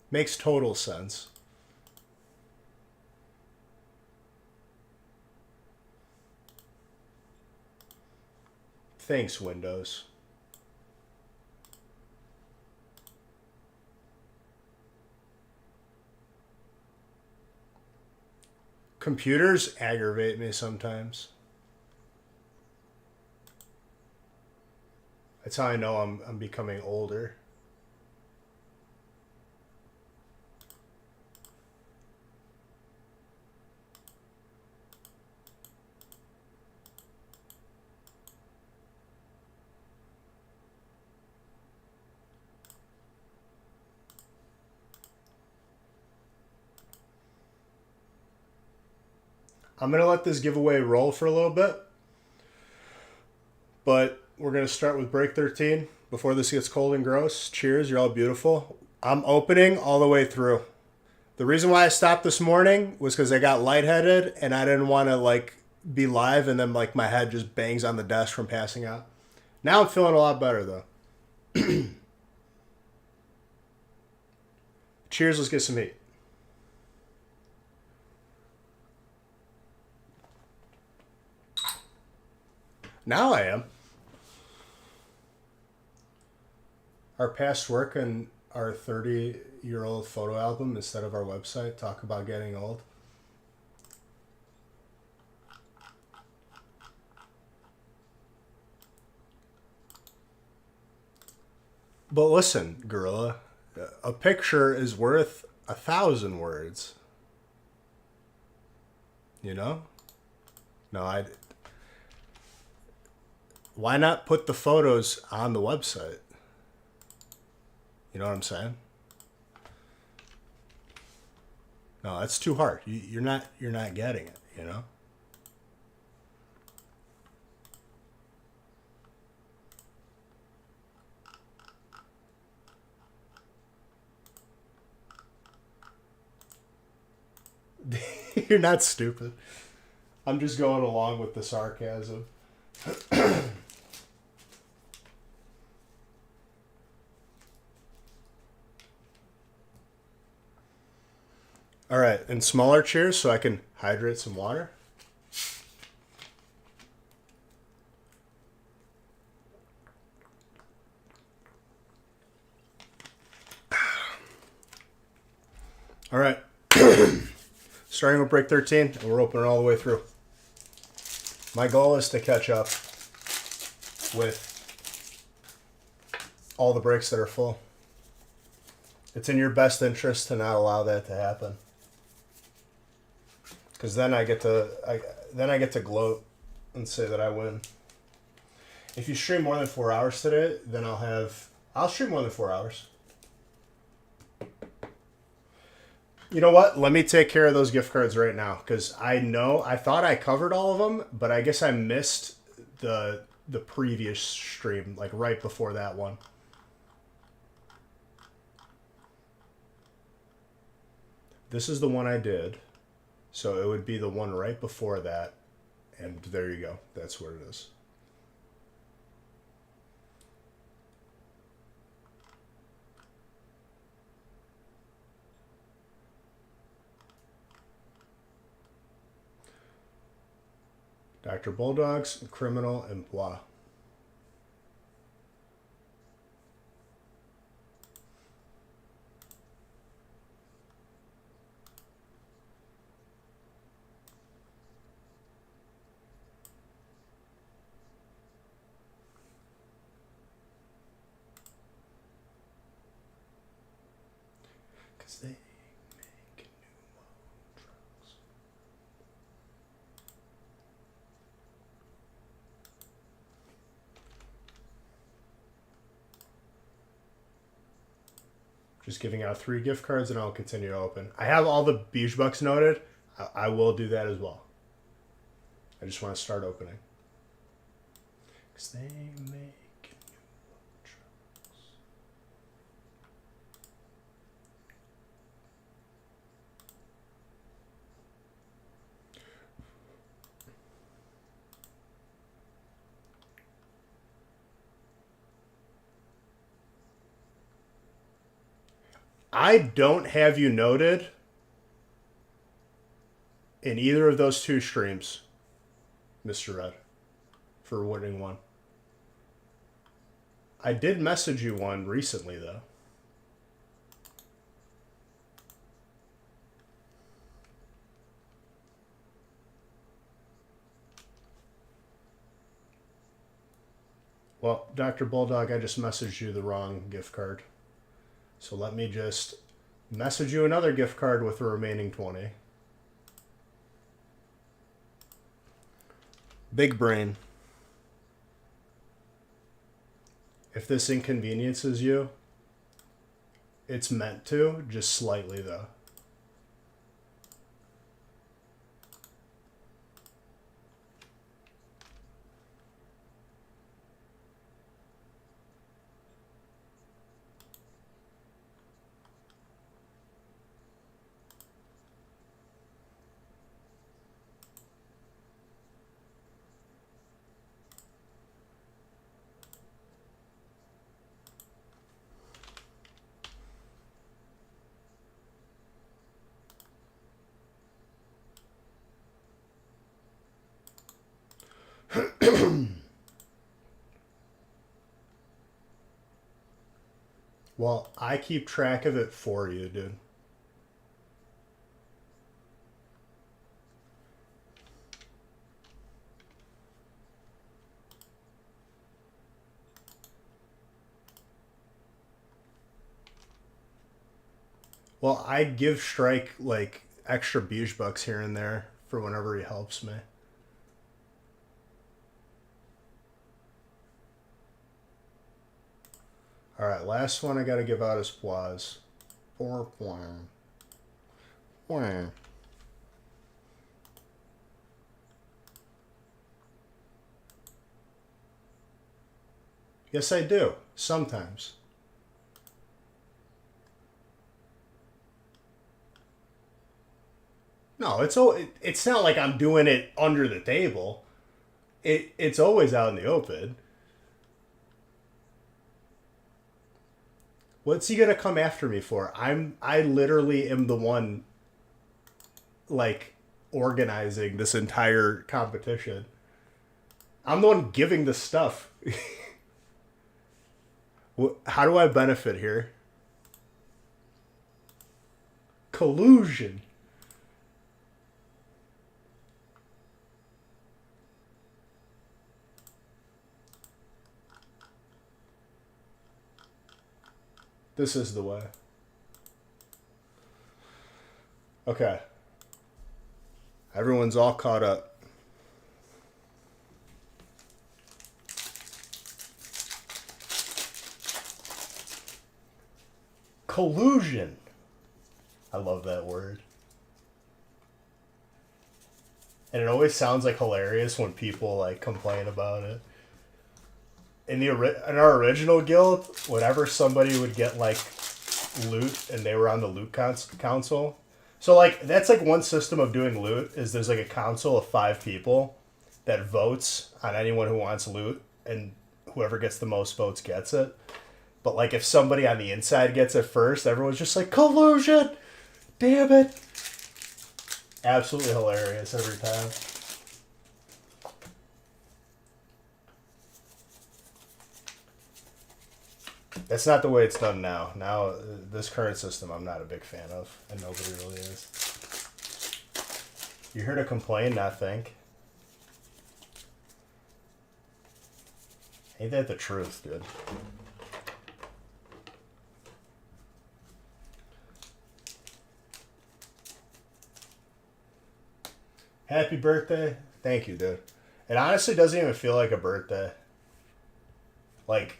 Makes total sense. Thanks, Windows. Computers aggravate me sometimes. That's how I know I'm becoming older. I'm going to let this giveaway roll for a little bit, but we're going to start with break 13 before this gets cold and gross. Cheers, you're all beautiful. I'm opening all the way through. The reason why I stopped this morning was because I got lightheaded and I didn't want to like be live and then like my head just bangs on the desk from passing out. Now I'm feeling a lot better though. Cheers, let's get some heat. Now I am. Our past work and our 30-year-old photo album instead of our website talk about getting old. But listen, gorilla, a picture is worth 1,000 words. You know? No, I. Why not put the photos on the website? You know what I'm saying? No, that's too hard. You're not getting it. You know. You're not stupid. I'm just going along with the sarcasm. All right, and smaller cheers so I can hydrate some water. All right. Starting with break 13, and we're opening all the way through. My goal is to catch up with all the breaks that are full. It's in your best interest to not allow that to happen. Because then I get to gloat and say that I win. If you stream more than 4 hours today, then I'll stream more than 4 hours. You know what? Let me take care of those gift cards right now because I thought I covered all of them, but I guess I missed the previous stream, like right before that one. This is the one I did, so it would be the one right before that, and there you go. That's what it is. Dr. Bulldogs, Criminal, and Blah. Because they make new drugs. Just giving out 3 gift cards and I'll continue to open. I have all the Beach Bucks noted. I will do that as well. I just want to start opening. Because they make new drugs. I don't have you noted in either of those two streams, Mr. Red, for winning one. I did message you one recently, though. Well, Dr. Bulldog, I just messaged you the wrong gift card. So let me just message you another gift card with the remaining 20. Big brain. If this inconveniences you, it's meant to, just slightly though. Well, I keep track of it for you, dude. Well, I give Strike like extra Buge bucks here and there for whenever he helps me. All right, last one I got to give out is Plaz. 4 point. Yes, I do. Sometimes. No, it's not like I'm doing it under the table. It's always out in the open. What's he gonna come after me for? I literally am the one like organizing this entire competition. I'm the one giving the stuff. How do I benefit here? Collusion. This is the way. Okay. Everyone's all caught up. Collusion. I love that word. And it always sounds like hilarious when people like complain about it. In our original guild, whenever somebody would get like loot and they were on the loot council, so like that's like one system of doing loot is there's like a council of 5 people that votes on anyone who wants loot, and whoever gets the most votes gets it. But like if somebody on the inside gets it first, everyone's just like collusion. Damn it! Absolutely hilarious every time. That's not the way it's done now. Now, this current system, I'm not a big fan of, and nobody really is. You're here to complain, not think. Ain't that the truth, dude? Happy birthday. Thank you, dude. It honestly doesn't even feel like a birthday. Like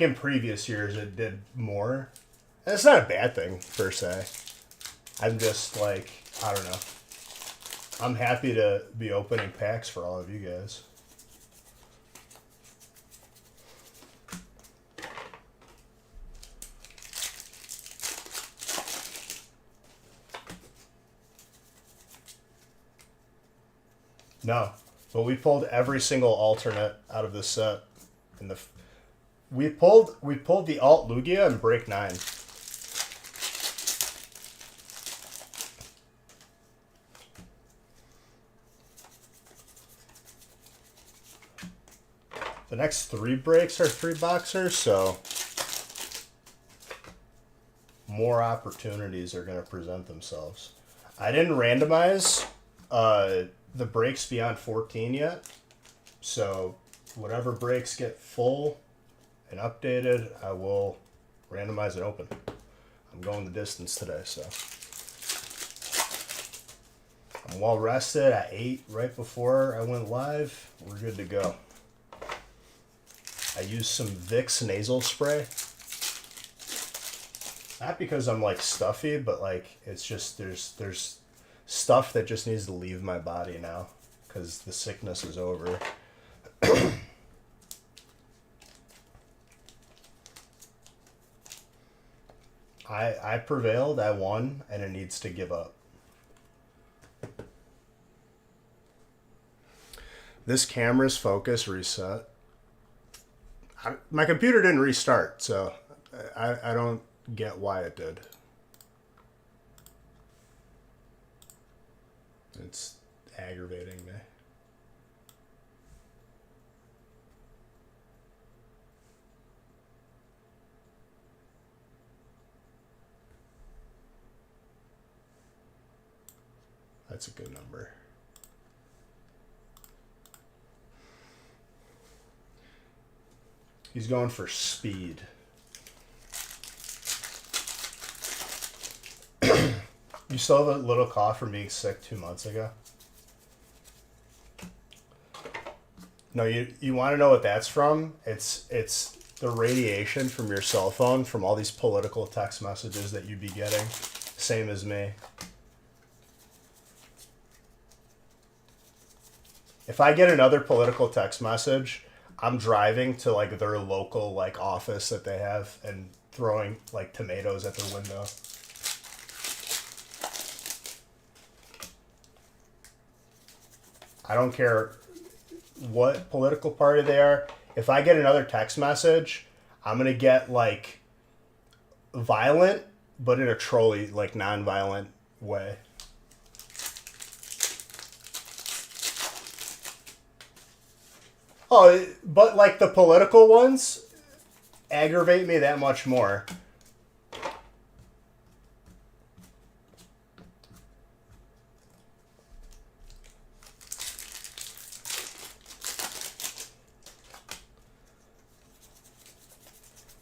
in previous years, it did more. And it's not a bad thing, per se. I'm just like, I don't know. I'm happy to be opening packs for all of you guys. No, but we pulled every single alternate out of this set in the We pulled the Alt Lugia in break 9. The next 3 breaks are 3 boxers, so more opportunities are going to present themselves. I didn't randomize the breaks beyond 14 yet, so whatever breaks get full and updated, I will randomize and open. I'm going the distance today, so I'm well rested. I ate right before I went live. We're good to go. I used some Vicks nasal spray. Not because I'm like stuffy, but like it's just there's stuff that just needs to leave my body now because the sickness is over. I prevailed, I won, and it needs to give up. This camera's focus reset. My computer didn't restart, so I don't get why it did. It's aggravating me. That's a good number. He's going for speed. You still have a little cough from being sick 2 months ago? No, you want to know what that's from? It's the radiation from your cell phone from all these political text messages that you'd be getting. Same as me. If I get another political text message, I'm driving to like their local like office that they have and throwing like tomatoes at their window. I don't care what political party they are. If I get another text message, I'm going to get like violent, but in a trolly, like non-violent way. Oh, but like the political ones aggravate me that much more.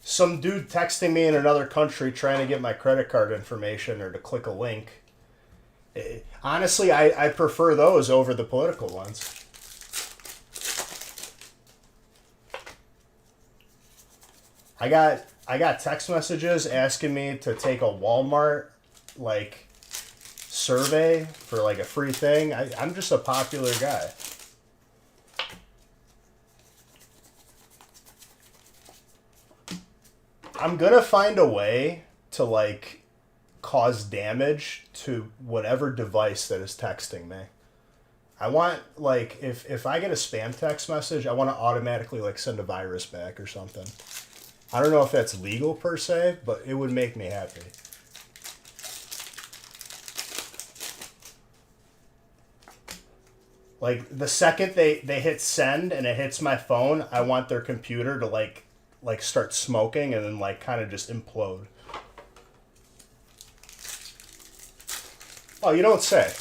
Some dude texting me in another country trying to get my credit card information or to click a link. Honestly, I prefer those over the political ones. I got text messages asking me to take a Walmart like survey for like a free thing. I'm just a popular guy. I'm gonna find a way to like cause damage to whatever device that is texting me. I want like if I get a spam text message, I want to automatically like send a virus back or something. I don't know if that's legal per se, but it would make me happy. Like the second they hit send and it hits my phone, I want their computer to like start smoking and then like kind of just implode. Oh, you don't say.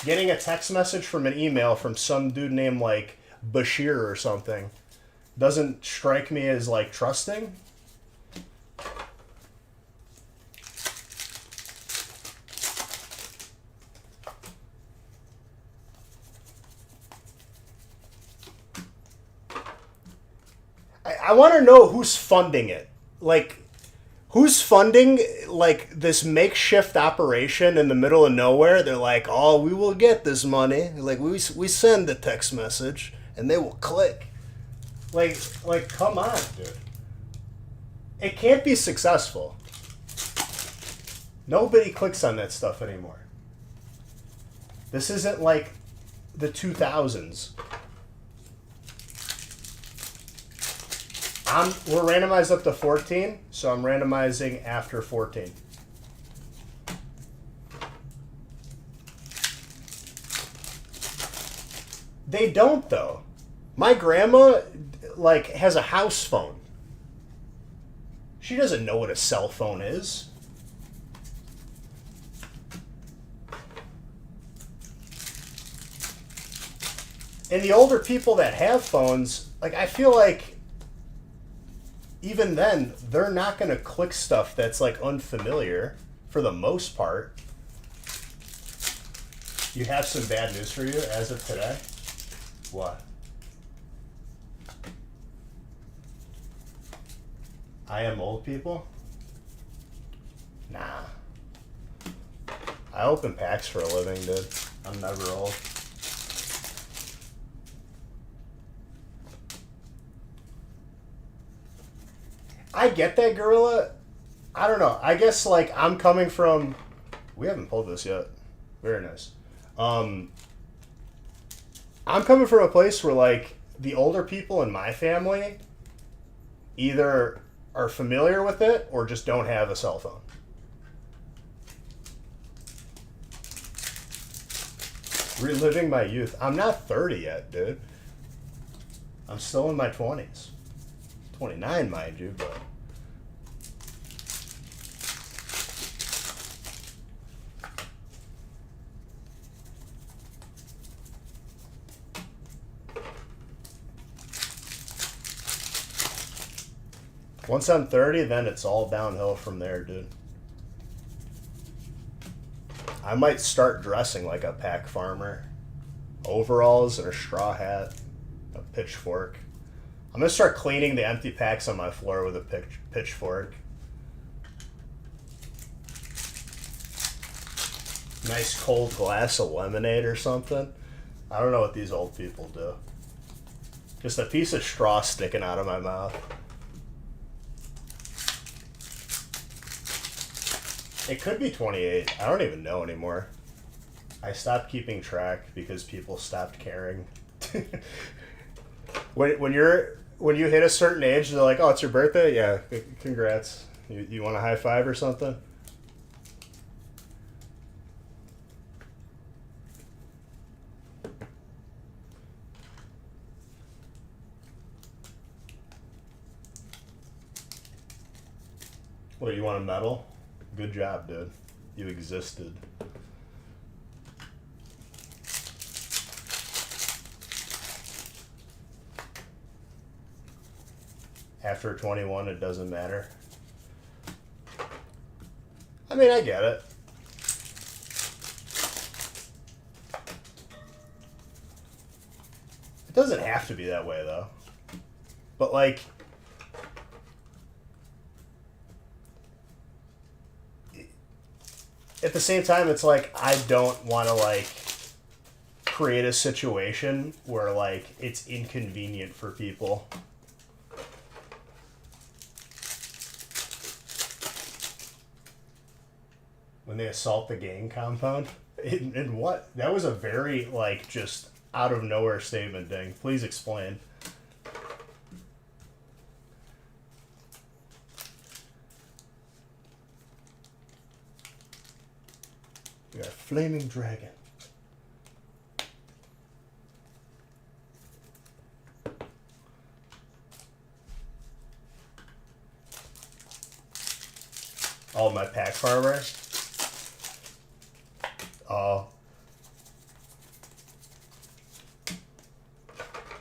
Getting a text message from an email from some dude named like Bashir or something doesn't strike me as like trusting. I want to know who's funding it. Like, who's funding like this makeshift operation in the middle of nowhere? They're like, oh, we will get this money. Like we send the text message and they will click. Like, come on, dude. It can't be successful. Nobody clicks on that stuff anymore. This isn't like the 2000s. We're randomized up to 14, so I'm randomizing after 14. They don't, though. My grandma, like, has a house phone. She doesn't know what a cell phone is. And the older people that have phones, like, I feel like even then, they're not going to click stuff that's, like, unfamiliar for the most part. You have some bad news for you as of today? What? I am old people? Nah. I open packs for a living, dude. I'm never old. I get that, Gorilla. I don't know. I guess, like, I'm coming from... We haven't pulled this yet. Very nice. I'm coming from a place where, like, the older people in my family either are familiar with it or just don't have a cell phone. Reliving my youth. I'm not 30 yet, dude. I'm still in my 20s. 29, mind you, but... Once I'm 30, then it's all downhill from there, dude. I might start dressing like a pack farmer. Overalls and a straw hat, a pitchfork. I'm going to start cleaning the empty packs on my floor with a pitchfork. Nice cold glass of lemonade or something. I don't know what these old people do. Just a piece of straw sticking out of my mouth. It could be 28. I don't even know anymore. I stopped keeping track because people stopped caring. When you hit a certain age, they're like, "Oh, it's your birthday? Yeah, congrats. You want a high five or something?" What, you want a medal? Good job, dude. You existed. After 21, it doesn't matter. I mean, I get it. It doesn't have to be that way, though. But, like... At the same time, it's like, I don't want to, like, create a situation where, like, it's inconvenient for people. When they assault the gang compound? And what? That was a very, like, just out of nowhere statement, Ding. Please explain. We got a flaming dragon. Oh, my pack farmer? Oh.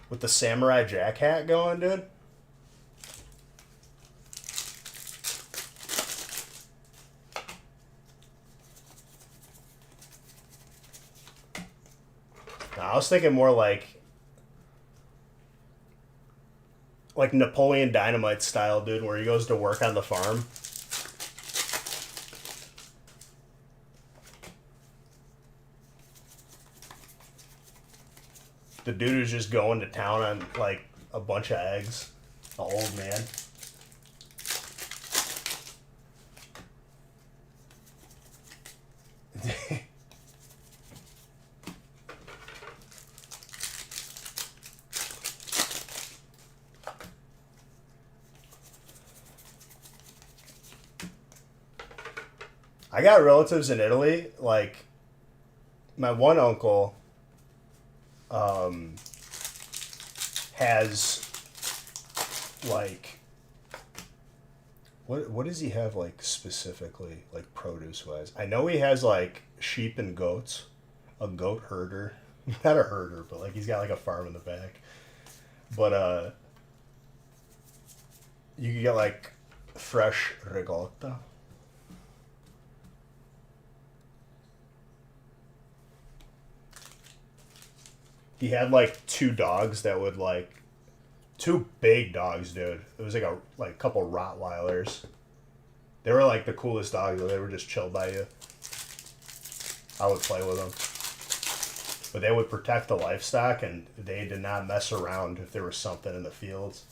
With the Samurai Jack hat going, dude? No, I was thinking more like Napoleon Dynamite style, dude, where he goes to work on the farm. The dude who's just going to town on, like, a bunch of eggs. The old man. I got relatives in Italy. Like my one uncle um, has like what does he have like specifically like produce wise? I know he has like sheep and goats, a goat herder, not a herder, but like he's got like a farm in the back. But you can get like fresh ricotta. He had like two dogs that would like two big dogs, dude. It was like a like couple Rottweilers. They were like the coolest dogs. They were just chill by you. I would play with them, but they would protect the livestock, and they did not mess around if there was something in the fields.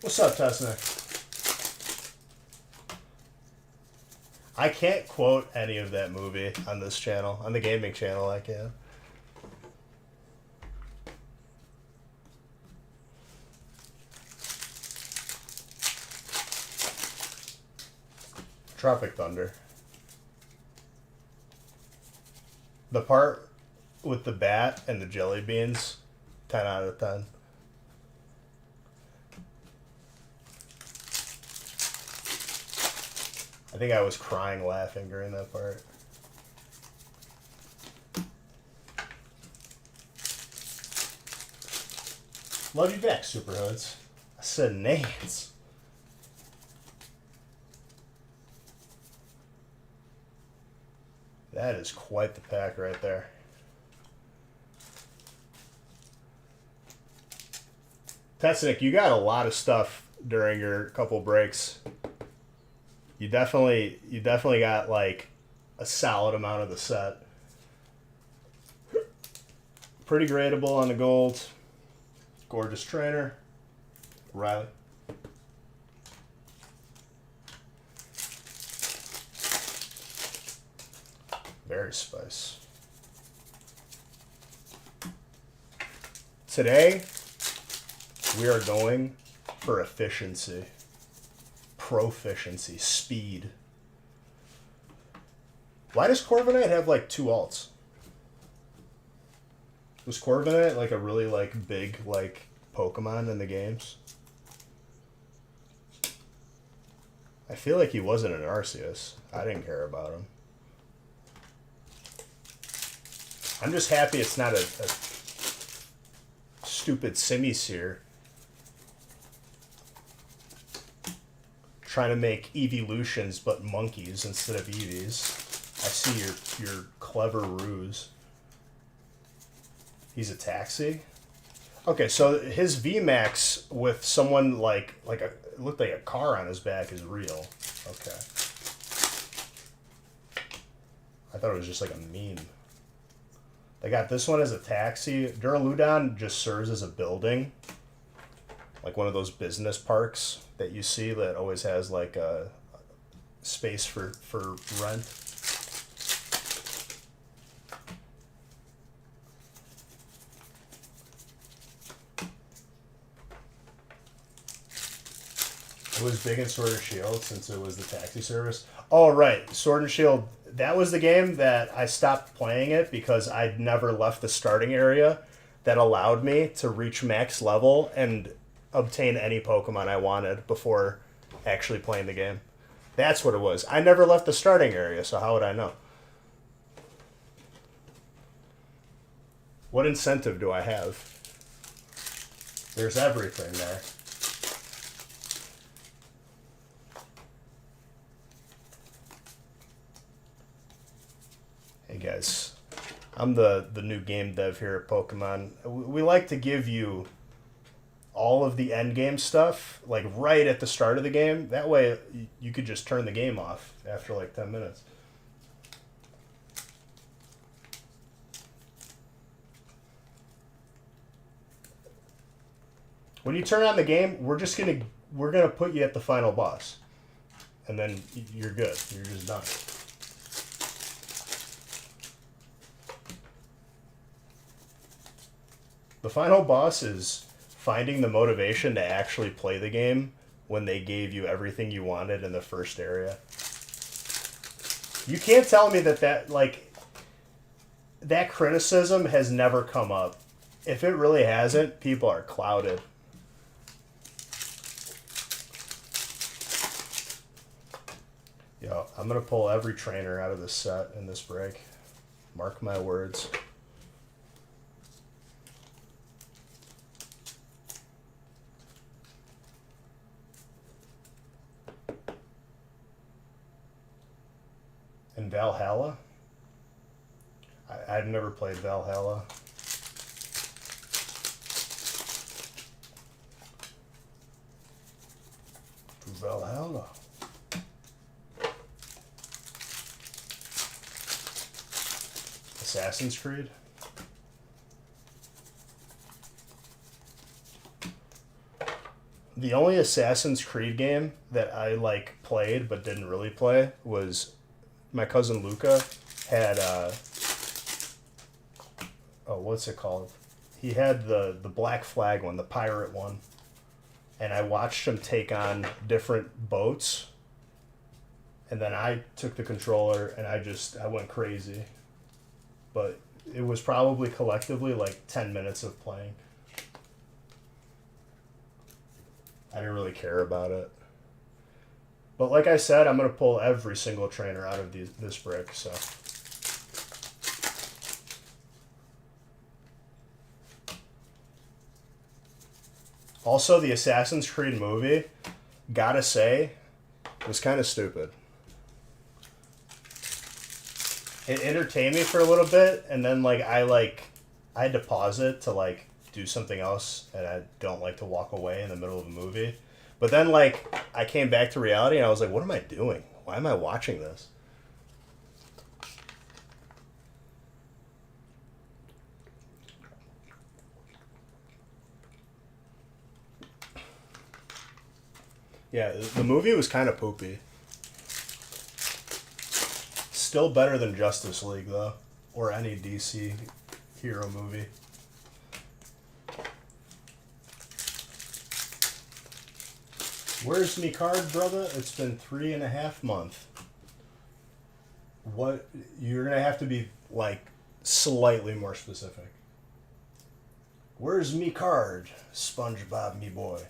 What's up, Tesnick? I can't quote any of that movie on this channel. On the gaming channel, I can. Tropic Thunder. The part with the bat and the jelly beans, 10 out of 10. I think I was crying laughing during that part. Love you back, Superhoods. I said Nance. That is quite the pack right there. Tetsnick, you got a lot of stuff during your couple breaks. You definitely got like a solid amount of the set. Pretty gradable on the gold. Gorgeous trainer. Riley. Very spice. Today, we are going for efficiency. Proficiency. Speed. Why does Corviknight have like two alts? Was Corviknight like a really like big like Pokemon in the games? I feel like he wasn't an Arceus. I didn't care about him. I'm just happy it's not a stupid Simisear trying to make evolutions but monkeys instead of Eevees. I see your clever ruse. He's a taxi? Okay, so his VMAX with someone like a it looked like a car on his back is real. Okay. I thought it was just like a meme. They got this one as a taxi. Duraludon just serves as a building. Like one of those business parks that you see that always has like a space for rent. It was big in Sword and Shield since it was the taxi service. Oh, right. Sword and Shield, that was the game that I stopped playing it because I'd never left the starting area that allowed me to reach max level and obtain any Pokemon I wanted before actually playing the game. That's what it was. I never left the starting area, so how would I know? What incentive do I have? There's everything there. Hey guys, I'm the new game dev here at Pokemon. We like to give you all of the end game stuff like right at the start of the game. That way you could just turn the game off after like 10 minutes. When you turn on the game, we're gonna put you at the final boss, and then you're good. You're just done. The final boss is finding the motivation to actually play the game when they gave you everything you wanted in the first area. You can't tell me that criticism has never come up. If it really hasn't, people are clouded. Yo, I'm going to pull every trainer out of this set in this break. Mark my words. And Valhalla? I've never played Valhalla. Valhalla. Assassin's Creed? The only Assassin's Creed game that I played but didn't really play was my cousin Luca had what's it called? He had the Black Flag one, the pirate one. And I watched him take on different boats. And then I took the controller and I went crazy. But it was probably collectively 10 minutes of playing. I didn't really care about it. But like I said, I'm going to pull every single trainer out of this brick, so. Also, the Assassin's Creed movie, gotta say, was kind of stupid. It entertained me for a little bit, and then I had to pause it to do something else, and I don't like to walk away in the middle of a movie. But then I came back to reality, and I was like, what am I doing? Why am I watching this? Yeah, the movie was kind of poopy. Still better than Justice League, though. Or any DC hero movie. Where's me card, brother? It's been 3.5 months. What? You're going to have to be, slightly more specific. Where's me card, SpongeBob, me boy?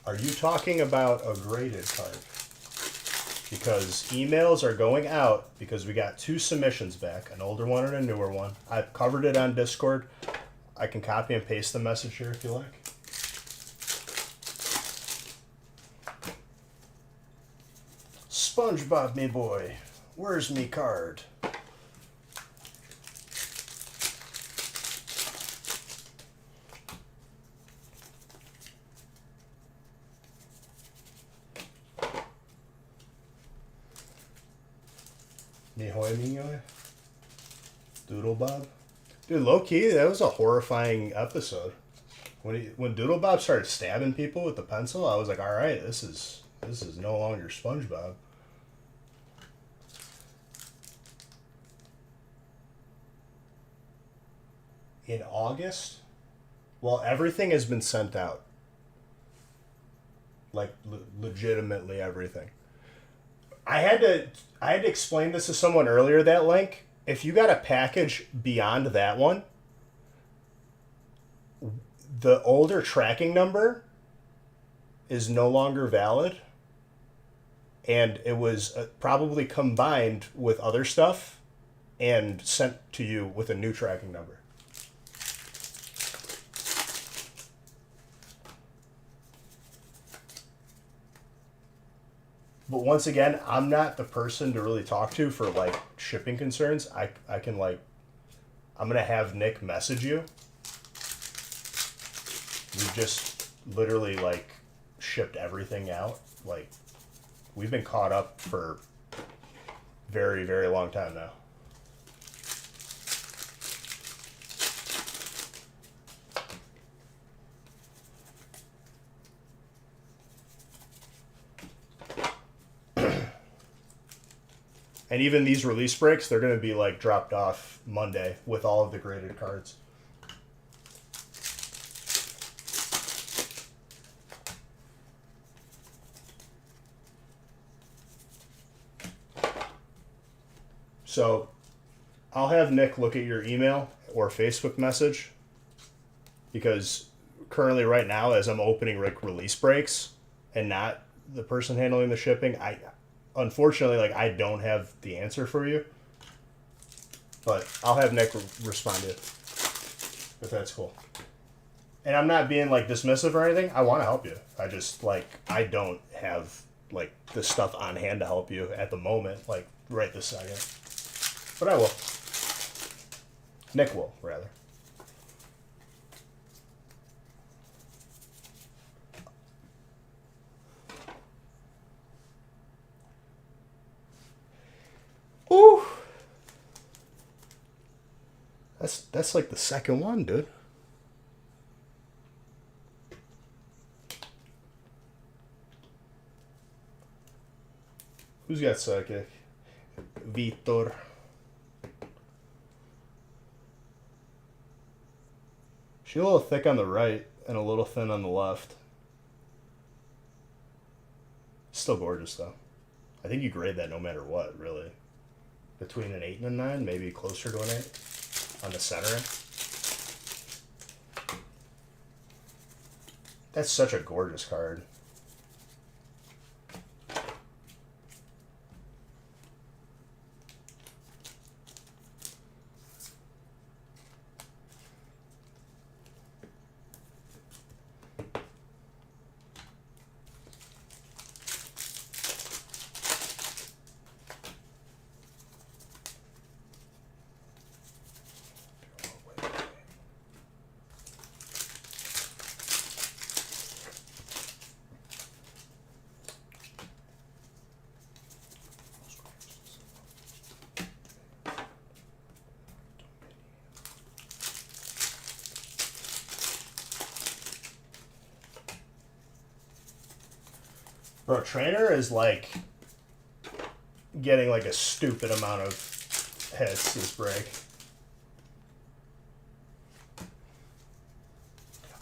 Are you talking about a graded card? Because emails are going out because we got 2 submissions back, an older one and a newer one. I've covered it on Discord. I can copy and paste the message here if you like. SpongeBob, me boy, where's me card? Doodle Bob? Dude, low key, that was a horrifying episode. When Doodle Bob started stabbing people with the pencil, I was like, all right, this is no longer SpongeBob. In August? Well, everything has been sent out. Legitimately everything. I had to explain this to someone earlier, that link. If you got a package beyond that one, the older tracking number is no longer valid. And it was probably combined with other stuff and sent to you with a new tracking number. But once again, I'm not the person to really talk to for shipping concerns. I can I'm gonna have Nick message you. We just literally shipped everything out. We've been caught up for very, very long time now. And even these release breaks, they're going to be like dropped off Monday with all of the graded cards. So I'll have Nick look at your email or Facebook message, because currently right now, as I'm opening like release breaks and not the person handling the shipping, unfortunately, like, I don't have the answer for you. But I'll have Nick respond to it, if that's cool. And I'm not being like dismissive or anything. I want to help you. I just, like, I don't have like the stuff on hand to help you at the moment, like right this second. But I will. Nick will, rather. Ooh. That's like the second one, dude. Who's got psychic? Vitor. She's a little thick on the right and a little thin on the left. Still gorgeous, though. I think you grade that no matter what, really. Between an 8 and a 9, maybe closer to an 8 on the centering. That's such a gorgeous card. Bro, Trainer is like getting like a stupid amount of hits this break.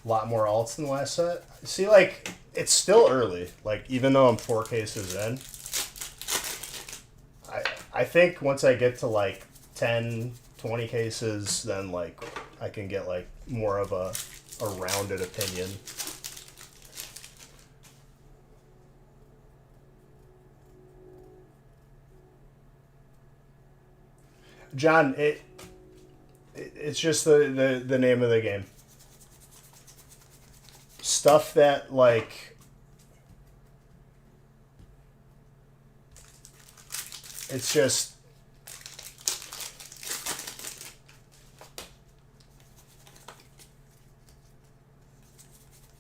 A lot more alts than the last set. See, like, it's still early. Like, even though I'm 4 cases in, I think once I get to like 10, 20 cases, then like I can get like more of a rounded opinion. John, it's just the name of the game. Stuff that, like, it's just,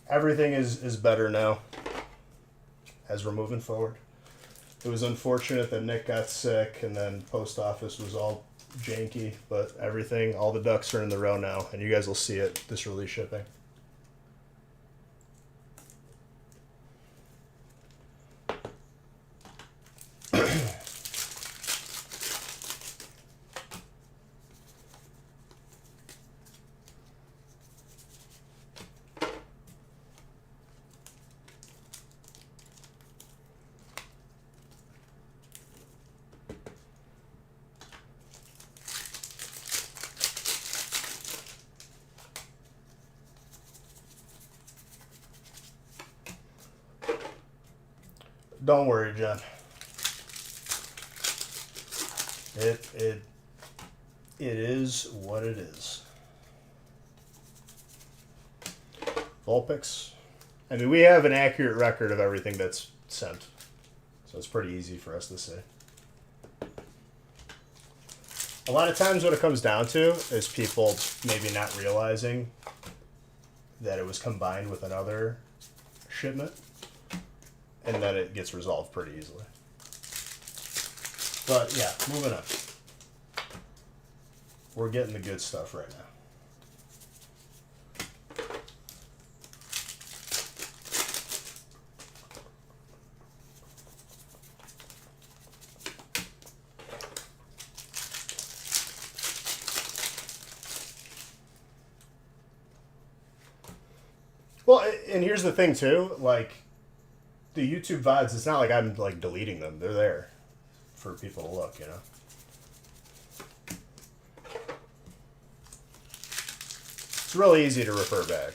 everything is better now as we're moving forward. It was unfortunate that Nick got sick and then post office was all janky, but everything, all the ducks are in the row now, and you guys will see it this release shipping. Don't worry, John. It is what it is. Vulpix. I mean, we have an accurate record of everything that's sent, so it's pretty easy for us to say. A lot of times what it comes down to is people maybe not realizing that it was combined with another shipment, and then it gets resolved pretty easily. But yeah, moving on. We're getting the good stuff right now. Well, and here's the thing too, like the YouTube VODs, it's not like I'm like deleting them. They're there for people to look, you know. It's really easy to refer back.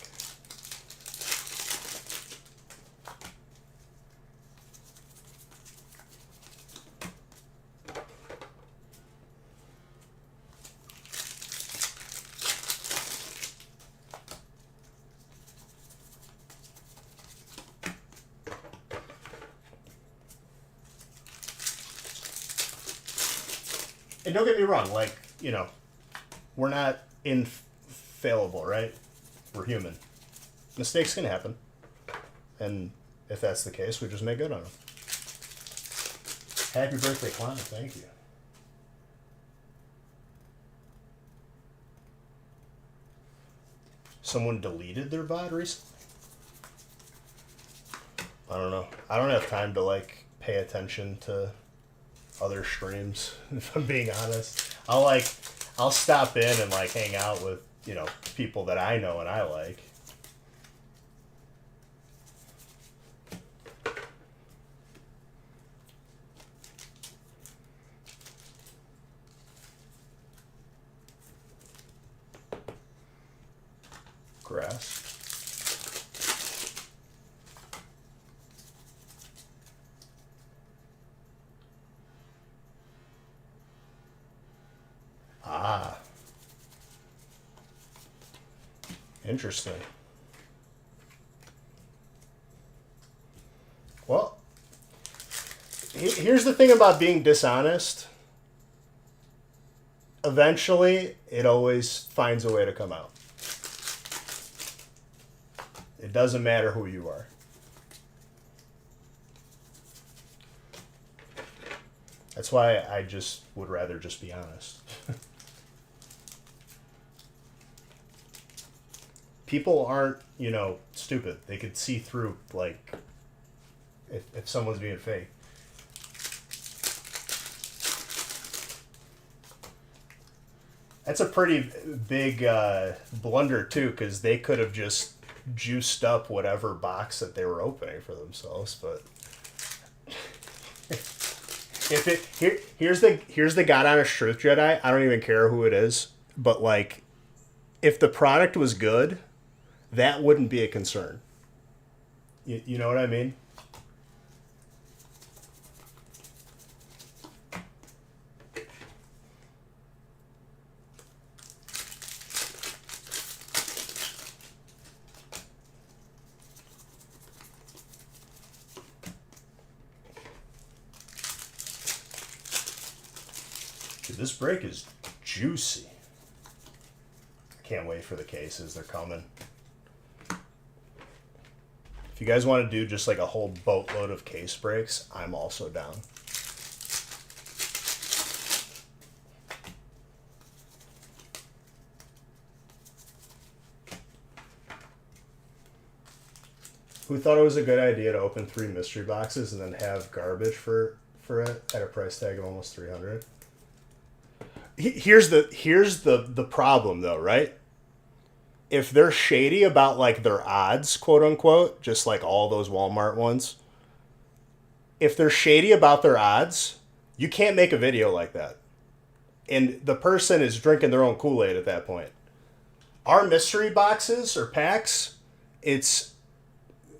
And don't get me wrong, like, you know, we're not infallible, right? We're human. Mistakes can happen. And if that's the case, we just make good on them. Happy birthday, Climate. Thank you. Someone deleted their VOD recently? I don't know. I don't have time to, like, pay attention to other streams, if I'm being honest. I'll stop in and, like, hang out with, you know, people that I know and I like. Grass. Ah. Interesting. Well, here's the thing about being dishonest. Eventually, it always finds a way to come out. It doesn't matter who you are. That's why I just would rather just be honest. People aren't, you know, stupid. They could see through, like, if someone's being fake. That's a pretty big blunder, too, because they could have just juiced up whatever box that they were opening for themselves, but here's the God honest truth, Jedi. I don't even care who it is, but like, if the product was good, that wouldn't be a concern. You know what I mean? Dude, this break is juicy. I can't wait for the cases. They're coming. If you guys want to do just like a whole boatload of case breaks, I'm also down. Who thought it was a good idea to open 3 mystery boxes and then have garbage for it at a price tag of almost $300? Here's the problem though, right? If they're shady about like their odds, quote unquote, just like all those Walmart ones, if they're shady about their odds, you can't make a video like that. And the person is drinking their own Kool-Aid at that point. Our mystery boxes or packs, it's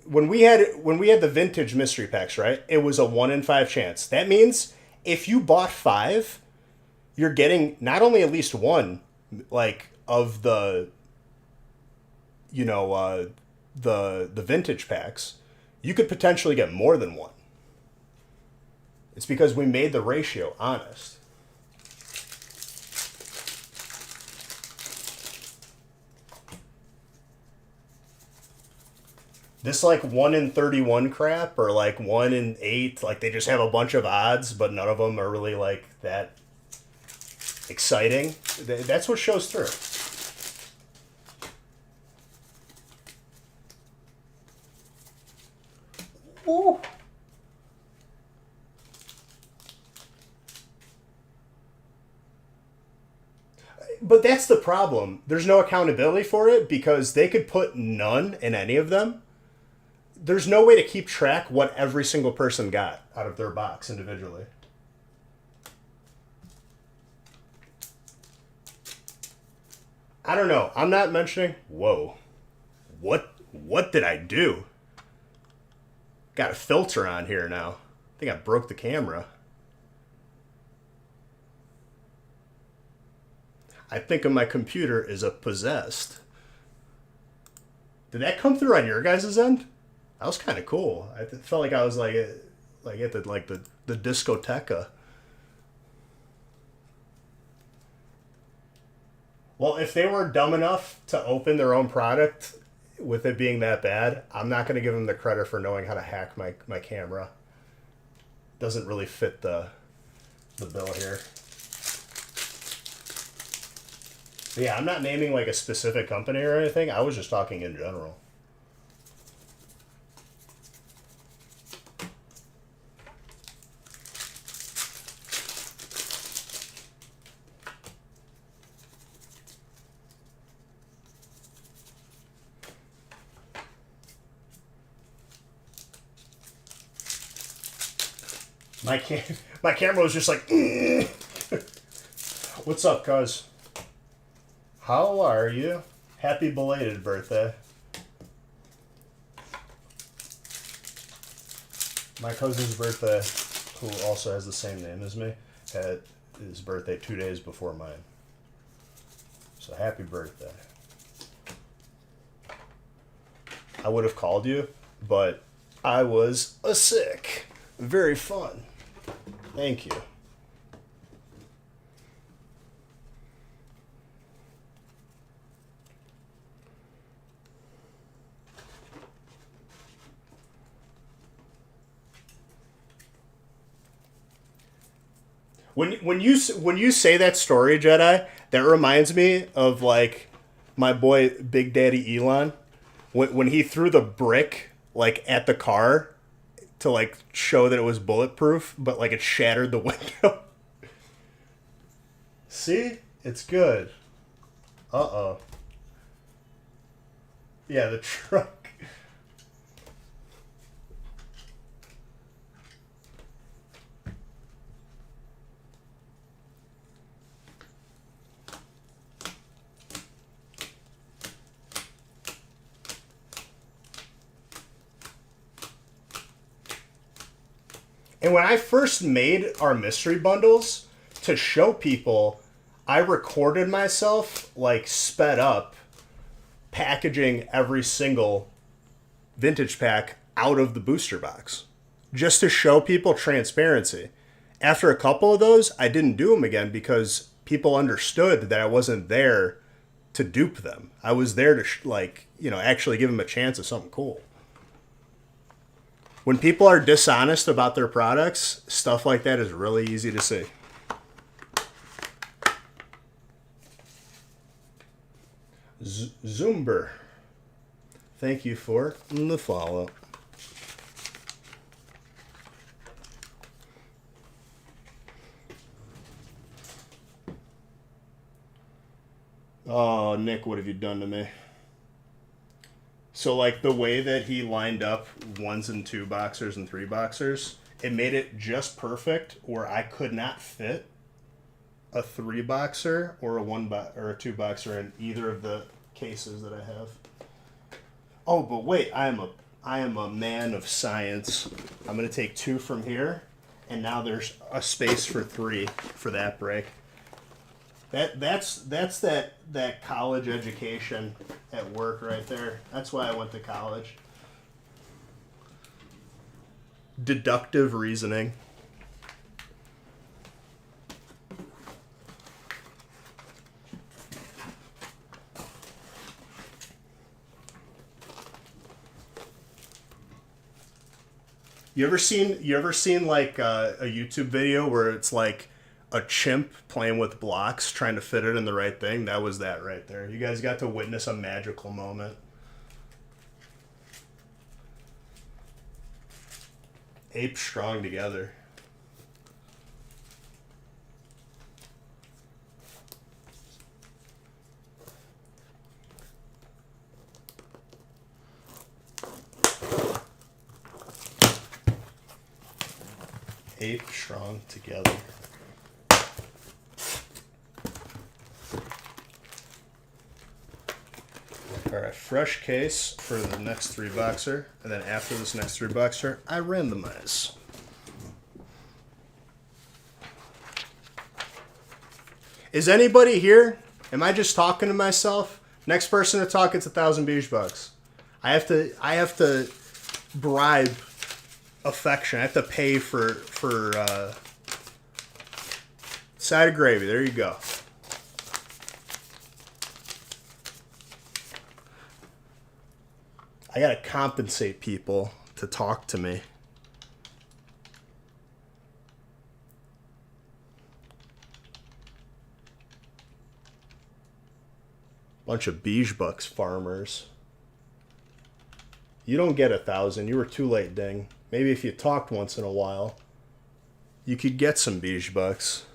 when we had the vintage mystery packs, right? It was a 1 in 5 chance. That means if you bought 5, you're getting not only at least one, like, of the, you know, the vintage packs, you could potentially get more than one. It's because we made the ratio honest. This like 1 in 31 crap or like 1 in 8, like they just have a bunch of odds, but none of them are really like that exciting. That's what shows through. Ooh. But that's the problem. There's no accountability for it because they could put none in any of them. There's no way to keep track what every single person got out of their box individually. I don't know. I'm not mentioning. Whoa. What did I do? Got a filter on here now. I think I broke the camera. I think my computer is possessed. Did that come through on your guys' end? That was kind of cool. I felt like I was like at the discoteca. Well, if they were dumb enough to open their own product with it being that bad, I'm not going to give them the credit for knowing how to hack my camera. Doesn't really fit the bill here. But yeah, I'm not naming like a specific company or anything. I was just talking in general. My camera was just like, what's up, cuz? How are you? Happy belated birthday. My cousin's birthday, who also has the same name as me, had his birthday 2 days before mine. So happy birthday. I would have called you, but I was sick. Very fun. Thank you. When you say that story, Jedi, that reminds me of like my boy Big Daddy Elon when he threw the brick like at the car to like show that it was bulletproof, but like it shattered the window. See? It's good. Uh-oh. Yeah, the truck. And when I first made our mystery bundles to show people, I recorded myself like sped up packaging every single vintage pack out of the booster box just to show people transparency. After a couple of those, I didn't do them again because people understood that I wasn't there to dupe them. I was there to actually give them a chance of something cool. When people are dishonest about their products, stuff like that is really easy to see. Zoomber. Thank you for the follow. Oh, Nick, what have you done to me? So, like, the way that he lined up 1s and 2 boxers and 3 boxers, it made it just perfect where I could not fit a 3 boxer or a 2 boxer in either of the cases that I have. Oh, but wait, I am a man of science. I'm going to take 2 from here, and now there's a space for 3 for that break. That's that college education at work right there. That's why I went to college. Deductive reasoning. You ever seen like a YouTube video where it's like a chimp playing with blocks trying to fit it in the right thing? That was that right there. You guys got to witness a magical moment. Apes strong together. 8 strong together. Alright, fresh case for the next 3 boxer, and then after this next 3 boxer, I randomize. Is anybody here? Am I just talking to myself? Next person to talk gets 1,000 beige bucks. I have to bribe affection. I have to pay for side of gravy. There you go. I gotta compensate people to talk to me. Bunch of beige bucks farmers. You don't get 1,000. You were too late, Ding. Maybe if you talked once in a while, you could get some beige bucks.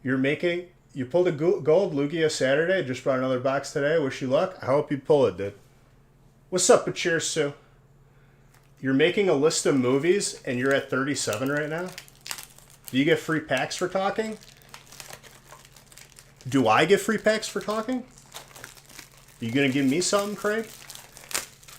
You pulled a gold Lugia Saturday, just brought another box today. Wish you luck. I hope you pull it, dude. What's up, but cheers, Sue? You're making a list of movies and you're at 37 right now? Do you get free packs for talking? Do I get free packs for talking? Are you going to give me something, Craig?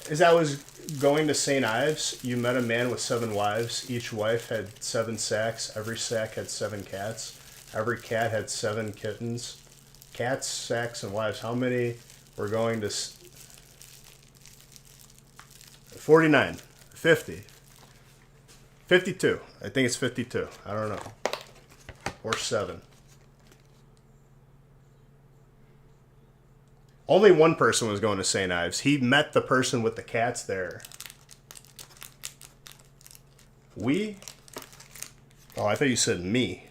As I was going to St. Ives, you met a man with 7 wives. Each wife had 7 sacks. Every sack had 7 cats. Every cat had 7 kittens. Cats, sacks, and wives. How many were going to... 49. 50. 52. I think it's 52. I don't know. Or 7. Only one person was going to St. Ives. He met the person with the cats there. We? Oh, I thought you said me.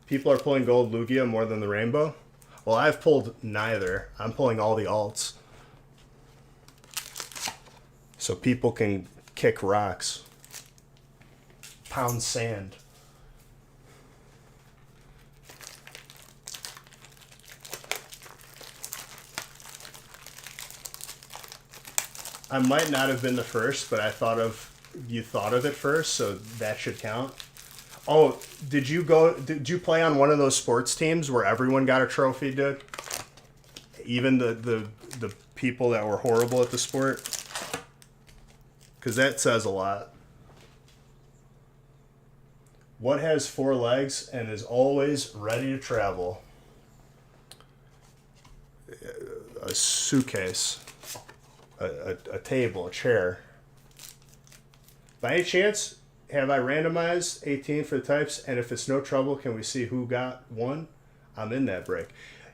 People are pulling gold Lugia more than the rainbow. Well, I've pulled neither. I'm pulling all the alts. So people can kick rocks. Pound sand. I might not have been the first, but you thought of it first, so that should count. Oh, did you play on one of those sports teams where everyone got a trophy, dude? Even the people that were horrible at the sport? Because that says a lot. What has 4 legs and is always ready to travel? A suitcase. A table, a chair. By any chance, have I randomized 18 for the types? And if it's no trouble, can we see who got 1? I'm in that break.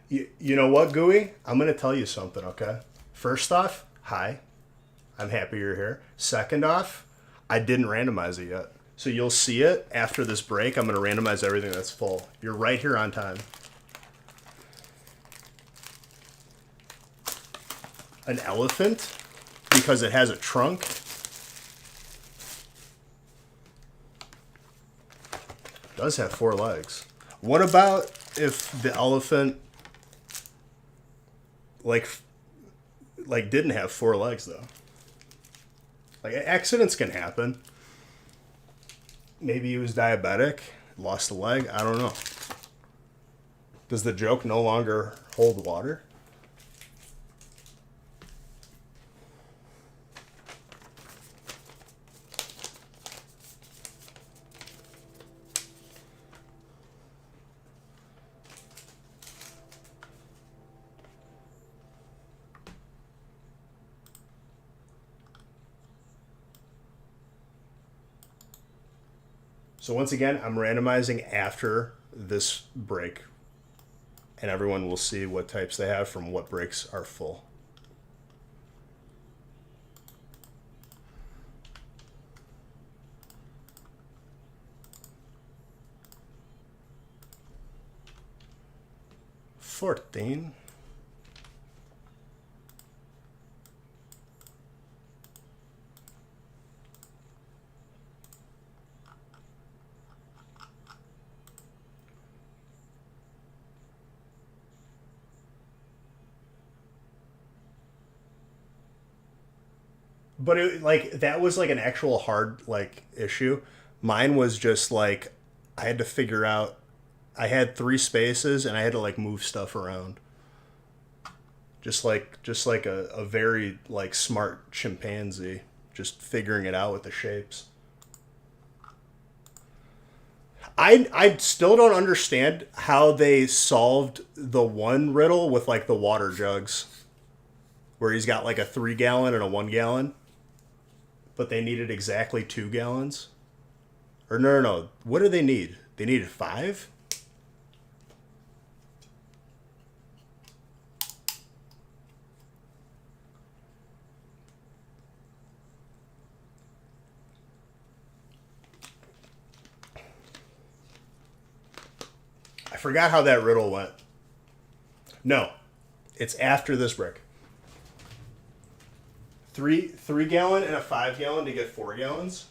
You know what, Gooey? I'm going to tell you something, okay? First off, hi. I'm happy you're here. Second off, I didn't randomize it yet. So you'll see it after this break. I'm going to randomize everything that's full. You're right here on time. An elephant, because it has a trunk. It does have 4 legs. What about if the elephant like didn't have 4 legs though? Like, accidents can happen. Maybe he was diabetic, lost a leg, I don't know. Does the joke no longer hold water? So once again, I'm randomizing after this break, and everyone will see what types they have from what breaks are full. $14. But it, like that was like an actual hard like issue. Mine was just like I had to figure out. I had three spaces and I had to like move stuff around. Just like a very like smart chimpanzee, just figuring it out with the shapes. I still don't understand how they solved the one riddle with like the water jugs, where he's got like a 3 gallon and a 1 gallon, but they needed exactly 2 gallons. Or no. What do they need? They needed 5? I forgot how that riddle went. No, it's after this brick. 3 gallon and a 5 gallon to get 4 gallons.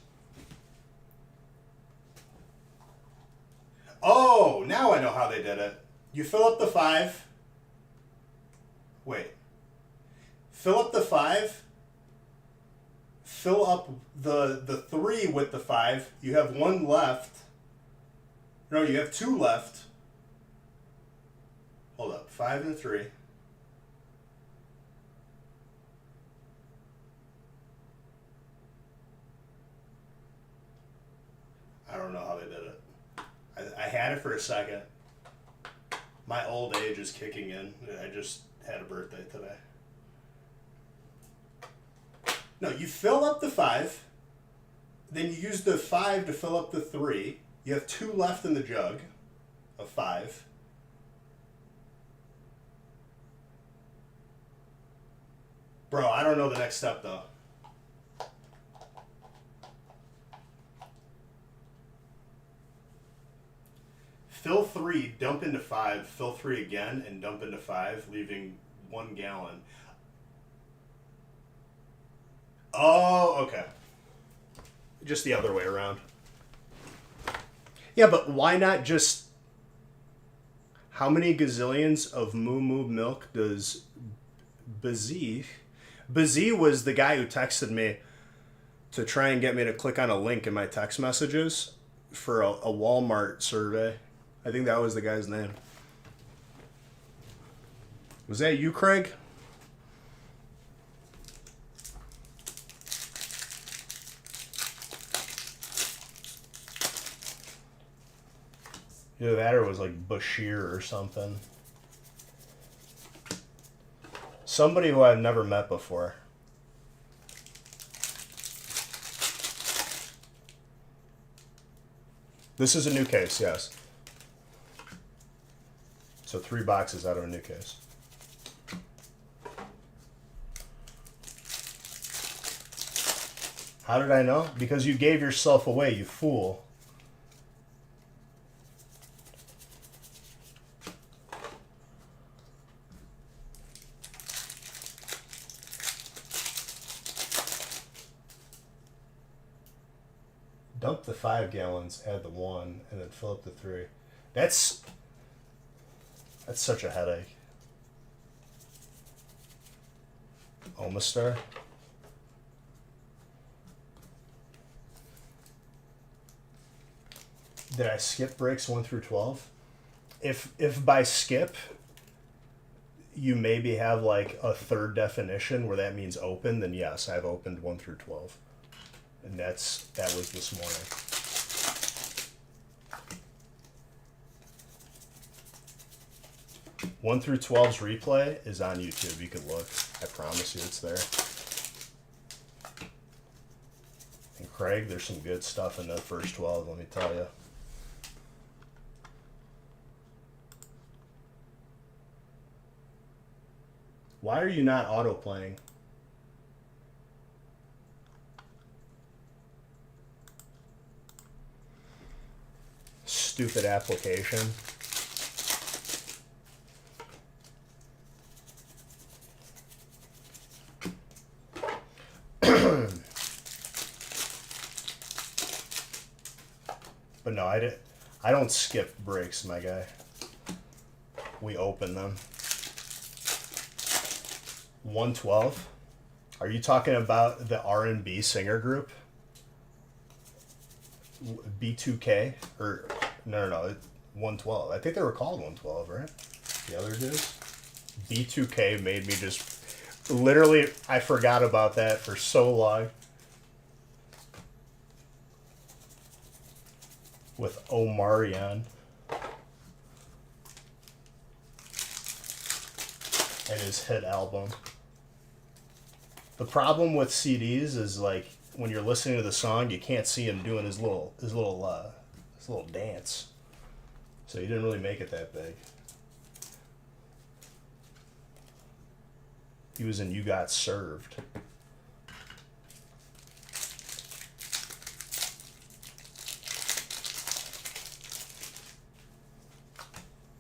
Oh, now I know how they did it. You fill up the 5. Wait. Fill up the 5. Fill up the 3 with the 5. You have 1 left. No, you have 2 left. Hold up. 5 and 3. I don't know how they did it. I had it for a second. My old age is kicking in. I just had a birthday today. No, you fill up the 5. Then you use the 5 to fill up the 3. You have 2 left in the jug of 5. Bro, I don't know the next step though. Fill 3, dump into 5, fill 3 again, and dump into 5, leaving 1 gallon. Oh, okay. Just the other way around. Yeah, but why not just... How many gazillions of moo moo milk does Bazee... Bazee was the guy who texted me to try and get me to click on a link in my text messages for a Walmart survey. I think that was the guy's name. Was that you, Craig? Either that or it was like Bashir or something. Somebody who I've never met before. This is a new case, yes. So 3 boxes out of a new case. How did I know? Because you gave yourself away, you fool. Dump the 5 gallons, add the 1, and then fill up the 3. That's such a headache. Omastar. Did I skip breaks 1 through 12? If by skip you maybe have like a third definition where that means open, then yes, I've opened 1 through 12. And that was this morning. One through 12's replay is on YouTube. You can look. I promise you it's there. And Craig, there's some good stuff in the first 12, let me tell you. Why are you not auto-playing? Stupid application. But no, I don't skip breaks, my guy. We open them. 112. Are you talking about the R&B singer group? B2K? Or, no, 112. I think they were called 112, right? The other dudes? B2K made me just... Literally, I forgot about that for so long. With Omarion. And his hit album. The problem with CDs is like when you're listening to the song, you can't see him doing his little dance. So he didn't really make it that big. He was in You Got Served.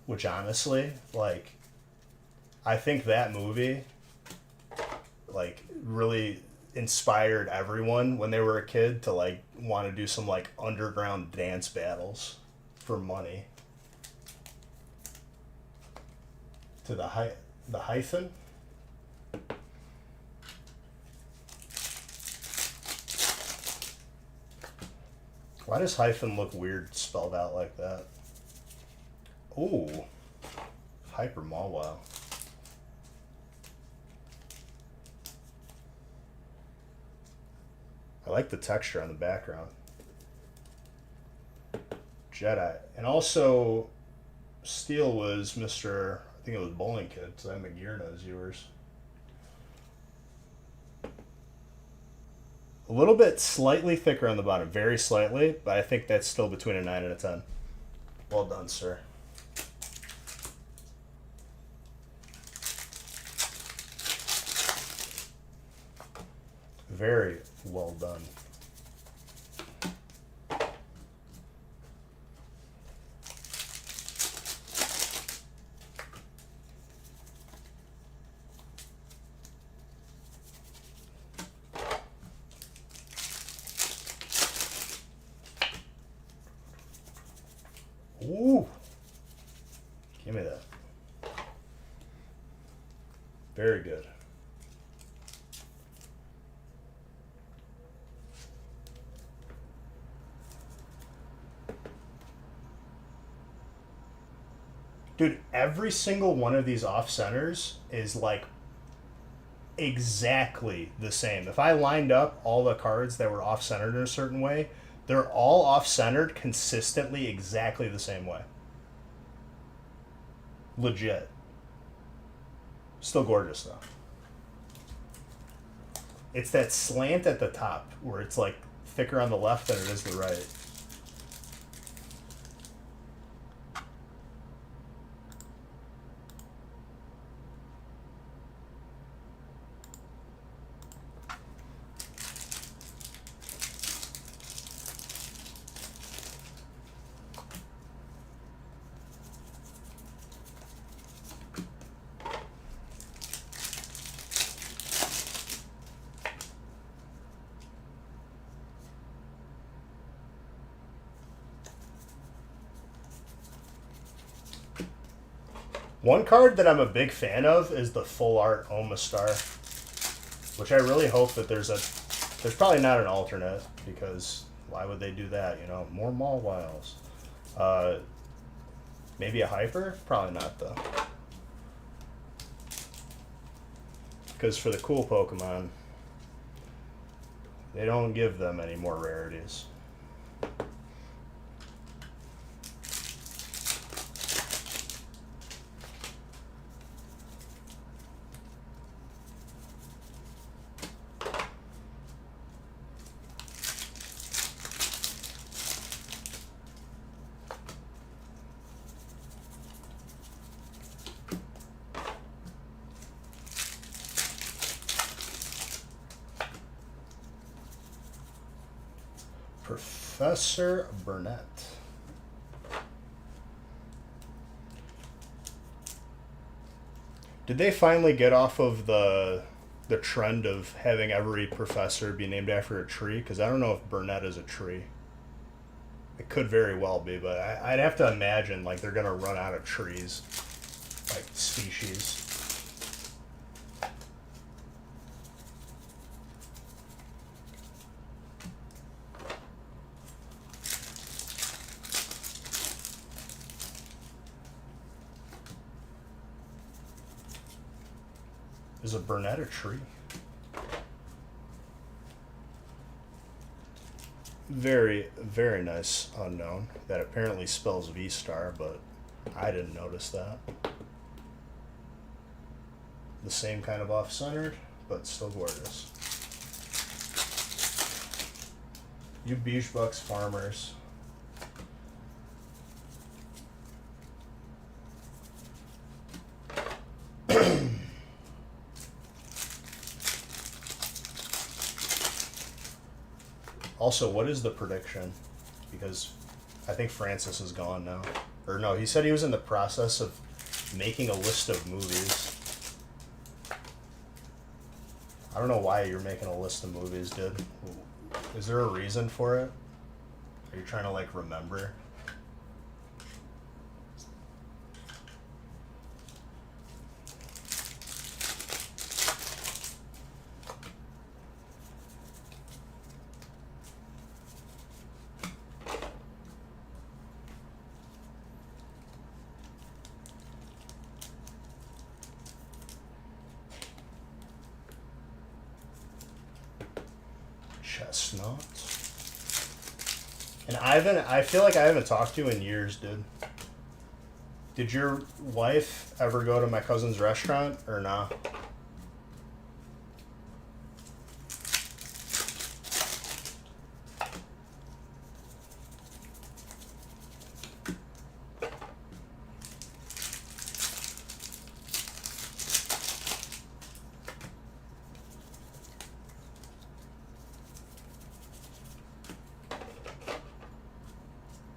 Which honestly, like, I think that movie, like, really inspired everyone when they were a kid to, like, want to do some, like, underground dance battles for money. To the hyphen? Why does hyphen look weird spelled out like that? Ooh. Hyper Mawwow. I like the texture on the background. Jedi. And also, Steel was Mr. I think it was Bowling Kid, so that McGear knows yours. A little bit slightly thicker on the bottom, very slightly, but I think that's still between a 9 and a 10. Well done, sir. Very well done. Ooh. Give me that. Very good. Dude, every single one of these off-centers is like exactly the same. If I lined up all the cards that were off-centered in a certain way, they're all off-centered consistently exactly the same way. Legit. Still gorgeous, though. It's that slant at the top where it's like thicker on the left than it is the right. One card that I'm a big fan of is the Full Art Omastar, which I really hope that there's probably not an alternate, because why would they do that, you know? More Mawwows. Maybe a Hyper? Probably not, though. Because for the cool Pokemon, they don't give them any more rarities. Professor Burnett. Did they finally get off of the trend of having every professor be named after a tree? Because I don't know if Burnett is a tree. It could very well be, but I'd have to imagine like they're gonna run out of trees, like species. Is a Burnett a tree? Very, very nice unknown. That apparently spells V-star, but I didn't notice that. The same kind of off-centered, but still gorgeous. You Beach Bucks farmers. Also, what is the prediction? Because I think Francis is gone now. Or no, he said he was in the process of making a list of movies. I don't know why you're making a list of movies, dude. Is there a reason for it? Are you trying to, like, remember? Chestnut. And Ivan, I feel like I haven't talked to you in years, dude. Did your wife ever go to my cousin's restaurant or nah?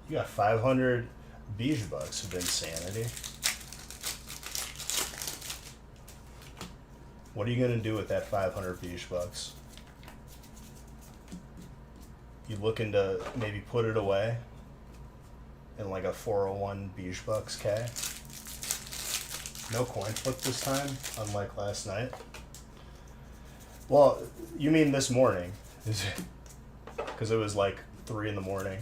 You got 500 Beach Bucks of insanity. What are you gonna do with that 500 Beach Bucks? You looking to maybe put it away in like a 401 Beach Bucks K? No coin flip this time, unlike last night. Well, you mean this morning? Because it was like 3 in the morning.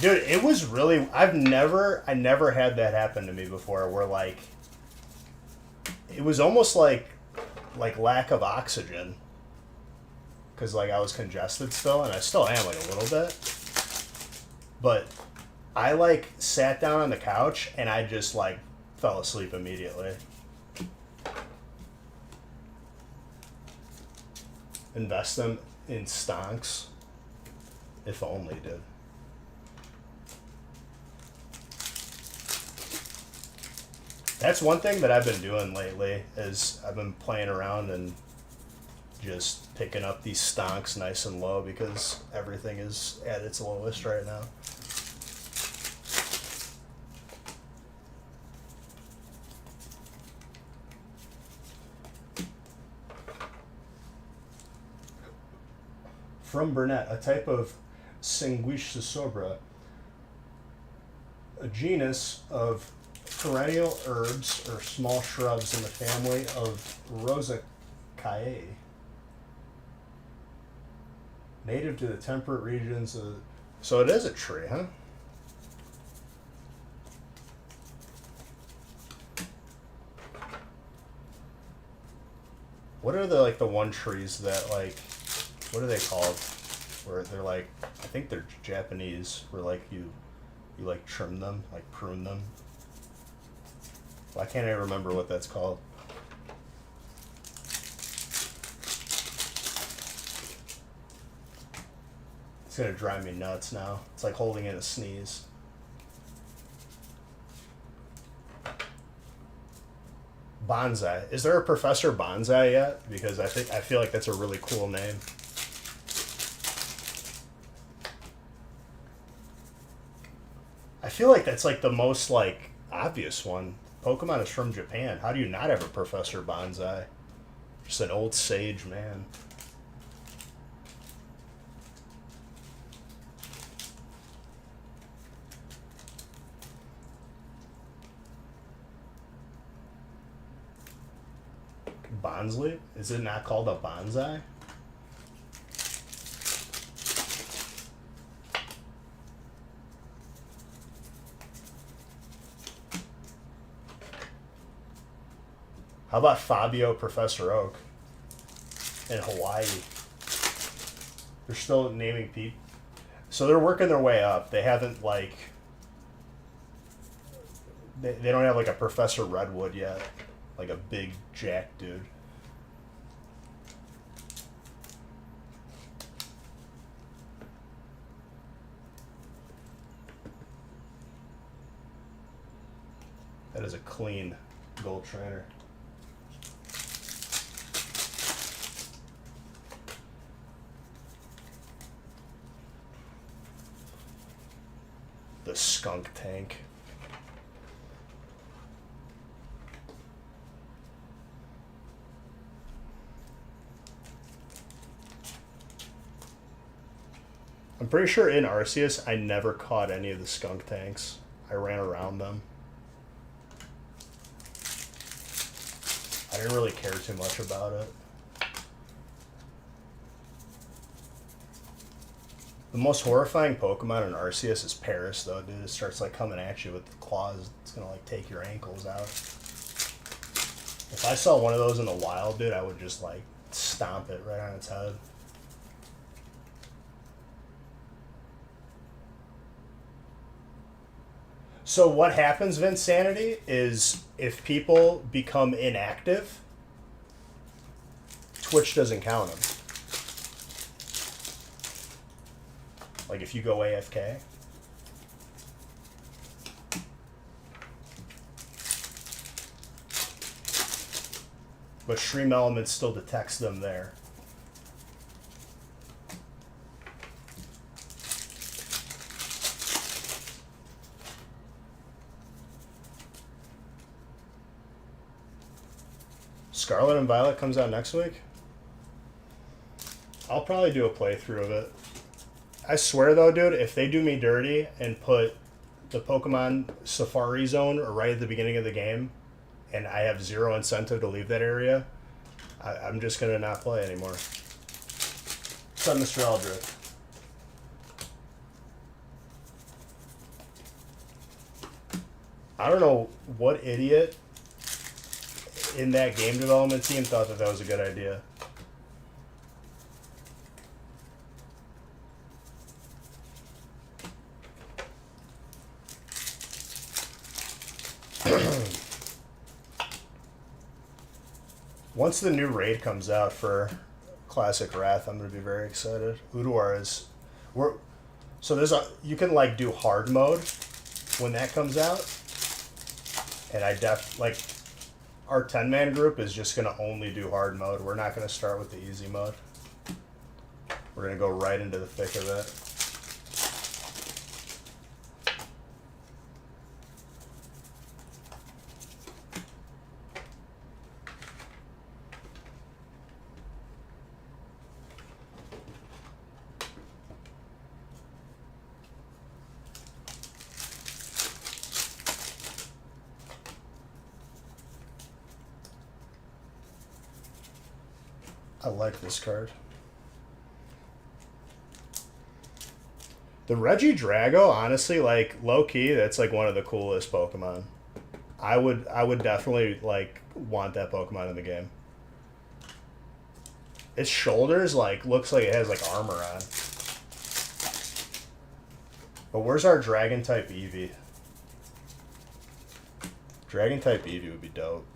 Dude, it was really, I never had that happen to me before where like, it was almost like lack of oxygen. Cause like I was congested still, and I still am like a little bit. But I like sat down on the couch and I just like fell asleep immediately. Invest them in stonks. If only, dude. That's one thing that I've been doing lately is I've been playing around and just picking up these stonks nice and low because everything is at its lowest right now. From Burnett, a type of Sanguichesobra, a genus of perennial herbs or small shrubs in the family of Rosaceae, native to the temperate regions of... So it is a tree, huh? What are the one trees that like, what are they called? Where they're like, I think they're Japanese, where like you like trim them, like prune them. Why can't I remember what that's called? It's gonna drive me nuts now. It's like holding in a sneeze. Bonsai. Is there a Professor Bonsai yet? Because I feel like that's a really cool name. I feel like that's like the most like obvious one. Pokemon is from Japan. How do you not have a Professor Bonsai? Just an old sage man. Bonsley? Is it not called a bonsai? How about Fabio Professor Oak in Hawaii? They're still naming people. So they're working their way up. They haven't, like... They don't have, like, a Professor Redwood yet. Like a big jack dude. That is a clean gold trainer. The skunk tank. I'm pretty sure in Arceus I never caught any of the skunk tanks. I ran around them. I didn't really care too much about it. The most horrifying Pokemon in Arceus is Paris, though, dude. It starts, like, coming at you with the claws. It's gonna, like, take your ankles out. If I saw one of those in the wild, dude, I would just, like, stomp it right on its head. So what happens, Vinsanity, is if people become inactive, Twitch doesn't count them. Like if you go AFK. But Stream Elements still detects them there. Scarlet and Violet comes out next week? I'll probably do a playthrough of it. I swear though, dude, if they do me dirty and put the Pokemon Safari Zone right at the beginning of the game, and I have zero incentive to leave that area, I'm just going to not play anymore. What's up, Mr. Eldritch? I don't know what idiot in that game development team thought that that was a good idea. Once the new raid comes out for Classic Wrath, I'm going to be very excited. Udawar is... So there's a... You can, like, do hard mode when that comes out. And like, our 10-man group is just going to only do hard mode. We're not going to start with the easy mode. We're going to go right into the thick of it. I like this card. The Regidrago, honestly, like, low-key, that's, like, one of the coolest Pokemon. I would definitely, like, want that Pokemon in the game. Its shoulders, like, looks like it has, like, armor on. But where's our Dragon-type Eevee? Dragon-type Eevee would be dope.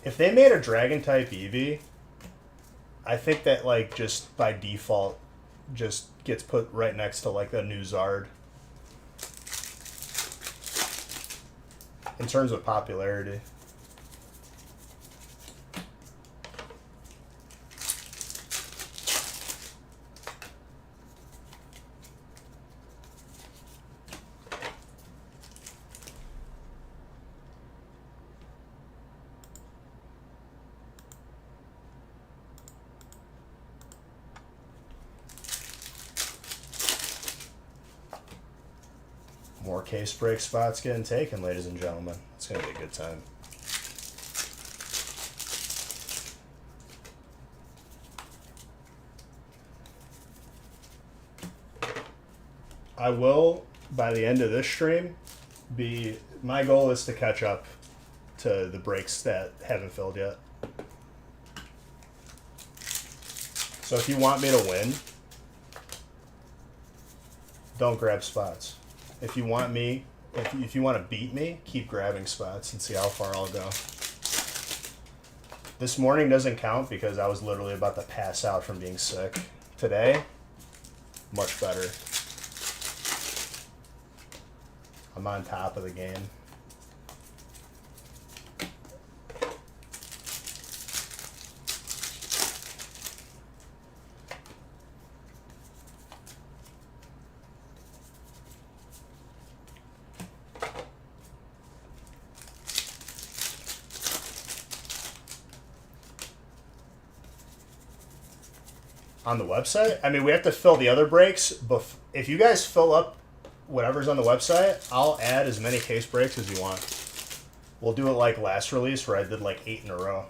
If they made a Dragon-type Eevee, I think that, like, just by default, just gets put right next to, like, the new Zard. In terms of popularity. More case break spots getting taken, ladies and gentlemen. It's going to be a good time. I will by the end of this stream, my goal is to catch up to the breaks that haven't filled yet. So if you want me to win, don't grab spots. If you want to beat me, keep grabbing spots and see how far I'll go. This morning doesn't count because I was literally about to pass out from being sick. Today, much better. I'm on top of the game. On the website? I mean, we have to fill the other breaks, but if you guys fill up whatever's on the website, I'll add as many case breaks as you want. We'll do it like last release where I did like 8 in a row.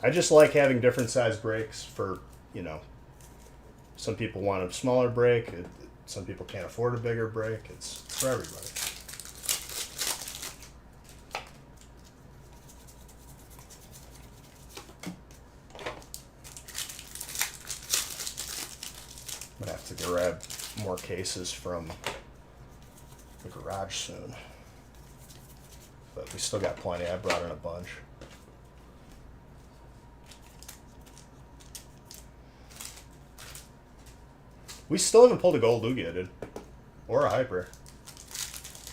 I just like having different size breaks for, you know, some people want a smaller break. Some people can't afford a bigger break. It's for everybody. I'm gonna have to grab more cases from the garage soon. But we still got plenty. I brought in a bunch. We still haven't pulled a gold Lugia, dude. Or a hyper.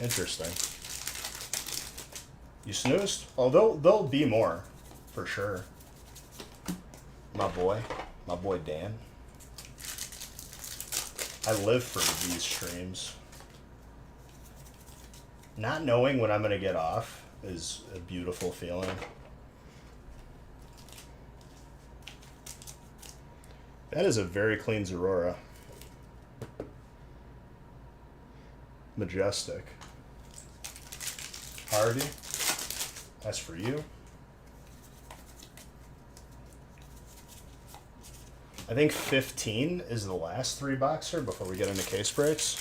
Interesting. You snoozed? Oh, there'll be more. For sure. My boy Dan. I live for these streams. Not knowing when I'm going to get off is a beautiful feeling. That is a very clean Zorora. Majestic. Harvey, that's for you. I think 15 is the last 3-boxer before we get into case breaks.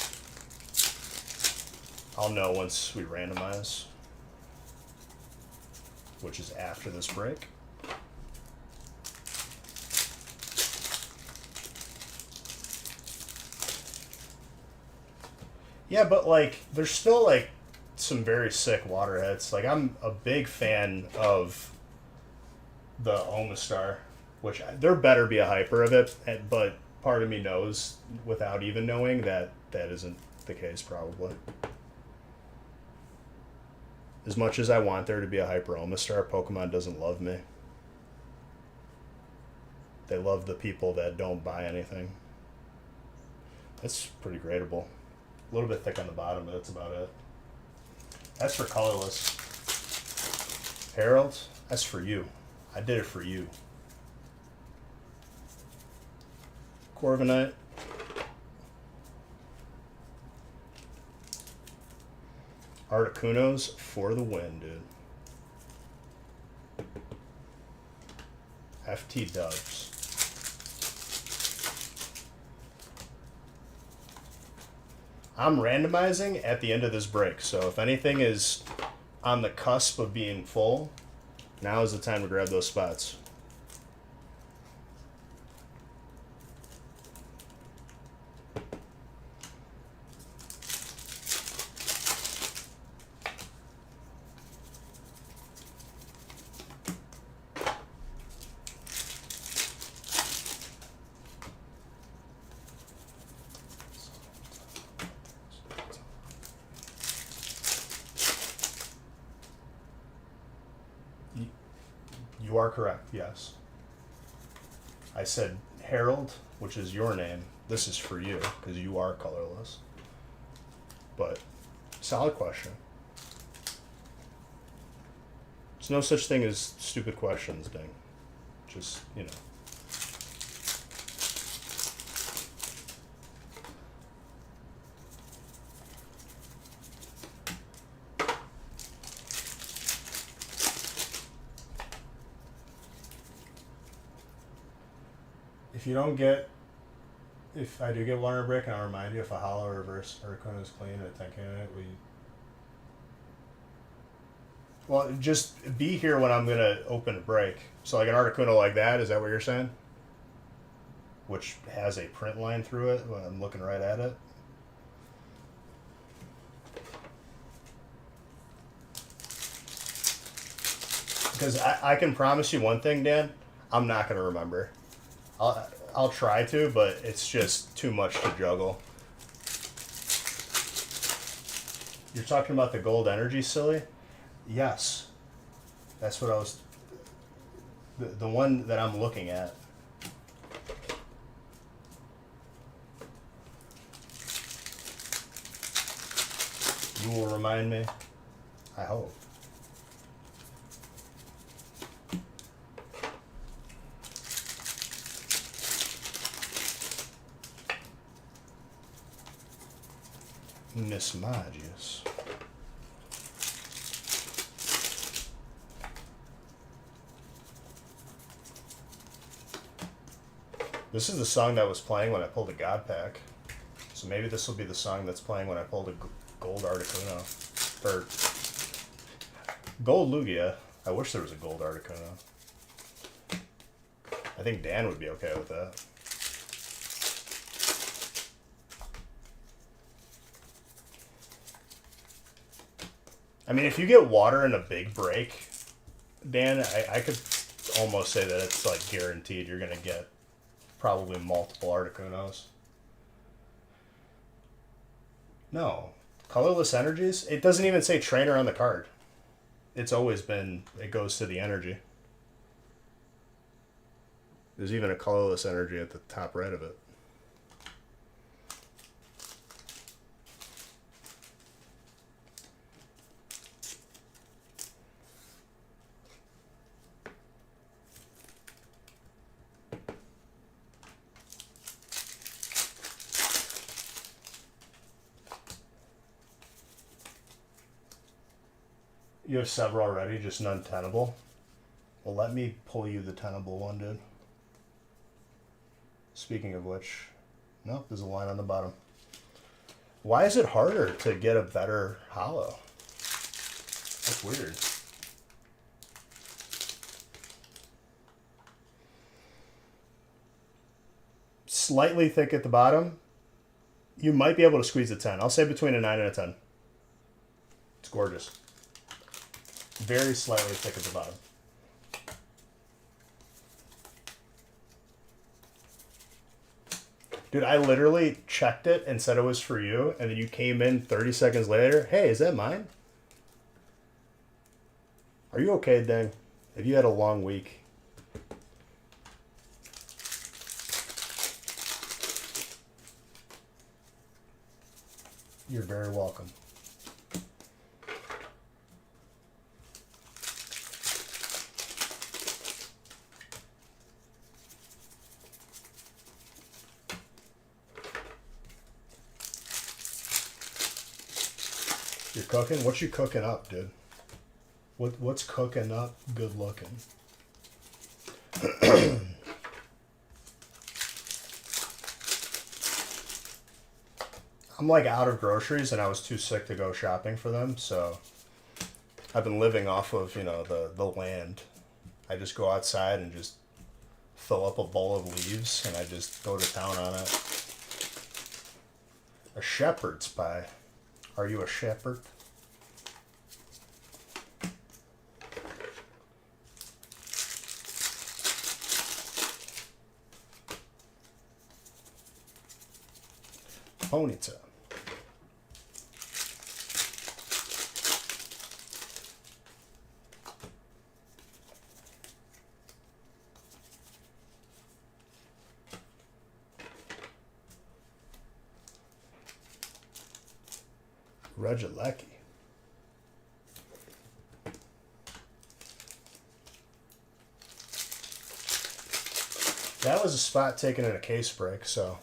I'll know once we randomize, which is after this break. Yeah, but like, there's still like some very sick water hits. Like, I'm a big fan of the Omastar, which there better be a hyper of it, but part of me knows, without even knowing, that that isn't the case probably. As much as I want there to be a hyper Omastar, Pokemon doesn't love me. They love the people that don't buy anything. That's pretty gradable. A little bit thick on the bottom, but that's about it. That's for colorless. Harold, that's for you. I did it for you. Corviknight. Articunos for the win, dude. FT Dubs. I'm randomizing at the end of this break, so if anything is on the cusp of being full, now is the time to grab those spots. You are correct, yes. I said Harold, which is your name. This is for you, because you are colorless. But, solid question. There's no such thing as stupid questions, Ding. Just, you know. If you don't get, if I do get one break, and I'll remind you if a hollow reverse Arcana is clean at 10k in it, well, just be here when I'm gonna open a break. So like an Articuno like that, is that what you're saying? Which has a print line through it when I'm looking right at it. Because I can promise you one thing, Dan. I'm not gonna remember. I'll try to, but it's just too much to juggle. You're talking about the gold energy, silly? Yes. That's what I was... The one that I'm looking at. You will remind me? I hope. Miss Magius. This is the song that was playing when I pulled a God Pack. So maybe this will be the song that's playing when I pulled a gold Articuno. Or gold Lugia. I wish there was a gold Articuno. I think Dan would be okay with that. I mean, if you get water in a big break, Dan, I could almost say that it's like guaranteed you're going to get probably multiple Articunos. No. Colorless energies? It doesn't even say trainer on the card. It's always been, it goes to the energy. There's even a colorless energy at the top right of it. You have several already, just none tenable. Well, let me pull you the tenable one, dude. Speaking of which, no, there's a line on the bottom. Why is it harder to get a better hollow? That's weird. Slightly thick at the bottom. You might be able to squeeze a 10. I'll say between a 9 and a 10. It's gorgeous. Very slightly thick at the bottom. Dude, I literally checked it and said it was for you, and then you came in 30 seconds later. Hey, is that mine? Are you okay, Dang? Have you had a long week? You're very welcome. You're cooking? What you cooking up, dude? What's cooking up good looking? I'm like out of groceries and I was too sick to go shopping for them, so I've been living off of, you know, the land. I just go outside and just fill up a bowl of leaves and I just go to town on it. A shepherd's pie. Are you a shepherd? Ponyta. Regilecki. That was a spot taken in a case break, so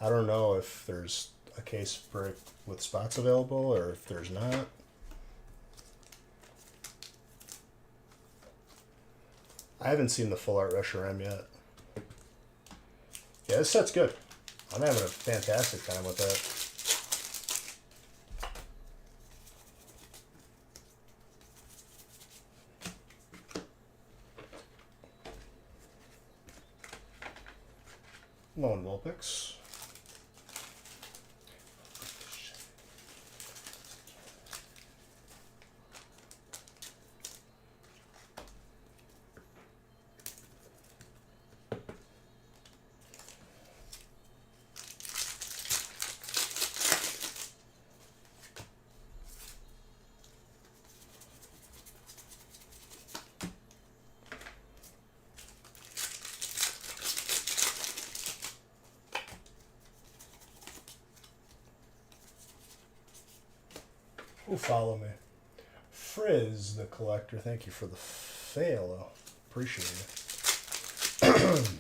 I don't know if there's a case break with spots available or if there's not. I haven't seen the full art Reshiram yet. Yeah, this set's good. I'm having a fantastic time with that. Lone Vulpix. Who follow me? Frizz, the collector. Thank you for the fail. Appreciate it.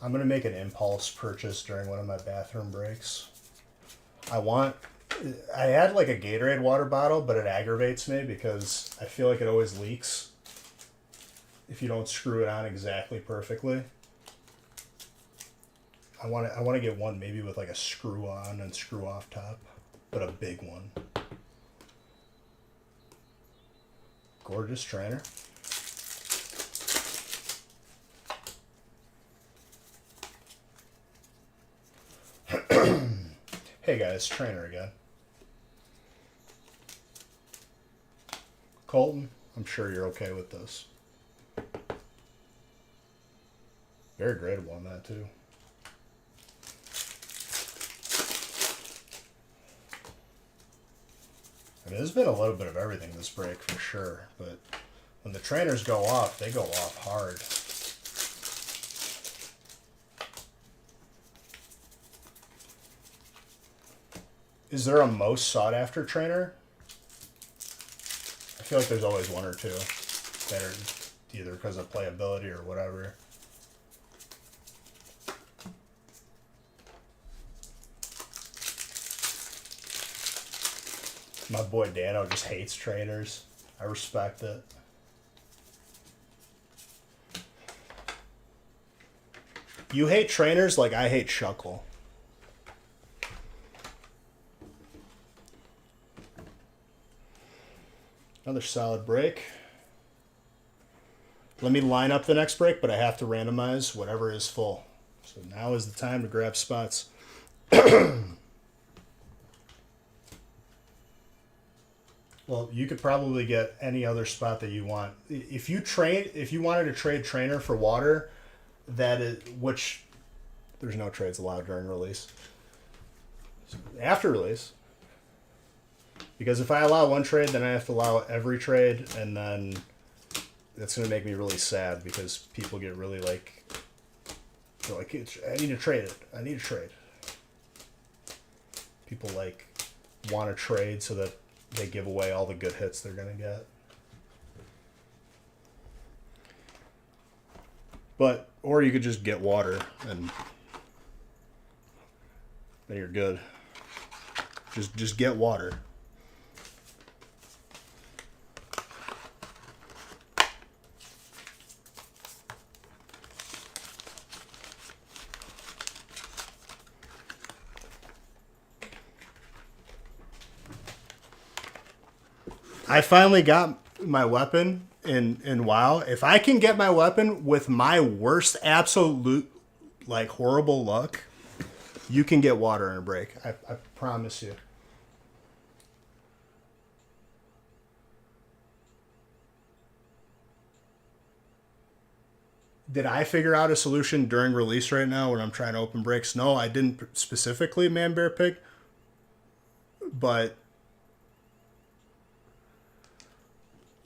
I'm gonna make an impulse purchase during one of my bathroom breaks. I had like a Gatorade water bottle, but it aggravates me because I feel like it always leaks if you don't screw it on exactly perfectly. I want to get one maybe with like a screw on and screw off top, but a big one. Gorgeous trainer. Hey guys, trainer again. Colton, I'm sure you're okay with this. Very gradable on that too. I mean, there's been a little bit of everything this break for sure, but when the trainers go off, they go off hard. Is there a most sought after trainer? I feel like there's always one or two that are either because of playability or whatever. My boy Dano just hates trainers. I respect it. You hate trainers like I hate Shuckle. Another solid break. Let me line up the next break, but I have to randomize whatever is full. So now is the time to grab spots. Well, you could probably get any other spot that you want. If you wanted to trade trainer for water, which there's no trades allowed during release. After release. Because if I allow one trade, then I have to allow every trade, and then that's going to make me really sad because people get really like, they're like, I need to trade it. I need to trade. People like want to trade so that they give away all the good hits they're going to get. But, or you could just get water and then you're good. Just get water. I finally got my weapon in WoW. If I can get my weapon with my worst absolute like horrible luck, you can get water in a break. I promise you. Did I figure out a solution during release right now when I'm trying to open breaks? No, I didn't specifically, Man Bear Pig. But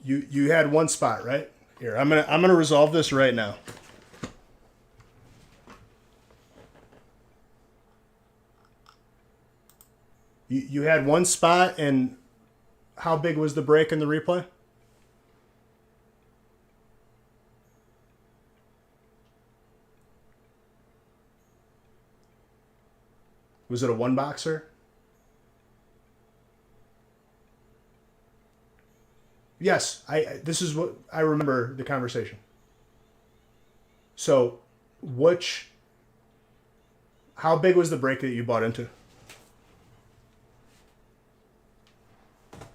you had one spot, right? Here, I'm gonna resolve this right now. You had one spot, and how big was the break in the replay? Was it a one boxer? Yes, this is what I remember the conversation. So, which how big was the break that you bought into?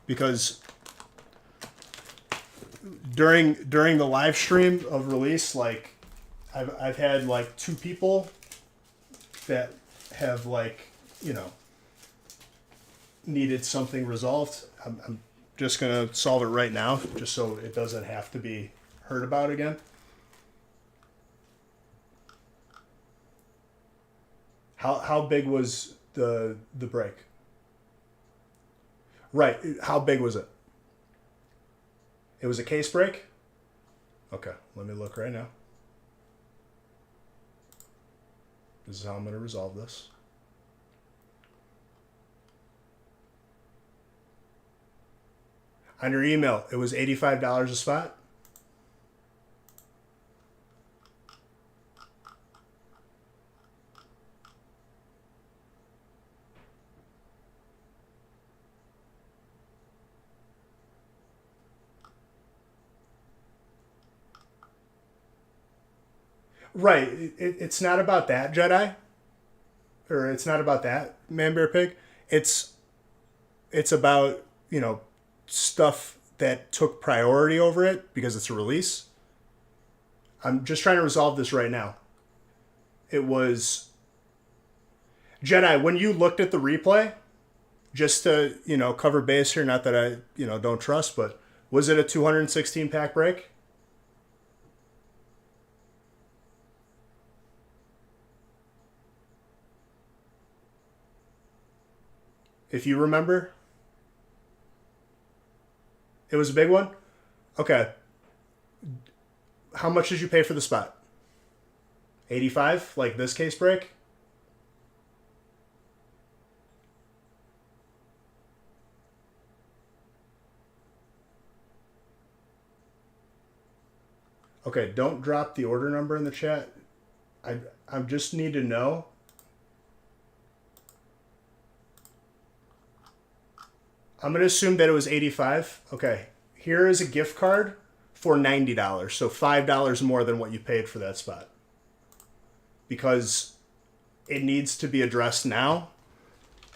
Because during the live stream of release, like I've had like two people that have like, you know, needed something resolved. I'm just gonna solve it right now, just so it doesn't have to be heard about again. How big was the break? Right. How big was it? It was a case break? Okay, let me look right now. This is how I'm going to resolve this. On your email, it was $85 a spot. Right. It's not about that, Jedi. Or it's not about that, Man Bear Pig. It's it's about, you know, stuff that took priority over it because it's a release. I'm just trying to resolve this right now. It was Jedi, when you looked at the replay, just to, you know, cover base here, not that I, you know, don't trust, but was it a 216 pack break? If you remember, it was a big one. Okay. How much did you pay for the spot? 85, like this case break? Okay, don't drop the order number in the chat. I just need to know. I'm going to assume that it was 85. Okay. Here is a gift card for $90. So $5 more than what you paid for that spot. Because it needs to be addressed now,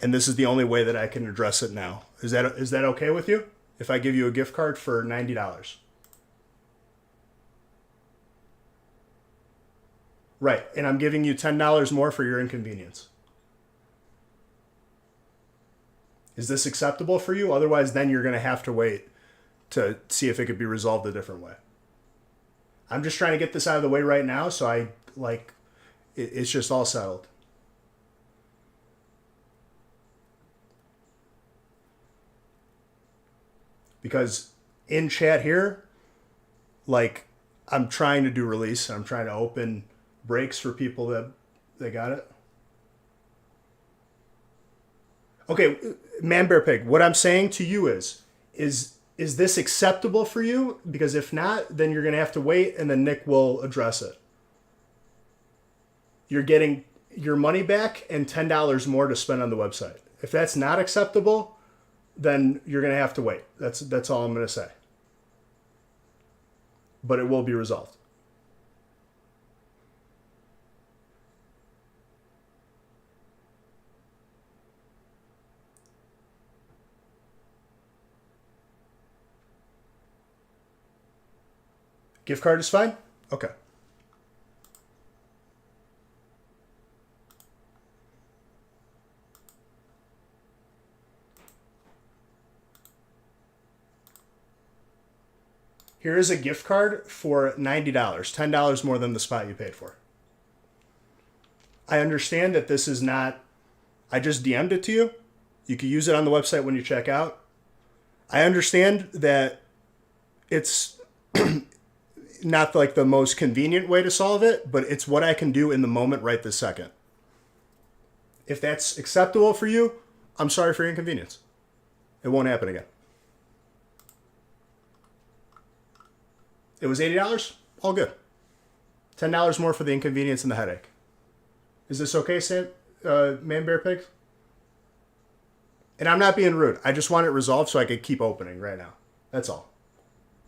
and this is the only way that I can address it now. Is that okay with you? If I give you a gift card for $90? Right, and I'm giving you $10 more for your inconvenience. Is this acceptable for you? Otherwise, then you're going to have to wait to see if it could be resolved a different way. I'm just trying to get this out of the way right now, so it's just all settled. Because in chat here, like, I'm trying to do release. I'm trying to open breaks for people that got it. Okay, Man Bear Pig, what I'm saying to you is this acceptable for you? Because if not, then you're going to have to wait, and then Nick will address it. You're getting your money back and $10 more to spend on the website. If that's not acceptable, then you're going to have to wait. That's all I'm going to say. But it will be resolved. Gift card is fine? Okay. Here is a gift card for $90, $10 more than the spot you paid for. I understand that this is not, I just DM'd it to you. You can use it on the website when you check out. I understand that it's not like the most convenient way to solve it, but it's what I can do in the moment right this second. If that's acceptable for you, I'm sorry for your inconvenience. It won't happen again. It was $80? All good. $10 more for the inconvenience and the headache. Is this okay, Man Bear Pig? And I'm not being rude. I just want it resolved so I could keep opening right now. That's all.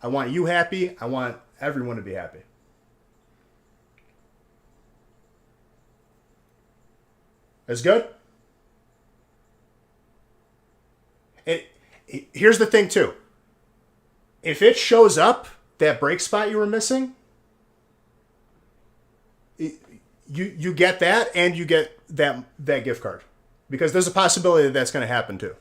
I want you happy. I want everyone to be happy. That's good. Here's the thing too. If it shows up, that brake spot you were missing, you get that and you get that gift card, because there's a possibility that that's going to happen too.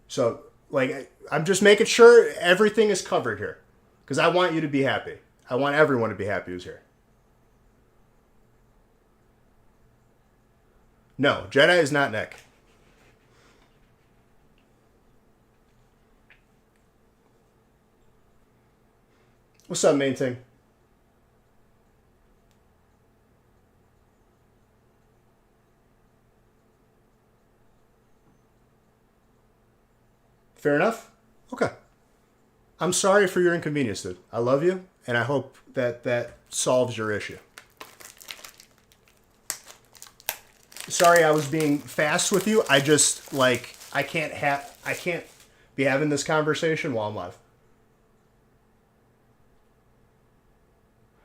So like, I'm just making sure everything is covered here, because I want you to be happy. I want everyone to be happy who's here. No, Jedi is not Nick. What's up, main thing? Fair enough? Okay. I'm sorry for your inconvenience, dude. I love you, and I hope that solves your issue. Sorry I was being fast with you. I just, like, I can't be having this conversation while I'm live.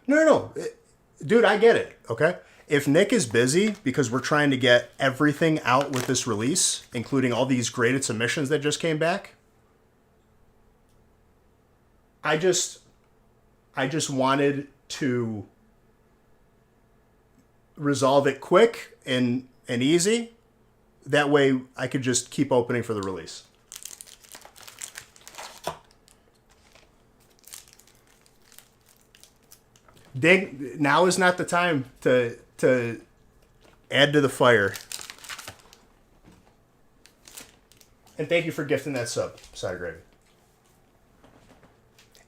No. Dude, I get it, okay? If Nick is busy because we're trying to get everything out with this release, including all these graded submissions that just came back, I just wanted to resolve it quick and easy. That way I could just keep opening for the release. Now is not the time to add to the fire. And thank you for gifting that sub, Side Gravy.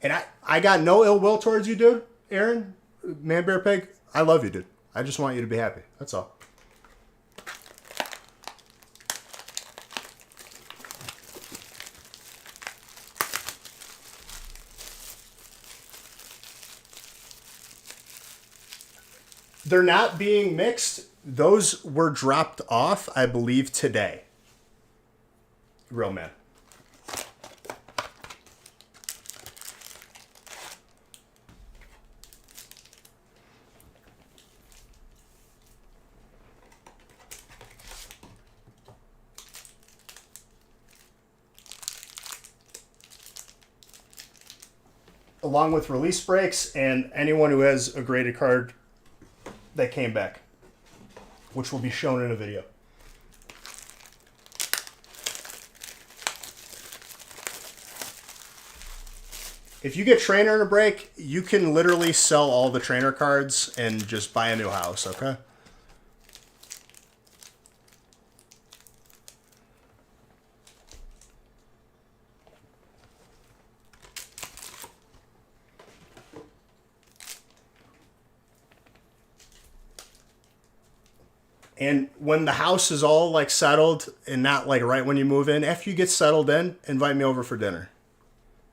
And I got no ill will towards you, dude. Aaron, Man Bear Pig, I love you, dude. I just want you to be happy. That's all. They're not being mixed. Those were dropped off, I believe, today. Real man. Along with release breaks and anyone who has a graded card that came back, which will be shown in a video. If you get trainer in a break, you can literally sell all the trainer cards and just buy a new house, okay? And when the house is all like settled and not like right when you move in, after you get settled in, invite me over for dinner.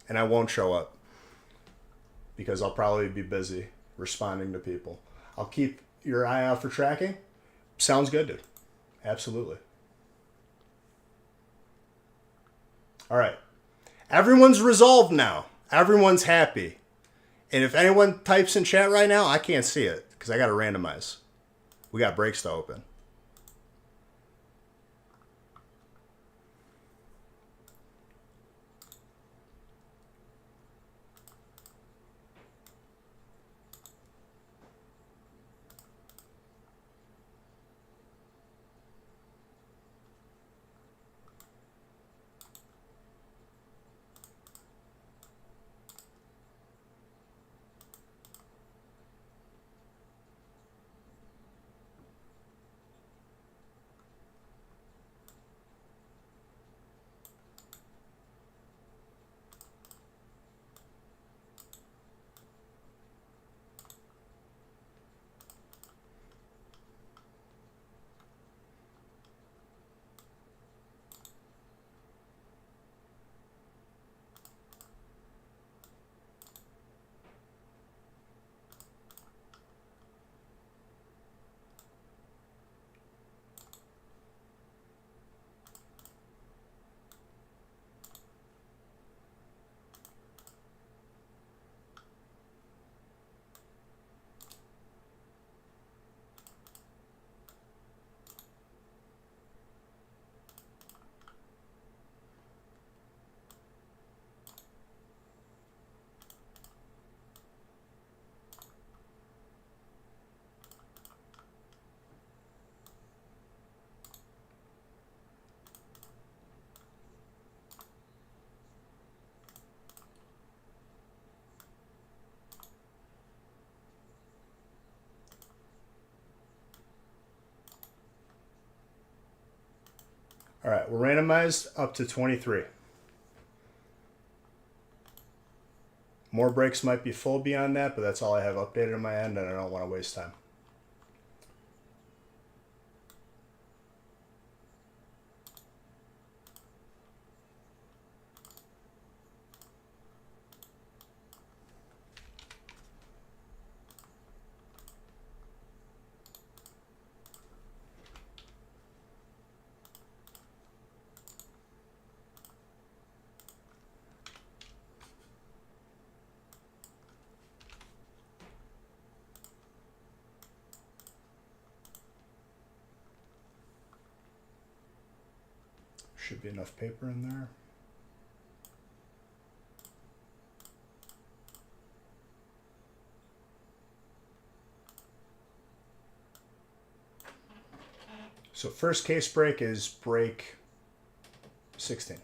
And I won't show up because I'll probably be busy responding to people. I'll keep your eye out for tracking. Sounds good, dude. Absolutely. All right. Everyone's resolved now. Everyone's happy. And if anyone types in chat right now, I can't see it because I got to randomize. We got breaks to open. All right, we're randomized up to 23. More breaks might be full beyond that, but that's all I have updated on my end, and I don't want to waste time. Should be enough paper in there. So first case break is break 16.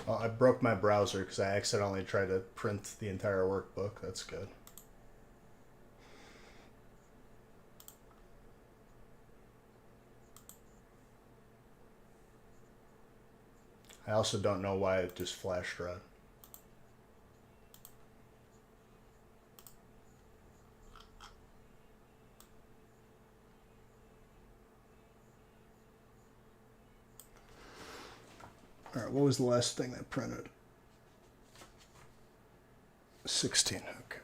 Well, I broke my browser because I accidentally tried to print the entire workbook. That's good. I also don't know why it just flashed red. All right, what was the last thing that printed? 16, okay.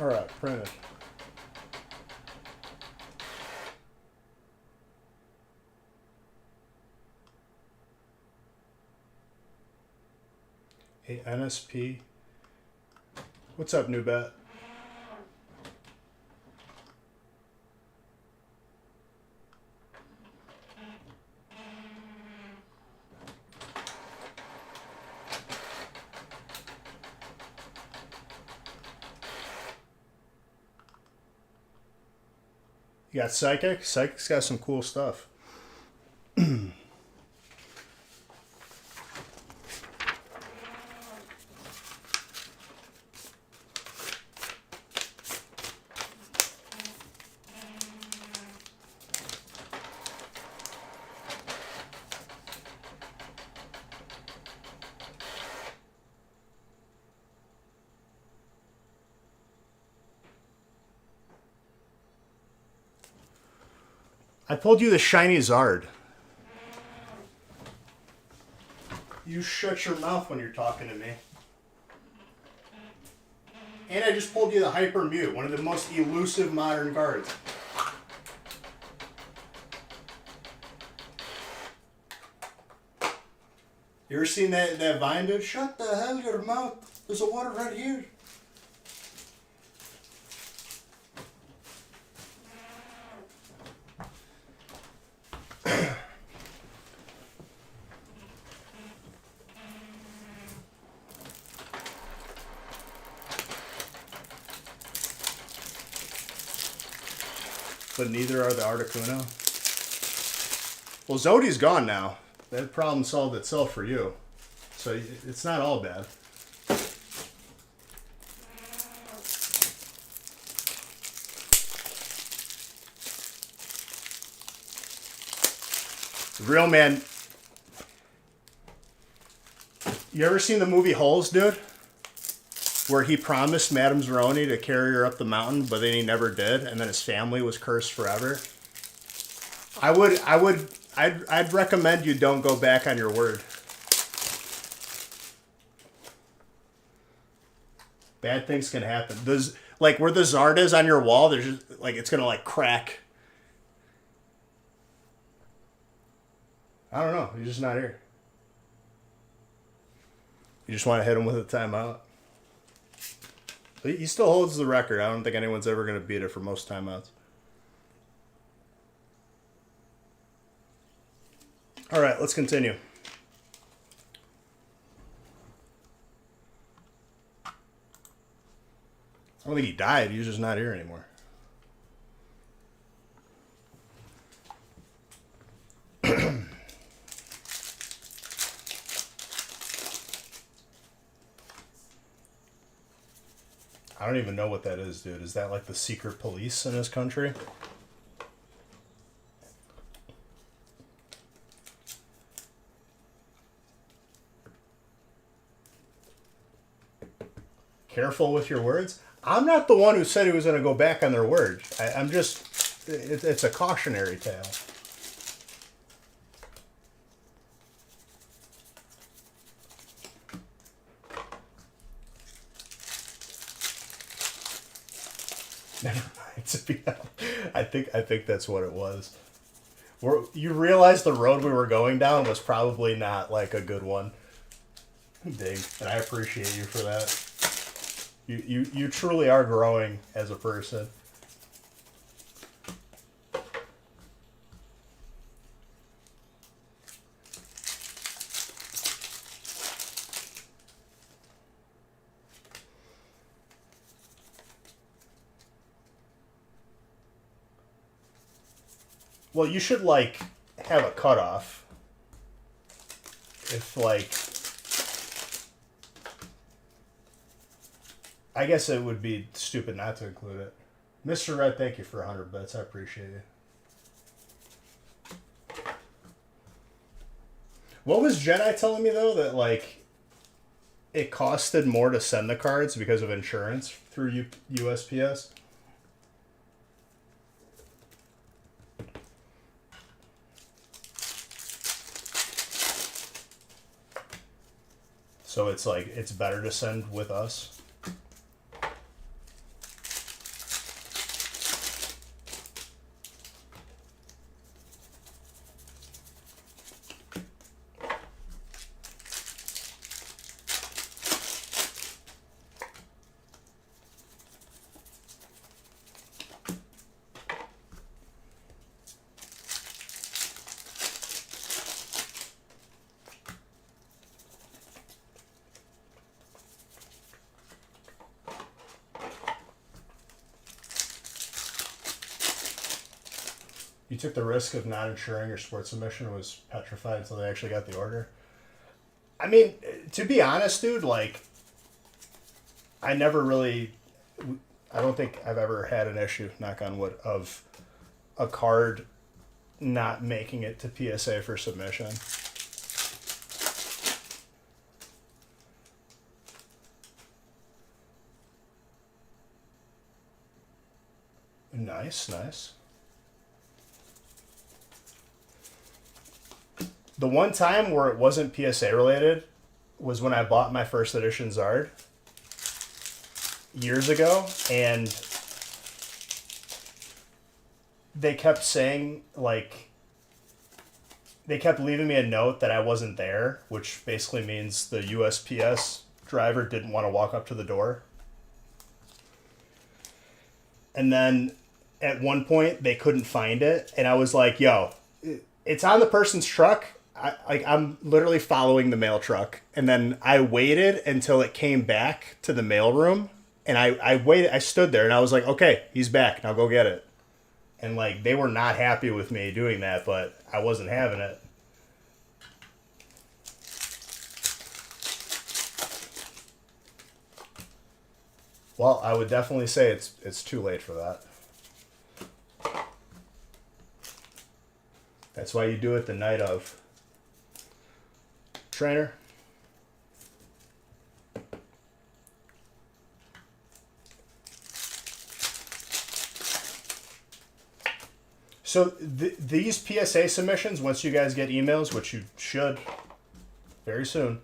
All right, printed. Hey, NSP. What's up, new bet? You got Psychic? Psychic's got some cool stuff. I pulled you the shiny Zard. You shut your mouth when you're talking to me. And I just pulled you the Hyper Mute, one of the most elusive modern cards. You ever seen that Vine dude? Shut the hell your mouth. There's a water right here. but neither are the Articuno. Well, Zodi's gone now. That problem solved itself for you. So it's not all bad. Real man. You ever seen the movie Holes, dude? Where he promised Madame Zeroni to carry her up the mountain, but then he never did, and then his family was cursed forever. I'd recommend you don't go back on your word. Bad things can happen. There's like where the Zard is on your wall, there's just like it's gonna like crack. I don't know. He's just not here. You just want to hit him with a timeout. He still holds the record. I don't think anyone's ever going to beat it for most timeouts. All right, let's continue. I don't think he died. He's just not here anymore. I don't even know what that is, dude. Is that like the secret police in this country? Careful with your words. I'm not the one who said he was going to go back on their word. I'm just... It's a cautionary tale. Never mind. To be honest, I think that's what it was. You realize the road we were going down was probably not like a good one. Ding. And I appreciate you for that. You truly are growing as a person. Well, you should, like, have a cutoff. If, like... I guess it would be stupid not to include it. Mr. Red, thank you for 100 bits. I appreciate you. What was Jedi telling me, though? That, like, it costed more to send the cards because of insurance through USPS? So it's like, it's better to send with us. You took the risk of not insuring your sports submission and was petrified until they actually got the order. I mean, to be honest, dude, like, I don't think I've ever had an issue, knock on wood, of a card not making it to PSA for submission. Nice, nice. The one time where it wasn't PSA related was when I bought my first edition Zard years ago, and they kept saying, like, they kept leaving me a note that I wasn't there, which basically means the USPS driver didn't want to walk up to the door. And then at one point they couldn't find it, and I was like, yo, it's on the person's truck. I'm literally following the mail truck. And then I waited until it came back to the mail room. And I waited. I stood there and I was like, okay, he's back. Now go get it. And like they were not happy with me doing that, but I wasn't having it. Well, I would definitely say it's too late for that. That's why you do it the night of. Trainer. So these PSA submissions, once you guys get emails, which you should very soon,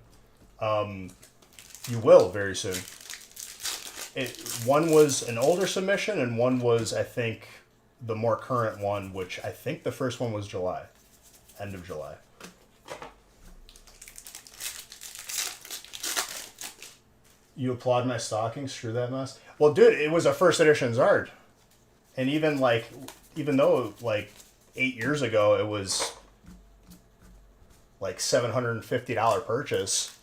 you will very soon. One was an older submission, and one was, I think, the more current one, which I think the first one was July, end of July. You applaud my stocking? Screw that mess. Well, dude, it was a first edition Zard, and even though like 8 years ago it was like $750 purchase,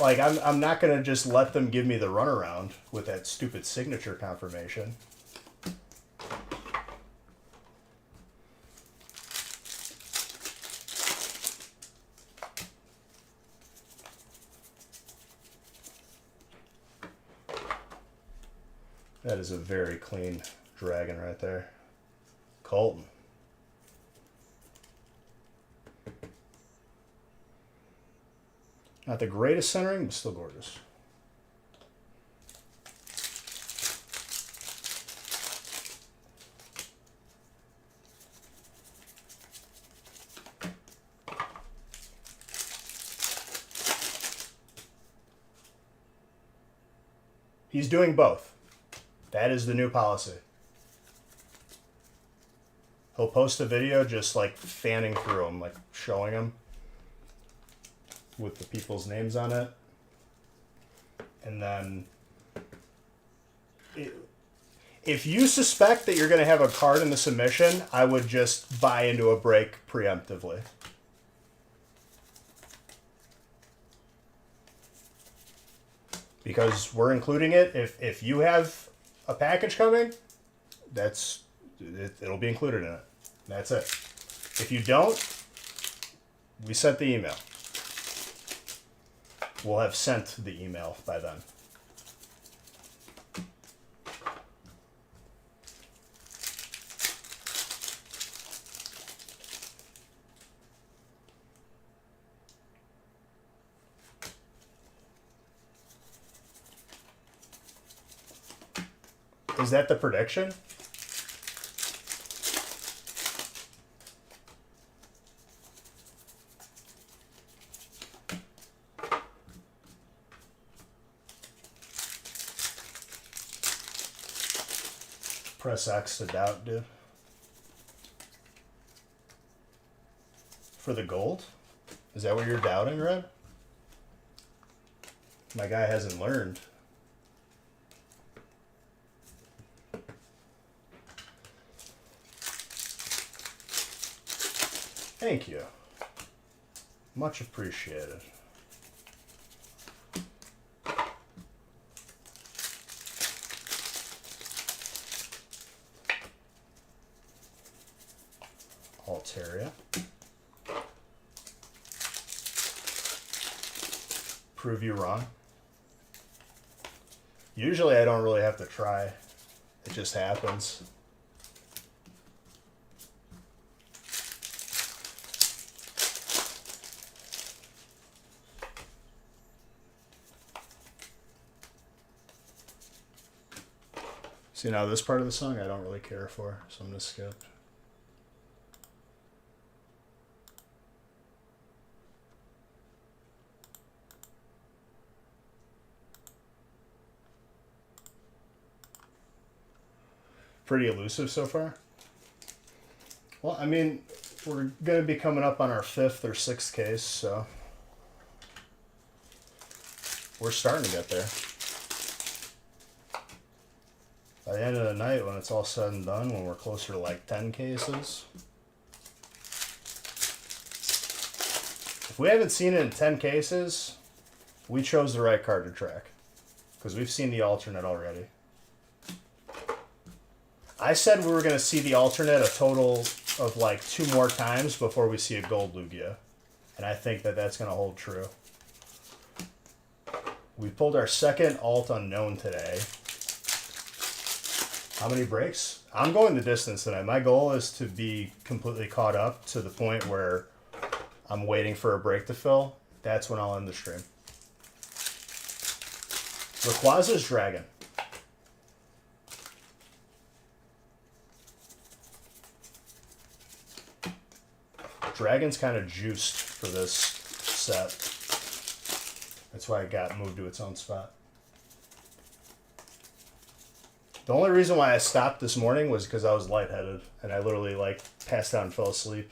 like I'm not gonna just let them give me the runaround with that stupid signature confirmation. That is a very clean dragon right there. Colton. Not the greatest centering, but still gorgeous. He's doing both. That is the new policy. He'll post a video just like fanning through them, like showing them with the people's names on it. And then if you suspect that you're going to have a card in the submission, I would just buy into a break preemptively. Because we're including it. If you have a package coming, it'll be included in it. That's it. If you don't, we sent the email. We'll have sent the email by then. Is that the prediction? Press X to doubt, dude. For the gold? Is that what you're doubting, Red? My guy hasn't learned. Thank you. Much appreciated. Altaria. Prove you wrong. Usually I don't really have to try. It just happens. See, now this part of the song I don't really care for, so I'm going to skip. Pretty elusive so far. Well, I mean, we're going to be coming up on our 5th or 6th case, so we're starting to get there. By the end of the night, when it's all said and done, when we're closer to like 10 cases. If we haven't seen it in 10 cases, we chose the right card to track. Because we've seen the alternate already. I said we were going to see the alternate a total of like 2 more times before we see a gold Lugia. And I think that that's going to hold true. We pulled our second alt unknown today. How many breaks? I'm going the distance tonight. My goal is to be completely caught up to the point where I'm waiting for a break to fill. That's when I'll end the stream. Rayquaza's Dragon. Dragon's kind of juiced for this set. That's why it got moved to its own spot. The only reason why I stopped this morning was because I was lightheaded and I literally like passed out and fell asleep.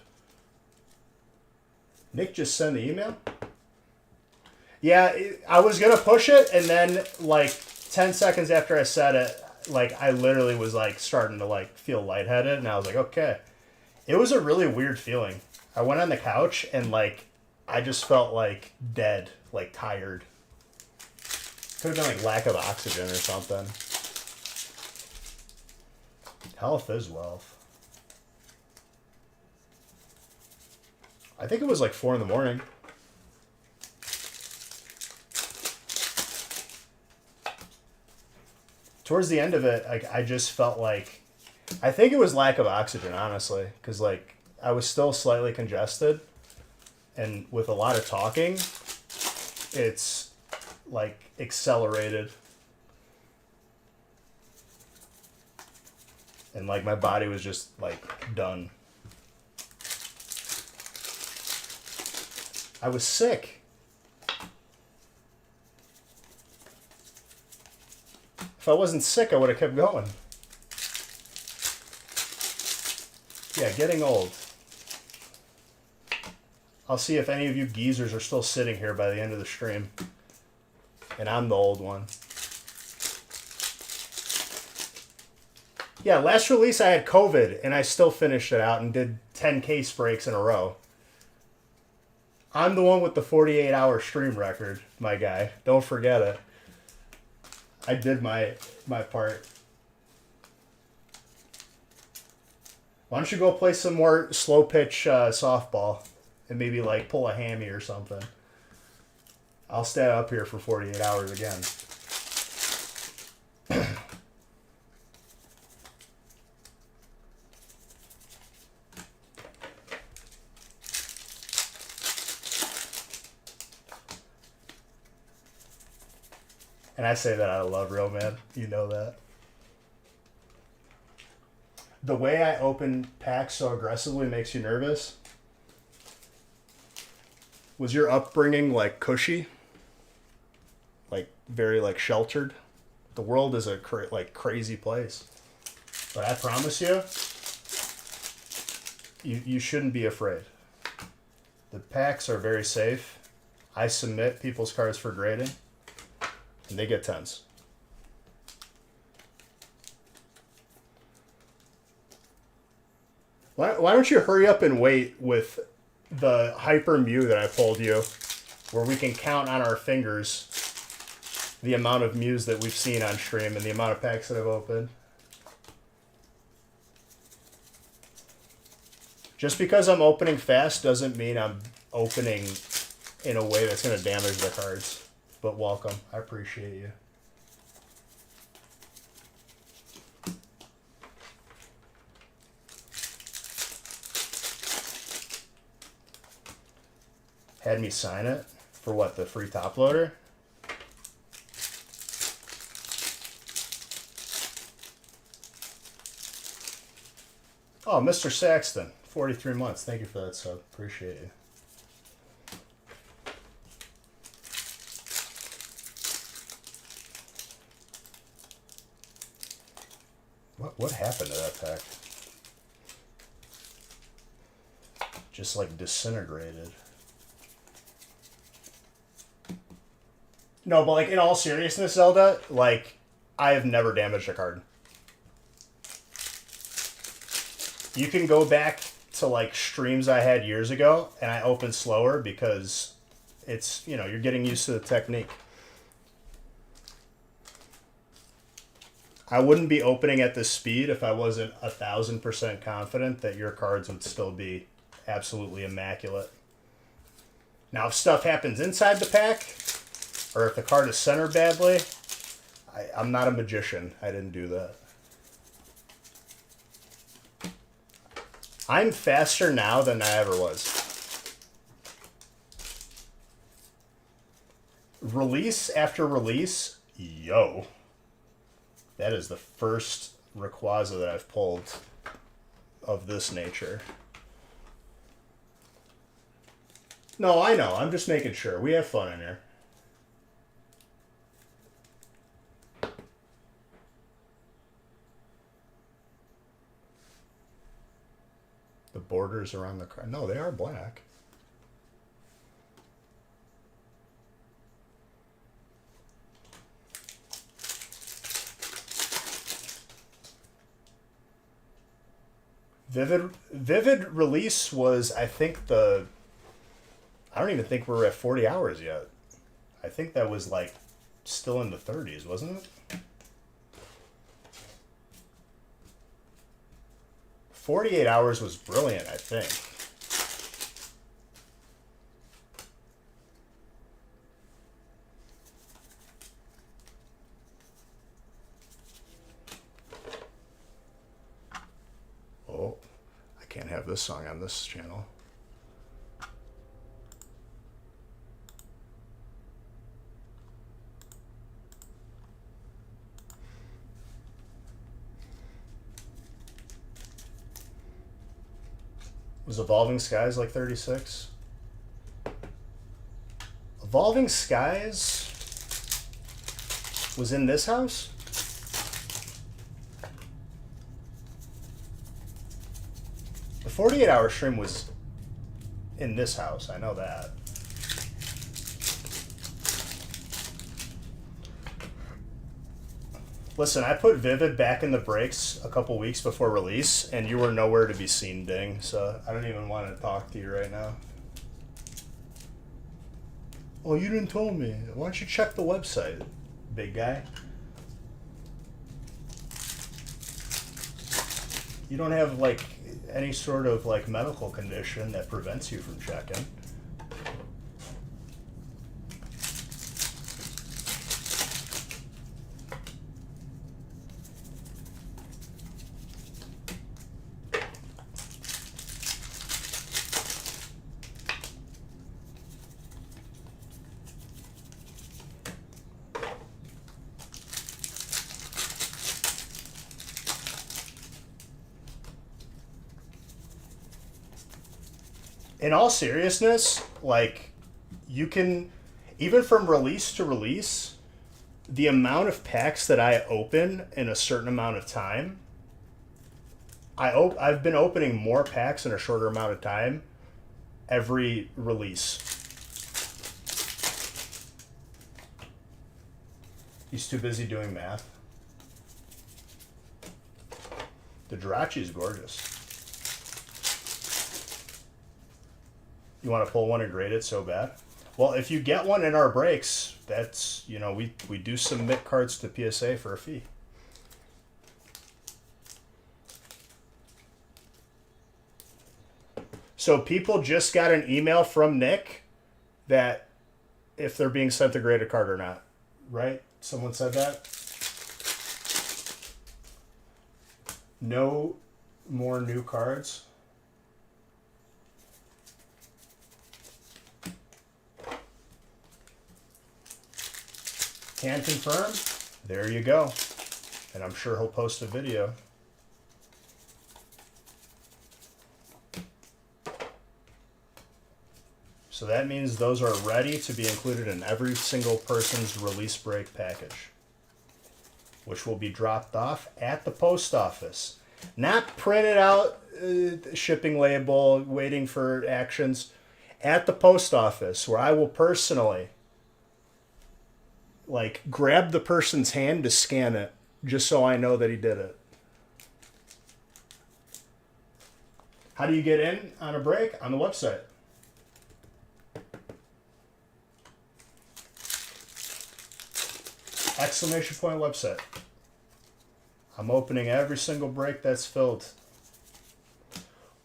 Nick just sent the email? Yeah, I was going to push it, and then like 10 seconds after I said it, like I literally was like starting to like feel lightheaded, and I was like, okay. It was a really weird feeling. I went on the couch and like I just felt like dead, like tired. Could have been like lack of oxygen or something. Health is wealth. I think it was like 4 in the morning. Towards the end of it, I just felt like, I think it was lack of oxygen, honestly, because like I was still slightly congested, and with a lot of talking, it's like accelerated, and like my body was just like done. I was sick. If I wasn't sick, I would have kept going. Yeah, getting old. I'll see if any of you geezers are still sitting here by the end of the stream. And I'm the old one. Yeah, last release I had COVID, and I still finished it out and did 10 case breaks in a row. I'm the one with the 48-hour stream record, my guy. Don't forget it. I did my part. Why don't you go play some more slow pitch softball and maybe like pull a hammy or something? I'll stay up here for 48 hours again. And I say that out of love, real man. You know that. The way I open packs so aggressively makes you nervous. Was your upbringing like cushy? Like very like sheltered? The world is a like crazy place. But I promise you, you shouldn't be afraid. The packs are very safe. I submit people's cards for grading, and they get 10s. Why don't you hurry up and wait with the Hyper Mew that I pulled you, where we can count on our fingers the amount of Mews that we've seen on stream and the amount of packs that I've opened. Just because I'm opening fast doesn't mean I'm opening in a way that's going to damage the cards. But welcome. I appreciate you. Had me sign it for what, the free top loader? Oh, Mr. Saxton, 43 months. Thank you for that sub. Appreciate you. What happened to that pack? Just like disintegrated. No, but like in all seriousness, Zelda, like I have never damaged a card. You can go back to like streams I had years ago and I open slower because it's, you know, you're getting used to the technique. I wouldn't be opening at this speed if I wasn't 1,000% confident that your cards would still be absolutely immaculate. Now, if stuff happens inside the pack, or if the card is centered badly, I'm not a magician. I didn't do that. I'm faster now than I ever was. Release after release, yo. That is the first Rayquaza that I've pulled of this nature. No, I know. I'm just making sure. We have fun in here. The borders around the card. No, they are black. Vivid release was, I think, I don't even think we're at 40 hours yet. I think that was like still in the 30s, wasn't it? 48 hours was brilliant, I think. Oh, I can't have this song on this channel. Was Evolving Skies like 36? Evolving Skies was in this house? The 48-hour stream was in this house. I know that. Listen, I put Vivid back in the breaks a couple weeks before release, and you were nowhere to be seen, Ding, so I don't even want to talk to you right now. Oh, you didn't tell me. Why don't you check the website, big guy? You don't have, like, any sort of, like, medical condition that prevents you from checking. In all seriousness, like, you can, even from release to release, the amount of packs that I open in a certain amount of time, I've been opening more packs in a shorter amount of time every release. He's too busy doing math. The Jirachi is gorgeous. You want to pull one and grade it so bad? Well, if you get one in our breaks, that's, you know, we do submit cards to PSA for a fee. So people just got an email from Nick that if they're being sent a graded card or not, right? Someone said that? No more new cards. Can confirm. There you go. And I'm sure he'll post a video. So that means those are ready to be included in every single person's release break package, which will be dropped off at the post office. Not printed out, shipping label, waiting for actions. At the post office, where I will personally, like, grab the person's hand to scan it, just so I know that he did it. How do you get in on a break? On the website. Exclamation point website. I'm opening every single break that's filled.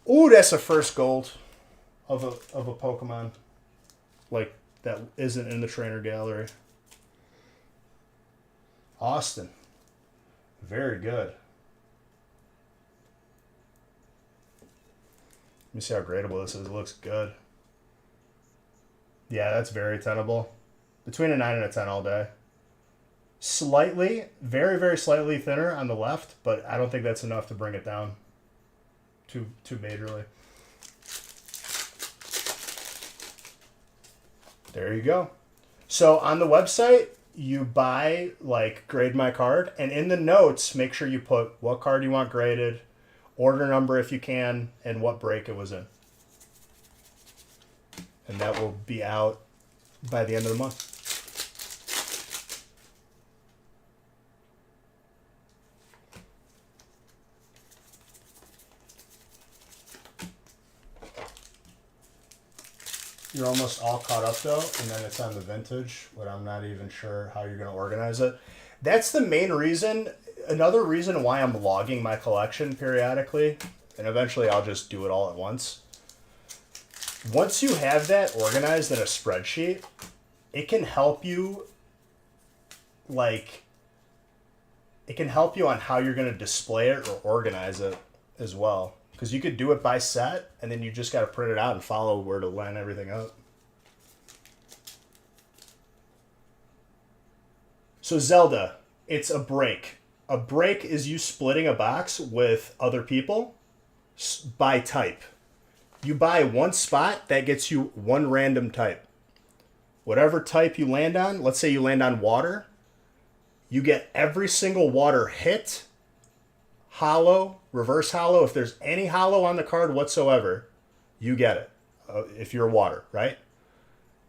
Ooh, that's a first gold of a Pokemon. Like, that isn't in the trainer gallery. Austin. Very good. Let me see how gradable this is. It looks good. Yeah, that's very tenable. Between a 9 and a 10 all day. Slightly, very, very slightly thinner on the left, but I don't think that's enough to bring it down too majorly. There you go. So on the website, you buy, like, grade my card, and in the notes, make sure you put what card you want graded, order number if you can, and what break it was in. And that will be out by the end of the month. You're almost all caught up though, and then it's on the vintage, but I'm not even sure how you're going to organize it. That's the main reason. Another reason why I'm logging my collection periodically, and eventually I'll just do it all at once. Once you have that organized in a spreadsheet, it can help you, like, it can help you on how you're going to display it or organize it as well. Because you could do it by set, and then you just got to print it out and follow where to line everything up. So Zelda, it's a break. A break is you splitting a box with other people by type. You buy one spot, that gets you one random type. Whatever type you land on, let's say you land on water, you get every single water hit, hollow, reverse hollow. If there's any hollow on the card whatsoever, you get it. If you're water, right?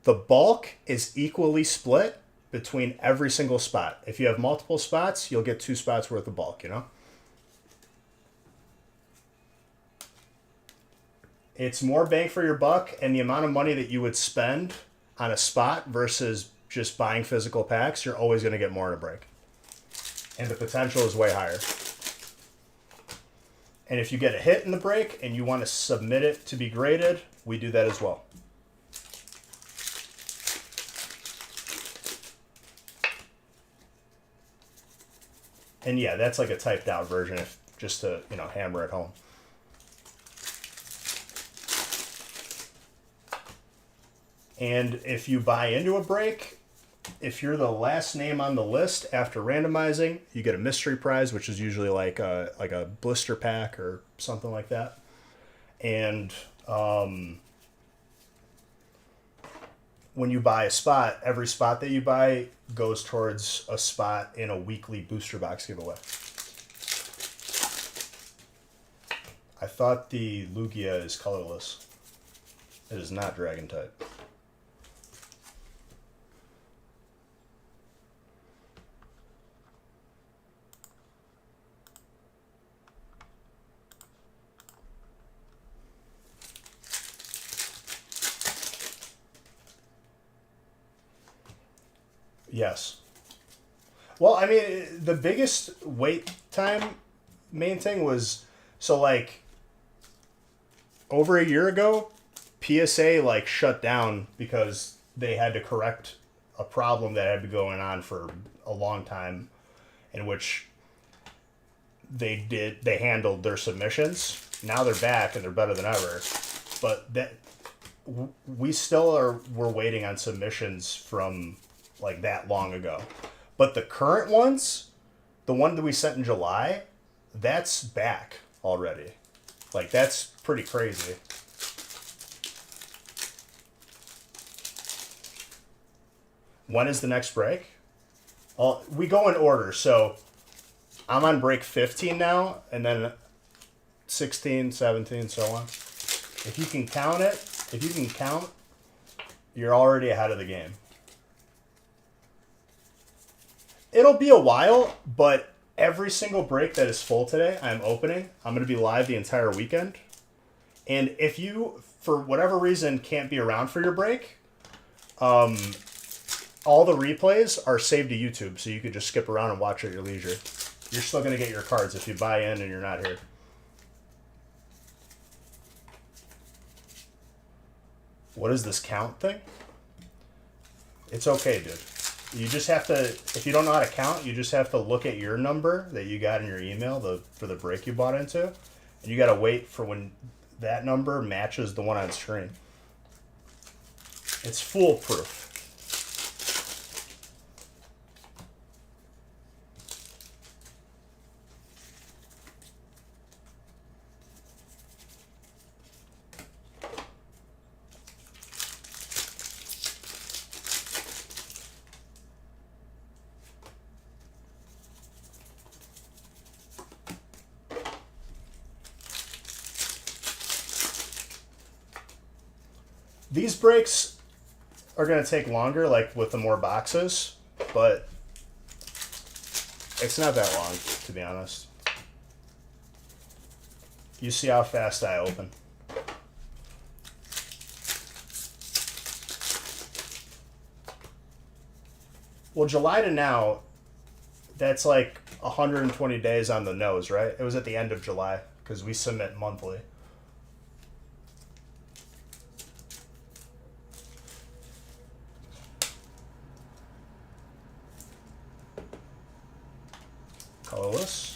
The bulk is equally split between every single spot. If you have multiple spots, you'll get 2 spots worth of bulk, you know? It's more bang for your buck, and the amount of money that you would spend on a spot versus just buying physical packs, you're always going to get more in a break. And the potential is way higher. And if you get a hit in the break and you want to submit it to be graded, we do that as well. And yeah, that's like a typed out version, if just to, you know, hammer it home. And if you buy into a break, if you're the last name on the list after randomizing, you get a mystery prize, which is usually like a blister pack or something like that. And when you buy a spot, every spot that you buy goes towards a spot in a weekly booster box giveaway. I thought the Lugia is colorless. It is not dragon type. Yes. Well, I mean, the biggest wait time main thing was, so like over a year ago, PSA like shut down because they had to correct a problem that had been going on for a long time, in which they handled their submissions. Now they're back and they're better than ever, but we're waiting on submissions from like that long ago. But the current ones, the one that we sent in July, that's back already. Like, that's pretty crazy. When is the next break? We go in order. So I'm on break 15 now, and then 16, 17, so on. If you can count, you're already ahead of the game. It'll be a while, but every single break that is full today, I'm opening. I'm going to be live the entire weekend. And if you, for whatever reason, can't be around for your break, all the replays are saved to YouTube, so you could just skip around and watch at your leisure. You're still going to get your cards if you buy in and you're not here. What is this count thing? It's okay, dude. You just have to, if you don't know how to count, you just have to look at your number that you got in your email for the break you bought into, and you got to wait for when that number matches the one on screen. It's foolproof. These breaks are going to take longer, like with the more boxes, but it's not that long, to be honest. You see how fast I open. Well, July to now, that's like 120 days on the nose, right? It was at the end of July because we submit monthly. Colorless.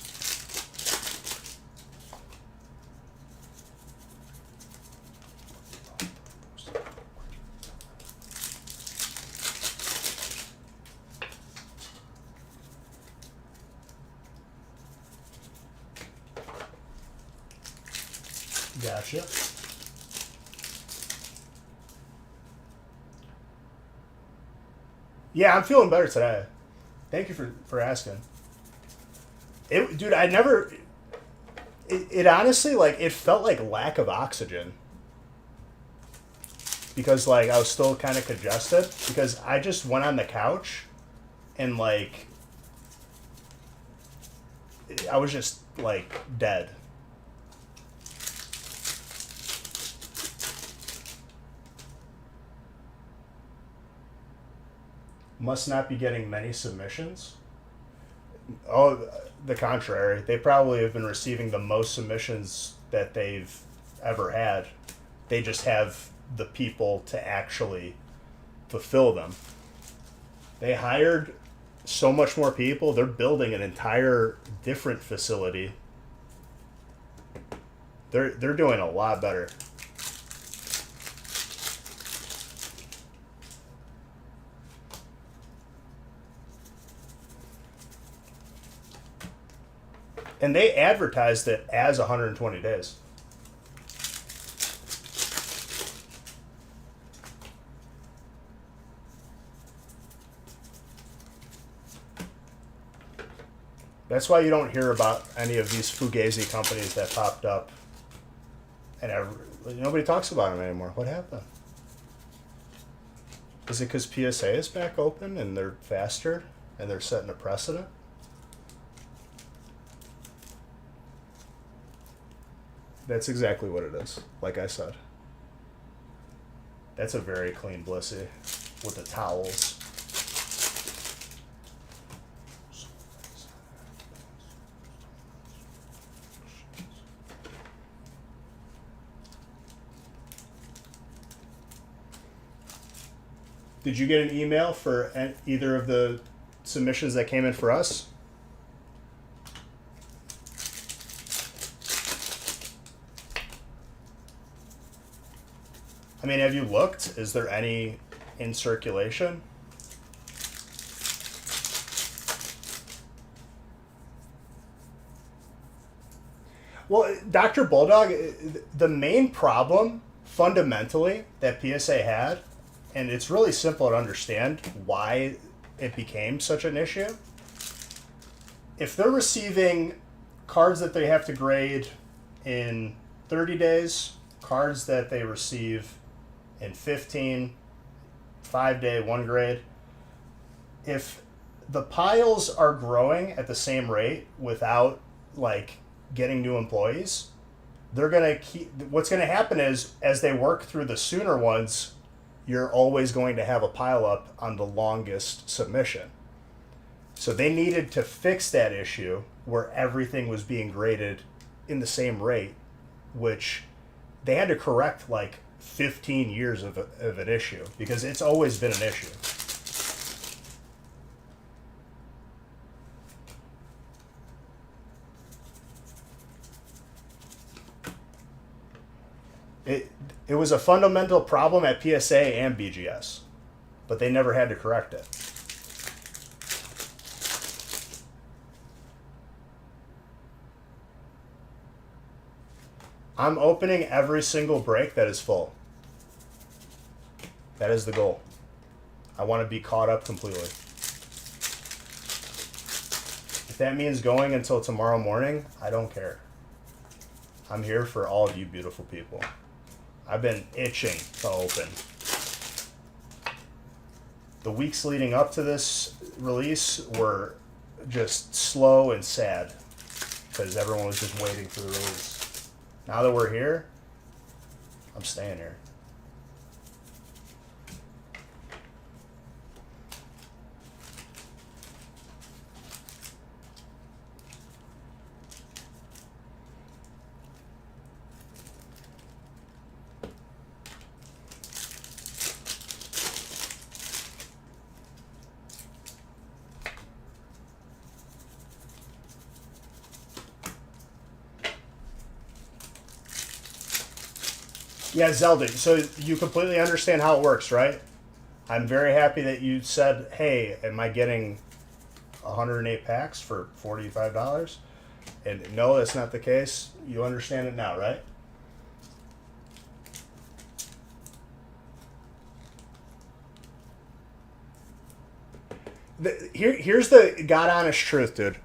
Gotcha. Yeah, I'm feeling better today. Thank you for asking. Dude, I never. It honestly, like, it felt like lack of oxygen. Because, like, I was still kind of congested. Because I just went on the couch and, like, I was just, like, dead. Must not be getting many submissions. Oh, the contrary. They probably have been receiving the most submissions that they've ever had. They just have the people to actually fulfill them. They hired so much more people. They're building an entire different facility. They're doing a lot better. And they advertised it as 120 days. That's why you don't hear about any of these fugazi companies that popped up. And nobody talks about them anymore. What happened? Is it because PSA is back open and they're faster and they're setting a precedent? That's exactly what it is, like I said. That's a very clean Blissey with the towels. Did you get an email for either of the submissions that came in for us? I mean, have you looked? Is there any in circulation? Well, Dr. Bulldog, the main problem fundamentally that PSA had, and it's really simple to understand why it became such an issue. If they're receiving cards that they have to grade in 30 days, cards that they receive in 15, 5-day, 1 grade. If the piles are growing at the same rate without, like, getting new employees, they're going to keep, what's going to happen is as they work through the sooner ones, you're always going to have a pile up on the longest submission. So they needed to fix that issue where everything was being graded in the same rate, which they had to correct like 15 years of an issue because it's always been an issue. It was a fundamental problem at PSA and BGS, but they never had to correct it. I'm opening every single break that is full. That is the goal. I want to be caught up completely. If that means going until tomorrow morning, I don't care. I'm here for all of you beautiful people. I've been itching to open. The weeks leading up to this release were just slow and sad because everyone was just waiting for the release. Now that we're here, I'm staying here. Yeah, Zelda, so you completely understand how it works, right? I'm very happy that you said, hey, am I getting 108 packs for $45? And no, that's not the case. You understand it now, right? Here's the God honest truth, dude.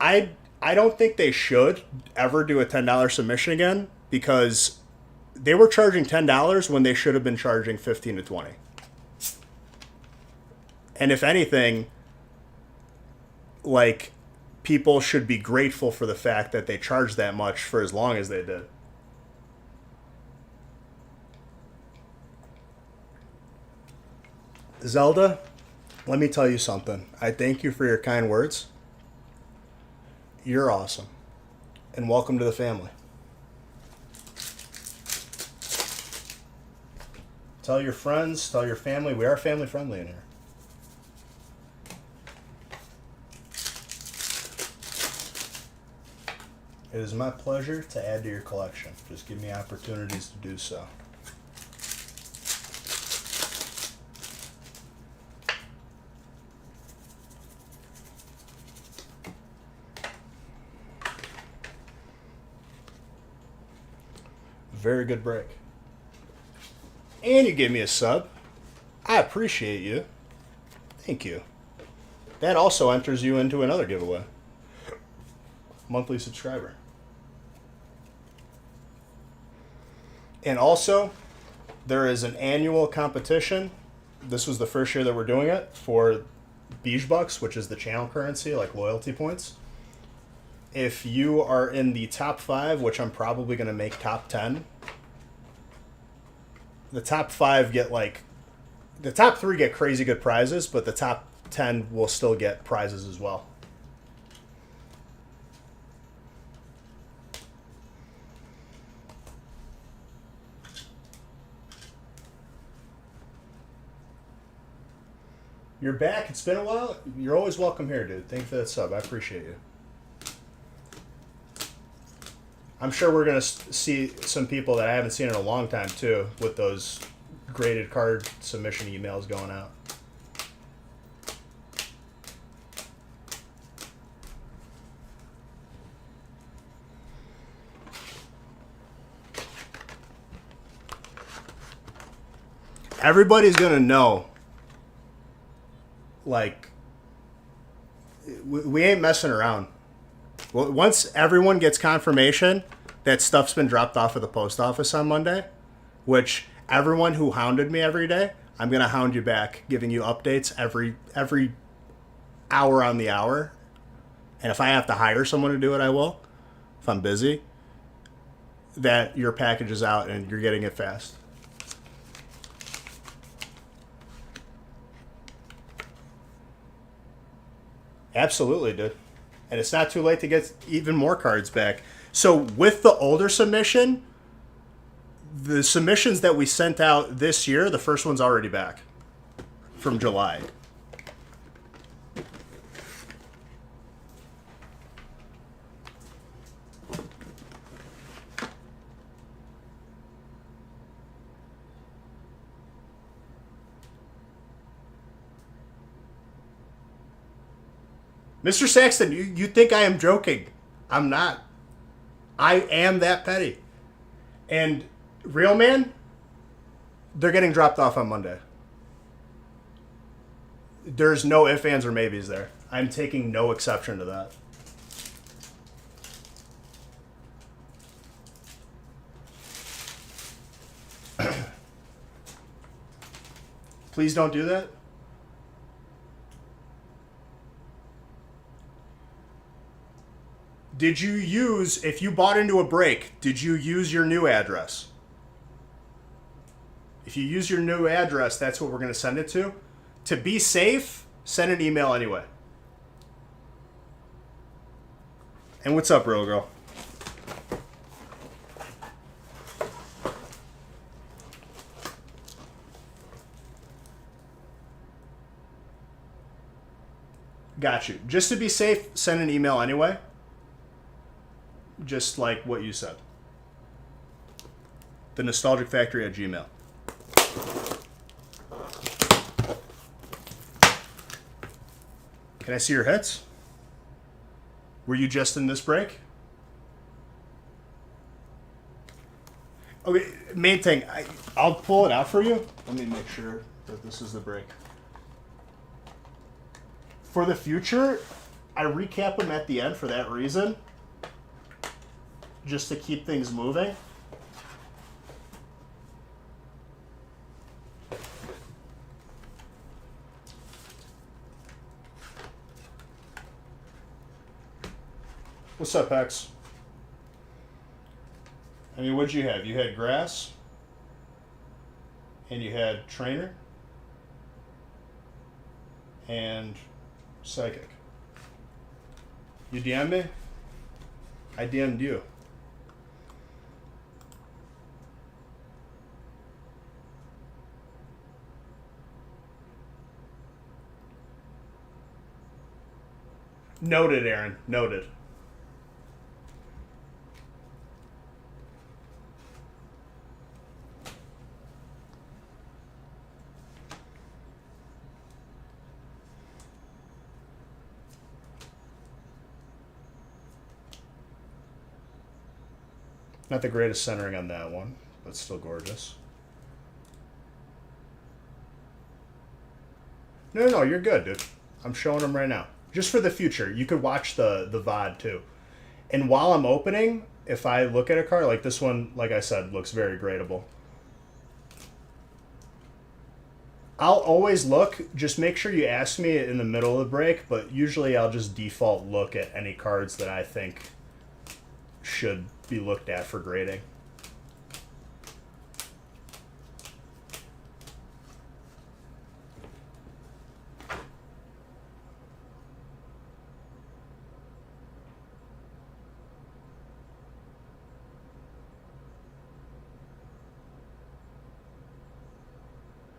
I don't think they should ever do a $10 submission again because they were charging $10 when they should have been charging 15 to 20. And if anything, like, people should be grateful for the fact that they charged that much for as long as they did. Zelda, let me tell you something. I thank you for your kind words. You're awesome. And welcome to the family. Tell your friends, tell your family. We are family friendly in here. It is my pleasure to add to your collection. Just give me opportunities to do so. Very good break. And you gave me a sub. I appreciate you. Thank you. That also enters you into another giveaway. Monthly subscriber. And also, there is an annual competition. This was the first year that we're doing it for Beige Bucks, which is the channel currency, like loyalty points. If you are in the top 5, which I'm probably going to make top 10, the top 5 get like, the top 3 get crazy good prizes, but the top 10 will still get prizes as well. You're back. It's been a while. You're always welcome here, dude. Thank you for that sub. I appreciate you. I'm sure we're going to see some people that I haven't seen in a long time, too, with those graded card submission emails going out. Everybody's going to know, like, we ain't messing around. Well, once everyone gets confirmation that stuff's been dropped off at the post office on Monday, which everyone who hounded me every day, I'm going to hound you back, giving you updates every hour on the hour. And if I have to hire someone to do it, I will, if I'm busy, that your package is out and you're getting it fast. Absolutely, dude. And it's not too late to get even more cards back. So with the older submission, the submissions that we sent out this year, the first one's already back from July. Mr. Saxton, you think I am joking. I'm not. I am that petty. And Real Man, they're getting dropped off on Monday. There's no ifs, ands, or maybes there. I'm taking no exception to that. Please don't do that. Did you use, if you bought into a break, did you use your new address? If you use your new address, that's what we're going to send it to. To be safe, send an email anyway. And what's up, Real Girl? Got you. Just to be safe, send an email anyway. Just like what you said. The Nostalgic Factory at Gmail. Can I see your hits? Were you just in this break? Okay, main thing. I'll pull it out for you. Let me make sure that this is the break. For the future, I recap them at the end for that reason. Just to keep things moving. What's up, Hex? I mean, what'd you have? You had Grass, and you had Trainer, and Psychic. You DM'd me? I DM'd you. Noted, Aaron. Noted. Not the greatest centering on that one, but still gorgeous. No, you're good, dude. I'm showing them right now. Just for the future. You could watch the VOD too. And while I'm opening, if I look at a card, like this one, like I said, looks very gradable. I'll always look. Just make sure you ask me in the middle of the break, but usually I'll just default look at any cards that I think should be looked at for grading.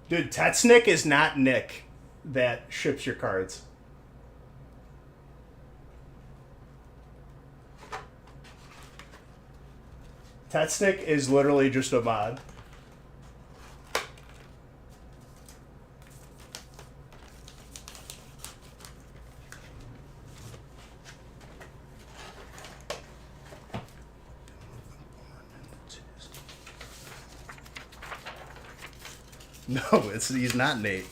Dude, Tetsnick is not Nick that ships your cards. Tetsnick is literally just a mod. No, he's not Nate.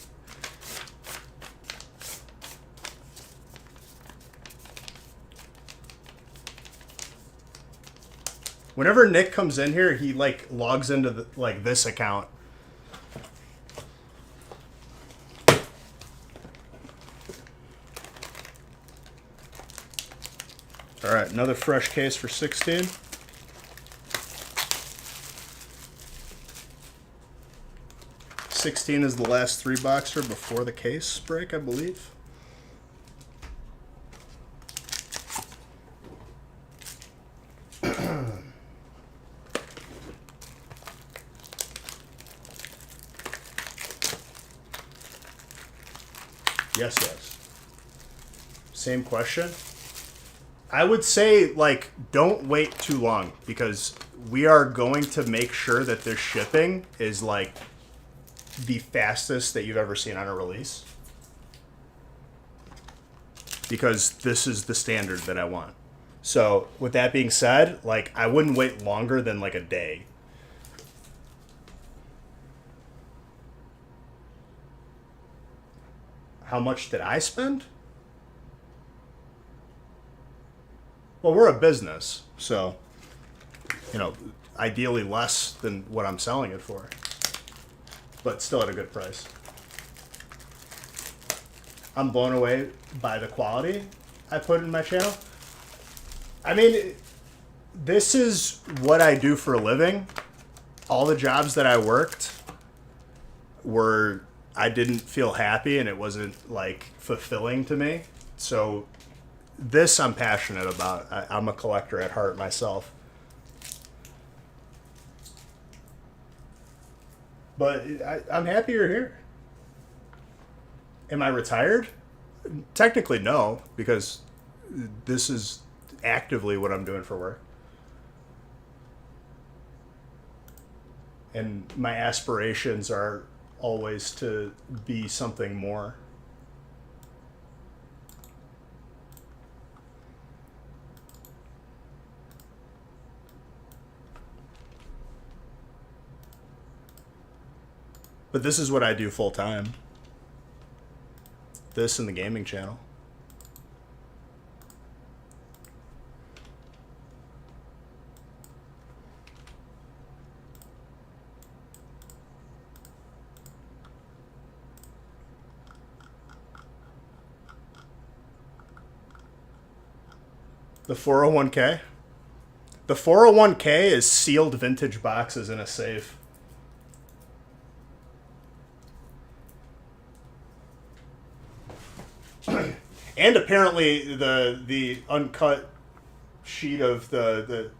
Whenever Nick comes in here, he like logs into this account. All right, another fresh case for 16. $16 is the last 3-boxer before the case break, I believe. Yes. Same question. I would say, like, don't wait too long because we are going to make sure that this shipping is, like, the fastest that you've ever seen on a release. Because this is the standard that I want. So, with that being said, like, I wouldn't wait longer than, like, a day. How much did I spend? Well, we're a business, so, you know, ideally less than what I'm selling it for, but still at a good price. I'm blown away by the quality I put in my channel. I mean, this is what I do for a living. All the jobs that I worked were, I didn't feel happy and it wasn't, like, fulfilling to me. So this I'm passionate about. I'm a collector at heart myself. But I'm happy you're here. Am I retired? Technically, no, because this is actively what I'm doing for work. And my aspirations are always to be something more. But this is what I do full time. This and the gaming channel. The 401k? The 401k is sealed vintage boxes in a safe. And apparently the uncut sheet of the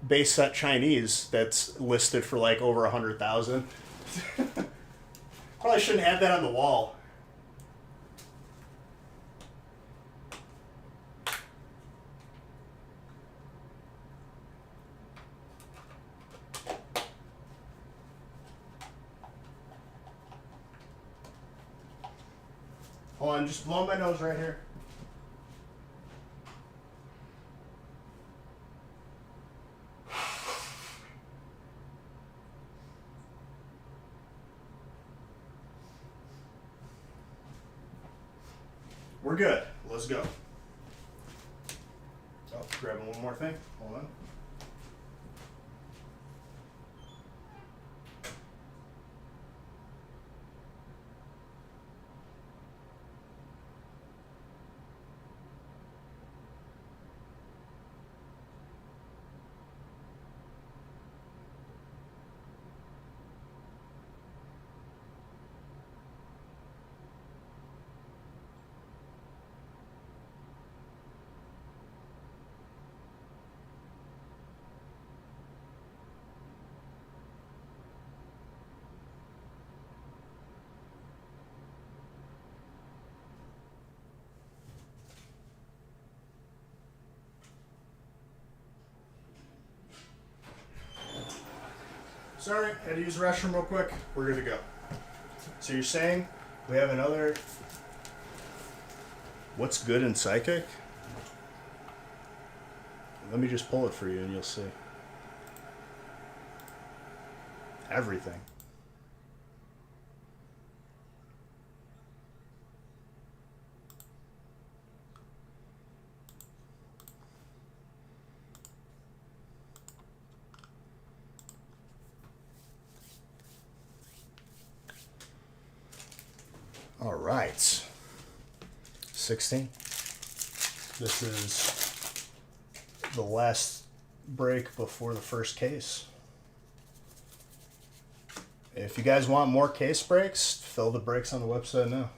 base set Chinese that's listed for like over 100,000. Probably shouldn't have that on the wall. Hold on, just blow my nose right here. We're good. Let's go. Oh, grabbing one more thing. Hold on. Sorry, had to use the restroom real quick. We're good to go. So you're saying we have another... What's good in Psychic? Let me just pull it for you and you'll see. Everything. All right. 16. This is the last break before the first case. If you guys want more case breaks, fill the breaks on the website now.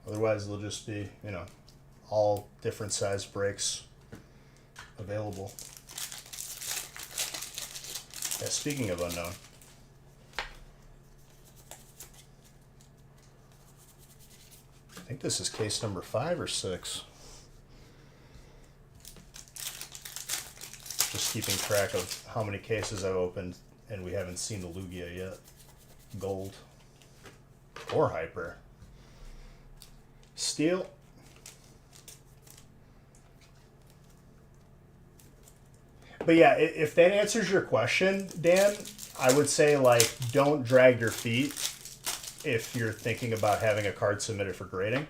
Otherwise, they'll just be, you know, all different size breaks available. Yeah, speaking of unknown. I think this is case number 5 or 6. Just keeping track of how many cases I've opened, and we haven't seen the Lugia yet. Gold. Or Hyper. Steel. But yeah, if that answers your question, Dan, I would say, like, don't drag your feet if you're thinking about having a card submitted for grading.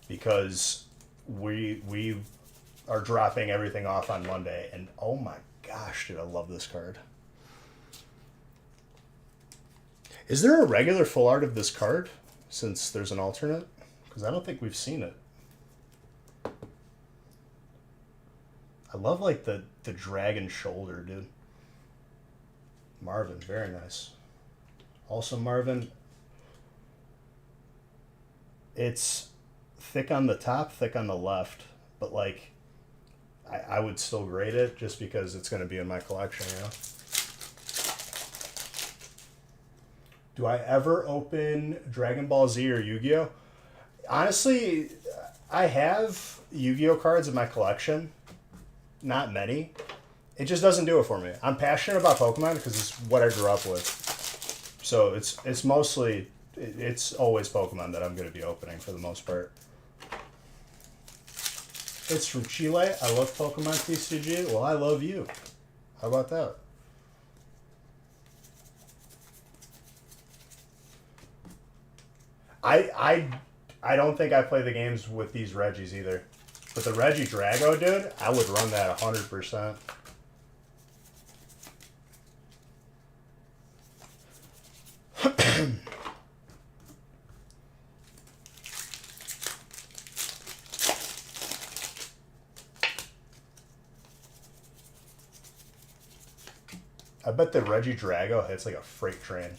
Because we are dropping everything off on Monday, and oh my gosh, dude, I love this card. Is there a regular full art of this card, since there's an alternate? Because I don't think we've seen it. I love, like, the dragon shoulder, dude. Marvin, very nice. Also, Marvin, it's thick on the top, thick on the left, but, like, I would still grade it just because it's going to be in my collection, you know? Do I ever open Dragon Ball Z or Yu-Gi-Oh? Honestly, I have Yu-Gi-Oh cards in my collection. Not many. It just doesn't do it for me. I'm passionate about Pokemon because it's what I grew up with. So it's mostly, it's always Pokemon that I'm going to be opening for the most part. It's from Chile. I love Pokemon TCG. Well, I love you. How about that? I don't think I play the games with these Reggies either. But the Reggie Drago, dude, I would run that 100%. I bet the Reggie Drago hits like a freight train.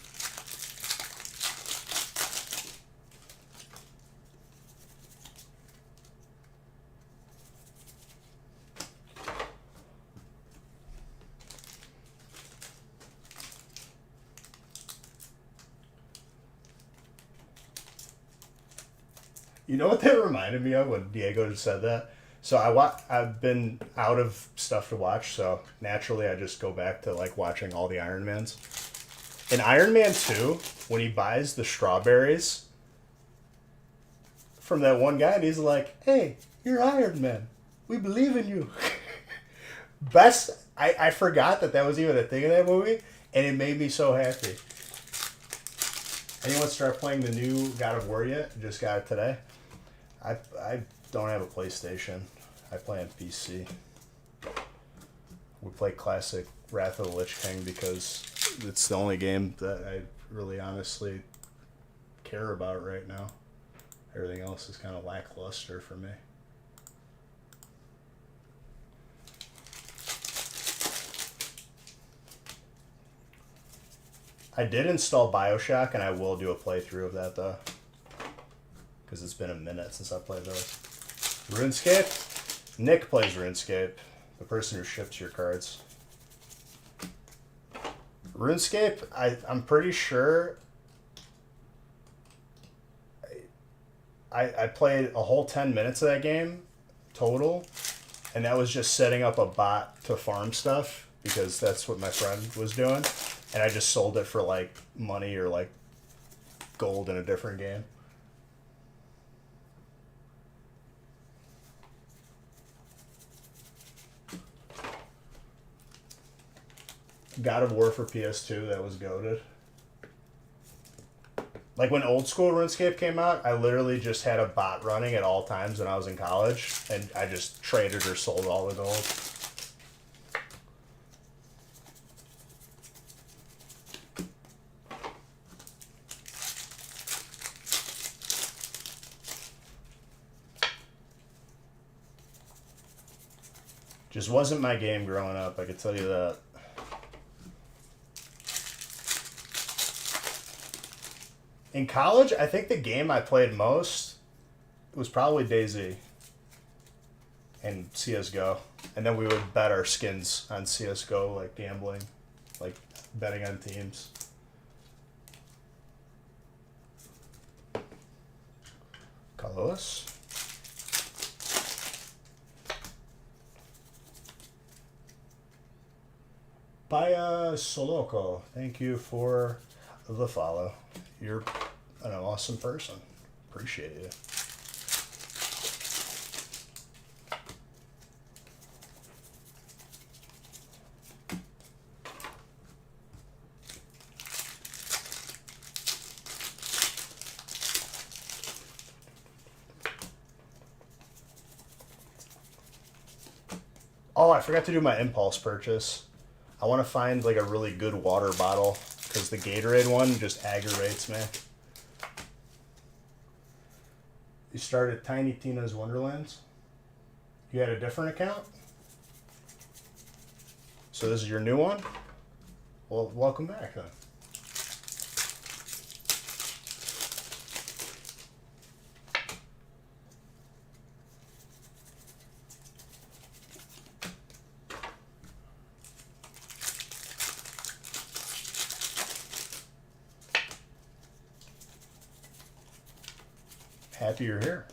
You know what that reminded me of when Diego just said that? So I've been out of stuff to watch, so naturally I just go back to, like, watching all the Iron Mans. In Iron Man 2, when he buys the strawberries from that one guy, and he's like, "Hey, you're Iron Man. We believe in you." Best, I forgot that was even a thing in that movie, and it made me so happy. Anyone start playing the new God of War yet? Just got it today. I don't have a PlayStation. I play on PC. We play classic Wrath of the Lich King because it's the only game that I really honestly care about right now. Everything else is kind of lackluster for me. I did install BioShock, and I will do a playthrough of that, though. Because it's been a minute since I played those. RuneScape? Nick plays RuneScape. The person who ships your cards. RuneScape, I'm pretty sure... I played a whole 10 minutes of that game, total. And that was just setting up a bot to farm stuff. Because that's what my friend was doing. And I just sold it for, like, money or, like, gold in a different game. God of War for PS2, that was goated. Like, when old school RuneScape came out, I literally just had a bot running at all times when I was in college. And I just traded or sold all the gold. Just wasn't my game growing up, I could tell you that. In college, I think the game I played most was probably DayZ and CSGO. And then we would bet our skins on CSGO, like gambling, like betting on teams. Colorless. Paya Soloco, thank you for the follow. You're an awesome person. Appreciate you. Oh, I forgot to do my impulse purchase. I want to find like a really good water bottle because the Gatorade one just aggravates me. You started Tiny Tina's Wonderlands? You had a different account? So this is your new one? Well, welcome back then. Happy you're here.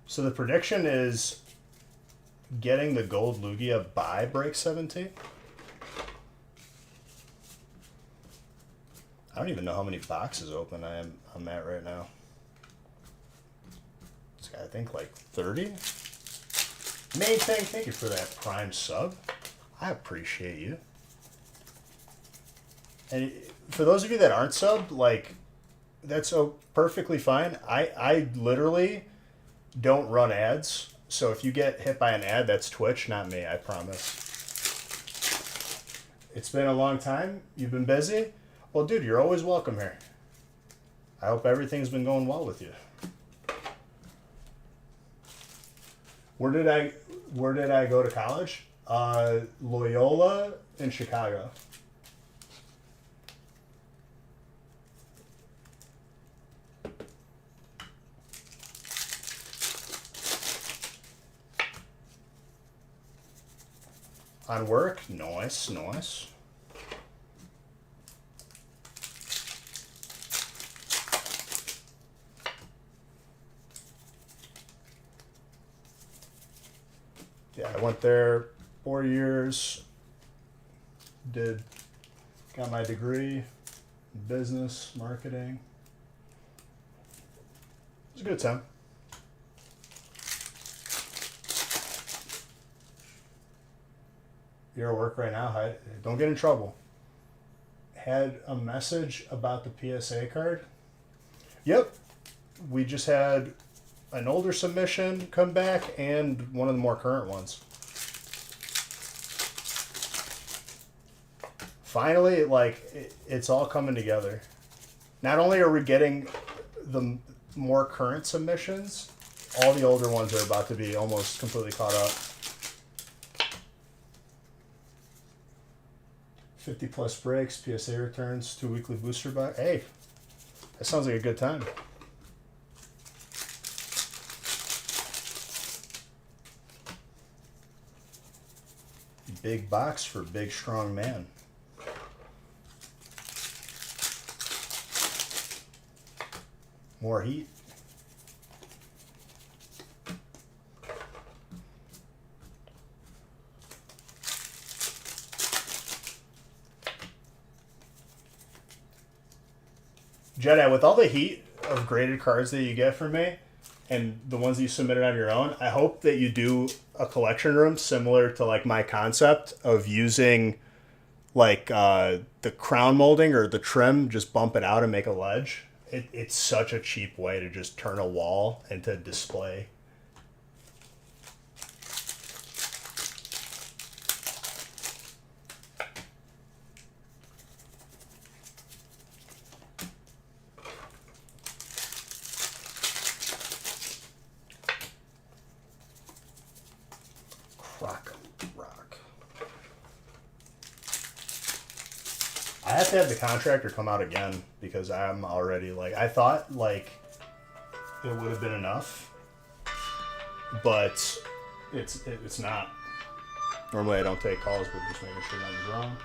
So the prediction is getting the gold Lugia by break 17. I don't even know how many boxes open I'm at right now. It's got, I think, like 30. Main thing, thank you for that Prime sub. I appreciate you. And for those of you that aren't subbed, like, that's perfectly fine. I literally don't run ads. So if you get hit by an ad, that's Twitch, not me, I promise. It's been a long time. You've been busy. Well, dude, you're always welcome here. I hope everything's been going well with you. Where did I go to college? Loyola in Chicago. On work? Nice, nice. Yeah, I went there 4 years, got my degree in business, marketing. It was a good time. You're at work right now. Don't get in trouble. Had a message about the PSA card. Yep. We just had an older submission come back and one of the more current ones. Finally, it's all coming together. Not only are we getting the more current submissions, all the older ones are about to be almost completely caught up. 50 plus breaks, PSA returns, 2 weekly booster box. Hey, that sounds like a good time. Big box for big strong man. More heat. Jedi, with all the heat of graded cards that you get from me and the ones that you submitted on your own, I hope that you do a collection room similar to like my concept of using like the crown molding or the trim, just bump it out and make a ledge. It's such a cheap way to just turn a wall into display. Rock. I have to have the contractor come out again because I'm already I thought it would have been enough, but it's not. Normally I don't take calls, but just making sure nothing's wrong.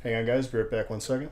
Hang on, guys. Be right back 1 second.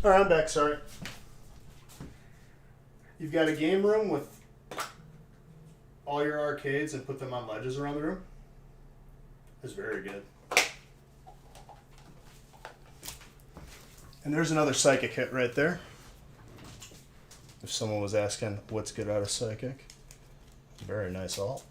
All right, I'm back. Sorry. You've got a game room with all your arcades and put them on ledges around the room. It's very good. And there's another psychic hit right there. If someone was asking what's good out of psychic, very nice alt.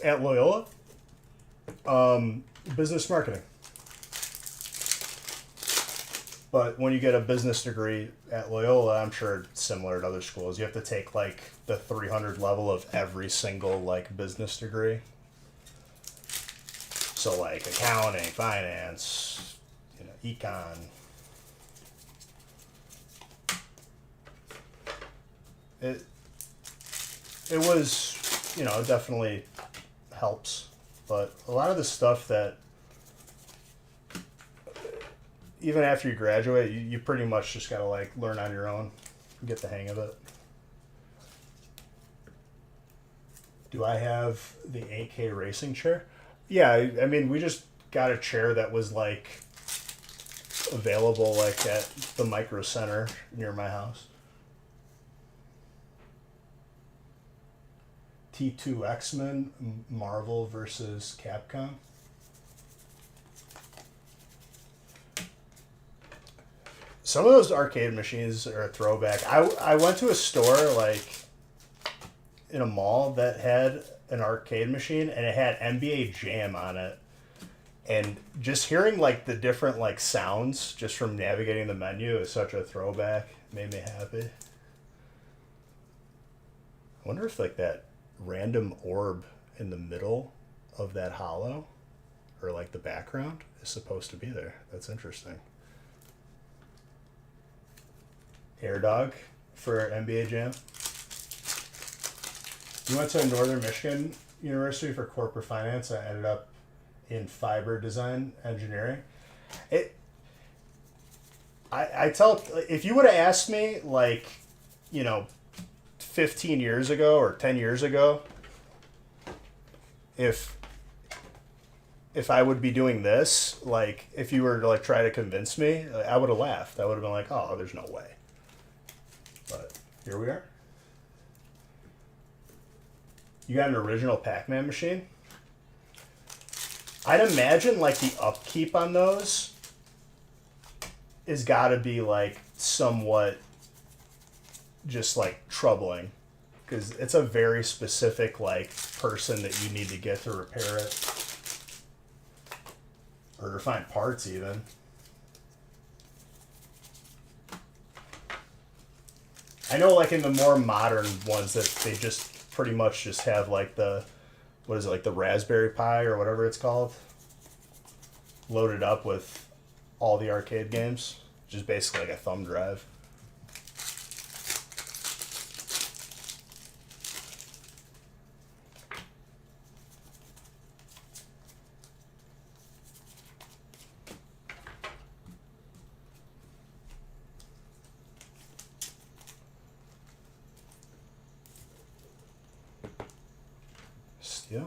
At Loyola, business marketing. But when you get a business degree at Loyola, I'm sure it's similar to other schools. You have to take like the 300 level of every single like business degree. So like accounting, finance, econ. It was, it definitely helps, but a lot of the stuff that even after you graduate, you pretty much just gotta like learn on your own, get the hang of it. Do I have the 8K racing chair? Yeah, I mean, we just got a chair that was like available like at the Micro Center near my house. T2 X-Men, Marvel versus Capcom. Some of those arcade machines are a throwback. I went to a store like in a mall that had an arcade machine and it had NBA Jam on it. And just hearing like the different like sounds just from navigating the menu is such a throwback. It made me happy. I wonder if like that random orb in the middle of that hollow or like the background is supposed to be there. That's interesting. Air Dog for NBA Jam. You went to Northern Michigan University for corporate finance. I ended up in fiber design engineering. I tell, if you would have asked me like, 15 years ago or 10 years ago, if I would be doing this, like if you were to like try to convince me, I would have laughed. I would have been like, oh, there's no way. But here we are. You got an original Pac-Man machine? I'd imagine like the upkeep on those is gotta be like somewhat just like troubling, because it's a very specific like person that you need to get to repair it or to find parts even. I know like in the more modern ones that they just pretty much just have like the, what is it, like the Raspberry Pi or whatever it's called, loaded up with all the arcade games, just basically like a thumb drive. Yeah.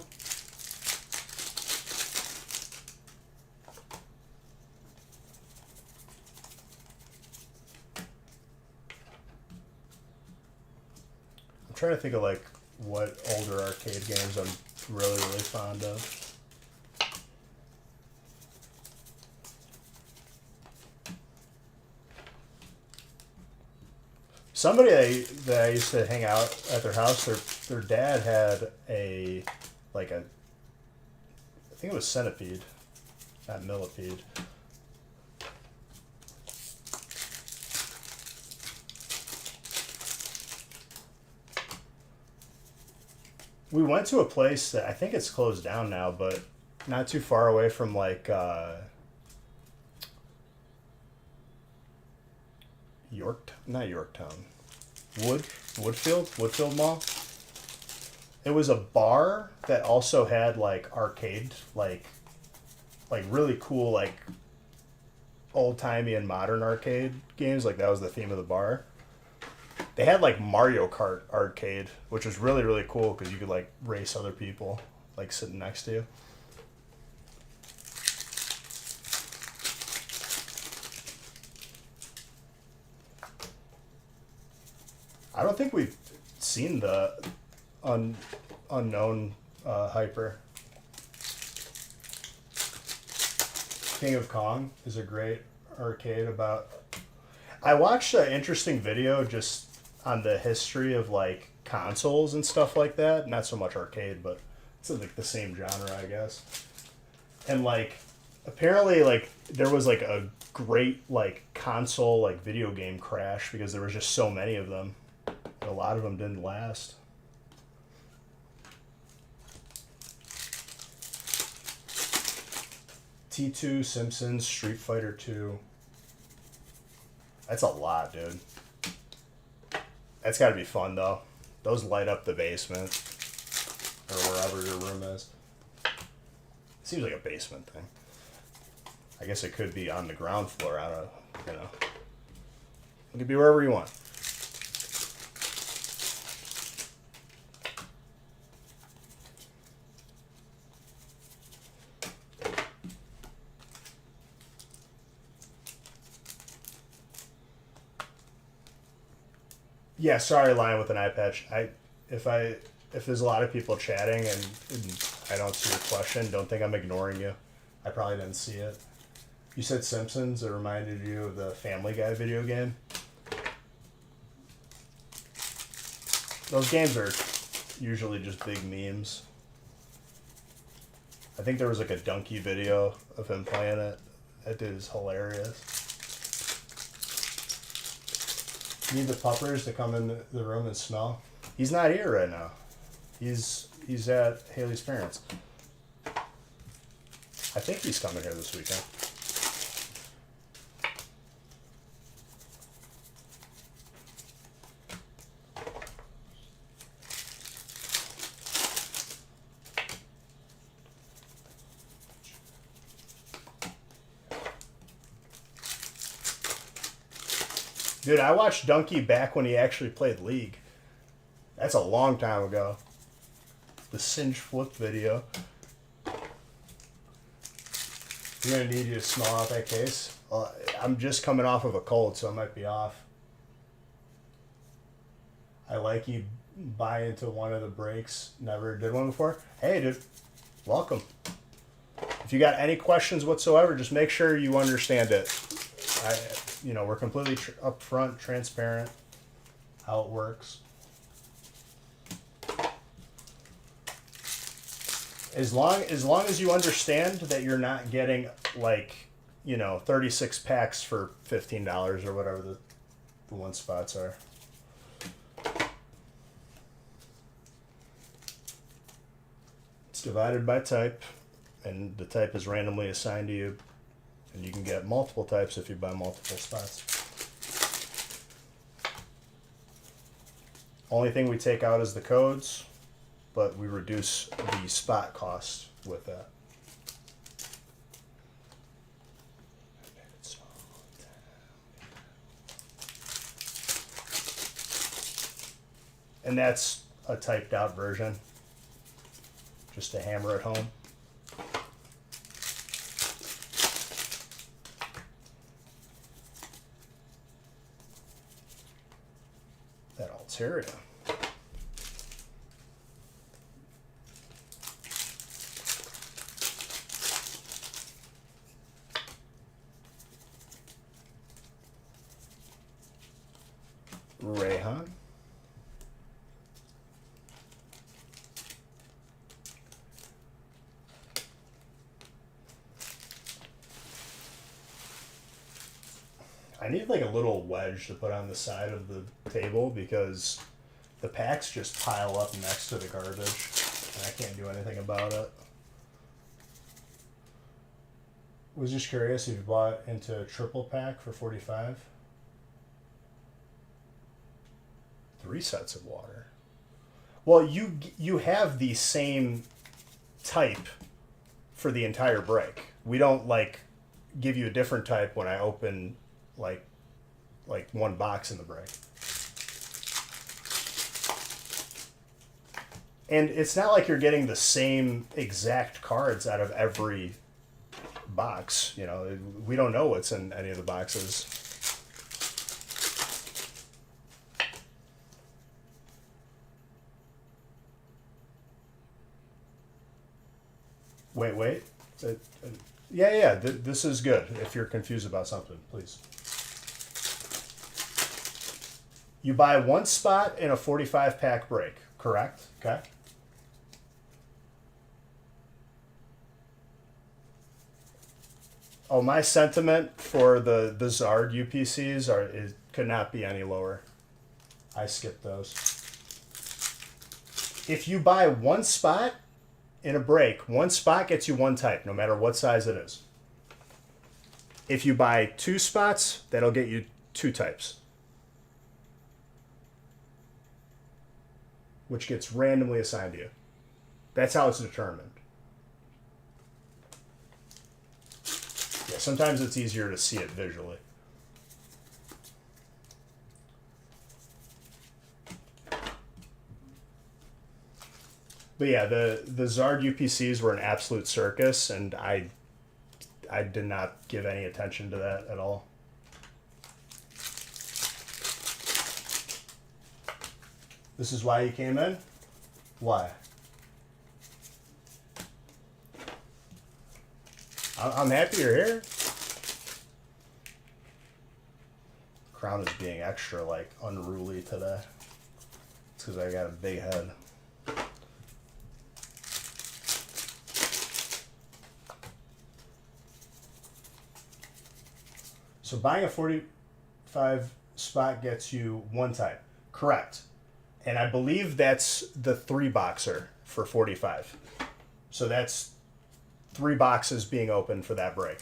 I'm trying to think of like what older arcade games I'm really fond of. Somebody that I used to hang out at their house, their dad had like a, I think it was Centipede, not Millipede. We went to a place that I think it's closed down now, but not too far away from like not Yorktown, Woodfield Mall. It was a bar that also had like arcade, like really cool, like old timey and modern arcade games. Like that was the theme of the bar. They had like Mario Kart arcade, which was really cool because you could like race other people like sitting next to you. I don't think we've seen the unknown hyper. King of Kong is a great arcade about. I watched an interesting video just on the history of like consoles and stuff like that. Not so much arcade, but it's like the same genre, I guess. And like apparently like there was like a great like console like video game crash because there was just so many of them. A lot of them didn't last. T2, Simpsons, Street Fighter 2. That's a lot, dude. That's got to be fun, though. Those light up the basement. Or wherever your room is. Seems like a basement thing. I guess it could be on the ground floor. I don't know. You know. It could be wherever you want. Yeah, sorry, Lion with an eye patch. If there's a lot of people chatting and I don't see your question, don't think I'm ignoring you. I probably didn't see it. You said Simpsons. It reminded you of the Family Guy video game. Those games are usually just big memes. I think there was like a donkey video of him playing it. That dude is hilarious. Need the puppers to come in the room and smell. He's not here right now. He's at Haley's parents. I think he's coming here this weekend. Dude, I watched Donkey back when he actually played League. That's a long time ago. The Singe Flip video. You're going to need you to smell out that case. I'm just coming off of a cold, so I might be off. I like you buy into one of the breaks. Never did one before. Hey, dude. Welcome. If you got any questions whatsoever, just make sure you understand it. We're completely upfront, transparent, how it works. As long as you understand that you're not getting 36 packs for $15 or whatever the one spots are. It's divided by type, and the type is randomly assigned to you. And you can get multiple types if you buy multiple spots. Only thing we take out is the codes, but we reduce the spot cost with that. And that's a typed out version. just to hammer it home. That Alteria. Rayhan. I need like a little wedge to put on the side of the table because the packs just pile up next to the garbage and I can't do anything about it. Was just curious if you bought into a triple pack for 45. 3 sets of water. Well, you have the same type for the entire break. We don't like give you a different type when I open like one box in the break. And it's not like you're getting the same exact cards out of every box. You know, we don't know what's in any of the boxes. Wait. Yeah. This is good. If you're confused about something, please. You buy 1 spot in a 45 pack break, correct? Okay. Oh, my sentiment for the Zard UPCs could not be any lower. I skipped those. If you buy 1 spot in a break, 1 spot gets you 1 type, no matter what size it is. If you buy 2 spots, that'll get you 2 types, which gets randomly assigned to you. That's how it's determined. Yeah, sometimes it's easier to see it visually. But yeah, the Zard UPCs were an absolute circus, and I did not give any attention to that at all. This is why you came in? Why? I'm happy you're here. Crown is being extra, like, unruly today. It's because I got a big head. So buying a 45 spot gets you 1 type. Correct. And I believe that's the 3 boxer for 45. So that's 3 boxes being opened for that break.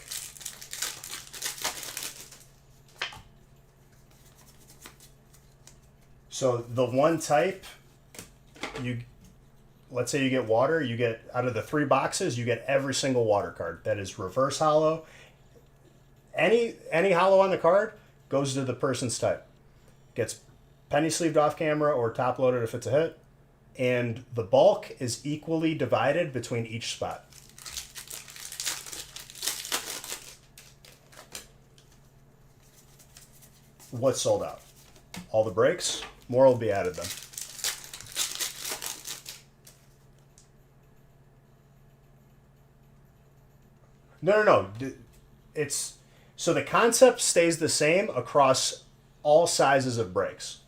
So the 1 type, let's say you get water, you get, out of the 3 boxes, you get every single water card. That is reverse hollow. Any hollow on the card goes to the person's type. Gets penny sleeved off camera or top loaded if it's a hit. And the bulk is equally divided between each spot. What's sold out? All the breaks? More will be added then. No. It's so the concept stays the same across all sizes of breaks.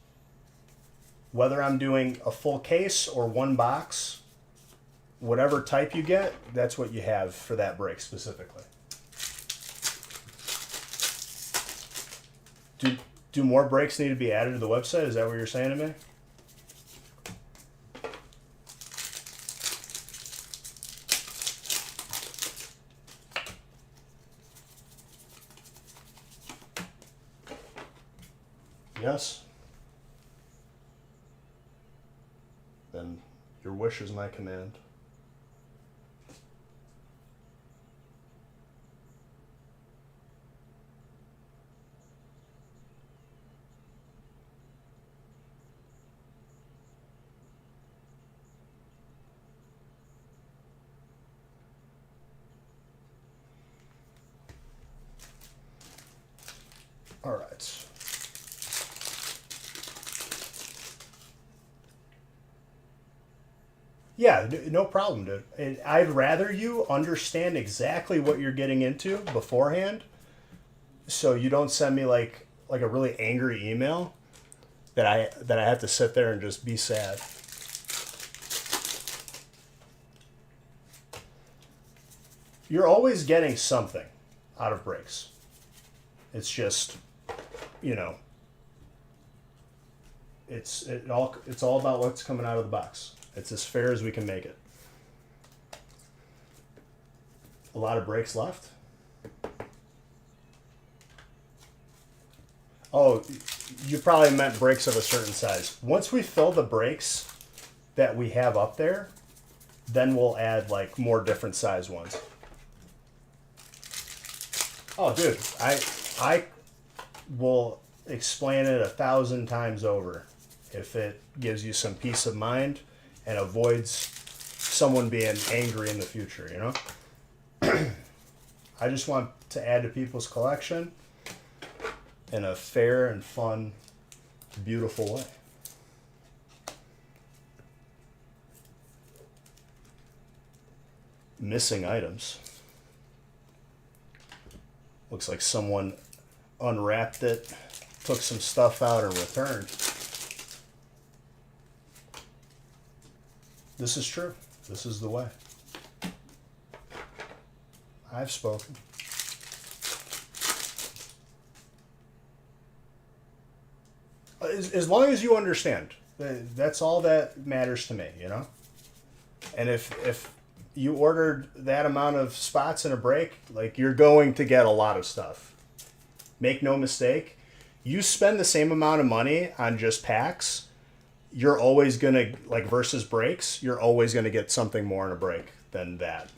Whether I'm doing a full case or 1 box, whatever type you get, that's what you have for that break specifically. Do more breaks need to be added to the website? Is that what you're saying to me? Yes. Then your wish is my command. All right. Yeah, no problem, dude. And I'd rather you understand exactly what you're getting into beforehand, so you don't send me like a really angry email that I have to sit there and just be sad. You're always getting something out of breaks. It's just, you know, it's all about what's coming out of the box. It's as fair as we can make it. A lot of breaks left. Oh, you probably meant breaks of a certain size. Once we fill the breaks that we have up there, then we'll add like more different size ones. Oh, dude, I will explain it 1,000 times over if it gives you some peace of mind and avoids someone being angry in the future, you know? I just want to add to people's collection in a fair and fun, beautiful way. Missing items. Looks like someone unwrapped it, took some stuff out, and returned. This is true. This is the way. I've spoken. As long as you understand, that's all that matters to me, you know? And if you ordered that amount of spots in a break, like, you're going to get a lot of stuff. Make no mistake, you spend the same amount of money on just packs, you're always going to, like, versus breaks, you're always going to get something more in a break than that.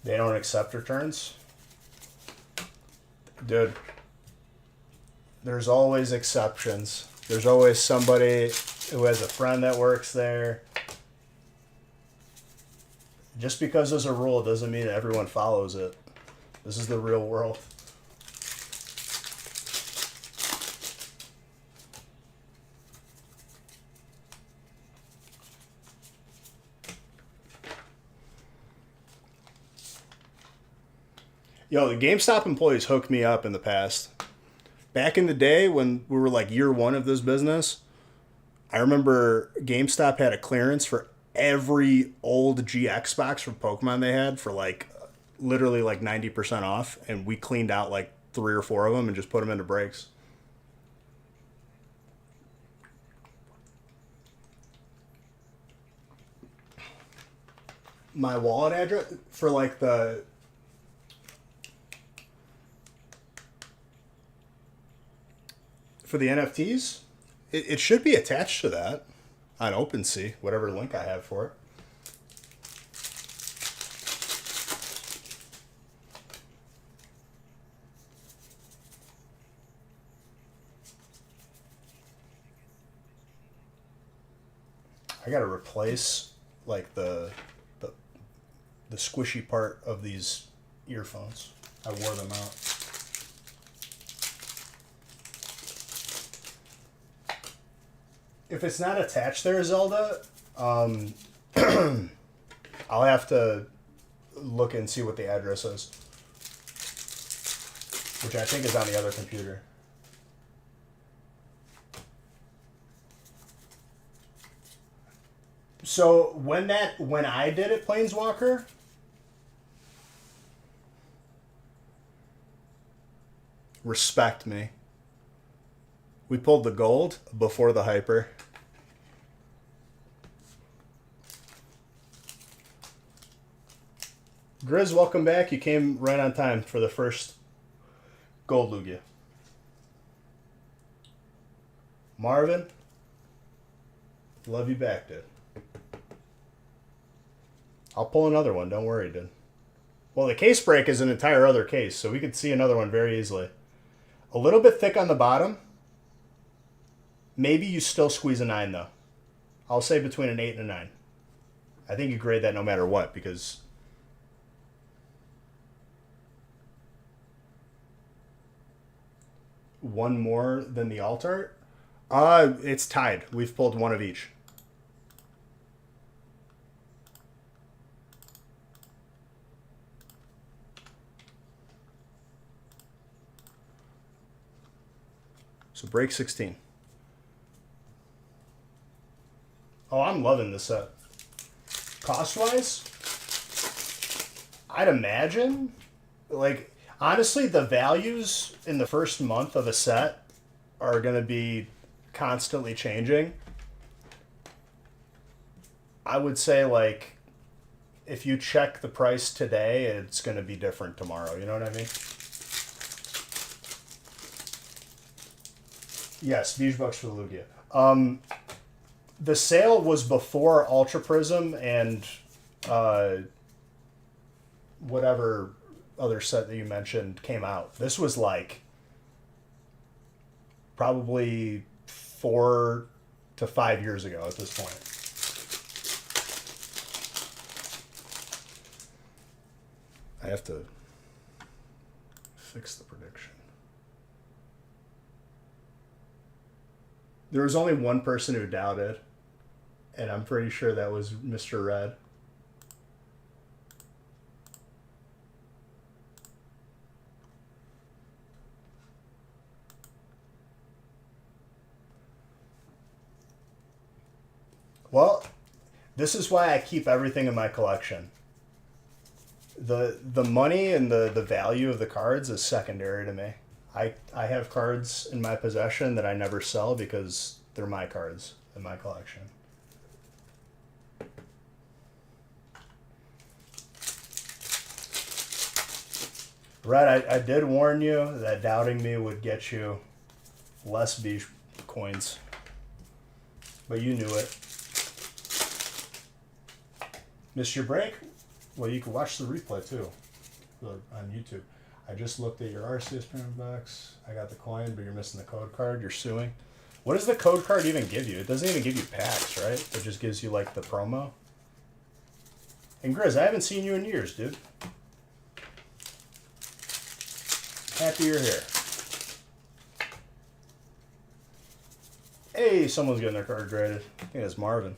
They don't accept returns? Dude, there's always exceptions. There's always somebody who has a friend that works there. Just because there's a rule doesn't mean everyone follows it. This is the real world. Yo, the GameStop employees hooked me up in the past. Back in the day when we were like year one of this business, I remember GameStop had a clearance for every old GX box from Pokemon they had for like literally like 90% off, and we cleaned out like 3 or 4 of them and just put them into breaks. My wallet address for like the NFTs, it should be attached to that on OpenSea, whatever link I have for it. I gotta replace like the squishy part of these earphones. I wore them out. If it's not attached there, Zelda, I'll have to look and see what the address is, which I think is on the other computer. So when I did it, Planeswalker, respect me. We pulled the gold before the hyper. Grizz, welcome back. You came right on time for the first gold Lugia. Marvin, love you back, dude. I'll pull another one. Don't worry, dude. Well, the case break is an entire other case, so we could see another one very easily. A little bit thick on the bottom. Maybe you still squeeze a 9, though. I'll say between an 8 and a 9. I think you grade that no matter what because one more than the alt art. It's tied. We've pulled one of each. So break 16. Oh, I'm loving this set. Cost-wise, I'd imagine, like, honestly, the values in the first month of a set are going to be constantly changing. I would say, like, if you check the price today, it's going to be different tomorrow. You know what I mean? Yes, $20 for the Lugia. The sale was before Ultra Prism and whatever other set that you mentioned came out. This was like probably 4 to 5 years ago at this point. I have to fix the prediction. There was only one person who doubted, and I'm pretty sure that was Mr. Red. Well, this is why I keep everything in my collection. The money and the value of the cards is secondary to me. I have cards in my possession that I never sell because they're my cards in my collection. Red, I did warn you that doubting me would get you less beach coins. But you knew it. Missed your break? Well, you can watch the replay too on YouTube. I just looked at your RCS payment box. I got the coin, but you're missing the code card. You're suing. What does the code card even give you? It doesn't even give you packs, right? It just gives you like the promo. And Grizz, I haven't seen you in years, dude. Happy you're here. Hey, someone's getting their card graded. I think it's Marvin.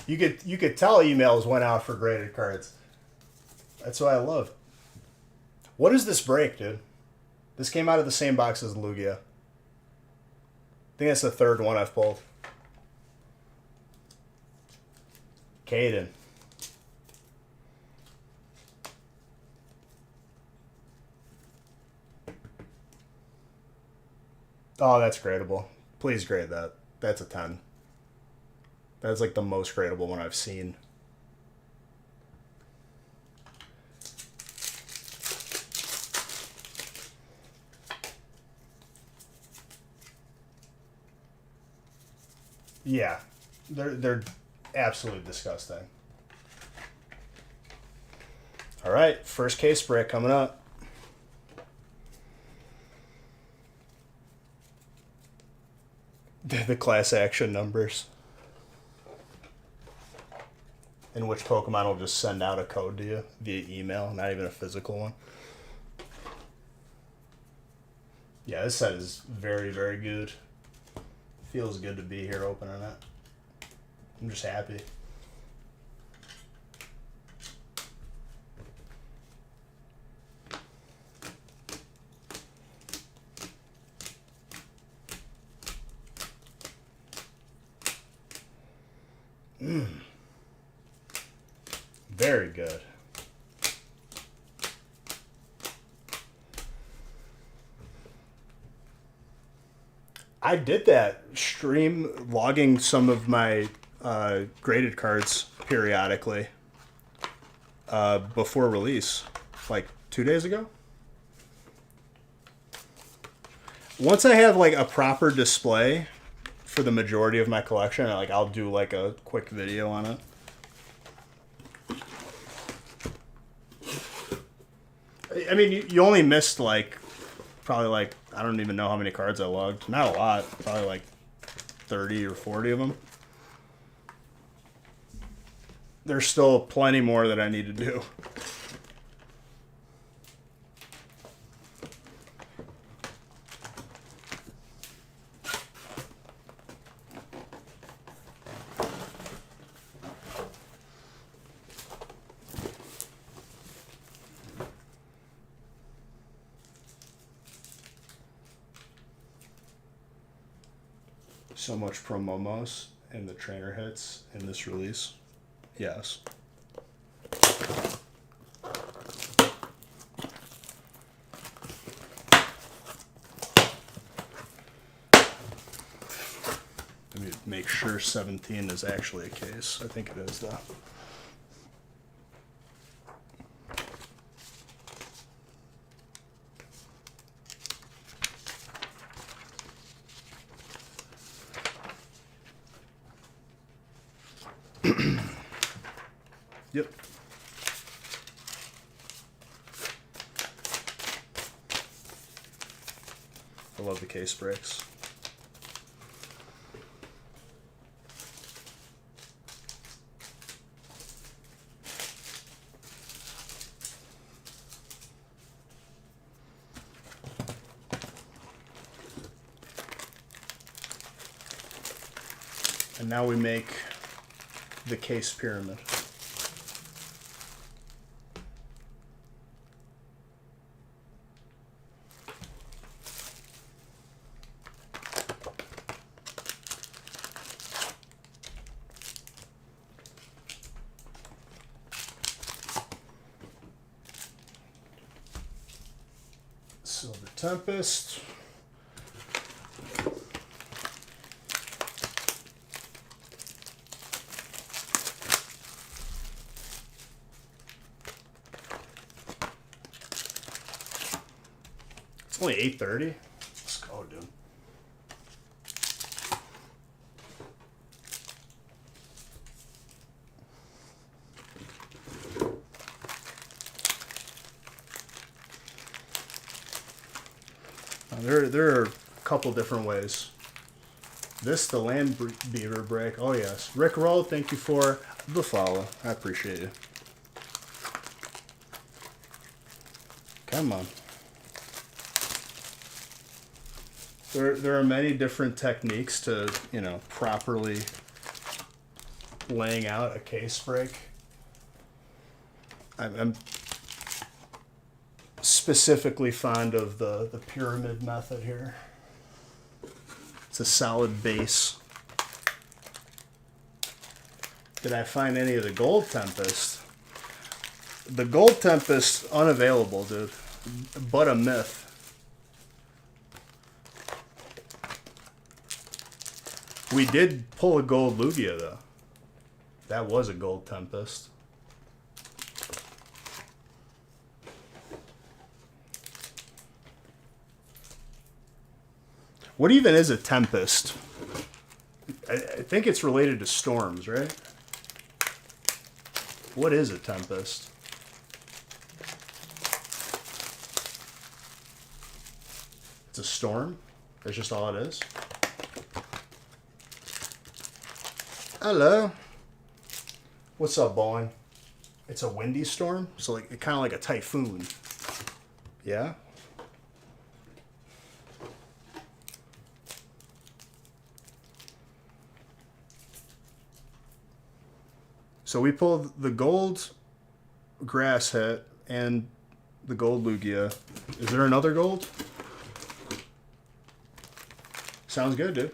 You could tell emails went out for graded cards. That's what I love. What is this break, dude? This came out of the same box as Lugia. I think that's the third one I've pulled. Caden. Oh, that's gradable. Please grade that. That's a 10. That's like the most gradable one I've seen. Yeah, they're absolutely disgusting. All right, first case break coming up. The class action numbers. In which Pokemon will just send out a code to you via email, not even a physical one. Yeah, this set is very, very good. Feels good to be here opening it. I'm just happy. Very good. I did that stream logging some of my graded cards periodically before release, like 2 days ago. Once I have like a proper display for the majority of my collection. Like I'll do like a quick video on it. I mean, you only missed like probably like I don't even know how many cards I logged. Not a lot. Probably like 30 or 40 of them. There's still plenty more that I need to do. So much promomos and the trainer hits in this release. Yes. Let me make sure 17 is actually a case. I think it is, though. Yep. I love the case breaks. And now we make the case pyramid. Silver Tempest. It's only 8:30. Let's go, dude. There are a couple different ways. This, the land beaver break. Oh, yes. Rick Roll, thank you for the follow. I appreciate you. Come on. There are many different techniques to, you know, properly laying out a case break. I'm specifically fond of the pyramid method here. It's a solid base. Did I find any of the gold Tempest? The gold Tempest, unavailable, dude. But a myth. We did pull a gold Lugia, though. That was a gold Tempest. What even is a Tempest? I think it's related to storms, right? What is a Tempest? It's a storm? That's just all it is? Hello. What's up, Bowling? It's a windy storm? So like kind of like a typhoon. Yeah? So we pulled the gold grass hit and the gold Lugia. Is there another gold? Sounds good, dude.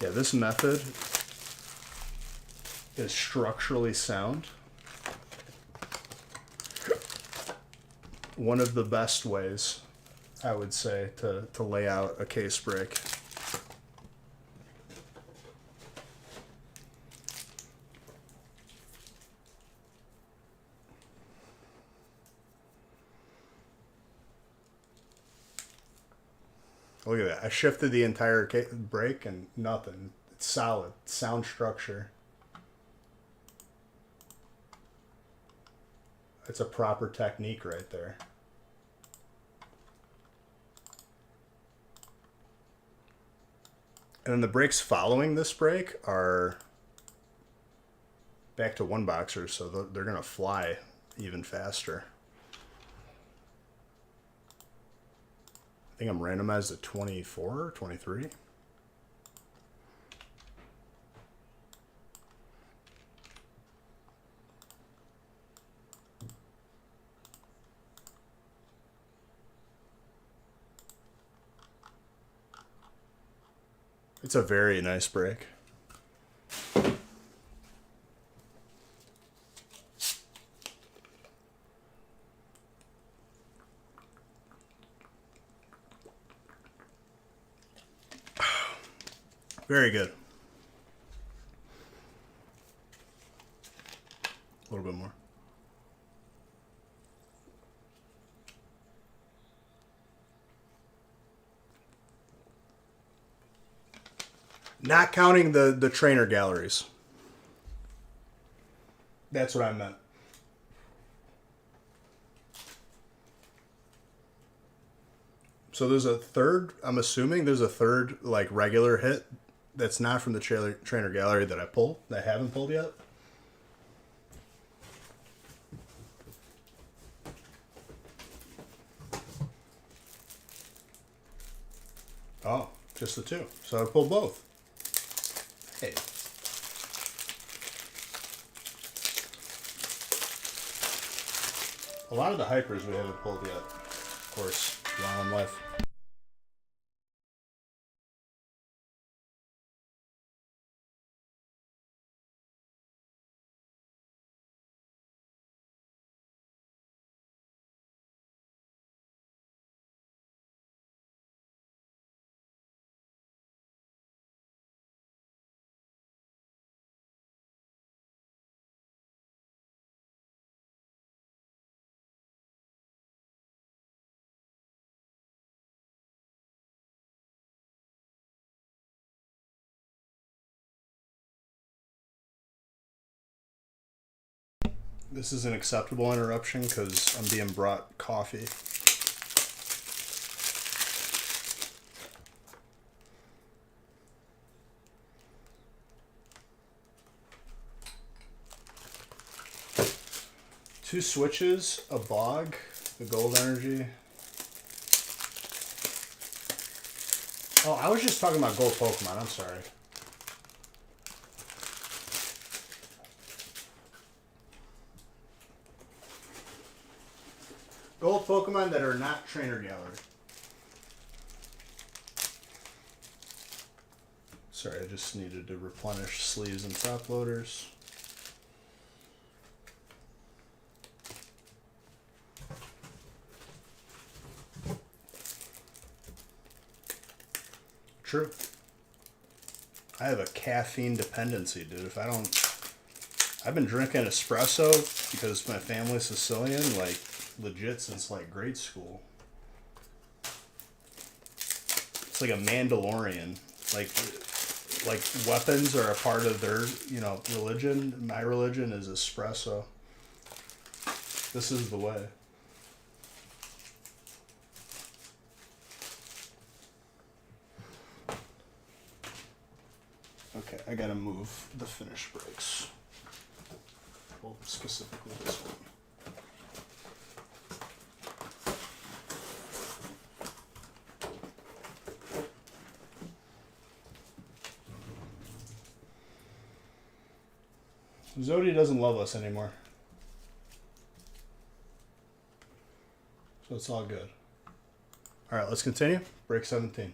Yeah, this method is structurally sound. One of the best ways, I would say, to lay out a case break. Look at that. I shifted the entire brake and nothing. It's solid. Sound structure. It's a proper technique right there. And then the brakes following this brake are back to one boxers, so they're going to fly even faster. I think I'm randomized at 24 or 23. It's a very nice brake. Very good. A little bit more. Not counting the trainer galleries. That's what I meant. So there's a third, I'm assuming there's a third like regular hit that's not from the trainer gallery that I haven't pulled yet. Oh, just the two. So I pulled both. Hey. A lot of the hypers we haven't pulled yet. Of course, while in life. This is an acceptable interruption because I'm being brought coffee. Two switches, a bog, the gold energy. Oh, I was just talking about gold Pokemon. I'm sorry. Gold Pokemon that are not trainer gallery. Sorry, I just needed to replenish sleeves and top loaders. True. I have a caffeine dependency, dude. If I don't... I've been drinking espresso because my family's Sicilian, like, legit since, like, grade school. It's like a Mandalorian. Like weapons are a part of their, religion. My religion is espresso. This is the way. Okay, I gotta move the finish brakes. Well, specifically this one. Zodi doesn't love us anymore. So it's all good. All right, let's continue. Break 17.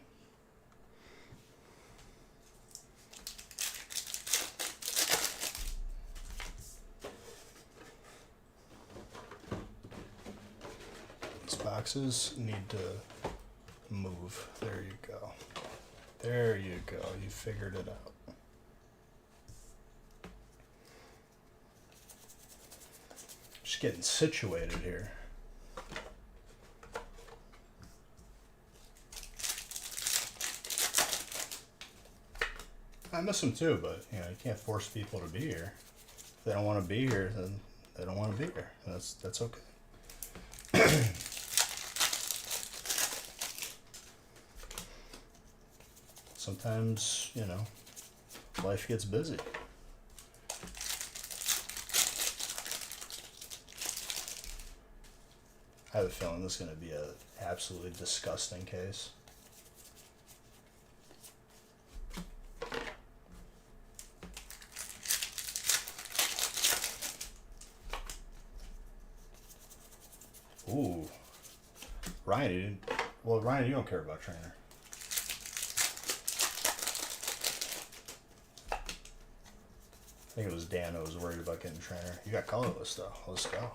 These boxes need to move. There you go. There you go. You figured it out. Just getting situated here. I miss them too, but you know, you can't force people to be here. If they don't want to be here, then they don't want to be here. That's okay. Sometimes, you know, life gets busy. I have a feeling this is going to be an absolutely disgusting case. Ooh. Ryan, you didn't... Well, Ryan, you don't care about trainer. I think it was Dan who was worried about getting trainer. You got colorless, though. Let's go.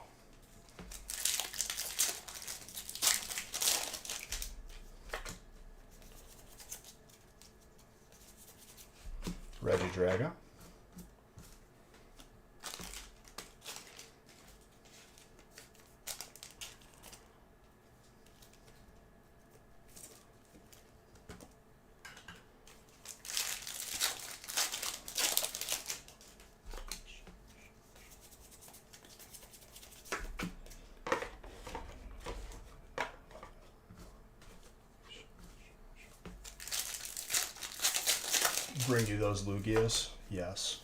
Reggie Drago. Bring you those Lugias? Yes.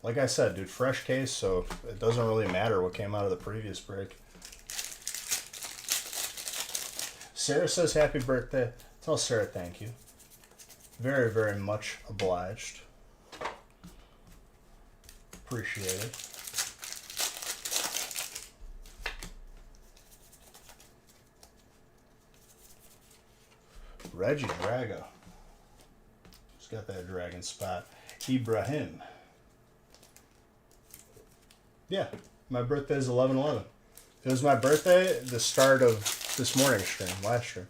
Like I said, dude, fresh case, so it doesn't really matter what came out of the previous break. Sarah says happy birthday. Tell Sarah thank you. Very, very much obliged. Appreciate it. Reggie Drago. Got that dragon spot. Ibrahim. Yeah, my birthday is 11/11. It was my birthday the start of this morning's stream, last stream.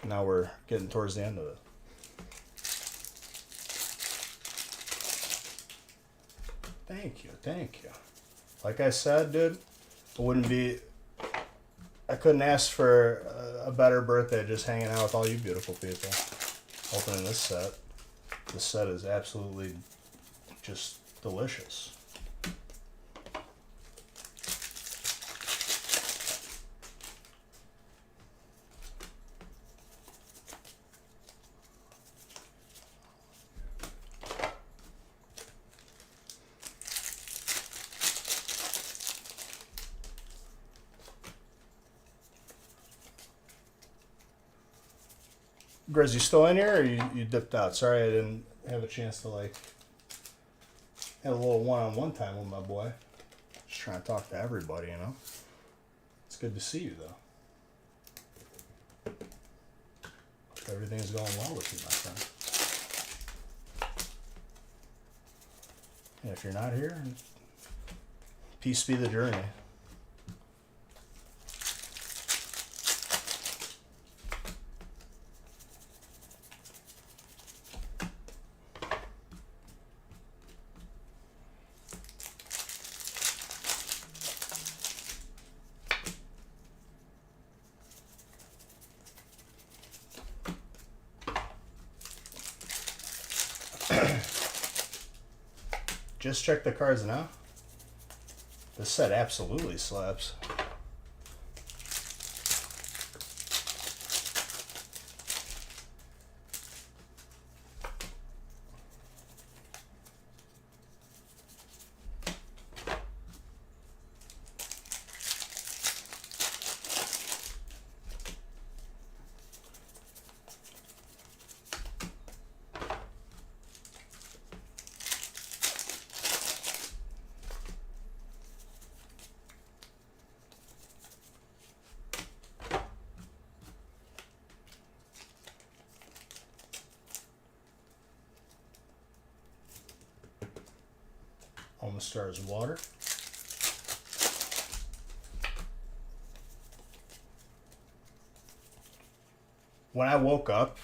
Now we're getting towards the end of it. Thank you, thank you. Like I said, dude, it wouldn't be... I couldn't ask for a better birthday just hanging out with all you beautiful people. Opening this set. This set is absolutely just delicious. Grizz, you still in here or you dipped out? Sorry I didn't have a chance to like have a little one-on-one time with my boy. Just trying to talk to everybody, you know. It's good to see you though. Hope everything's going well with you, my friend. And if you're not here, peace be the journey. Just check the cards now. This set absolutely slaps. Almost Stars water. When I woke up,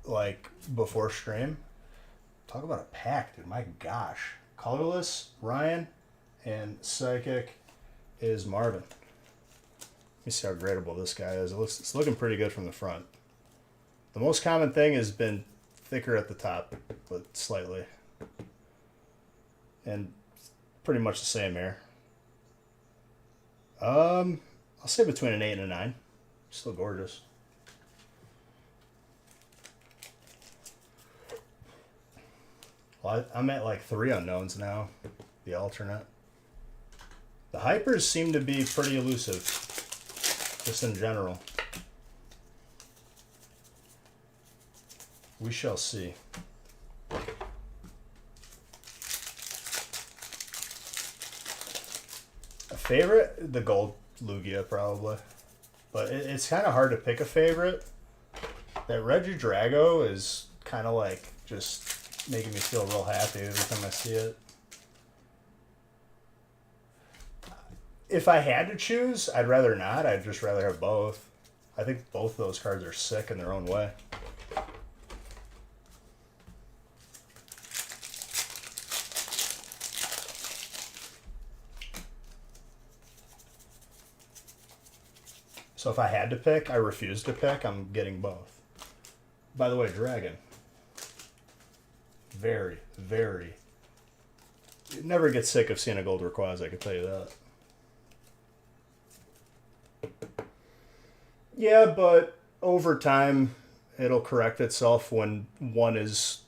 like before stream, talk about a pack, dude. My gosh. Colorless, Ryan, and Psychic is Marvin. me see how gradable this guy is. It's looking pretty good from the front. The most common thing has been thicker at the top, but slightly. And pretty much the same here. I'll say between an 8 and a 9. Still gorgeous. Well, I'm at like 3 unknowns now. The alternate. The hypers seem to be pretty elusive, just in general. We shall see. A favorite? The gold Lugia, probably. But it's kind of hard to pick a favorite. That Regidrago is kind of like just making me feel real happy every time I see it. If I had to choose, I'd rather not. I'd just rather have both. I think both of those cards are sick in their own way. So if I had to pick, I refuse to pick. I'm getting both. By the way, Dragon. Very, very. You never get sick of seeing a gold Rayquaza, I can tell you that. Yeah, but over time, it'll correct itself when one is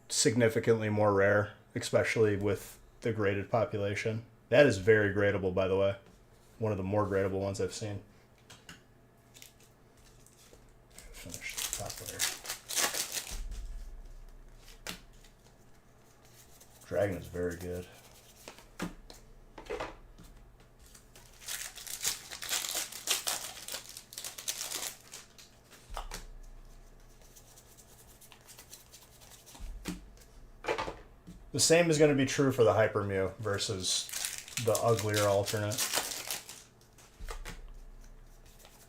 significantly more rare, especially with the graded population. That is very gradable, by the way. One of the more gradable ones I've seen. Finish the top layer. Dragon is very good. The same is going to be true for the Hyper Mew versus the uglier alternate.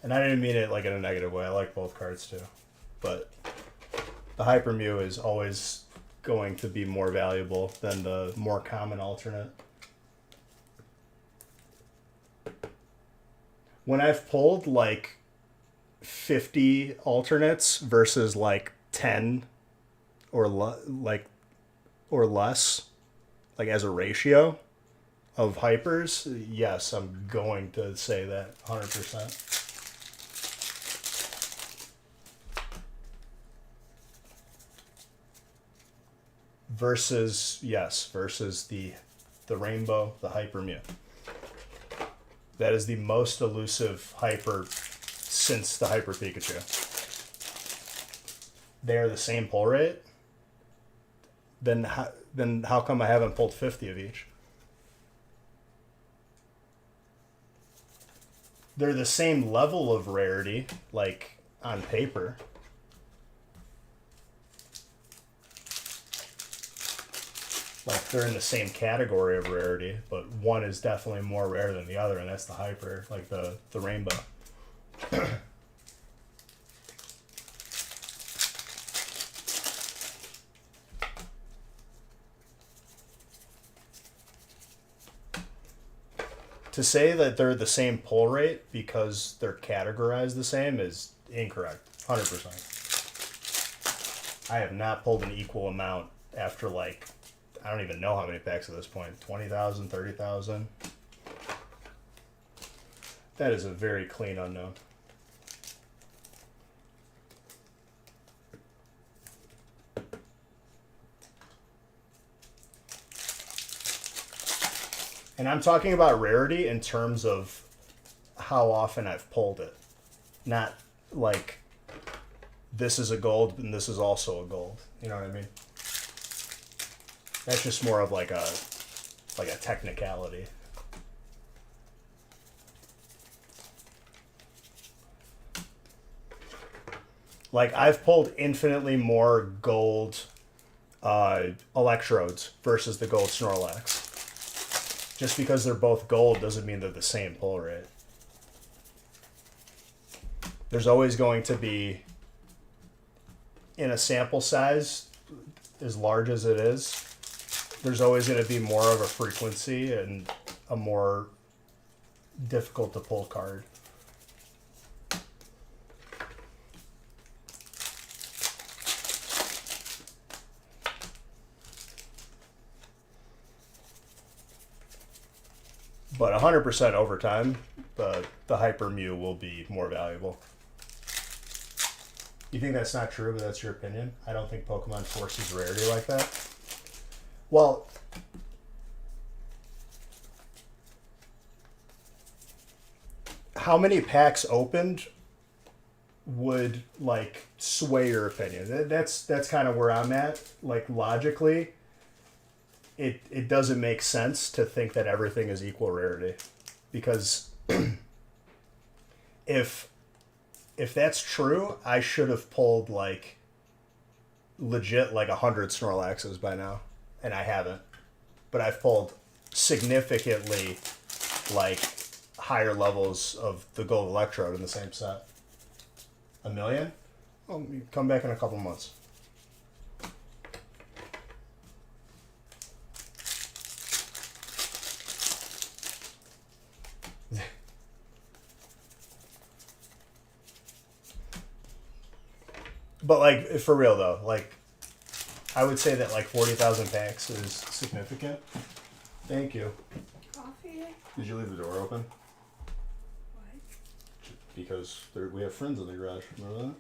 And I didn't mean it like in a negative way. I like both cards too. But the Hyper Mew is always going to be more valuable than the more common alternate. When I've pulled like 50 alternates versus like 10 or less, like as a ratio of hypers, yes, I'm going to say that 100%. Versus the Rainbow, the Hyper Mew. That is the most elusive hyper since the Hyper Pikachu. They are the same pull rate. Then how come I haven't pulled 50 of each? They're the same level of rarity, like on paper. Like they're in the same category of rarity, but one is definitely more rare than the other, and that's the Hyper, like the Rainbow. To say that they're the same pull rate because they're categorized the same is incorrect. 100%. I have not pulled an equal amount after like, I don't even know how many packs at this point. 20,000, 30,000. That is a very clean unknown. And I'm talking about rarity in terms of how often I've pulled it. Not like this is a gold and this is also a gold. You know what I mean? That's just more of like a technicality. Like I've pulled infinitely more gold electrodes versus the gold Snorlax. Just because they're both gold doesn't mean they're the same pull rate. There's always going to be, in a sample size as large as it is, there's always going to be more of a frequency and a more difficult to pull card. But 100% over time, the Hyper Mew will be more valuable. You think that's not true, but that's your opinion? I don't think Pokemon forces rarity like that. Well, how many packs opened would like sway your opinion? That's kind of where I'm at. Like logically, it doesn't make sense to think that everything is equal rarity, because if that's true, I should have pulled like legit like 100 Snorlaxes by now, and I haven't. But I've pulled significantly like higher levels of the Gold Electrode in the same set. 1 million? Well, you come back in a couple months. But like for real though, like I would say that like 40,000 packs is significant. Thank you. Coffee? Did you leave the door open? What? Because we have friends in the garage. Remember that?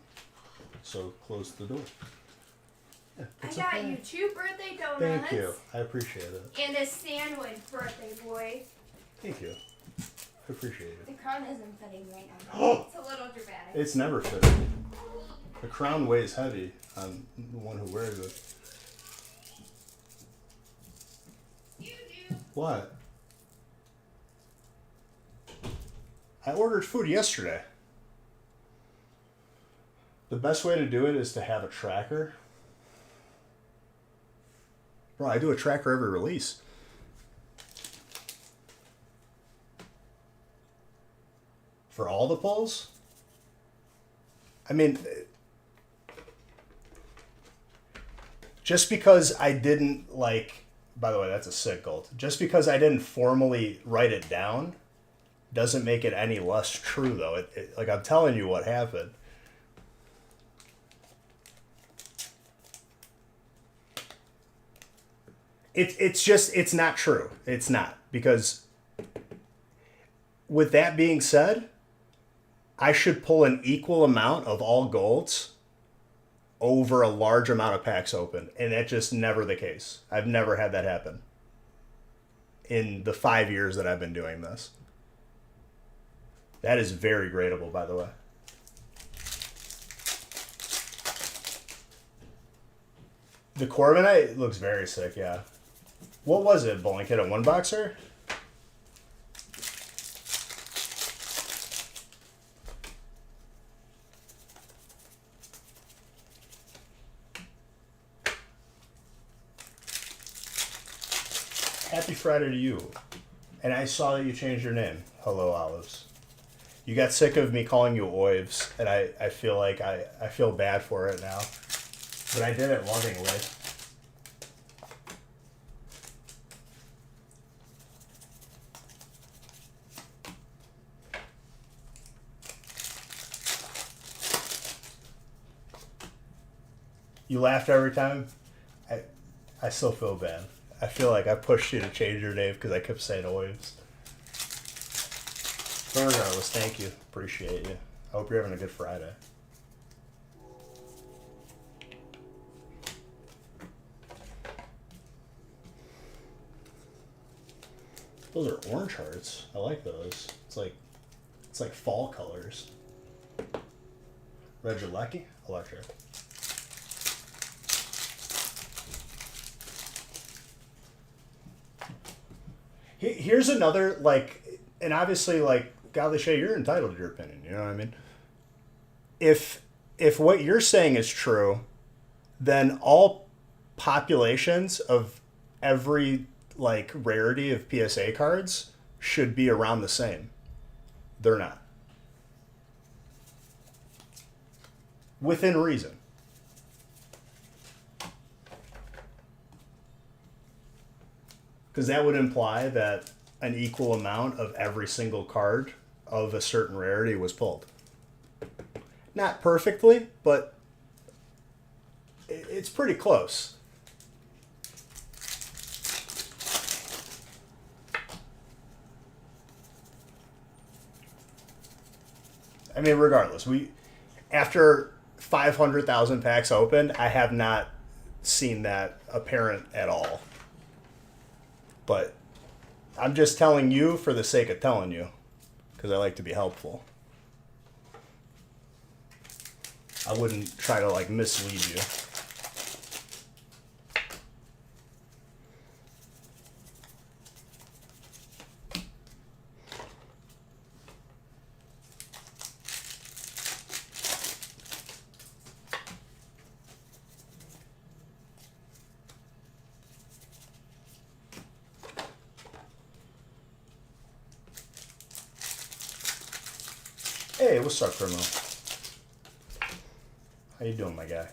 So close the door. Yeah, I got okay. you 2 birthday donuts. Thank you. I appreciate it. And a sandwich, birthday boy. Thank you. I appreciate it. The crown isn't fitting right now. It's a little dramatic. It's never fitting. The crown weighs heavy on the one who wears it. You do. What? I ordered food yesterday. The best way to do it is to have a tracker. Bro, I do a tracker every release. For all the pulls? I mean, just because I didn't like, by the way, that's a sick gold. Just because I didn't formally write it down doesn't make it any less true, though. Like, I'm telling you what happened. It's not true. It's not. Because with that being said, I should pull an equal amount of all golds over a large amount of packs open. And that's just never the case. I've never had that happen in the 5 years that I've been doing this. That is very gradable, by the way. The Corviknight looks very sick, yeah. What was it, Bowling Kid? A 1-boxer? Happy Friday to you. And I saw that you changed your name. Hello, Olives. You got sick of me calling you Oives, and I feel like I feel bad for it now. But I did it lovingly. You laughed every time? I still feel bad. I feel like I pushed you to change your name because I kept saying Oives. But regardless, thank you. Appreciate you. I hope you're having a good Friday. Those are orange hearts. I like those. It's like fall colors. Regieleki? Electric. Here's another, like, and obviously, like, golly Shay, you're entitled to your opinion, you know what I mean? If what you're saying is true, then all populations of every, like, rarity of PSA cards should be around the same. They're not. Within reason. Because that would imply that an equal amount of every single card of a certain rarity was pulled. Not perfectly, but it's pretty close. I mean, regardless, after 500,000 packs opened, I have not seen that apparent at all. But I'm just telling you for the sake of telling you, because I like to be helpful. I wouldn't try to like mislead you. Hey, what's up, criminal? How you doing, my guy?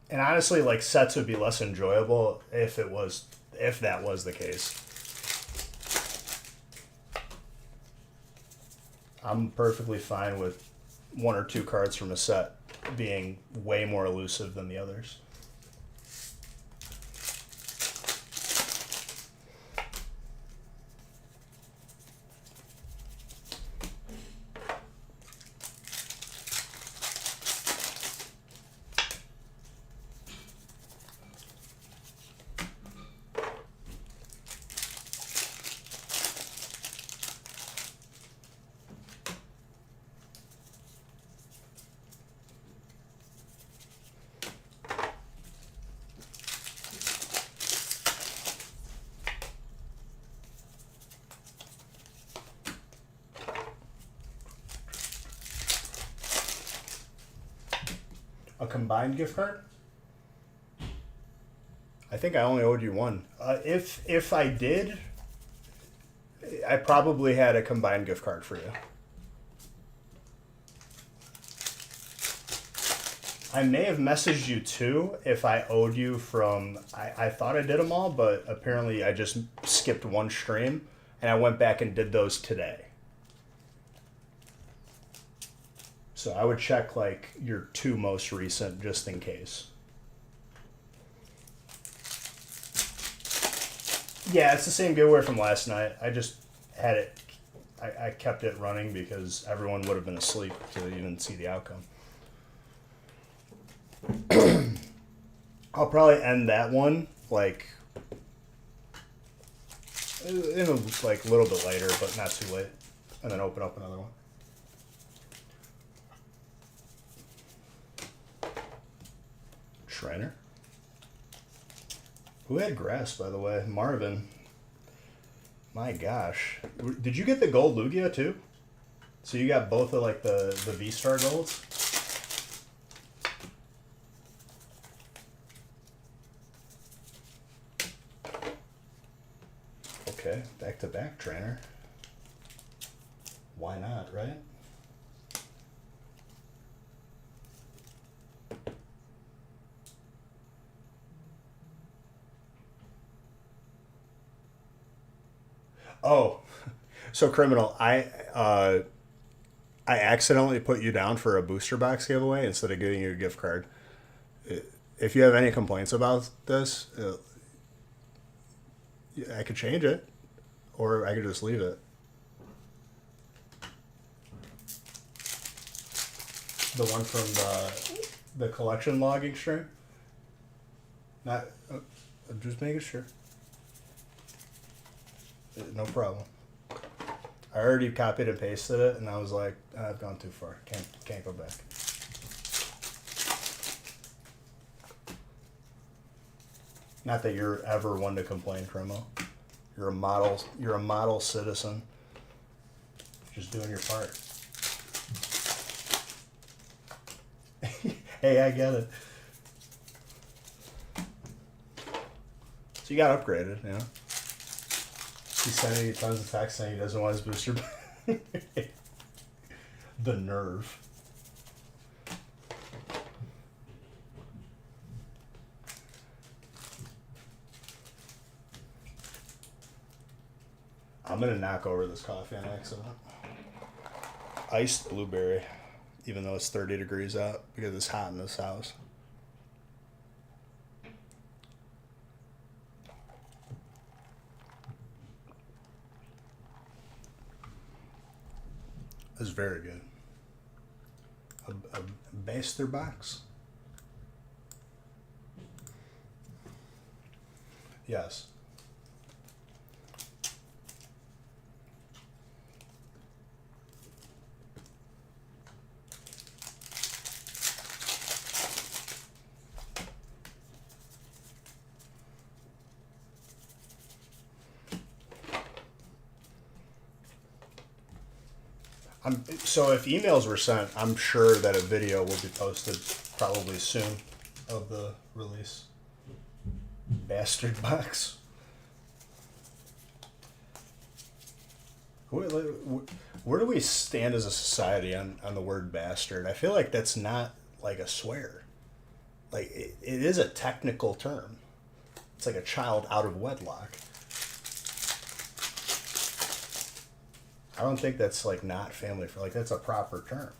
And honestly, like sets would be less enjoyable if that was the case. I'm perfectly fine with one or two cards from a set being way more elusive than the others. A combined gift card? I think I only owed you one. If I did, I probably had a combined gift card for you. I may have messaged you too if I owed you from. I thought I did them all, but apparently I just skipped one stream and I went back and did those today. So I would check like your two most recent just in case. Yeah, it's the same giveaway from last night. I just had it. I kept it running because everyone would have been asleep to even see the outcome. I'll probably end that one like in a like little bit later, but not too late, and then open up another one. Trainer. Who had grass, by the way? Marvin. My gosh. Did you get the gold Lugia too? So you got both of like the V-Star golds? Okay, back to back trainer. Why not, right? Oh, so criminal. I accidentally put you down for a booster box giveaway instead of giving you a gift card. If you have any complaints about this, I could change it, or I could just leave it. The one from the collection logging stream. Not. I'm just making sure. No problem. I already copied and pasted it, and I was like, I've gone too far. Can't go back. Not that you're ever one to complain, Cremo. You're a model. You're a model citizen. Just doing your part. Hey, I get it. So you got upgraded, you know. He's sending you tons of texts saying he doesn't want his booster. The nerve. I'm gonna knock over this coffee on accident. Iced blueberry, even though it's 30 degrees out because it's hot in this house. It's very good. A Baster box? Yes. So if emails were sent, I'm sure that a video will be posted probably soon of the release. Bastard box. Where do we stand as a society on the word bastard? I feel like that's not like a swear. Like it is a technical term. It's like a child out of wedlock. I don't think that's like not family friendly. Like that's a proper term.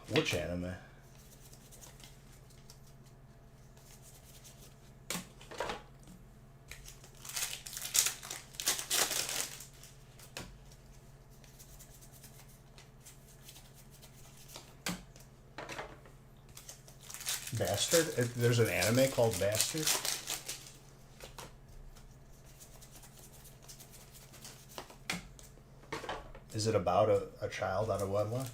Which anime? Bastard? There's an anime called Bastard? Is it about a child out of wedlock?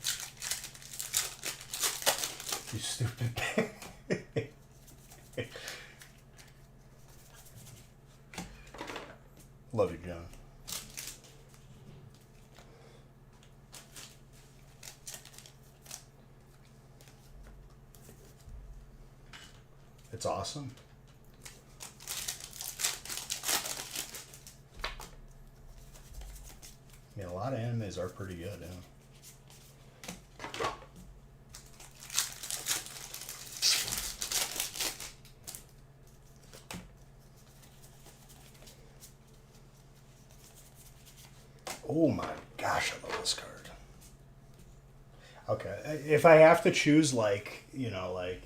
You stupid. Love you, John. It's awesome. I mean, a lot of animes are pretty good, yeah. Oh my gosh, I love this card. Okay, if I have to choose, like, you know, like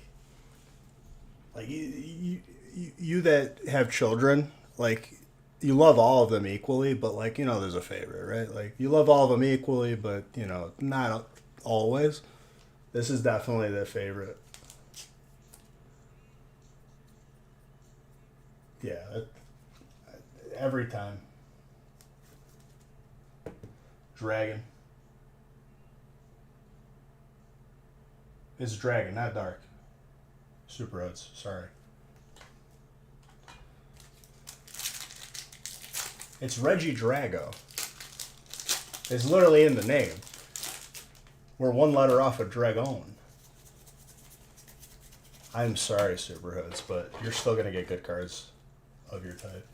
you that have children, like, you love all of them equally, but, like, you know, there's a favorite, right? Like, you love all of them equally, but, you know, not always. This is definitely the favorite. Yeah, every time. Dragon. It's dragon, not dark. Super Oats, sorry. It's Reggie Drago. It's literally in the name. We're one letter off of Dragon. I'm sorry, Super Hoods, but you're still going to get good cards of your type.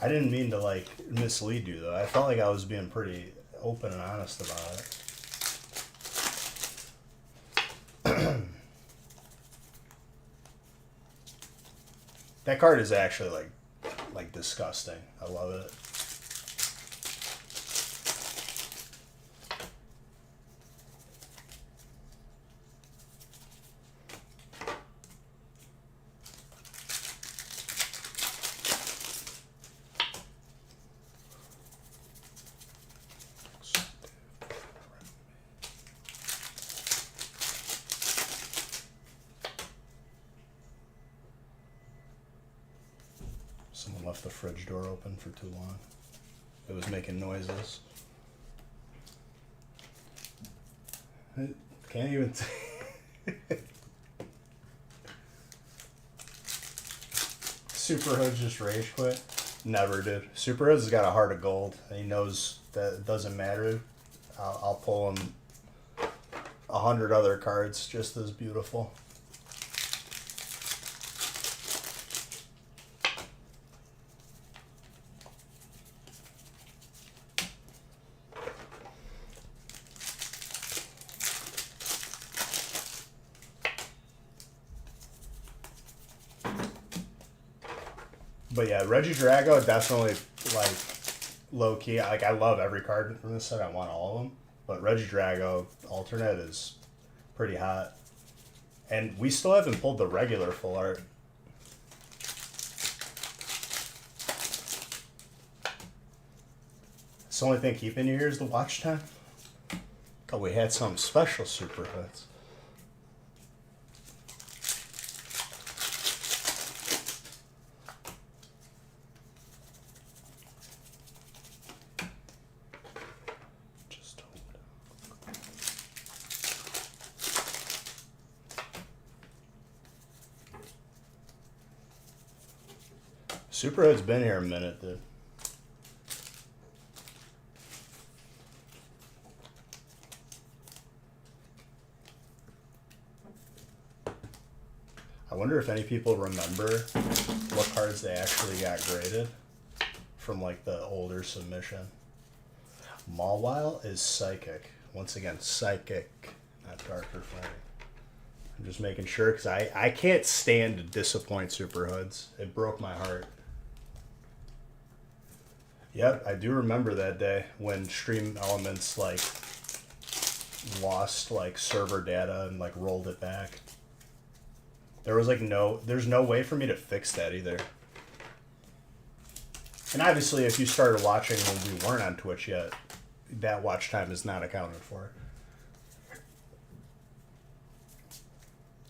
I didn't mean to, like, mislead you, though. I felt like I was being pretty open and honest about it. That card is actually, like disgusting. I love it. Someone left the fridge door open for too long. It was making noises. I can't even Super Hood just rage quit? Never did. Super Hood's got a heart of gold. He knows that it doesn't matter. I'll pull him 100 other cards just as beautiful. But yeah, Reggie Drago definitely like low key. Like I love every card from this set. I want all of them. But Reggie Drago alternate is pretty hot. And we still haven't pulled the regular full art. It's the only thing keeping you here is the watch time. Oh, we had some special super hoods. Just open it up. Super hood's been here a minute, dude. I wonder if any people remember what cards they actually got graded from like the older submission. Mawile is psychic. Once again, psychic, not darker fighting. I'm just making sure because I can't stand to disappoint super hoods. It broke my heart. Yep, I do remember that day when Stream Elements like lost like server data and like rolled it back. There was like there's no way for me to fix that either. And obviously if you started watching when we weren't on Twitch yet, that watch time is not accounted for.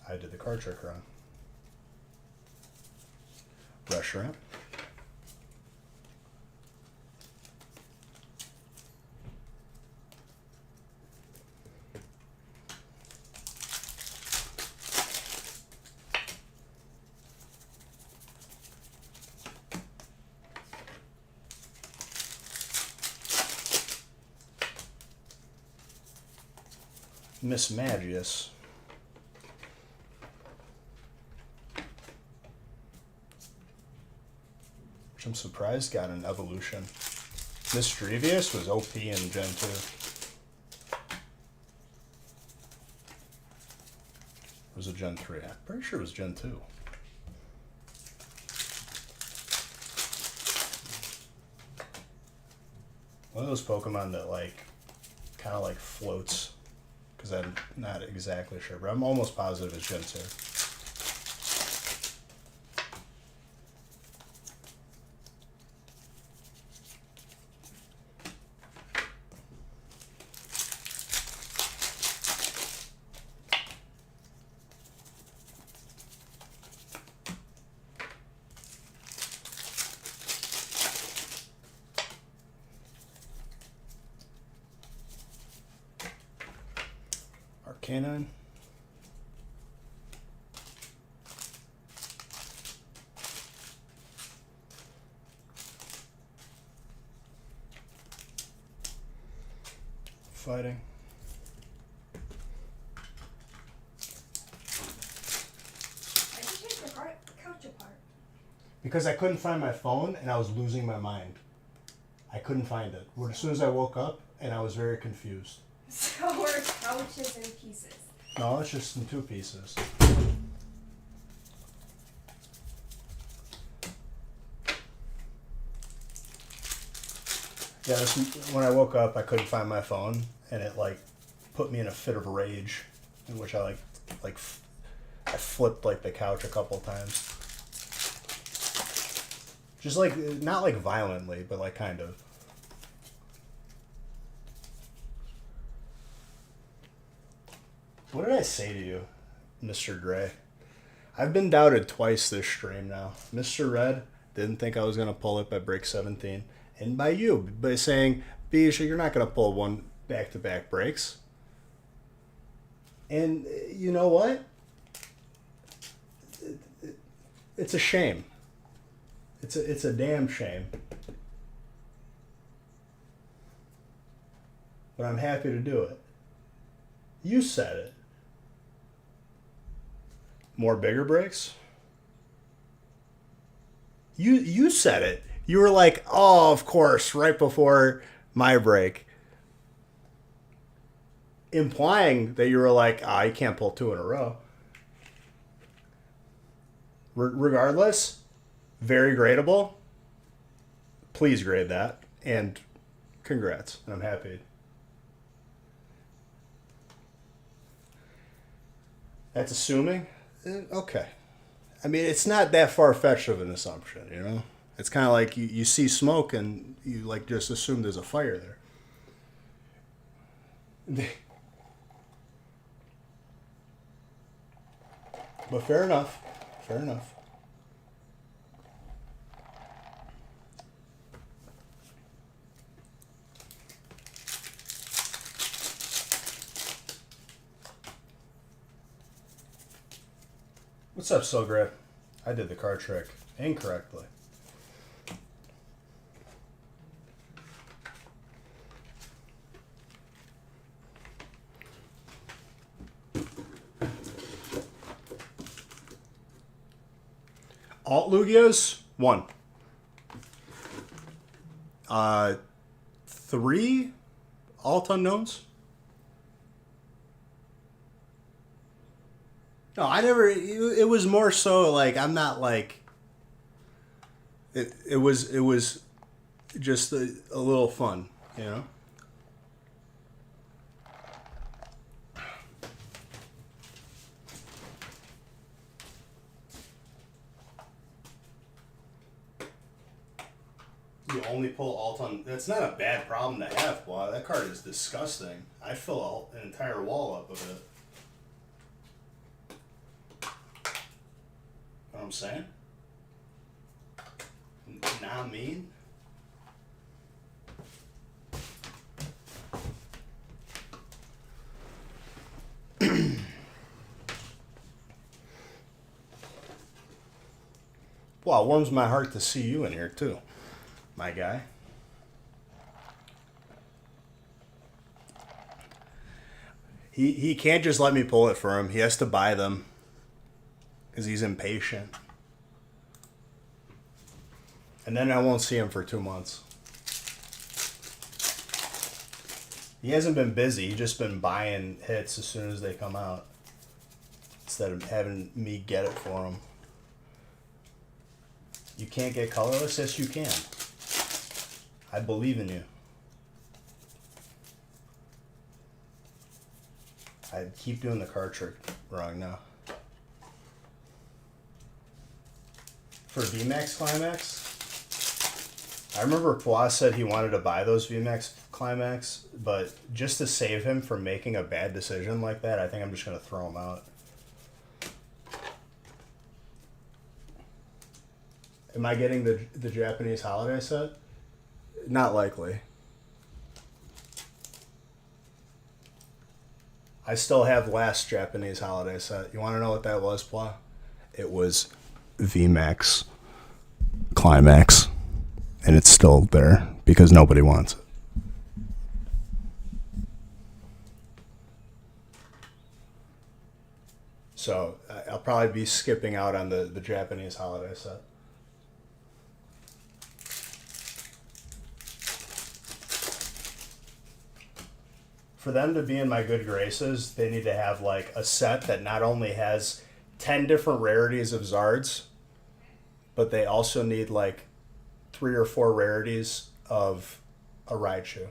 I did the card trick wrong. Restaurant. Miss Magius. Which I'm surprised got an evolution. Miss Drevius was OP in Gen 2. Was it Gen 3? I'm pretty sure it was Gen 2. One of those Pokemon that like kind of like floats. Because I'm not exactly sure, but I'm almost positive it's Gen 2. Arcanine. Fighting. Why'd you take the couch apart? Because I couldn't find my phone and I was losing my mind. I couldn't find it. As soon as I woke up and I was very confused. So we're couches in pieces. No, it's just in two pieces. Yeah, when I woke up, I couldn't find my phone, and it like put me in a fit of rage, in which I I flipped like the couch a couple of times. Just like not like violently, but like kind of. What did I say to you, Mr. Gray? I've been doubted twice this stream now. Mr. Red didn't think I was going to pull it by break 17. And by you, by saying, Bisha, you're not going to pull one back-to-back breaks. And you know what? It's a shame. It's a damn shame. But I'm happy to do it. You said it. More bigger breaks? You said it. You were like, oh, of course, right before my break. Implying that you were like, you can't pull two in a row. Regardless, Very gradable. Please grade that. And congrats. I'm happy. That's assuming? Okay. I mean, it's not that far-fetched of an assumption, you know? It's kind of like you see smoke and you like just assume there's a fire there. But fair enough. Fair enough. What's up, Silgrad? I did the card trick incorrectly. Alt Lugios, 1. 3 alt unknowns. No, I never. It was more so like I'm not like. It was just a little fun, you know. You only pull alt on. That's not a bad problem to have. Wow, that card is disgusting. I'd fill an entire wall up of it. Know what I'm saying? Nah, mean. Wow, it warms my heart to see you in here too, my guy. He can't just let me pull it for him. He has to buy them because he's impatient. And then I won't see him for 2 months. He hasn't been busy. He's just been buying hits as soon as they come out instead of having me get it for him. You can't get colorless? Yes, you can. I believe in you. I keep doing the card trick wrong now. For VMAX Climax, I remember Pois said he wanted to buy those VMAX Climax, but just to save him from making a bad decision like that, I think I'm just going to throw him out. Am I getting the Japanese holiday set? Not likely. I still have last Japanese holiday set. You want to know what that was, Pla? It was VMAX Climax. And it's still there because nobody wants it. So I'll probably be skipping out on the Japanese holiday set. For them to be in my good graces, they need to have like a set that not only has 10 different rarities of Zards, but they also need like 3 or 4 rarities of a Raichu.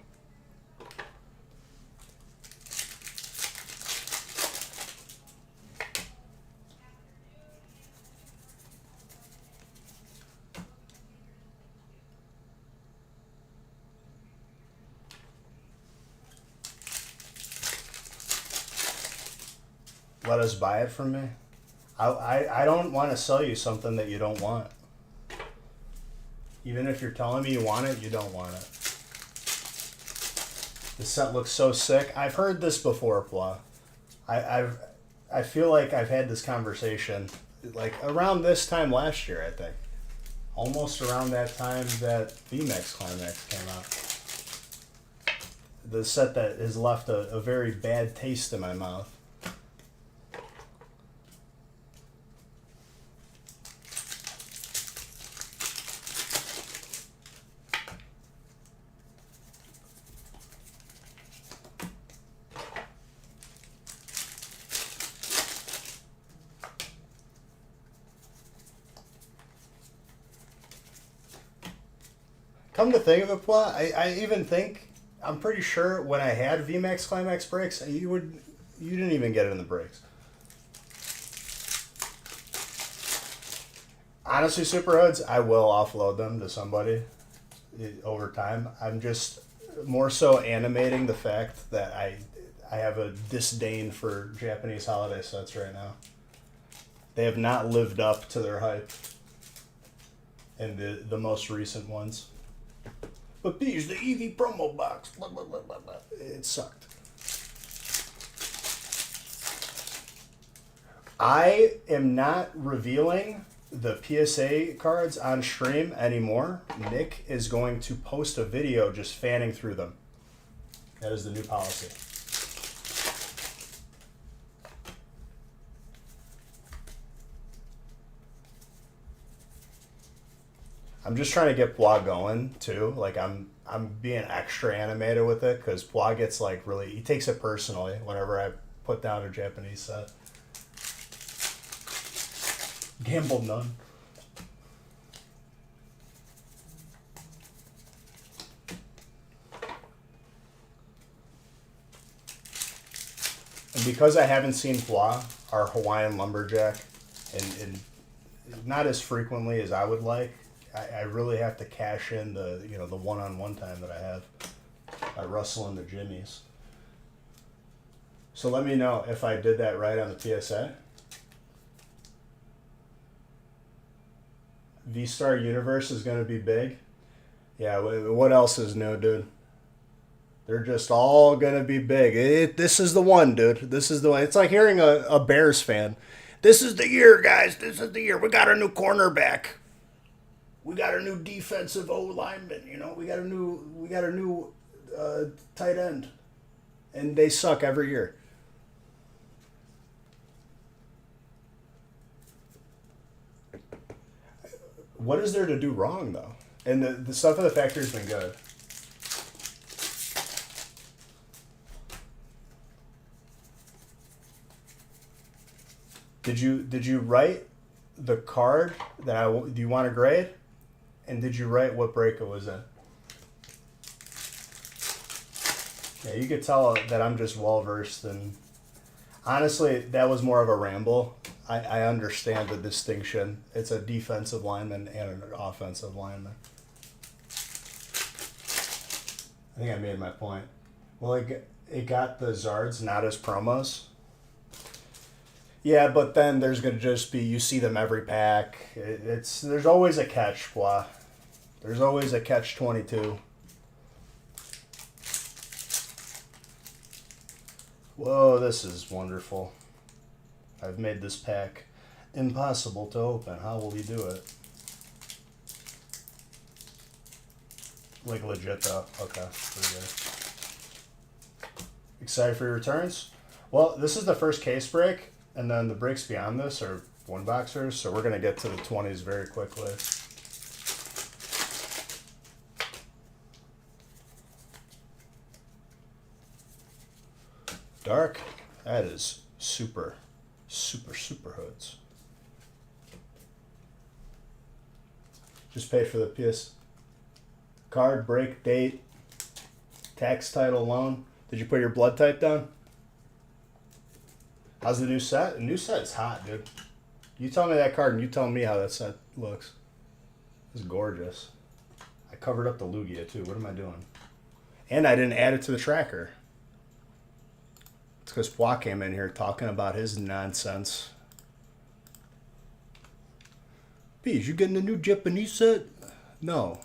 Let us buy it from me. I don't want to sell you something that you don't want. Even if you're telling me you want it, you don't want it. The set looks so sick. I've heard this before, Pla. I feel like I've had this conversation like around this time last year, I think. Almost around that time that VMAX Climax came out. The set that has left a very bad taste in my mouth. Come to think of it, Pla, I even think, I'm pretty sure when I had VMAX Climax brakes, you didn't even get it in the brakes. Honestly, Super Hoods, I will offload them to somebody over time. I'm just more so animating the fact that I have a disdain for Japanese holiday sets right now. They have not lived up to their hype in the most recent ones. But these, the Eevee promo box, blah, blah, blah, blah, blah. It sucked. I am not revealing the PSA cards on stream anymore. Nick is going to post a video just fanning through them. That is the new policy. I'm just trying to get Pwa going too. Like I'm being extra animated with it because Pwa gets like really, he takes it personally whenever I put down a Japanese set. Gambled none. And because I haven't seen Pwa, our Hawaiian lumberjack, and not as frequently as I would like, I really have to cash in the the one-on-one time that I have by rustling the jimmies. So let me know if I did that right on the PSA. V-Star Universe is going to be big. Yeah, what else is new, dude? They're just all going to be big. This is the one, dude. This is the one. It's like hearing a Bears fan. This is the year, guys. This is the year. We got a new cornerback. We got a new defensive O-lineman. We got a new tight end. And they suck every year. What is there to do wrong, though? And the stuff in the factory's been good. Did you write the card that do you want to grade? And did you write what break it was in? Yeah, you could tell that I'm just well versed, and honestly, that was more of a ramble. I understand the distinction. It's a defensive lineman and an offensive lineman. I think I made my point. Well, it got the Zards not as promos. Yeah, but then there's going to just be, you see them every pack. There's always a catch, Blah. There's always a catch 22. Whoa, this is wonderful. I've made this pack impossible to open. How will we do it? Like legit though. Okay, pretty good. Excited for your returns? Well, this is the first case break, and then the breaks beyond this are one boxers, so we're gonna get to the 20s very quickly. Dark, that is super hoods. Just paid for the PS card, break, date, tax title, loan. Did you put your blood type down? How's the new set? The new set's hot, dude. You tell me that card and you tell me how that set looks. It's gorgeous. I covered up the Lugia too. What am I doing? And I didn't add it to the tracker. It's because Pwa came in here talking about his nonsense. Bees, you getting a new Japanese set? No.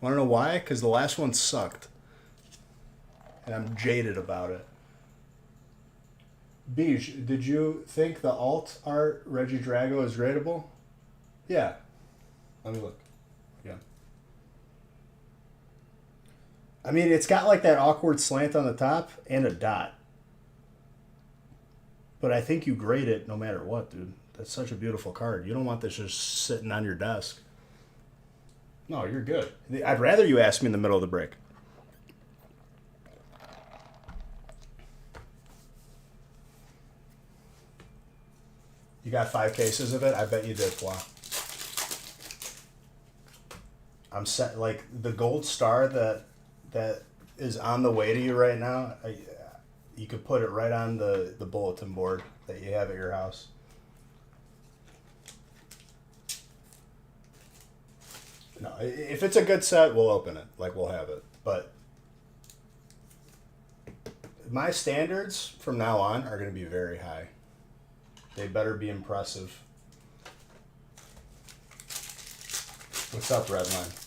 Want to know why? Because the last one sucked. And I'm jaded about it. Beej, did you think the alt art Reggie Drago is rateable? Yeah. Let me look. Yeah. I mean, it's got like that awkward slant on the top and a dot. But I think you grade it no matter what, dude. That's such a beautiful card. You don't want this just sitting on your desk. No, you're good. I'd rather you ask me in the middle of the break. You got 5 cases of it? I bet you did, Pwa. I'm set like the gold star that is on the way to you right now. You could put it right on the bulletin board that you have at your house. No, if it's a good set, we'll open it. Like we'll have it. But my standards from now on are going to be very high. They better be impressive. What's up, Redline?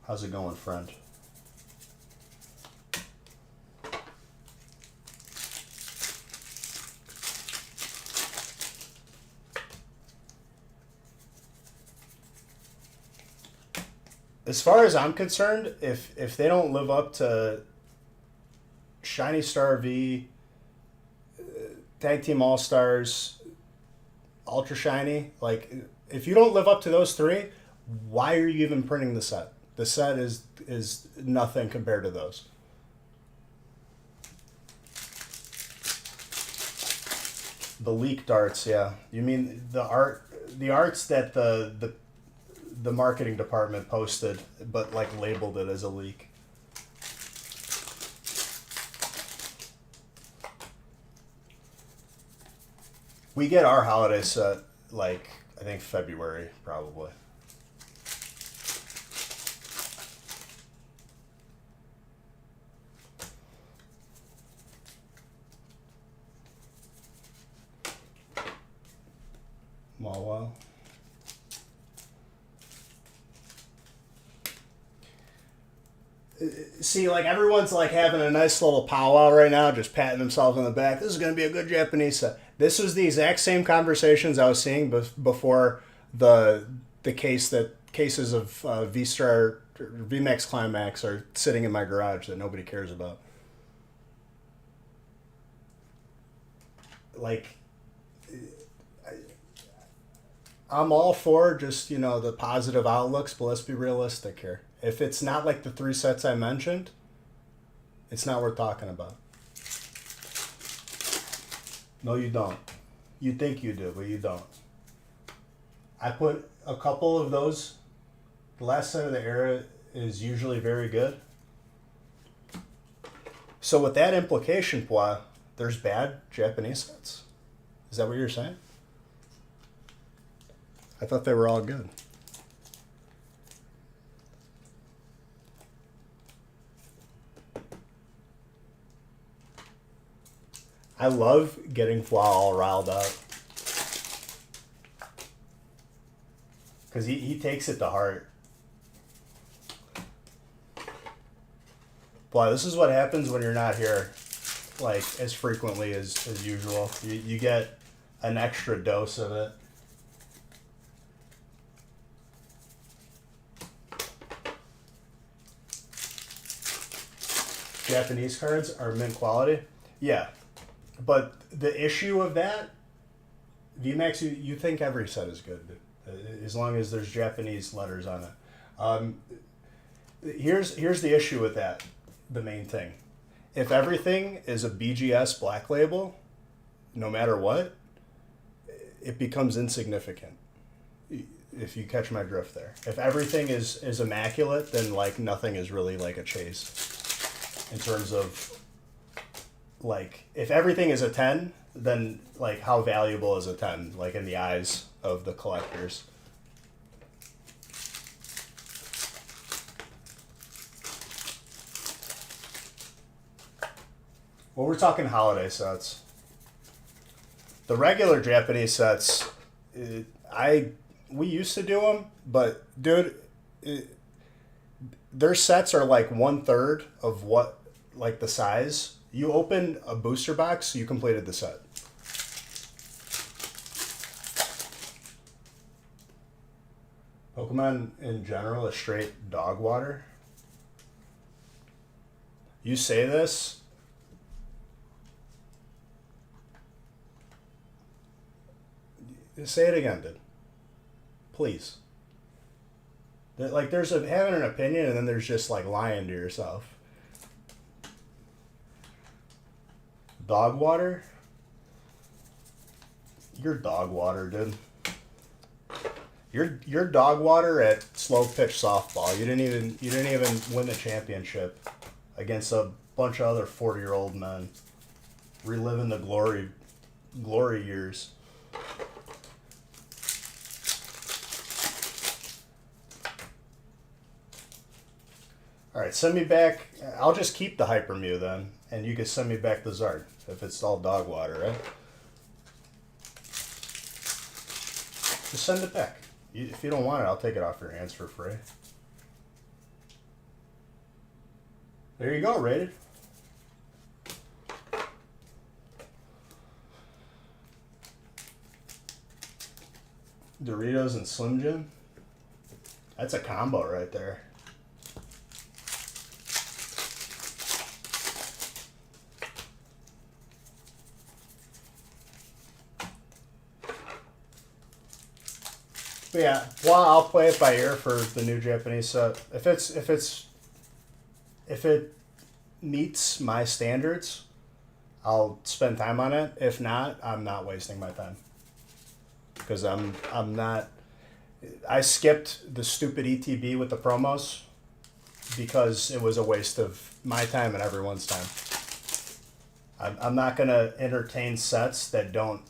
How's it going, friend? As far as I'm concerned, if they don't live up to Shiny Star V, Tag Team All Stars, Ultra Shiny, like if you don't live up to those three, why are you even printing the set? The set is nothing compared to those. The leak darts, yeah. You mean the arts that the marketing department posted, but like labeled it as a leak. We get our holiday set like I think February probably. Well. See, like everyone's like having a nice little powwow right now, just patting themselves on the back. This is going to be a good Japanese set. This was the exact same conversations I was seeing before the cases of V-Star VMAX Climax are sitting in my garage that nobody cares about. Like, I'm all for just, the positive outlooks, but let's be realistic here. If it's not like the 3 sets I mentioned, it's not worth talking about. No, you don't. You think you do, but you don't. I put a couple of those. The last set of the era is usually very good. So with that implication, Pua, there's bad Japanese sets. Is that what you're saying? I thought they were all good. I love getting Flaw all riled up. Because he takes it to heart. Flaw, this is what happens when you're not here, like, as frequently as usual. You get an extra dose of it. Japanese cards are mint quality. Yeah. But the issue of that, VMAX, you think every set is good, as long as there's Japanese letters on it. Here's the issue with that, the main thing. If everything is a BGS black label, no matter what, it becomes insignificant. If you catch my drift there. If everything is immaculate, then like nothing is really like a chase. In terms of, like, if everything is a 10, then, like, how valuable is a 10, like, in the eyes of the collectors? Well, we're talking holiday sets. The regular Japanese sets, we used to do them, but, dude, their sets are, like, 1/3 of what, like, the size. You open a booster box, you completed the set. Pokemon in general is straight dog water. You say this, say it again, dude. Please. Like, there's having an opinion, and then there's just like lying to yourself. Dog water? You're dog water, dude. You're dog water at slow pitch softball. You didn't even win the championship against a bunch of other 40-year-old men reliving the glory years. All right, send me back. I'll just keep the Hypermew then, and you can send me back the Zard if it's all dog water, right? Just send it back. If you don't want it, I'll take it off your hands for free. There you go, rated. Doritos and Slim Jim. That's a combo right there. But yeah, well, I'll play it by ear for the new Japanese set. If it meets my standards, I'll spend time on it. If not, I'm not wasting my time. Because I'm not. I skipped the stupid ETB with the promos because it was a waste of my time and everyone's time. I'm not gonna entertain sets that don't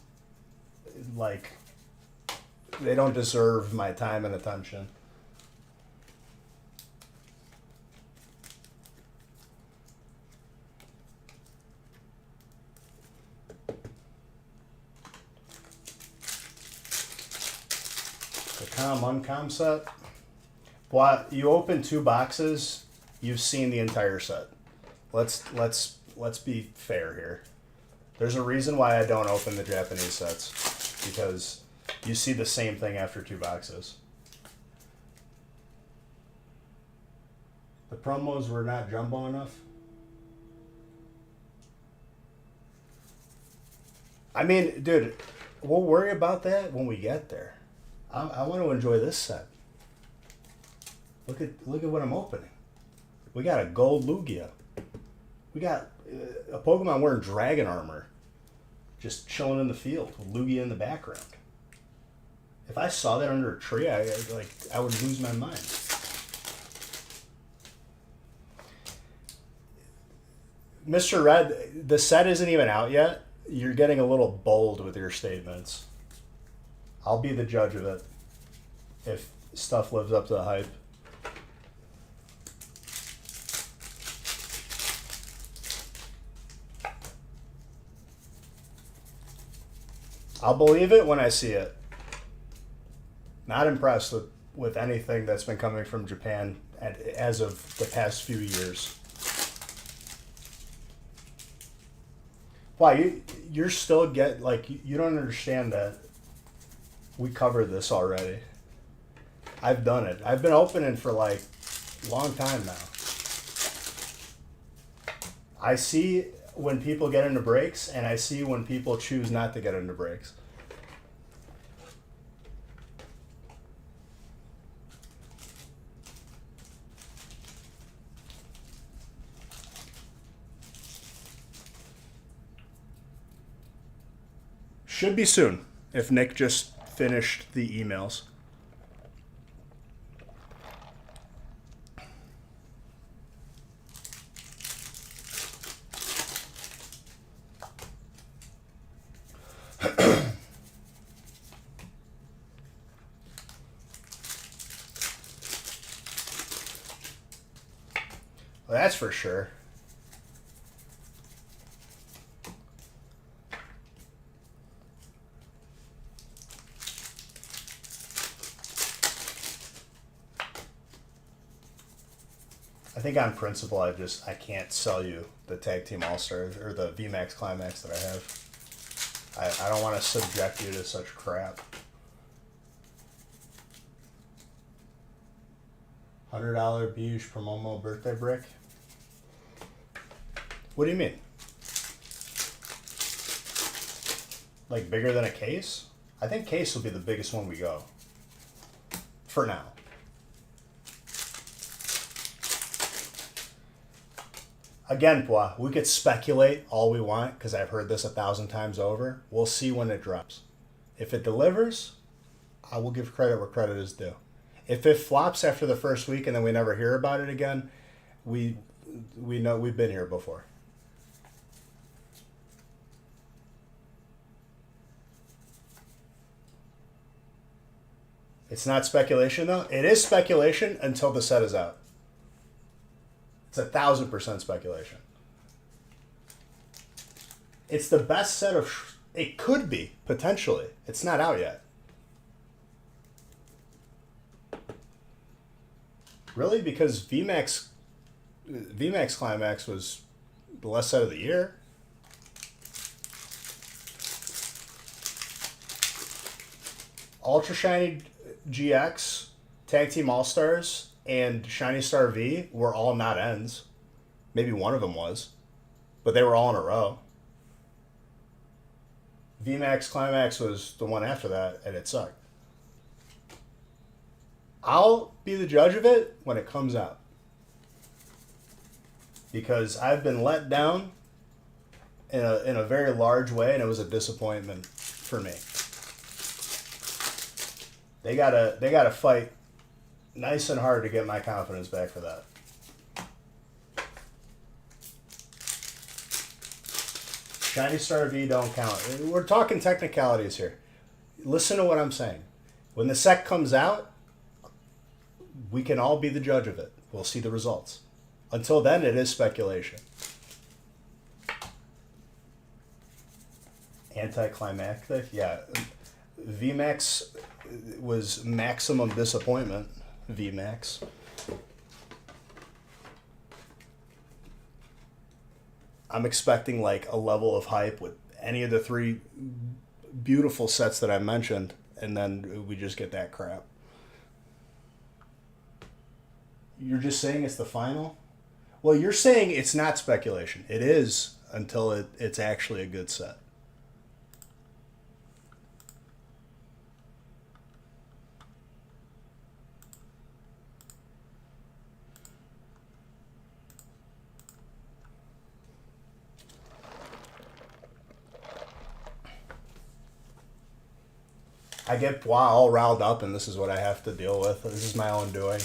they don't deserve my time and attention. The uncom set. Well, you open 2 boxes, you've seen the entire set. Let's be fair here. There's a reason why I don't open the Japanese sets, because you see the same thing after 2 boxes. The promos were not jumbo enough. I mean, dude, we'll worry about that when we get there. I want to enjoy this set. Look at what I'm opening. We got a gold Lugia. We got a Pokemon wearing dragon armor, just chilling in the field with Lugia in the background. If I saw that under a tree, I would lose my mind. Mr. Red, the set isn't even out yet. You're getting a little bold with your statements. I'll be the judge of it if stuff lives up to the hype. I'll believe it when I see it. Not impressed with anything that's been coming from Japan as of the past few years. Why, you're still you don't understand that we covered this already. I've done it. I've been opening for a long time now. I see when people get into breaks, and I see when people choose not to get into breaks. Should be soon, if Nick just finished the emails. Well, that's for sure. I think on principle, I can't sell you the Tag Team All-Stars or the VMAX Climax that I have. I don't want to subject you to such crap. $100 Biush Promomo birthday brick? What do you mean? Like bigger than a case? I think case will be the biggest one we go. For now. Again, Pua, we could speculate all we want because I've heard this 1,000 times over. We'll see when it drops. If it delivers, I will give credit where credit is due. If it flops after the first week and then we never hear about it again, we know we've been here before. It's not speculation though. It is speculation until the set is out. It's 1,000% speculation. It's the best set of. It could be potentially. It's not out yet. Really, because VMAX Climax was the last set of the year. Ultra Shiny GX, Tag Team All Stars, and Shiny Star V were all not ends. Maybe one of them was, but they were all in a row. VMAX Climax was the one after that, and it sucked. I'll be the judge of it when it comes out. Because I've been let down in a very large way, and it was a disappointment for me. They gotta fight nice and hard to get my confidence back for that. Shiny Star V don't count. We're talking technicalities here. Listen to what I'm saying. When the set comes out, we can all be the judge of it. We'll see the results. Until then, it is speculation. Anticlimactic? Yeah. VMAX was maximum disappointment. VMAX. I'm expecting like a level of hype with any of the three beautiful sets that I mentioned, and then we just get that crap. You're just saying it's the final? Well, you're saying it's not speculation. It is until it's actually a good set. I get all riled up, and this is what I have to deal with. This is my own doing.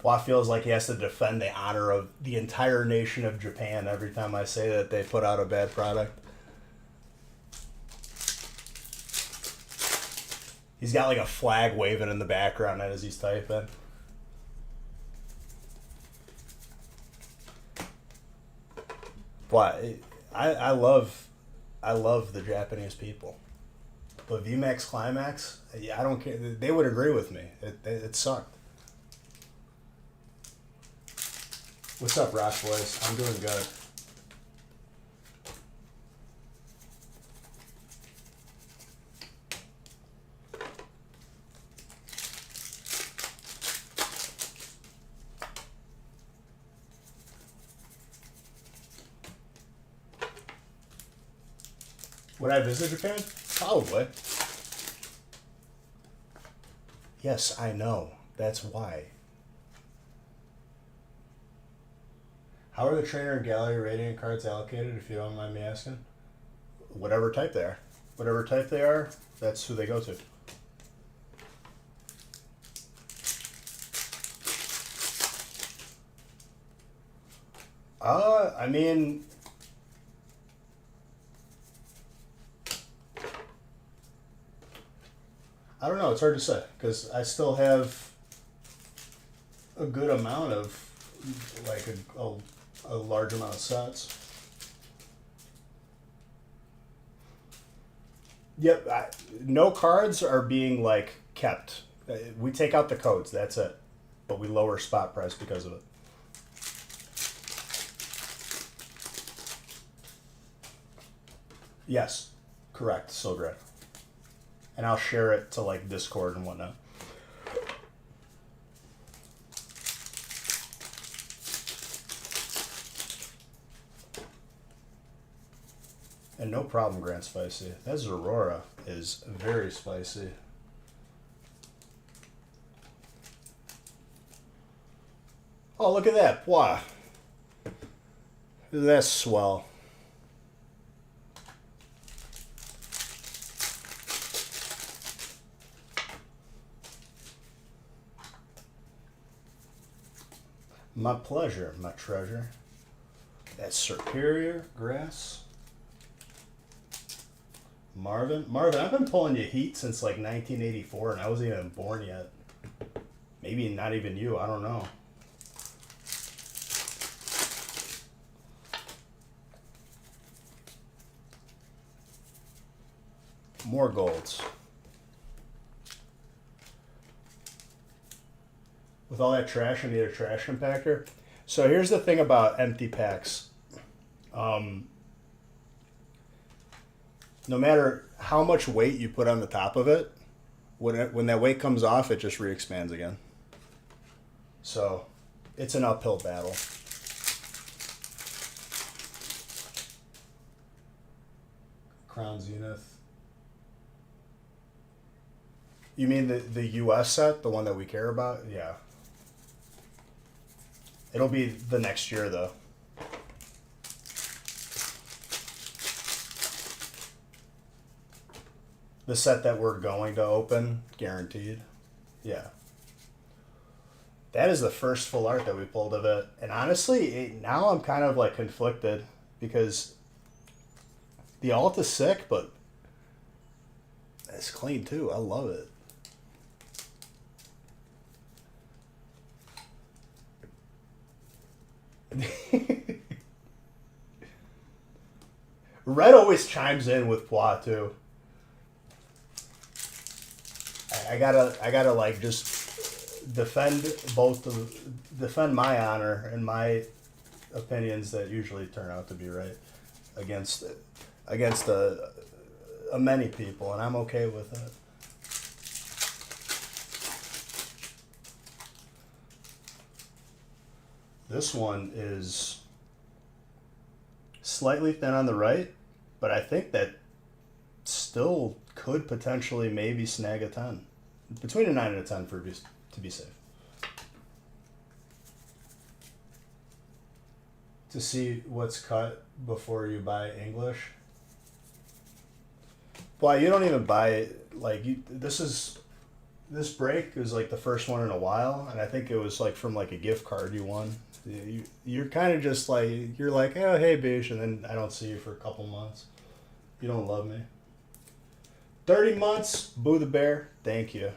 Wah feels like he has to defend the honor of the entire nation of Japan every time I say that they put out a bad product. He's got like a flag waving in the background as he's typing. But I love the Japanese people. But VMAX Climax, yeah, I don't care. They would agree with me. It sucked. What's up, Rock Boys? I'm doing good. Would I visit Japan? Probably. Yes, I know. That's why. How are the trainer and gallery radiant cards allocated, if you don't mind me asking? Whatever type they are. Whatever type they are, that's who they go to. I mean... I don't know, it's hard to say, because I still have a good amount of, like, a large amount of sets. Yep, no cards are being, like, kept. We take out the codes, that's it. But we lower spot price because of it. Yes, correct, so great. And I'll share it to like Discord and whatnot. And no problem, Grand Spicy. That Zorora is very spicy. Oh, look at that. Wow. That's swell. My pleasure, my treasure. That's Superior Grass. Marvin. Marvin, I've been pulling you heat since like 1984 and I wasn't even born yet. Maybe not even you, I don't know. More golds. With all that trash, I need a trash compactor. So here's the thing about empty packs. No matter how much weight you put on the top of it, when that weight comes off, it just re-expands again. So it's an uphill battle. Crown Zenith. You mean the US set, the one that we care about? Yeah. It'll be the next year though. The set that we're going to open, guaranteed. Yeah. That is the first full art that we pulled of it. And honestly, now I'm kind of like conflicted because the alt is sick, but it's clean too. I love it. Red always chimes in with Pua too. I gotta like just defend my honor and my opinions that usually turn out to be right against a many people, and I'm okay with it. This one is slightly thin on the right, but I think that still could potentially maybe snag a 10. Between a 9 and a 10 to be safe. To see what's cut before you buy English. Well, you don't even buy it, like, this break is like the first one in a while, and I think it was like from like a gift card you won. You're kind of just like, you're like, oh, hey, Bish, and then I don't see you for a couple months. You don't love me. 30 months, Boo the Bear, thank you.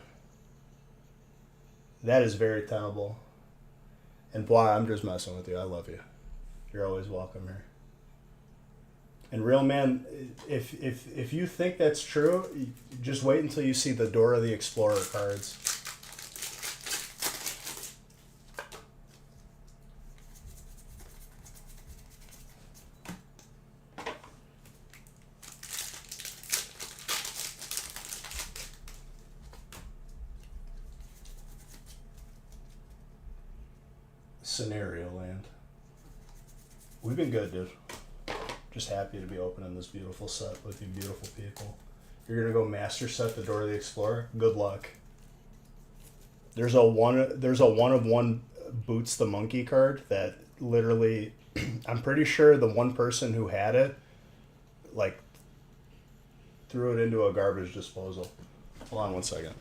That is very tenable. And boy, I'm just messing with you. I love you. You're always welcome here. And real man, if you think that's true, just wait until you see the Dora the Explorer cards. Scenario land. We've been good, dude. Just happy to be opening this beautiful set with you beautiful people. You're gonna go master set the Dora the Explorer. Good luck. There's a one of one Boots the Monkey card that literally I'm pretty sure the one person who had it like threw it into a garbage disposal. Hold on one second.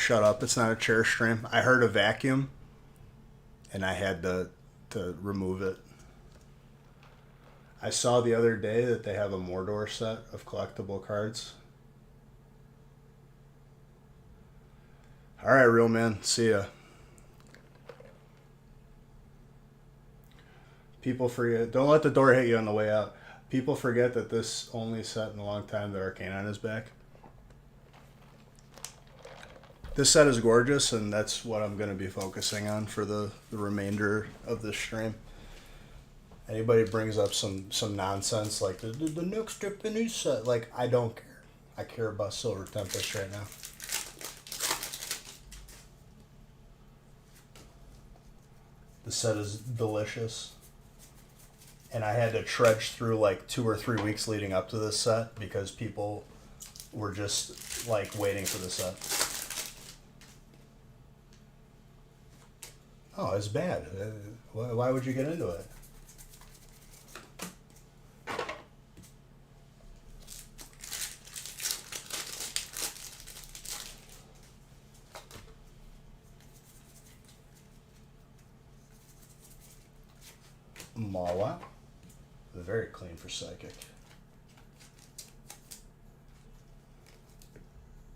Shut up, it's not a chair stream. I heard a vacuum and I had to remove it. I saw the other day that they have a Mordor set of collectible cards. All right, real man. See ya. People forget. Don't let the door hit you on the way out. People forget that this only set in a long time the Arcane on his back. This set is gorgeous, and that's what I'm going to be focusing on for the remainder of this stream. Anybody brings up some nonsense like the next Japanese set, like, I don't care. I care about Silver Tempest right now. The set is delicious. And I had to trudge through like 2 or 3 weeks leading up to this set because people were just like waiting for the set. Oh, it's bad. Why would you get into it? Mawa. Very clean for Psychic.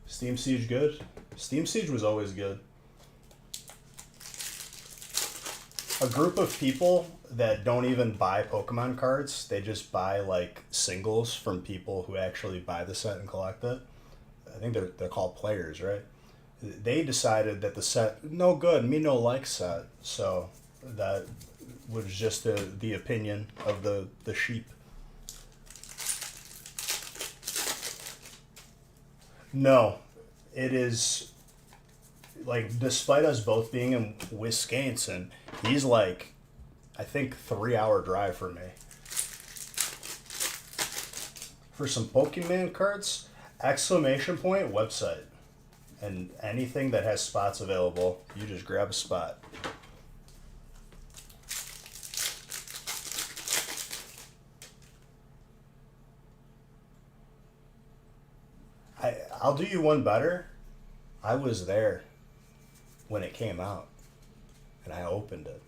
Steam Siege good? Steam Siege was always good. A group of people that don't even buy Pokemon cards, they just buy like singles from people who actually buy the set and collect it. I think they're called players, right? They decided that the set, no good, me no like set. So that was just the opinion of the sheep. No, it is like, despite us both being in Wisconsin, he's like, I think 3-hour drive for me. For some Pokemon cards, exclamation point website, and anything that has spots available, you just grab a spot. I'll do you one better. I was there when it came out, and I opened it.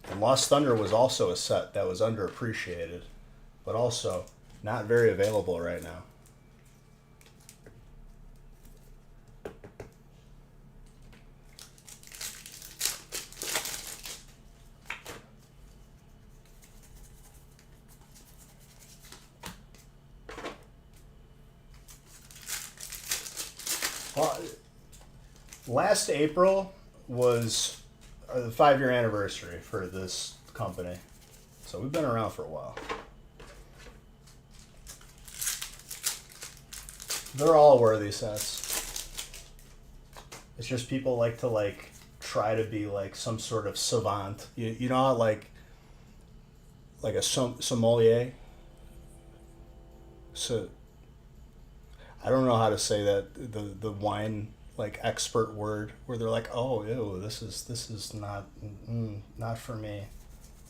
And Lost Thunder was also a set that was underappreciated, but also not very available right now. Well, last April was the 5-year anniversary for this company. So we've been around for a while. They're all worthy sets. It's just people like to try to be like some sort of savant. You know how like a sommelier? So I don't know how to say that, the wine like expert word where they're like, oh ew, this is not for me.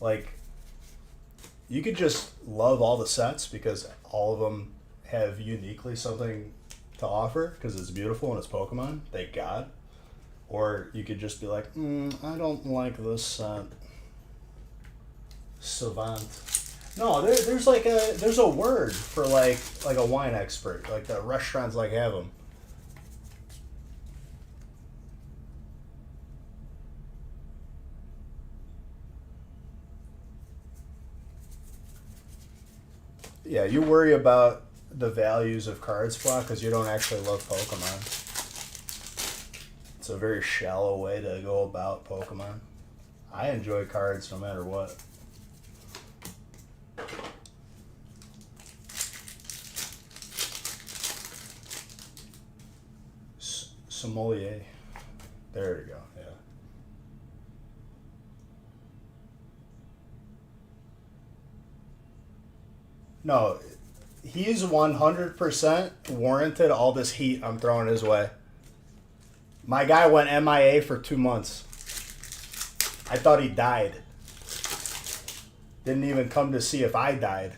Like, you could just love all the sets because all of them have uniquely something to offer because it's beautiful and it's Pokemon, thank God. Or you could just be like, I don't like this set. Savant. No, there's a word for like a wine expert, like the restaurants like have them. Yeah, you worry about the values of cards, Block, because you don't actually love Pokemon. It's a very shallow way to go about Pokemon. I enjoy cards no matter what. Sommelier. There you go, yeah. No, he's 100% warranted all this heat I'm throwing his way. My guy went MIA for 2 months. I thought he died. Didn't even come to see if I died.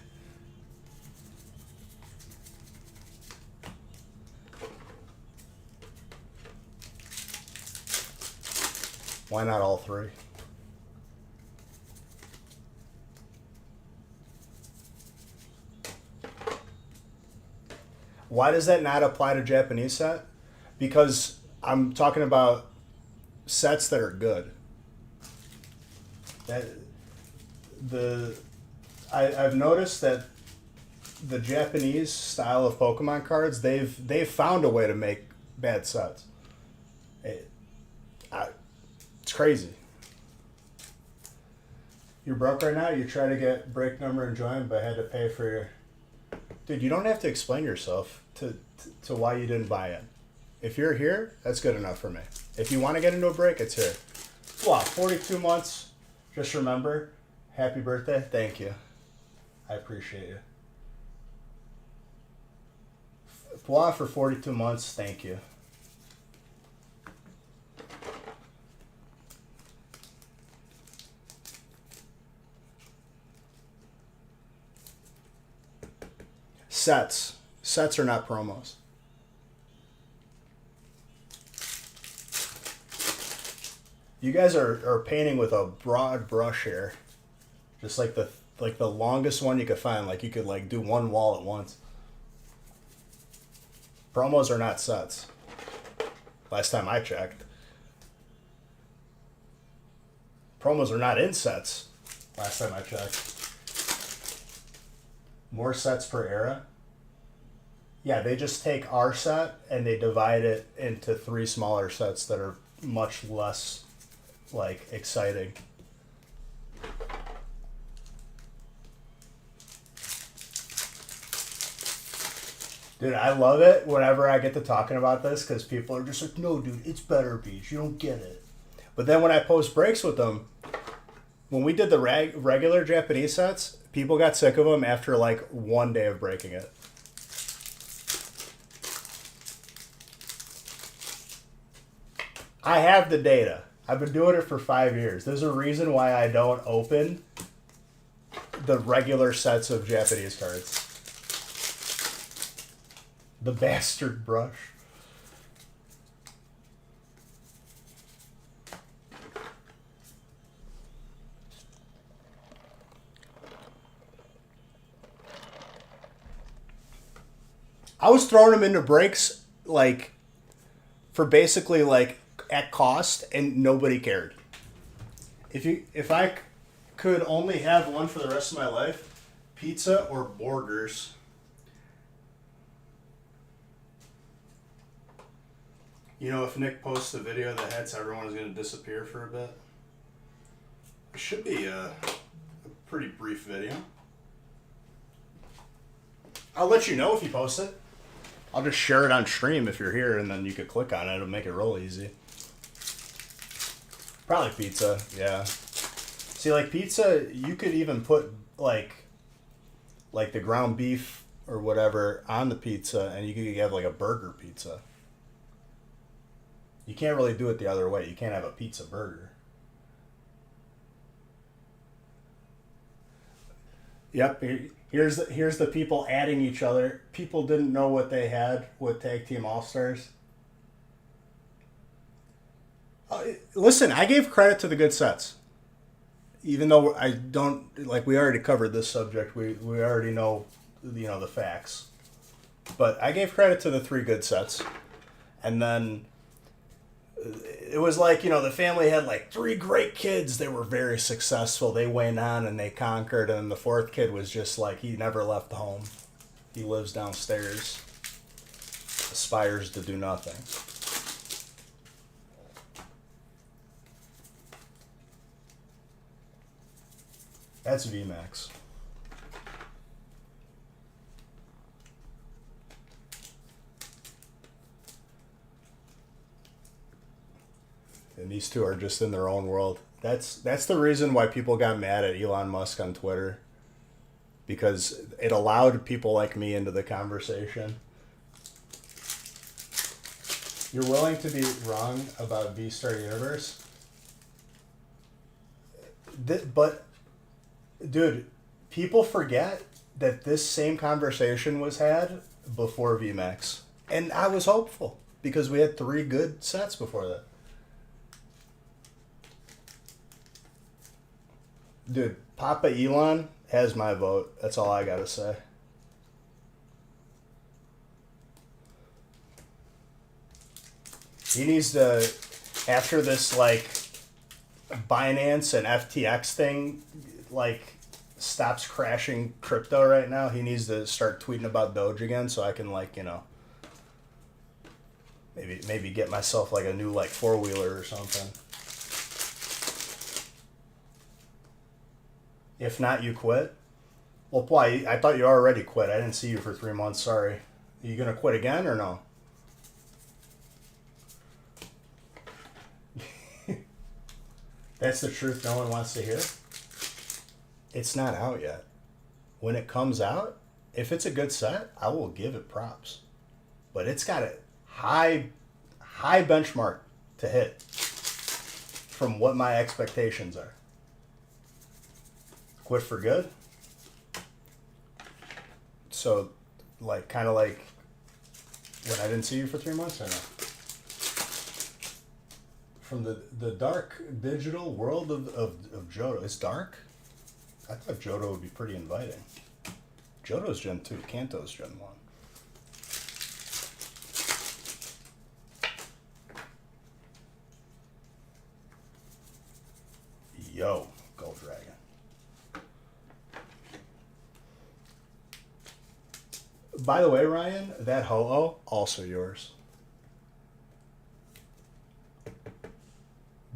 Why not all three? Why does that not apply to Japanese set? Because I'm talking about sets that are good. That I've noticed that the Japanese style of Pokemon cards, they've found a way to make bad sets. It's crazy. You're broke right now. You try to get break number and join, but had to pay for your. Dude, you don't have to explain yourself to why you didn't buy in. If you're here, that's good enough for me. If you want to get into a break, it's here. Wow, 42 months. Just remember, happy birthday. Thank you. I appreciate you. Wow, for 42 months. Thank you. Sets. Sets are not promos. You guys are painting with a broad brush here. Just like the longest one you could find. Like you could like do one wall at once. Promos are not sets. Last time I checked. Promos are not in sets. Last time I checked. More sets per era? Yeah, they just take our set and they divide it into 3 smaller sets that are much less, like, exciting. Dude, I love it whenever I get to talking about this because people are just like, no, dude, it's better, Beach. You don't get it. But then when I post breaks with them, when we did the regular Japanese sets, people got sick of them after like 1 day of breaking it. I have the data. I've been doing it for 5 years. There's a reason why I don't open the regular sets of Japanese cards. The bastard brush. I was throwing them into breaks like for basically like at cost, and nobody cared. If I could only have one for the rest of my life, pizza or burgers. You know, if Nick posts a video that hits, everyone is going to disappear for a bit. It should be a pretty brief video. I'll let you know if you post it. I'll just share it on stream if you're here, and then you could click on it. It'll make it real easy. Probably pizza, yeah. See, like pizza, you could even put like the ground beef or whatever on the pizza, and you could have like a burger pizza. You can't really do it the other way. You can't have a pizza burger. Yep, here's the people adding each other. People didn't know what they had with Tag Team All-Stars. Listen, I gave credit to the good sets. Even though I don't, like, we already covered this subject. We already know, the facts. But I gave credit to the 3 good sets. And then it was like, the family had like 3 great kids. They were very successful. They went on and they conquered. And the 4th kid was just like, he never left home. He lives downstairs. Aspires to do nothing. That's VMAX. And these 2 are just in their own world. That's the reason why people got mad at Elon Musk on Twitter. Because it allowed people like me into the conversation. You're willing to be wrong about V-Star Universe? But, dude, people forget that this same conversation was had before VMAX. And I was hopeful because we had 3 good sets before that. Dude, Papa Elon has my vote. That's all I gotta say. He needs to, after this like Binance and FTX thing, like stops crashing crypto right now. He needs to start tweeting about Doge again, so I can like maybe get myself like a new like 4-wheeler or something. If not, you quit. Well, why? I thought you already quit. I didn't see you for 3 months. Sorry. Are you gonna quit again or no? That's the truth no one wants to hear. It's not out yet. When it comes out, if it's a good set, I will give it props. But it's got a high benchmark to hit from what my expectations are. Quit for good. So, like, kind of like when I didn't see you for 3 months, or no? From the dark digital world of Johto. It's dark? I thought Johto would be pretty inviting. Johto's Gen 2, Kanto's Gen 1. Yo, Gold Dragon. By the way, Ryan, that Ho-Oh, also yours.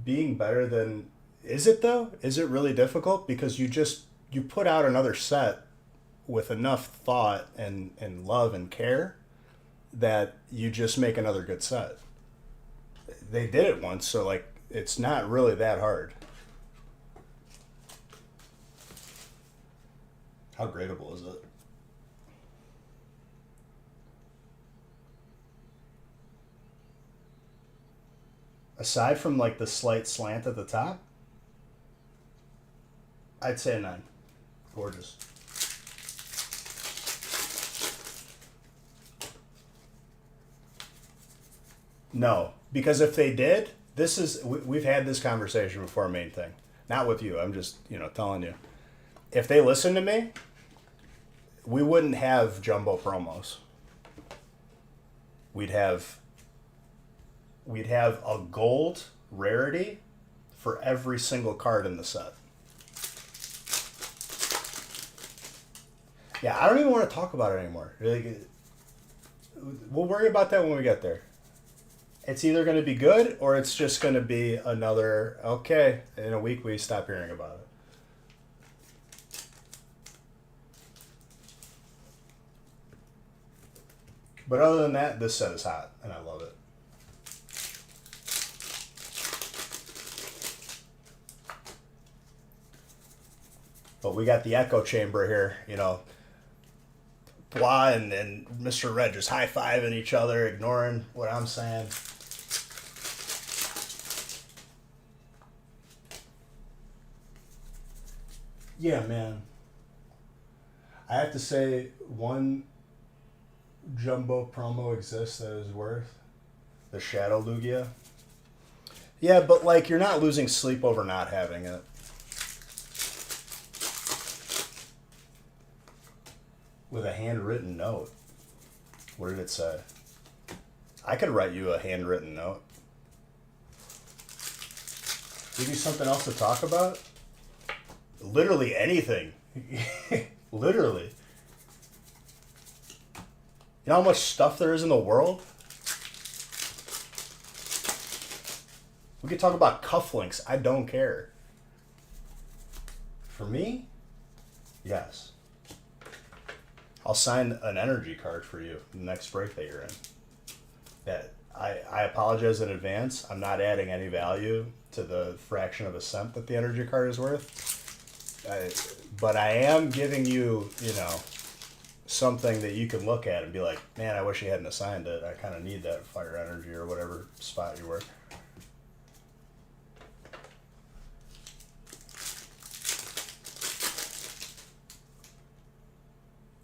Being better than... Is it, though? Is it really difficult? Because you put out another set with enough thought and love and care that you just make another good set. They did it once, so, like, it's not really that hard. How gradable is it? Aside from like the slight slant at the top, I'd say a 9. Gorgeous. No, because if they did, we've had this conversation before. Main thing, not with you. I'm just telling you. If they listen to me, we wouldn't have jumbo promos. We'd have a gold rarity for every single card in the set. Yeah, I don't even want to talk about it anymore. We'll worry about that when we get there. It's either going to be good or it's just going to be another, okay, in a week we stop hearing about it. But other than that, this set is hot, and I love it. But we got the echo chamber here, Blah and Mr. Red just high-fiving each other, ignoring what I'm saying. Yeah, man. I have to say, one jumbo promo exists that is worth the Shadow Lugia. Yeah, but like you're not losing sleep over not having it. With a handwritten note. What did it say? I could write you a handwritten note. Give you something else to talk about? Literally anything. Literally. You know how much stuff there is in the world? We could talk about cufflinks. I don't care. For me, yes. I'll sign an energy card for you the next break that you're in. That I apologize in advance. I'm not adding any value to the fraction of a cent that the energy card is worth. But I am giving you, something that you can look at and be like, man, I wish you hadn't assigned it. I kind of need that fire energy or whatever spot you were.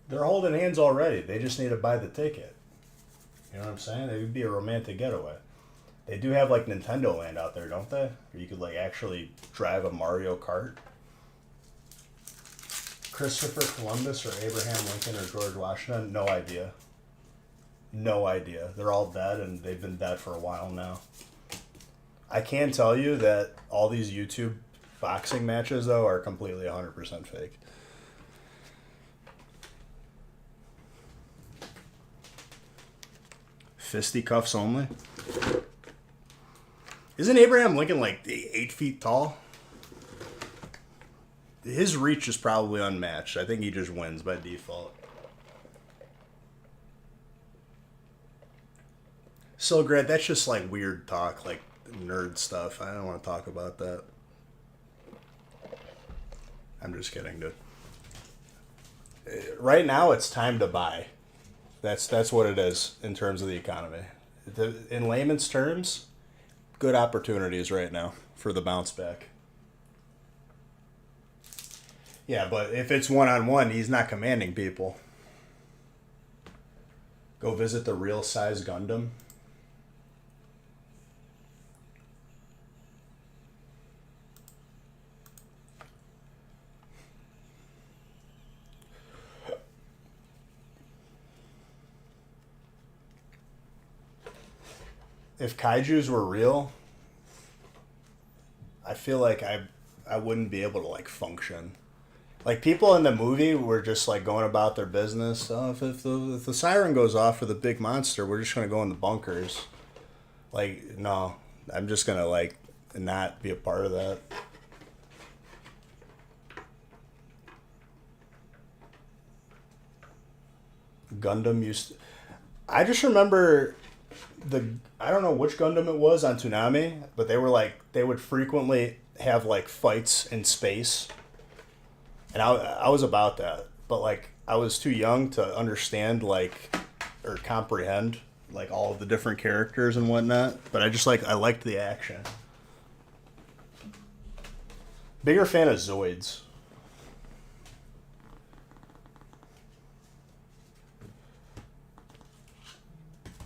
They're holding hands already. They just need to buy the ticket. You know what I'm saying? It would be a romantic getaway. They do have like Nintendo Land out there, don't they? Where you could like actually drive a Mario Kart. Christopher Columbus or Abraham Lincoln or George Washington? No idea. No idea. They're all dead, and they've been dead for a while now. I can tell you that all these YouTube boxing matches, though, are completely 100% fake. Fisticuffs only? Isn't Abraham Lincoln like 8 feet tall? His reach is probably unmatched. I think he just wins by default. So, Grant, that's just like weird talk, like nerd stuff. I don't want to talk about that. I'm just kidding, dude. Right now, it's time to buy. That's what it is in terms of the economy. In layman's terms, good opportunities right now for the bounce back. Yeah, but if it's one-on-one, he's not commanding people. Go visit the real size Gundam. If kaijus were real, I feel like I wouldn't be able to like function. Like people in the movie were just like going about their business. Oh, if the siren goes off for the big monster, we're just gonna go in the bunkers. Like no, I'm just gonna like not be a part of that. Gundam used. I just remember I don't know which Gundam it was on Toonami, but they would frequently have like fights in space. And I was about that, but like I was too young to understand like or comprehend like all of the different characters and whatnot. But I liked the action. Bigger fan of Zoids.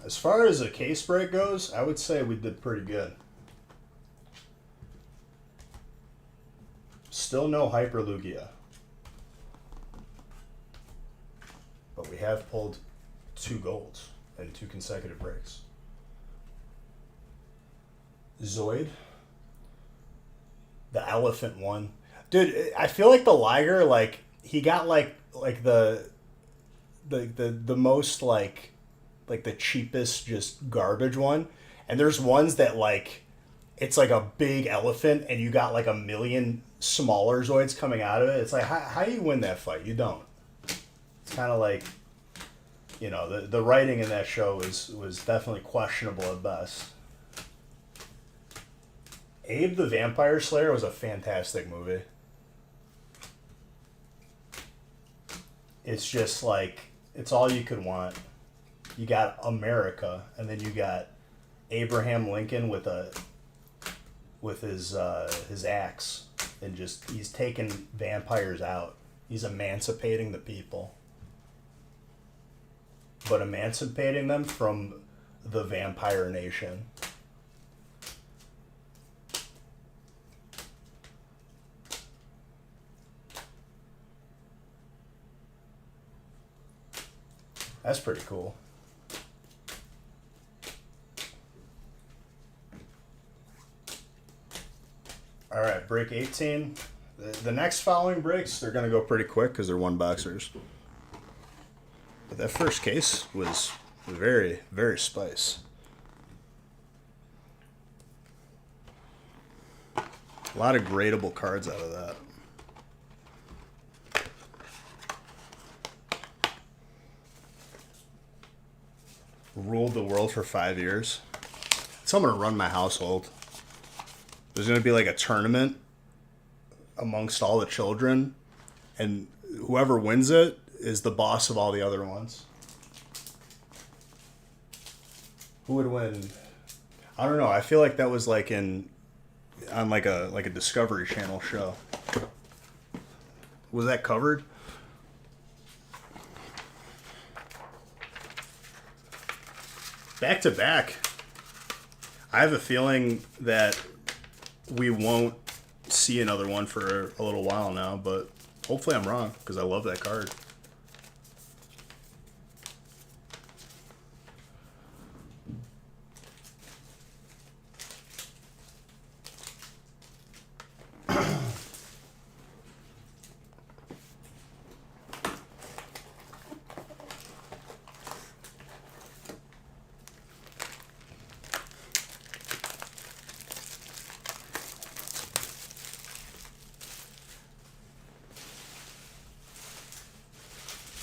As far as a case break goes, I would say we did pretty good. Still no Hyperlugia. But we have pulled 2 golds in 2 consecutive breaks. Zoid. The elephant one. Dude, I feel like the Liger, like, he got like the most like the cheapest just garbage one. And there's ones that like it's like a big elephant and you got like a million smaller Zoids coming out of it. It's like how do you win that fight? You don't. It's kind of like, you know, the writing in that show was definitely questionable at best. Abe the Vampire Slayer was a fantastic movie. It's just like, it's all you could want. You got America, and then you got Abraham Lincoln with his axe, and just he's taking vampires out. He's emancipating the people, but emancipating them from the vampire nation. That's pretty cool. All right, break 18. The next following breaks, they're going to go pretty quick because they're 1-boxers. But that first case was very, very spice. A lot of gradable cards out of that. Ruled the world for 5 years. So I'm going to run my household. There's going to be like a tournament amongst all the children, and whoever wins it is the boss of all the other ones. Who would win? I don't know. I feel like that was like on like a Discovery Channel show. Was that covered? Back to back. I have a feeling that we won't see another one for a little while now, but Hopefully I'm wrong, because I love that card.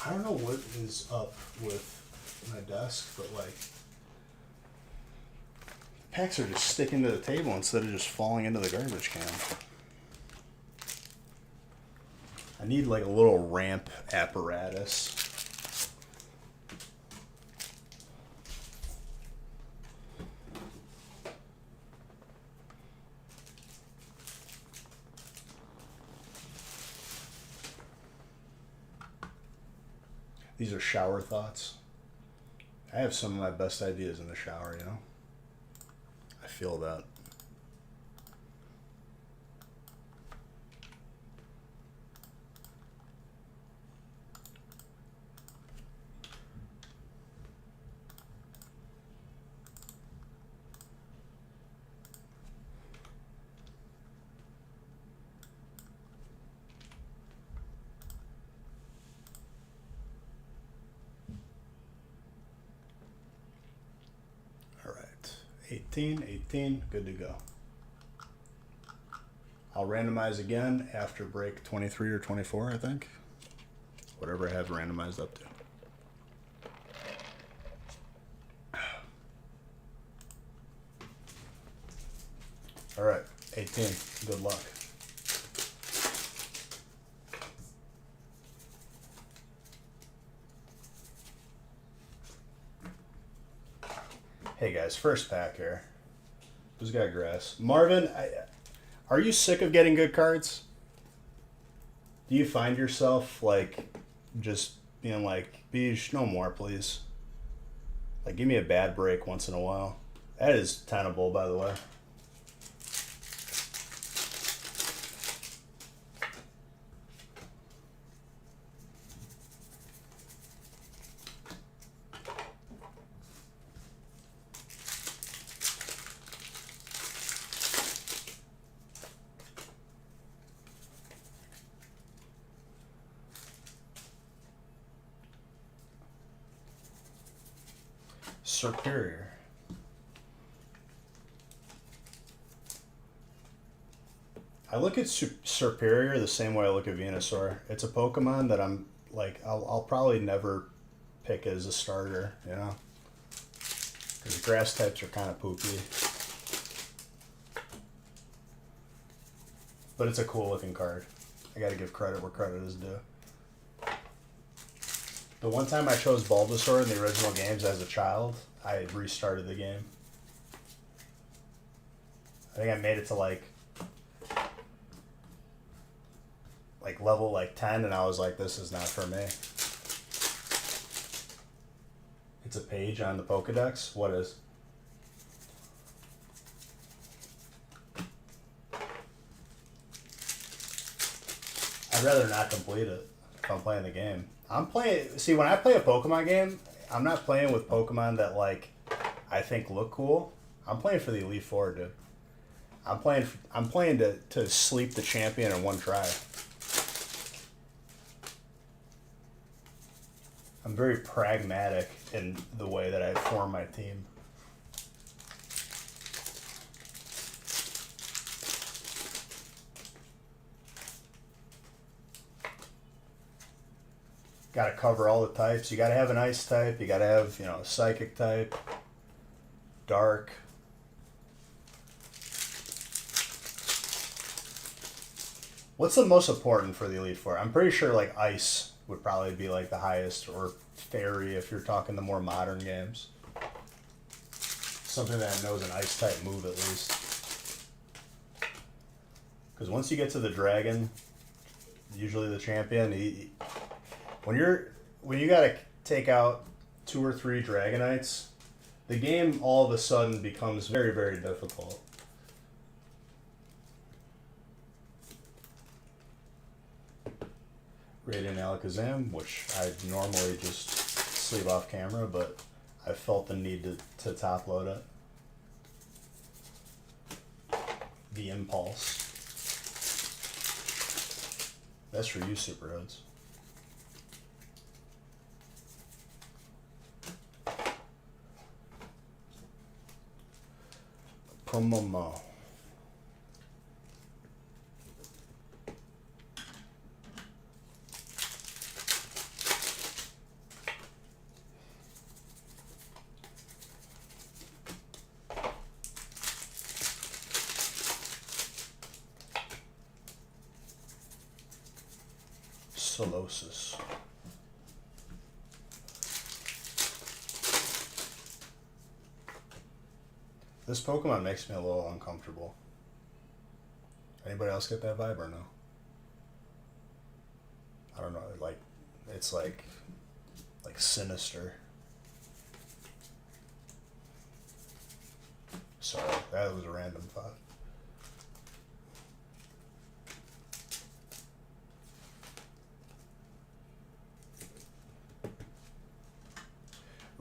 I don't know what is up with my desk, but like packs are just sticking to the table instead of just falling into the garbage can. I need like a little ramp apparatus. These are shower thoughts. I have some of my best ideas in the shower, you know? I feel that. All right, 18, good to go. I'll randomize again after break 23 or 24, I think. Whatever I have randomized up to. All right, 18, good luck. Hey guys, first pack here. Who's got grass? Marvin, are you sick of getting good cards? Do you find yourself like just being like, Beej, no more, please? Like, give me a bad break once in a while. That is tenable, by the way. Superior. I look at Superior the same way I look at Venusaur. It's a Pokemon that I'm like, I'll probably never pick as a starter, you know? Because grass types are kind of poopy. But it's a cool looking card. I gotta give credit where credit is due. The one time I chose Bulbasaur in the original games as a child, I restarted the game. I think I made it to like level like 10, and I was like, this is not for me. It's a page on the Pokedex. What is? I'd rather not complete it if I'm playing the game. See, when I play a Pokemon game, I'm not playing with Pokemon that like I think look cool. I'm playing for the Elite Four, dude. I'm playing to sleep the champion in one try. I'm very pragmatic in the way that I form my team. Got to cover all the types. You got to have an ice type. You got to have, a psychic type. Dark. What's the most important for the Elite Four? I'm pretty sure like ice would probably be like the highest, or fairy if you're talking the more modern games. Something that knows an ice type move at least. Because once you get to the dragon, usually the champion, when you gotta take out 2 or 3 Dragonites, the game all of a sudden becomes very, very difficult. Radiant Alakazam, which I normally just sleeve off camera, but I felt the need to top load it. The Impulse. That's for you, Superhoods. Promomo. Solosis. This Pokemon makes me a little uncomfortable. Anybody else get that vibe or no? I don't know, like it's like sinister. Sorry, that was a random thought.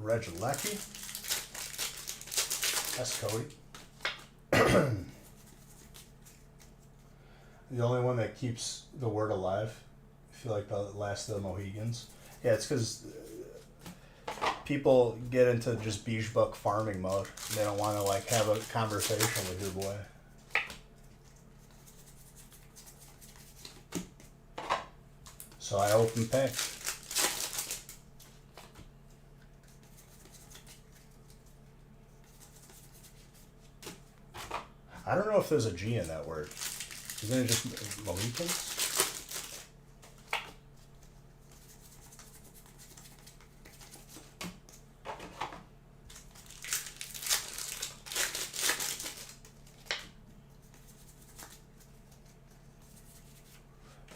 Regieleki. That's Cody. The only one that keeps the word alive. I feel like the last of the Mohegans. Yeah, it's because people get into just beige buck farming mode. They don't want to like have a conversation with your boy. So I open pick. I don't know if there's a G in that word. Isn't it just Mohicans?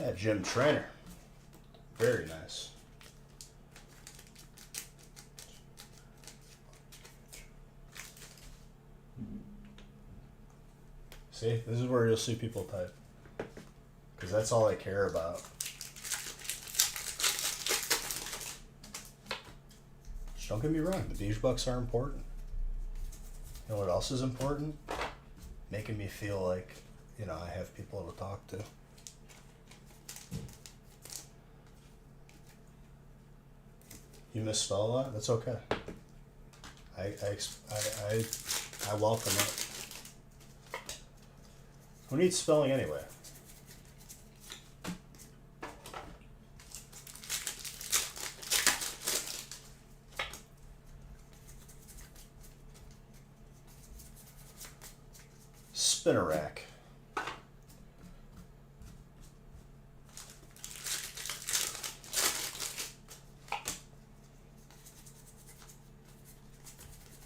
Yeah, gym trainer. Very nice. See, this is where you'll see people type. Because that's all I care about. Just don't get me wrong, the beige bucks are important. You know what else is important? Making me feel like, you know, I have people to talk to. You misspell a lot? That's okay. I welcome it. Who needs spelling anyway? Spinnerack.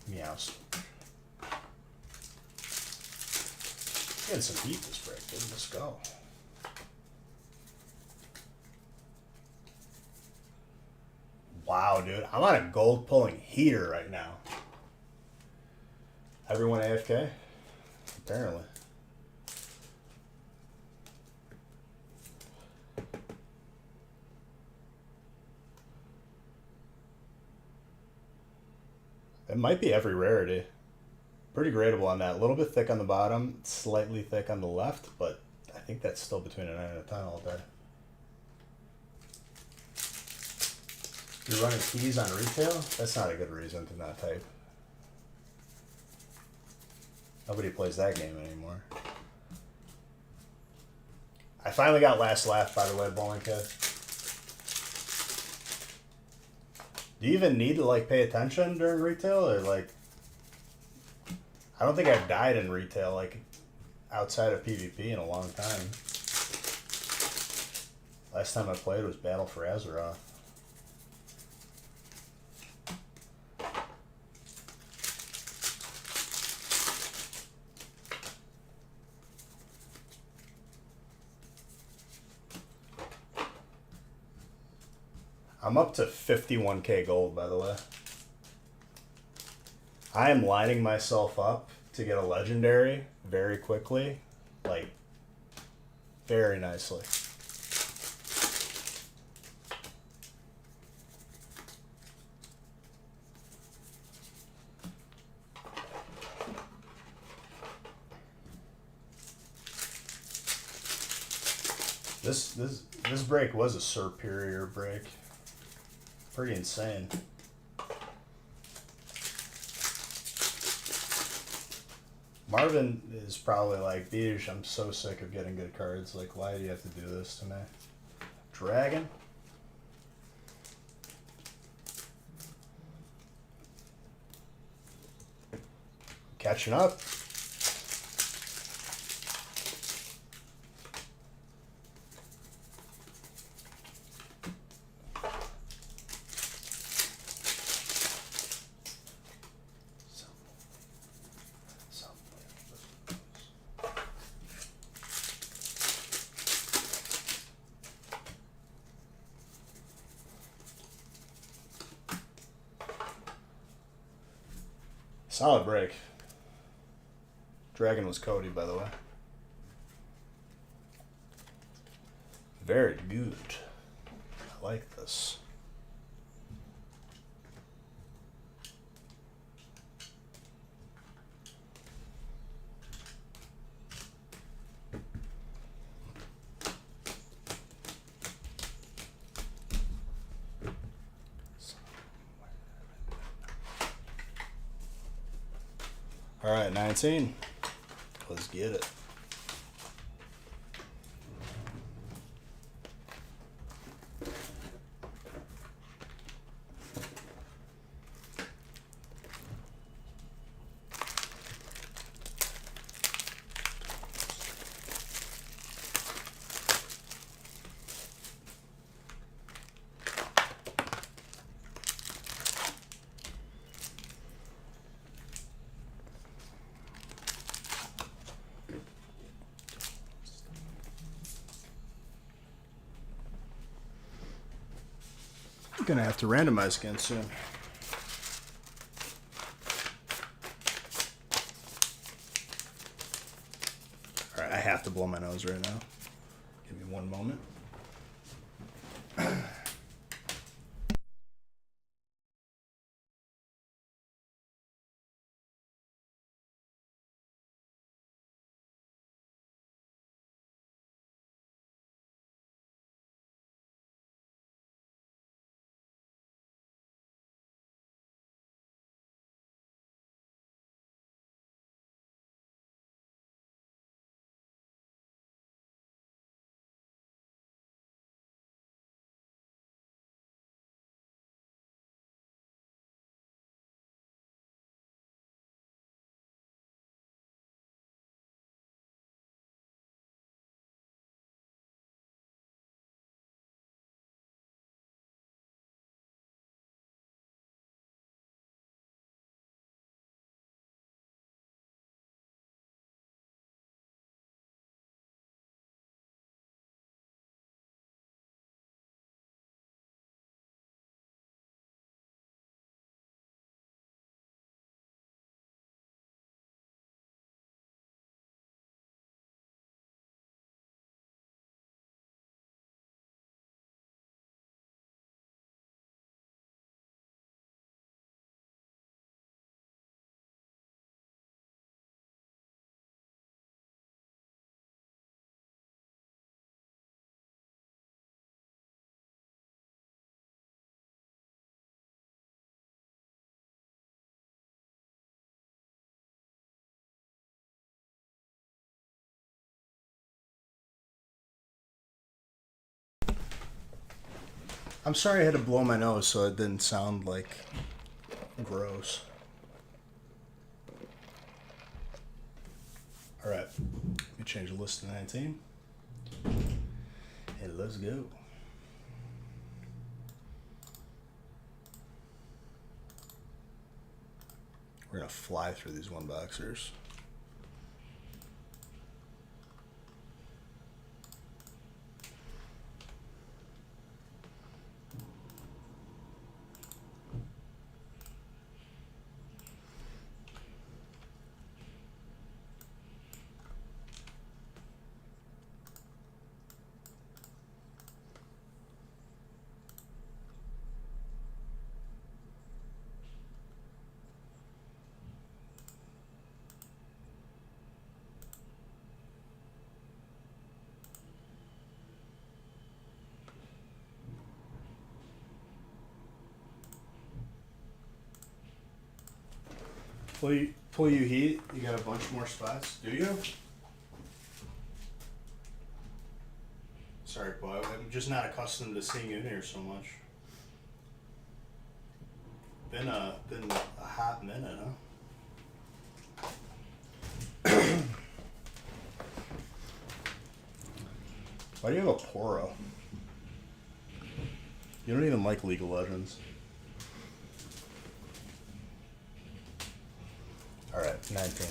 Meows. Getting some heat this break, dude. Let's go. Wow, dude. I'm on a gold pulling heater right now. Everyone AFK? Apparently. It might be every rarity. Pretty gradable on that. A little bit thick on the bottom, slightly thick on the left, but I think that's still between a 9 and a 10 all day. You're running keys on retail? That's not a good reason to not type. Nobody plays that game anymore. I finally got last laugh, by the way, Bowling Kid. Do you even need to like pay attention during retail, or like? I don't think I've died in retail like outside of PvP in a long time. Last time I played was Battle for Azeroth. I'm up to 51k gold, by the way. I am lining myself up to get a legendary very quickly, like very nicely. This break was a superior break. Pretty insane. Marvin is probably like, Beej, I'm so sick of getting good cards. Like, why do you have to do this to me? Dragon? Catching up. Solid break. Dragon was Cody, by the way. Very good. I like this. All right, 19. Let's get it. Gonna have to randomize again soon. Alright, I have to blow my nose right now. Give me one moment. I'm sorry I had to blow my nose so it didn't sound like gross. Alright, let me change the list to 19. And let's go. We're gonna fly through these one boxers. pull you heat. You got a bunch more spots. Do you? Sorry, boy. I'm just not accustomed to seeing you in here so much. Been a hot minute, huh? Why do you have a Poro? You don't even like League of Legends. Alright, 19.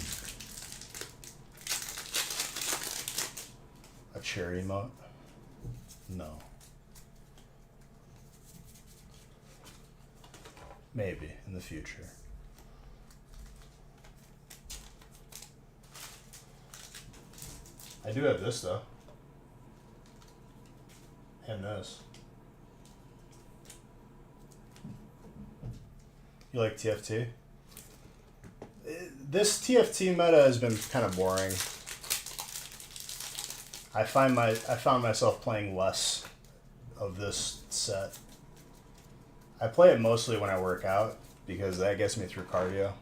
A cherry emote? No. Maybe in the future. I do have this though. And this. You like TFT? This TFT meta has been kind of boring. I found myself playing less of this set. I play it mostly when I work out because that gets me through cardio.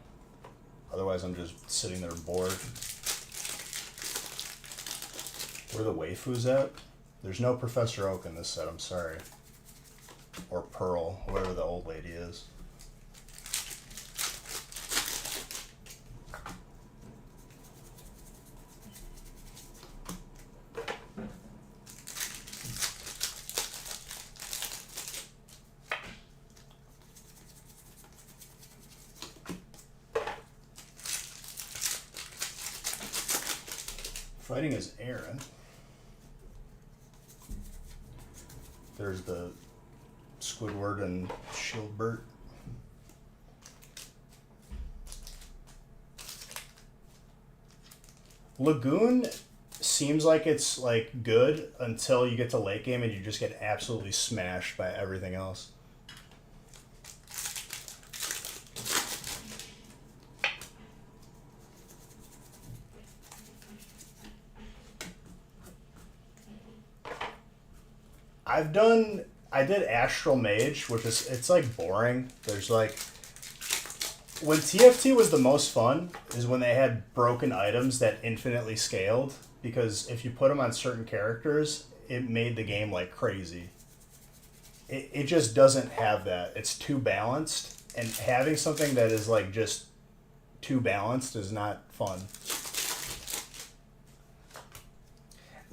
Otherwise, I'm just sitting there bored. Where the waifus at? There's no Professor Oak in this set, I'm sorry. Or Pearl, whoever the old lady is. Fighting as Aaron. There's the Squidward and Shieldbert. Lagoon seems like it's like good until you get to late game and you just get absolutely smashed by everything else. I did Astral Mage, which is, it's like boring. There's like, when TFT was the most fun is when they had broken items that infinitely scaled, because if you put them on certain characters, it made the game like crazy. It just doesn't have that. It's too balanced, and having something that is like just too balanced is not fun.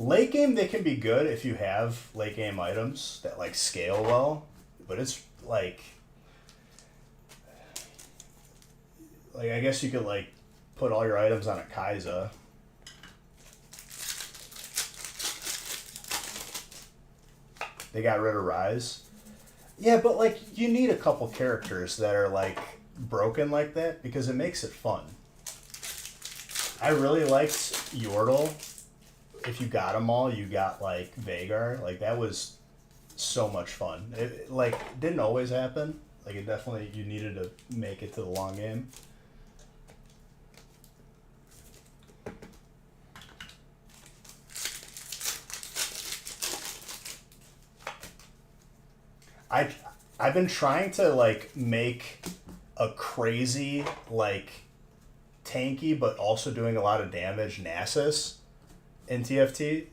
Late game, they can be good if you have late game items that like scale well, but it's like I guess you could like put all your items on a Kai'Sa. They got rid of Rise. Yeah, but like you need a couple characters that are like broken like that because it makes it fun. I really liked Yordle. If you got them all, you got like Vagar. Like that was so much fun. It like didn't always happen. Like it definitely, you needed to make it to the long game. I've been trying to like make a crazy like tanky but also doing a lot of damage Nasus in TFT,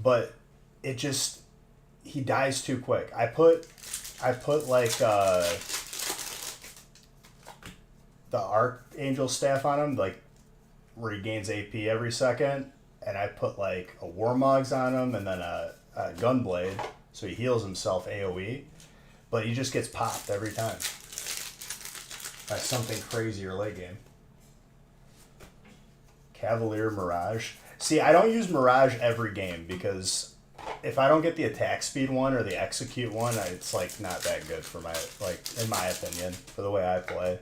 but it just, he dies too quick. I put like the Archangel staff on him, like where he gains AP every second, and I put like a Warmogs on him and then a Gunblade, so he heals himself AoE, but he just gets popped every time by something crazy or late game. Cavalier Mirage. See, I don't use Mirage every game because if I don't get the attack speed one or the execute one, it's like not that good for my, like, in my opinion, for the way I play.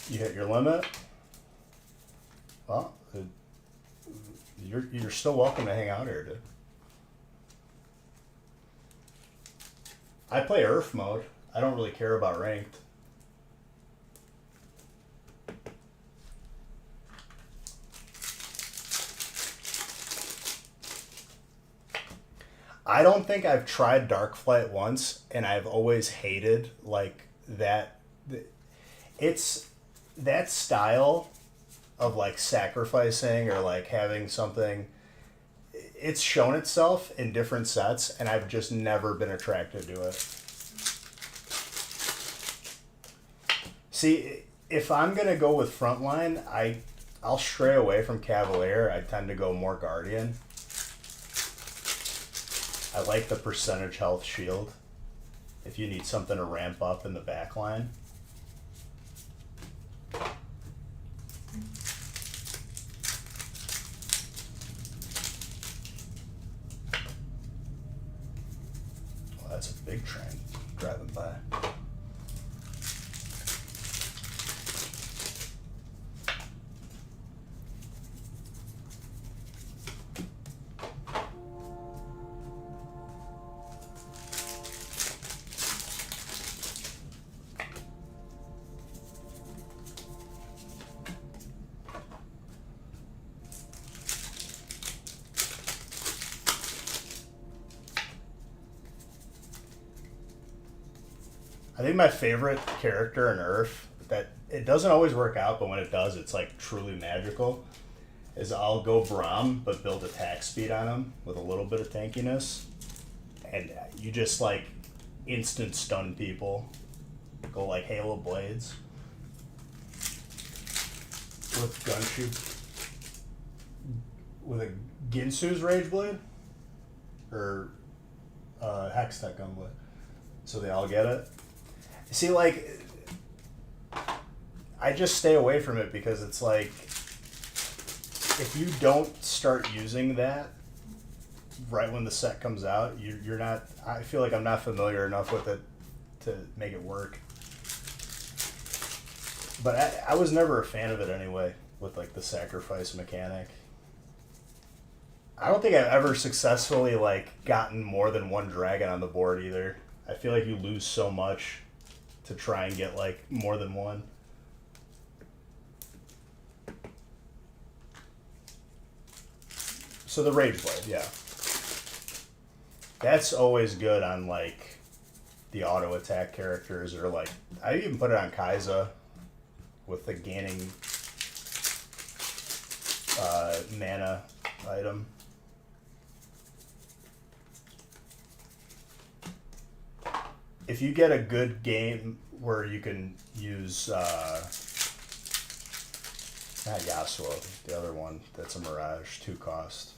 You hit your limit. Well, you're still welcome to hang out here, dude. I play Earth mode. I don't really care about ranked. I don't think I've tried Dark Flight once, and I've always hated like that. It's that style of like sacrificing or like having something. It's shown itself in different sets, and I've just never been attracted to it. See, if I'm gonna go with frontline, I'll stray away from Cavalier. I tend to go more Guardian. I like the percentage health shield if you need something to ramp up in the back line. Well, that's a big train driving by. I think my favorite character in Earth that it doesn't always work out, but when it does, it's like truly magical. Is I'll go Braum, but build attack speed on him with a little bit of tankiness, and you just like instant stun people. Go like Halo Blades with Gunshoot with a Ginsu's Rage Blade or Hextech Gunblade, so they all get it. See, like, I just stay away from it because it's like, if you don't start using that right when the set comes out, you're not, I feel like I'm not familiar enough with it to make it work. But I was never a fan of it anyway, with like the sacrifice mechanic. I don't think I've ever successfully like gotten more than one dragon on the board either. I feel like you lose so much to try and get like more than one. So the Rage Blade, yeah. That's always good on like the auto attack characters, or like I even put it on Kai'Sa with the gaining mana item. If you get a good game where you can use not Yasuo, the other one that's a Mirage, 2 cost.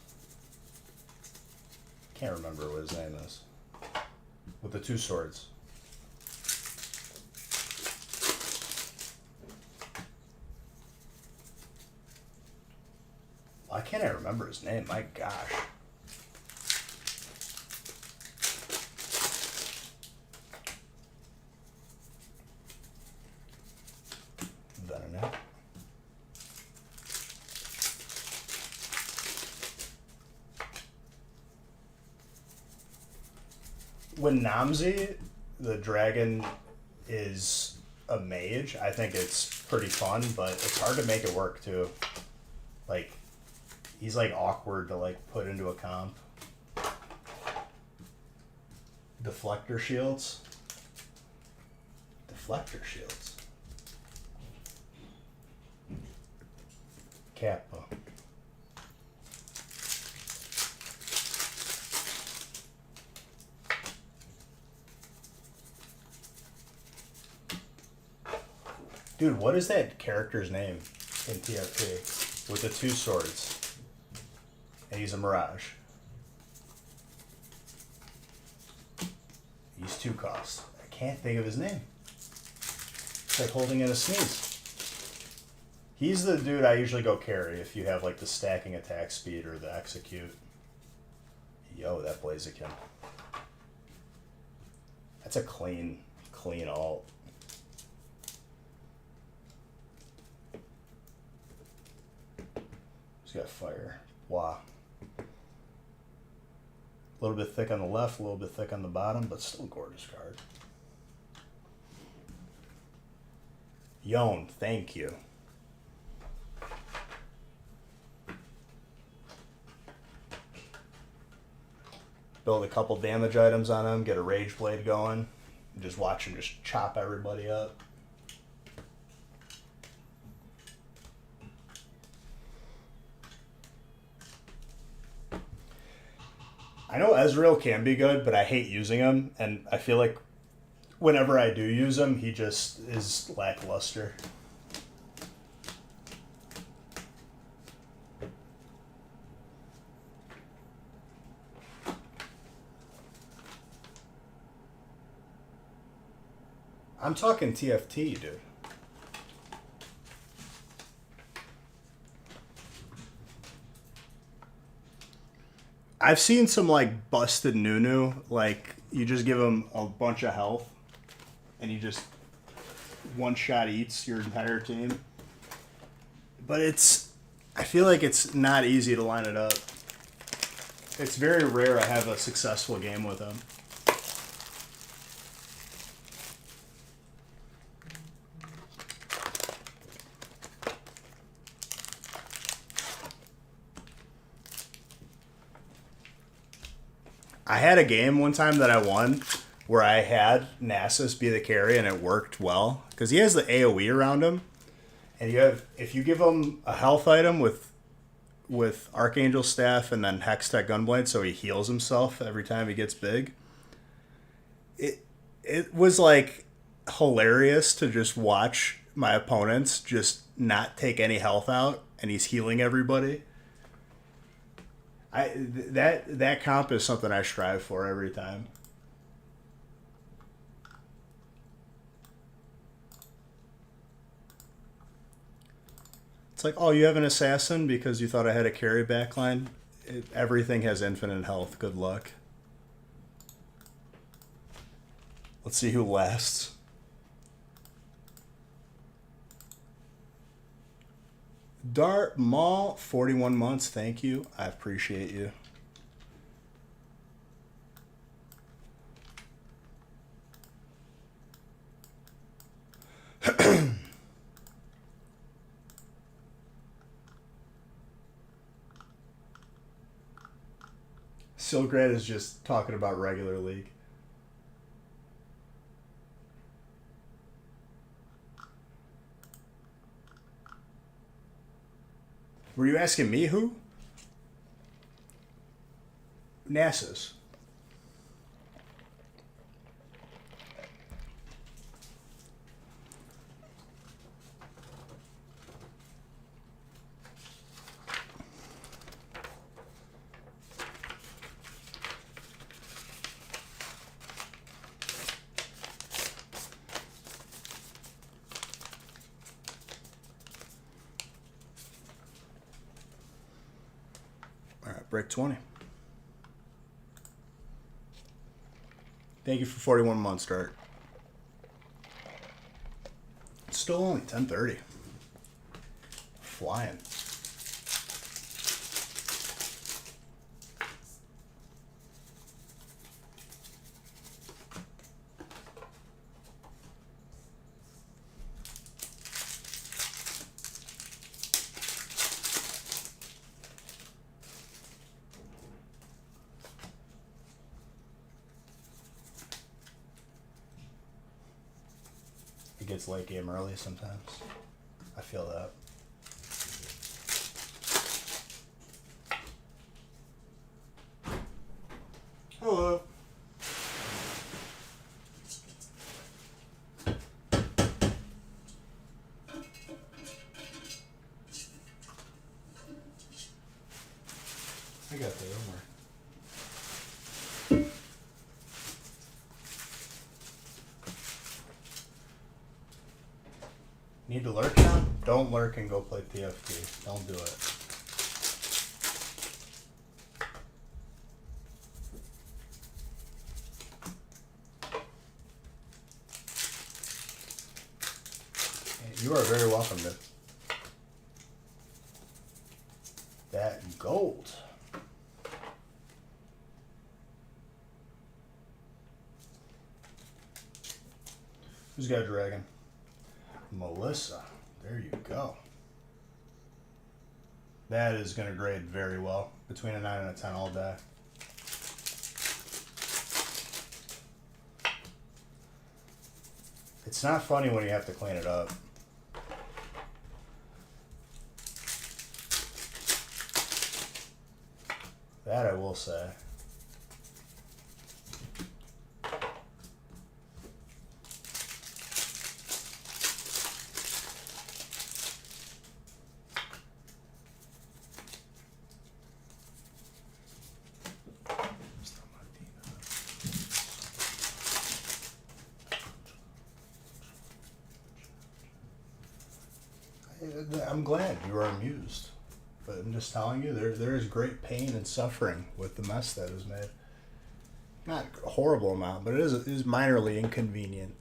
Can't remember what his name is. With the 2 swords. Why can't I remember his name? My gosh. Venom. When Namzi, the dragon, is a mage, I think it's pretty fun, but it's hard to make it work too. Like, he's like awkward to like put into a comp. Deflector shields. Deflector shields. Kappa. Dude, what is that character's name in TFT with the 2 swords? And he's a Mirage. He's 2 cost. I can't think of his name. It's like holding in a sneeze. He's the dude I usually go carry if you have like the stacking attack speed or the execute. Yo, that Blaziken. That's a clean alt. He's got fire. Wow. A little bit thick on the left, a little bit thick on the bottom, but still a gorgeous card. Yon, thank you. build a couple damage items on him, get a Rage Blade going, and just watch him just chop everybody up. I know Ezreal can be good, but I hate using him, and I feel like whenever I do use him, he just is lackluster. I'm talking TFT, dude. I've seen some like busted Nunu, like you just give him a bunch of health and you just one shot eats your entire team. But I feel like it's not easy to line it up. It's very rare I have a successful game with him. I had a game one time that I won where I had Nasus be the carry and it worked well because he has the AoE around him, and if you give him a health item with Archangel Staff and then Hextech Gunblade, so he heals himself every time he gets big. It was like hilarious to just watch my opponents just not take any health out, and he's healing everybody. That comp is something I strive for every time. It's like, oh, you have an assassin because you thought I had a carry backline? Everything has infinite health. Good luck. Let's see who lasts. Dart Mall, 41 months. Thank you. I appreciate you. Silgrad is just talking about regular league. Were you asking me who? Nasus. Break 20. Thank you for 41 months, Dart. It's still only 10:30. Flying. It gets late game early sometimes. I feel that. Hello. I got that, don't worry. Need to lurk now? Don't lurk and go play TFT. Don't do it. You are very welcome to that gold. Who's got a dragon? Melissa. There you go. That is going to grade very well. Between a 9 and a 10 all day. It's not funny when you have to clean it up. That I will say. I'm glad you are amused, but I'm just telling you, there is great pain and suffering with the mess that is made. Not a horrible amount, but it is minorly inconvenient.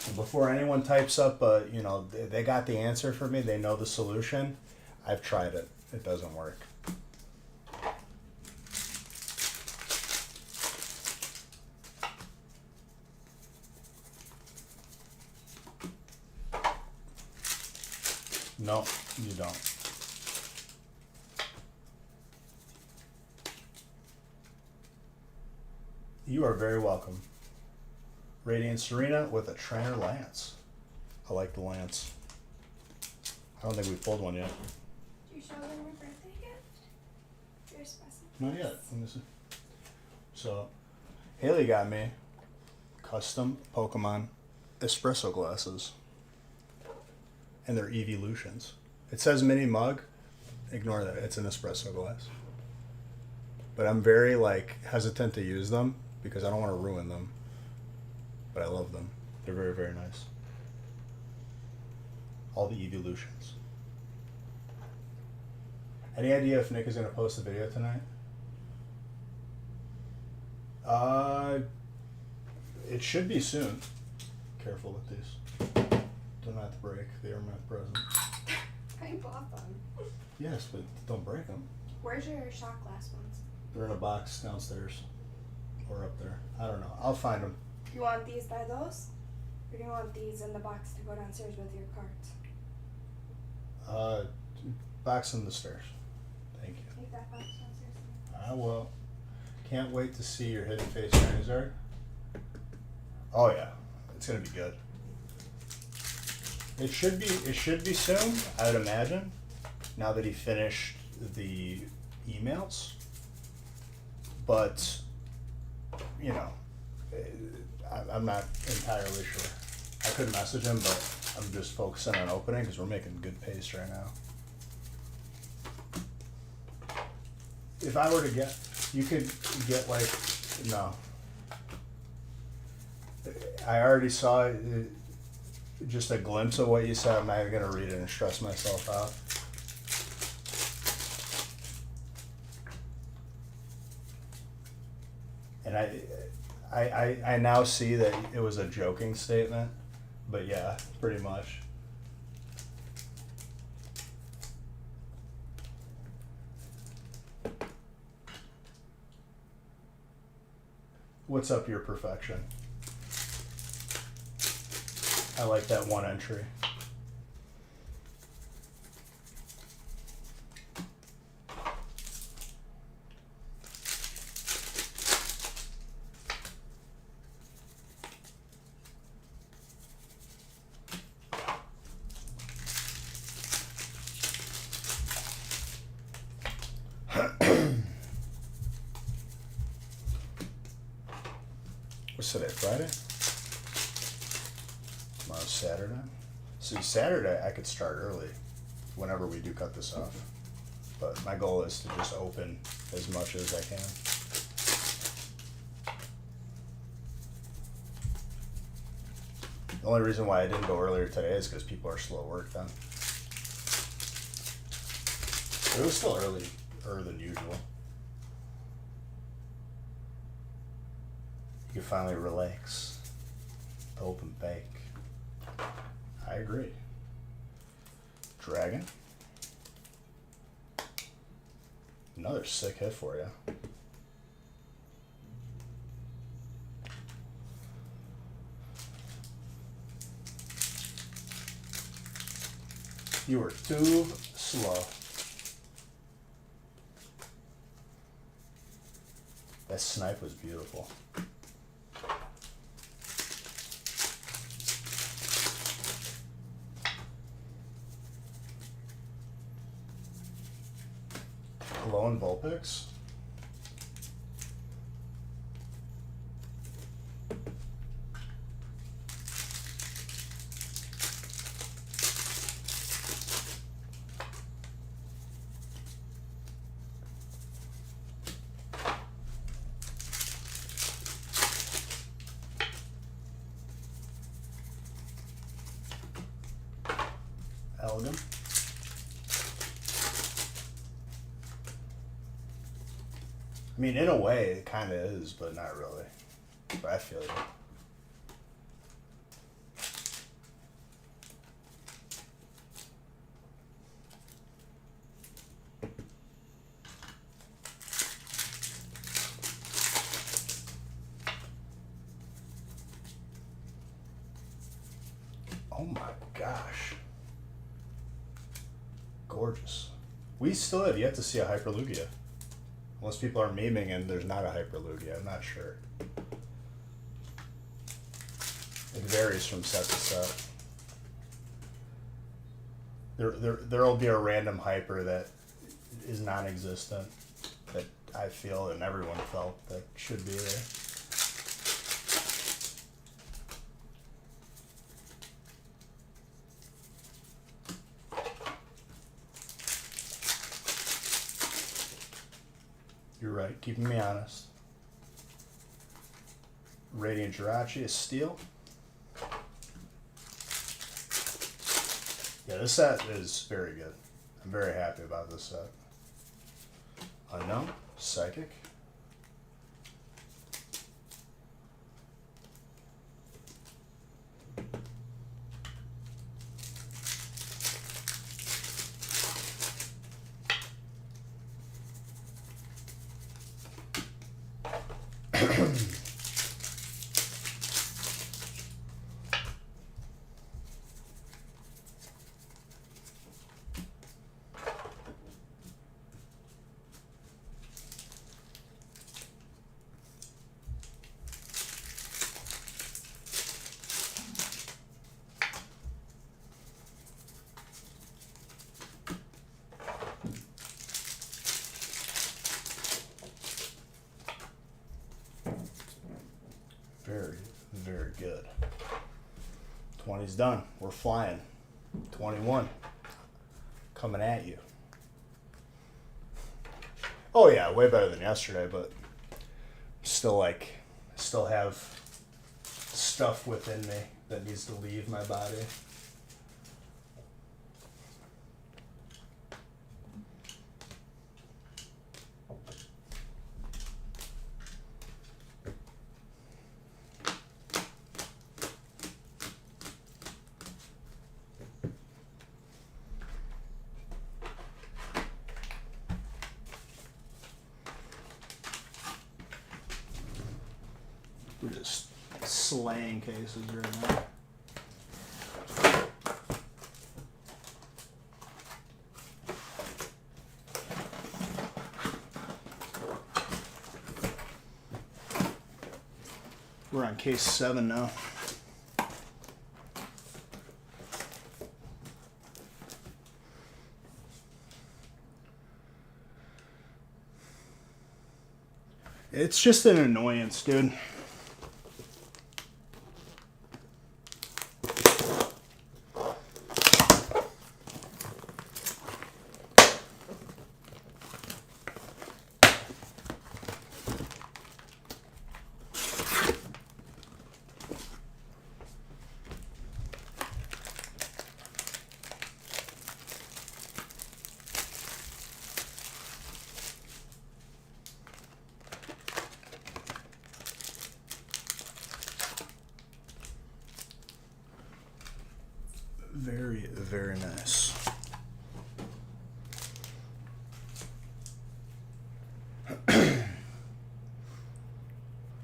And before anyone types up, you know, they got the answer for me, they know the solution, I've tried it. It doesn't work. No, you don't. You are very welcome. Radiant Serena with a Trainer Lance. I like the Lance. I don't think we've pulled one yet. Do you show them your birthday gift? Your special. Not yet. Let me see. So, Haley got me custom Pokemon espresso glasses. And they're evolutions. It says mini mug. Ignore that. It's an espresso glass. But I'm very hesitant to use them because I don't want to ruin them. But I love them. They're very, very nice. All the evolutions. Any idea if Nick is going to post a video tonight? It should be soon. Careful with these. Do not break. They are my present. I bought them. Yes, but don't break them. Where's your shot glass ones? They're in a box downstairs. Or up there. I don't know. I'll find them. You want these by those? Or do you want these in the box to go downstairs with your cards? Box in the stairs. Thank you. Take that box downstairs. I will. Can't wait to see your Hidden Face Charizard. Oh yeah. It's gonna be good. It should be soon, I would imagine. Now that he finished the emails. But you know, I'm not entirely sure. I could message him, but I'm just focusing on opening because we're making good pace right now. If I were to get, you could get no. I already saw just a glimpse of what you said. I'm not even going to read it and stress myself out. And I now see that it was a joking statement, but yeah, pretty much. What's up, your perfection? I like that one entry. What's today, Friday? Tomorrow's Saturday. See, Saturday I could start early whenever we do cut this off. But my goal is to just open as much as I can. The only reason why I didn't go earlier today is because people are slow at work then. But it was still earlier than usual. You can finally relax. Open bake. I agree. Dragon. Another sick hit for you. You were too slow. That snipe was beautiful. Lone Vulpix. Elegant. I mean, in a way, it kind of is, but not really. But I feel you. Oh my gosh. Gorgeous. We still have yet to see a Hyperlugia. Unless people are memeing and there's not a Hyperlugia, I'm not sure. It varies from set to set. There'll be a random hyper that is non-existent that I feel and everyone felt that should be there. You're right, keeping me honest. Radiant Jirachi is steel. Yeah, this set is very good. I'm very happy about this set. Unknown, Psychic. Very, very good. 20's done. We're flying. 21. Coming at you. Oh yeah, way better than yesterday, but still still have stuff within me that needs to leave my body. We're just slaying cases right now. We're on case 7 now. It's just an annoyance, dude. Very, very nice.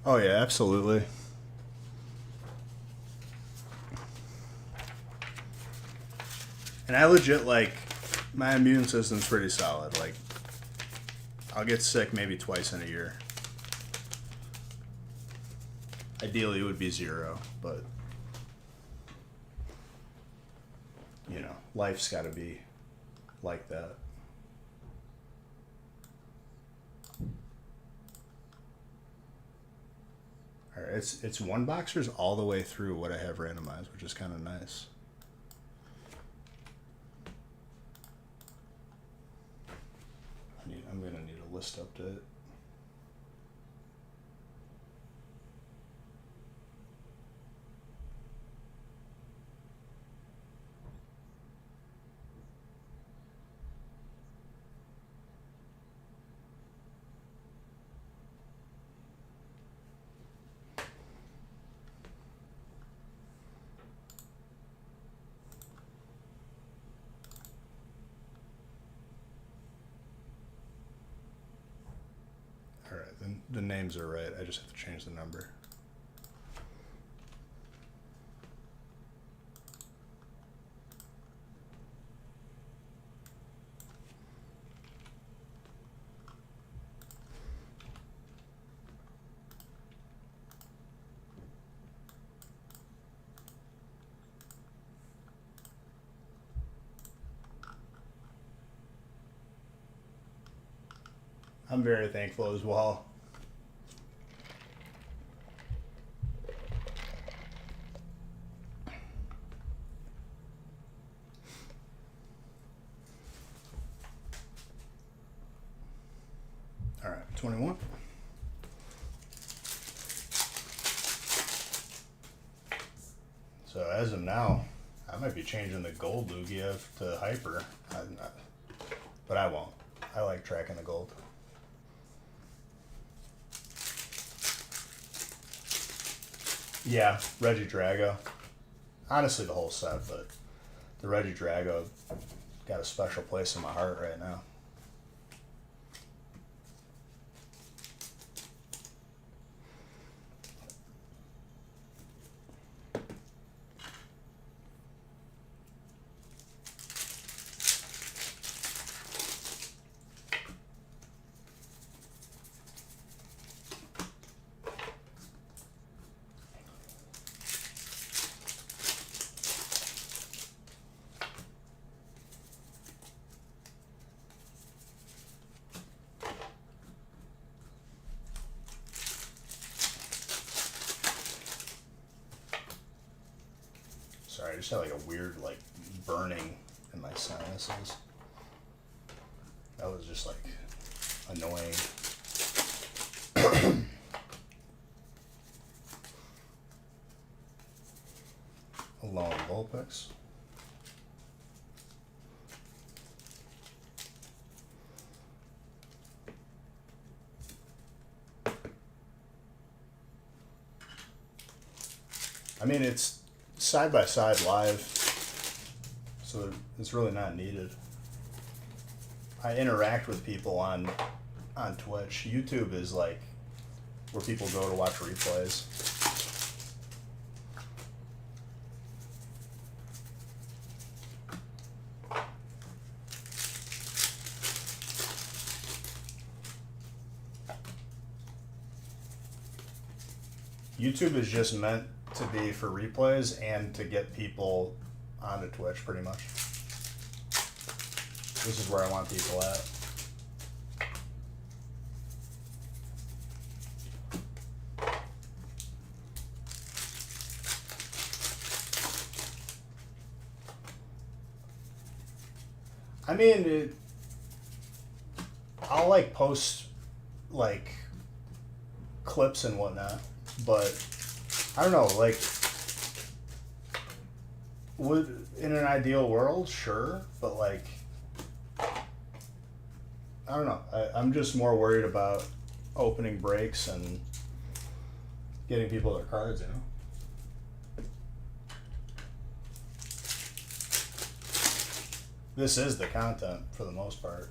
Oh yeah, absolutely. And I legit, my immune system's pretty solid. I'll get sick maybe twice in a year. Ideally it would be 0, but life's got to be like that. Sorry, it's one boxers all the way through what I have randomized, which is kind of nice. I'm gonna need a list update. The names are right. I just have to change the number. I'm very thankful as well. All right, 21. So as of now, I might be changing the gold Lugiev to hyper, but I won't. I like tracking the gold. Yeah, Reggie Drago. Honestly, the whole set, but the Reggie Drago got a special place in my heart right now. Sorry, I just had like a weird like burning in my sinuses. That was just like annoying. Alone Vulpix. I mean, it's side by side live, so it's really not needed. I interact with people on Twitch. YouTube is like where people go to watch replays. YouTube is just meant to be for replays and to get people onto Twitch, pretty much. This is where I want people at. I mean, I'll like post like clips and whatnot, but I don't know, like, would in an ideal world, sure, but like, I don't know. I'm just more worried about opening breaks and getting people their cards, you know. This is the content for the most part.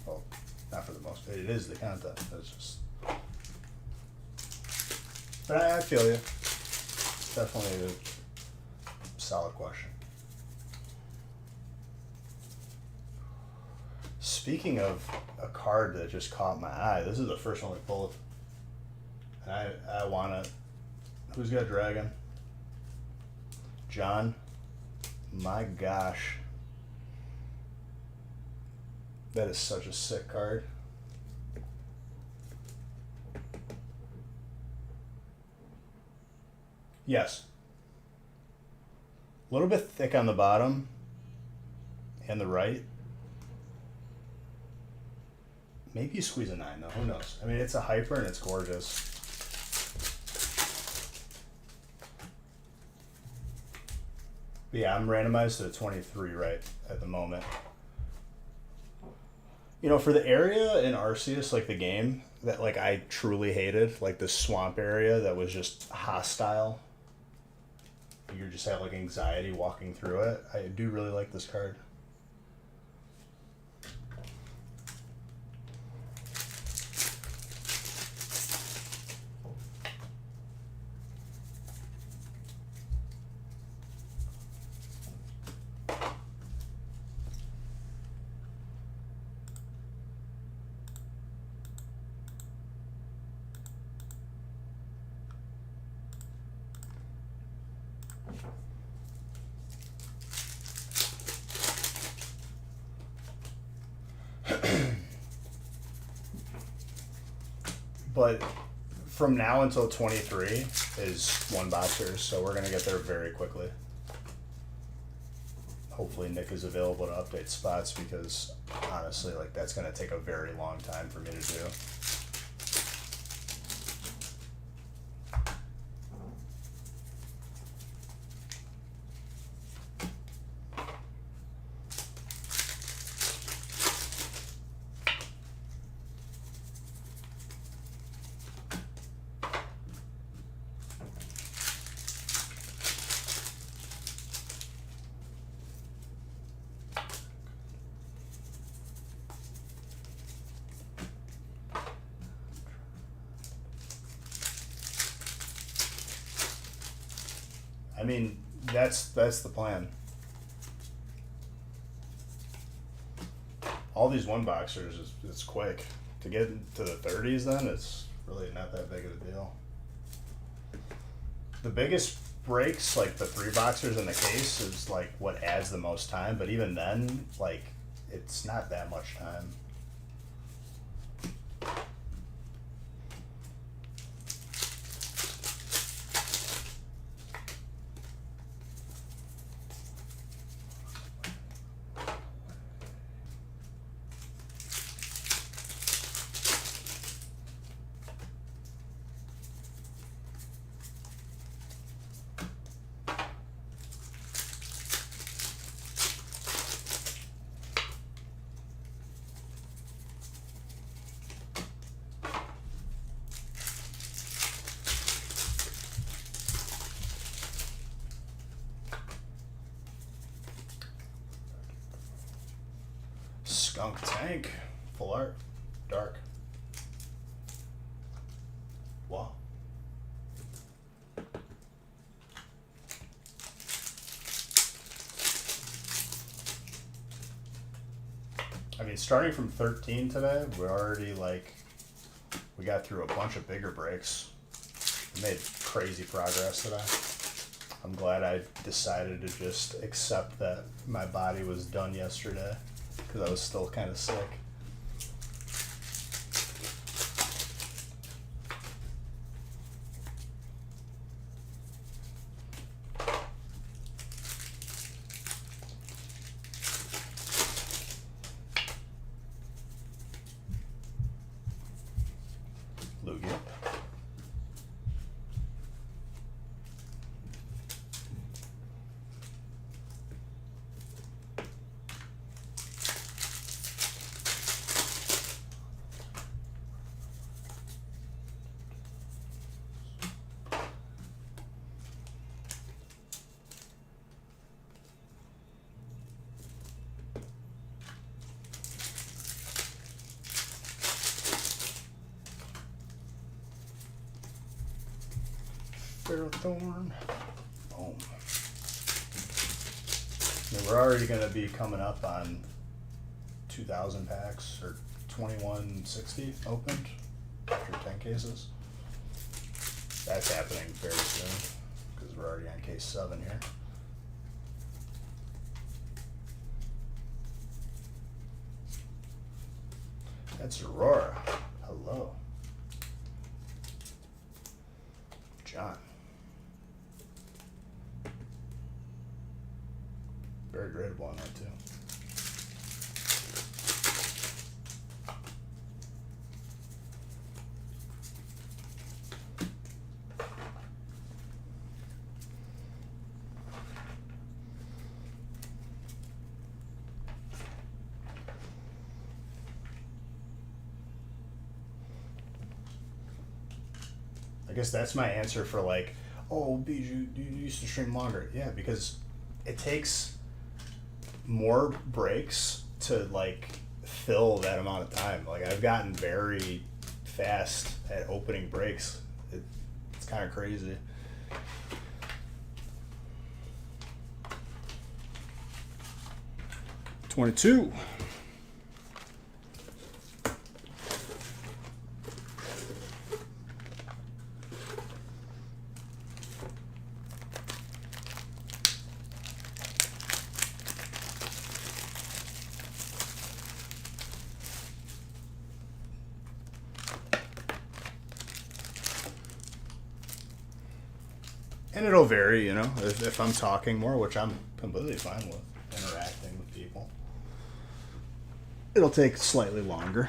Well, not for the most part. It is the content. It's just. But I feel you. Definitely a solid question. Speaking of a card that just caught my eye, this is the first one we pulled. And I want to. Who's got Dragon? John. My gosh. That is such a sick card. Yes. A little bit thick on the bottom and the right. Maybe you squeeze a 9 though, who knows? I mean, it's a hyper and it's gorgeous. But yeah, I'm randomized to 23 right at the moment. You know, for the area in Arceus, like the game that like I truly hated, like the swamp area that was just hostile. You just have like anxiety walking through it. I do really like this card. But from now until 23 is one boxers, so we're gonna get there very quickly. Hopefully Nick is available to update spots because honestly, like that's gonna take a very long time for me to do. I mean, that's the plan. All these one boxers, it's quick. To get into the 30s then, it's really not that big of a deal. The biggest breaks, like the 3 boxers in the case, is like what adds the most time, but even then, like, it's not that much time. Skunk Tank, full art, dark. Wow. I mean, starting from 13 today, we're already like, we got through a bunch of bigger breaks. We made crazy progress today. I'm glad I decided to just accept that my body was done yesterday because I was still kind of sick. Lugia. Ferrothorn. Boom. I mean, we're already going to be coming up on 2,000 packs or 2160 opened after 10 cases. That's happening very soon because we're already on case 7 here. That's Aurora. Hello. John. gradable on that too. I guess that's my answer for like, oh, Bijou, you used to stream longer. Yeah, because it takes more breaks to like fill that amount of time. Like I've gotten very fast at opening breaks. It's kind of crazy. $22. And it'll vary, you know, if I'm talking more, which I'm completely fine with, interacting with people. It'll take slightly longer.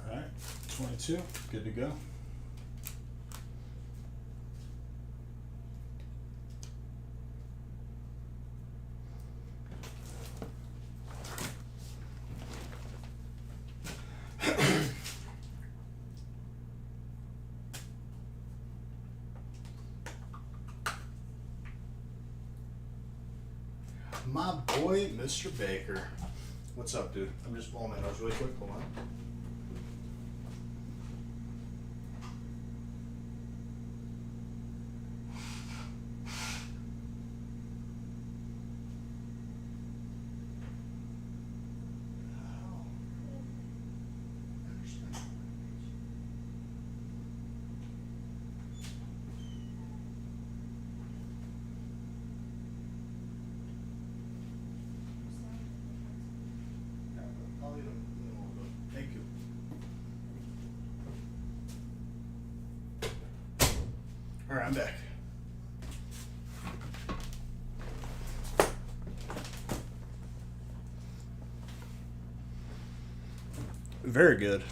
All right, 22, good to go. My boy, Mr. Baker. What's up, dude? I'm just blowing my nose really quick. Hold on. I'll eat them in a little bit. Thank you. All right, I'm back. Very good.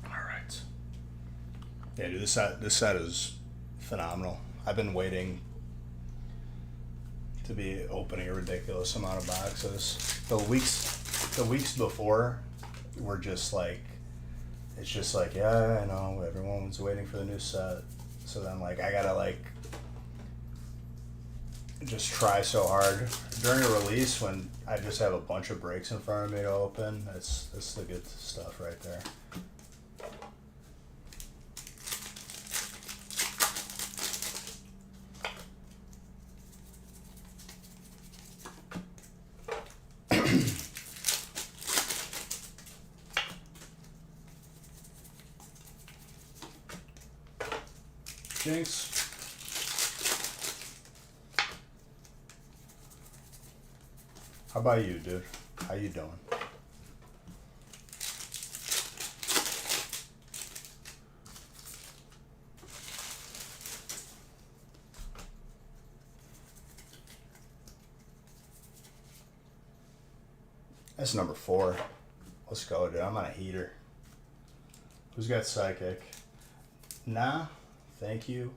All right. Yeah, dude, this set is phenomenal. I've been waiting to be opening a ridiculous amount of boxes. The weeks before were just like, it's just like, yeah, I know everyone's waiting for the new set. So then like I gotta like just try so hard during a release when I just have a bunch of breaks in front of me to open. That's the good stuff right there. Jinx. How about you, dude? How you doing? That's number 4. Let's go, dude. I'm on a heater. Who's got psychic? Nah, thank you.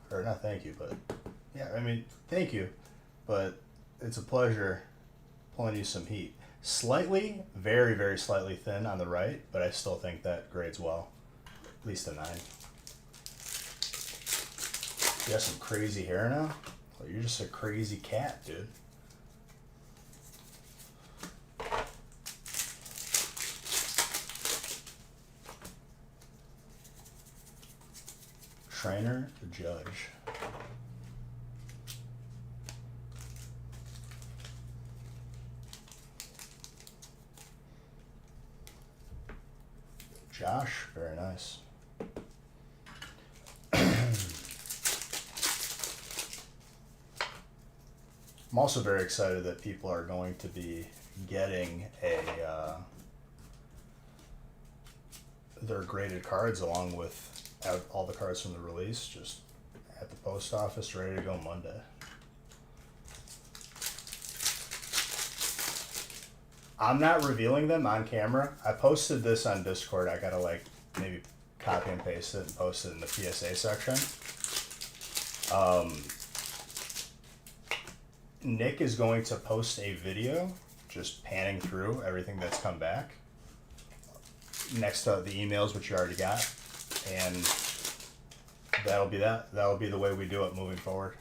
Or not thank you, but yeah, I mean, thank you. But it's a pleasure pulling you some heat. Slightly, very, very slightly thin on the right, but I still think that grades well. At least a 9. You got some crazy hair now? Well, you're just a crazy cat, dude. Trainer, the judge. Josh, very nice. I'm also very excited that people are going to be getting their graded cards along with all the cards from the release, just at the post office, ready to go Monday. I'm not revealing them on camera. I posted this on Discord. I gotta maybe copy and paste it and post it in the PSA section. Nick is going to post a video just panning through everything that's come back next to the emails, which you already got, and that'll be that. That'll be the way we do it moving forward.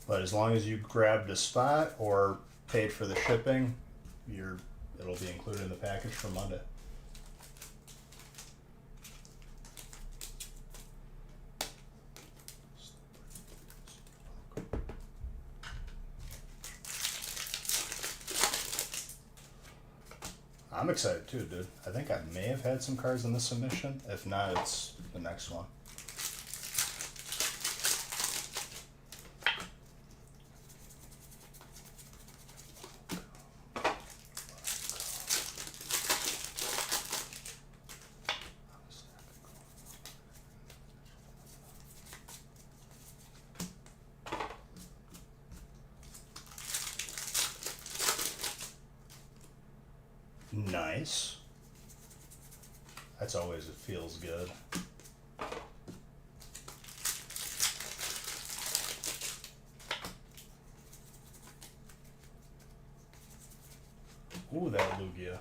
But as long as you grabbed a spot or paid for the shipping, it'll be included in the package for Monday. I'm excited too, dude. I think I may have had some cards in this submission. If not, it's the next one. Nice. That's always, it feels good. Ooh, that Lugia.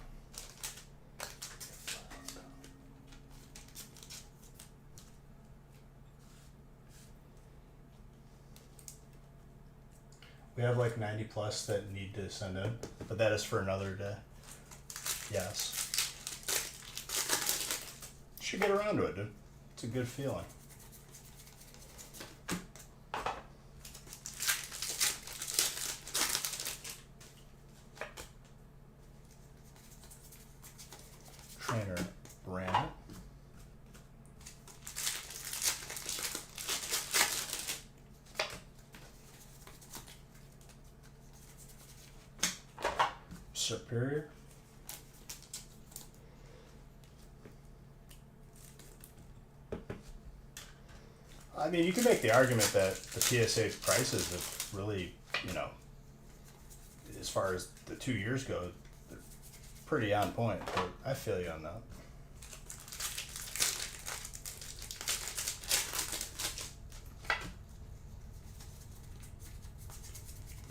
We have like 90 plus that need to send in, but that is for another day. Yes. Should get around to it, dude. It's a good feeling. Trainer Brandon. Superior. I mean, you can make the argument that the PSA prices have really, as far as the 2 years go, they're pretty on point. But I feel you on that.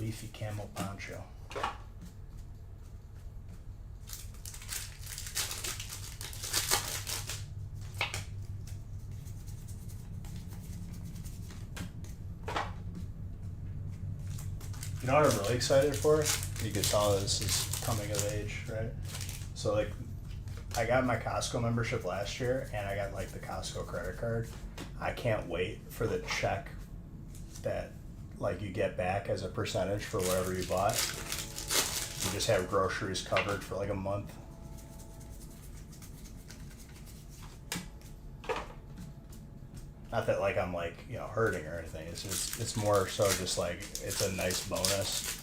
Leafy camel poncho. You know what I'm really excited for? You can tell this is coming of age, right? So I got my Costco membership last year, and I got the Costco credit card. I can't wait for the check that you get back as a percentage for whatever you bought. You just have groceries covered for a month. Not that like I'm like, you know, hurting or anything. It's more so just like it's a nice bonus.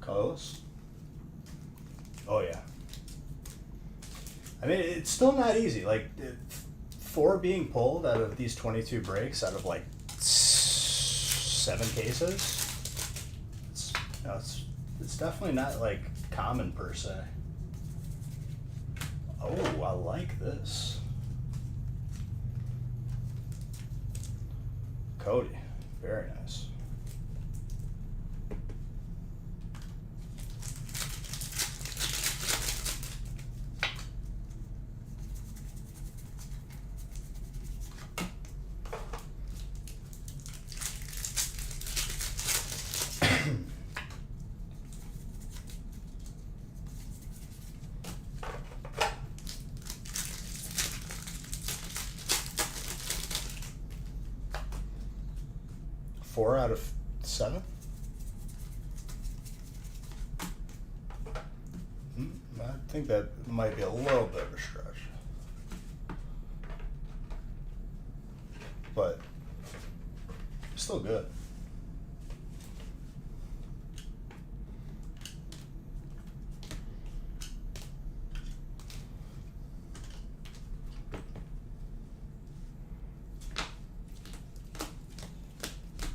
Close. Oh yeah. I mean, it's still not easy. Like, 4 being pulled out of these 22 breaks out of like 7 cases. It's, you know, it's definitely not like common per se. Oh, I like this. Cody, very nice. Four out of 7? I think that might be a little bit of a stretch. But still good.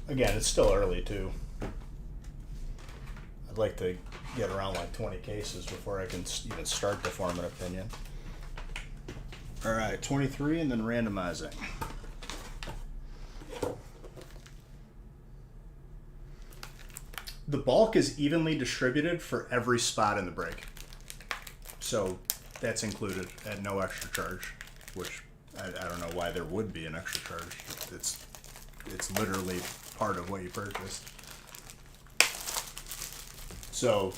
Again, it's still early too. I'd like to get around like 20 cases before I can even start to form an opinion. All right, 23 and then randomizing. The bulk is evenly distributed for every spot in the break. So that's included at no extra charge, which I don't know why there would be an extra charge. It's literally part of what you purchased. So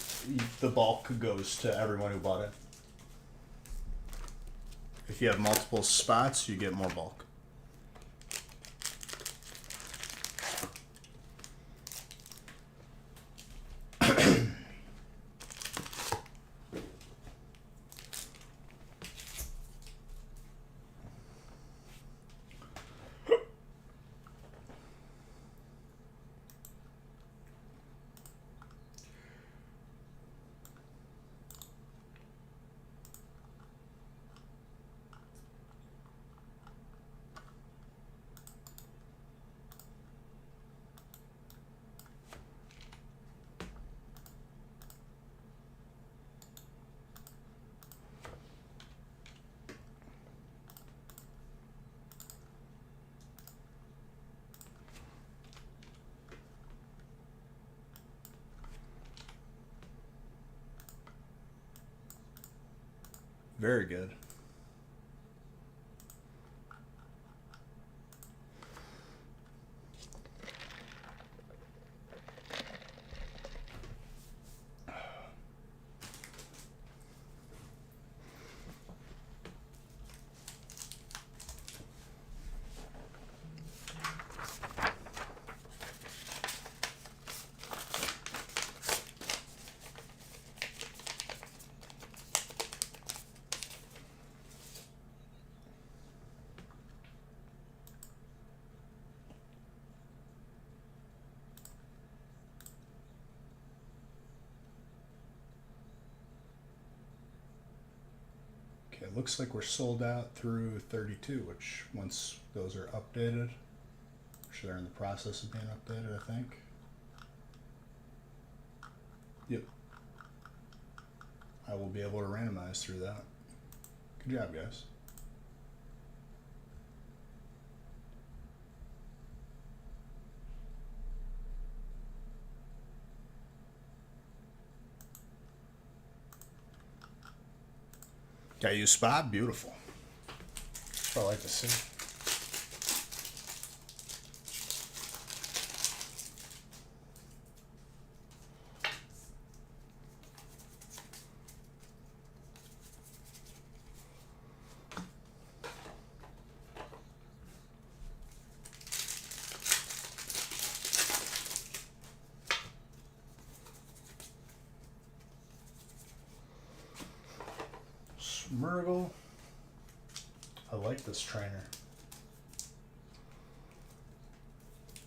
the bulk goes to everyone who bought it. If you have multiple spots, you get more bulk. Very good. It looks like we're sold out through 32, which once those are updated, which they're in the process of being updated, I think. Yep. I will be able to randomize through that. Good job, guys. Got you spot, beautiful. That's what I like to see. Smurgle. I like this trainer.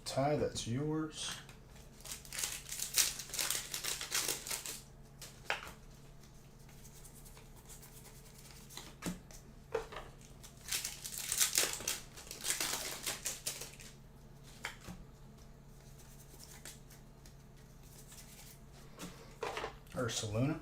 Ty, that's yours. Ursaluna.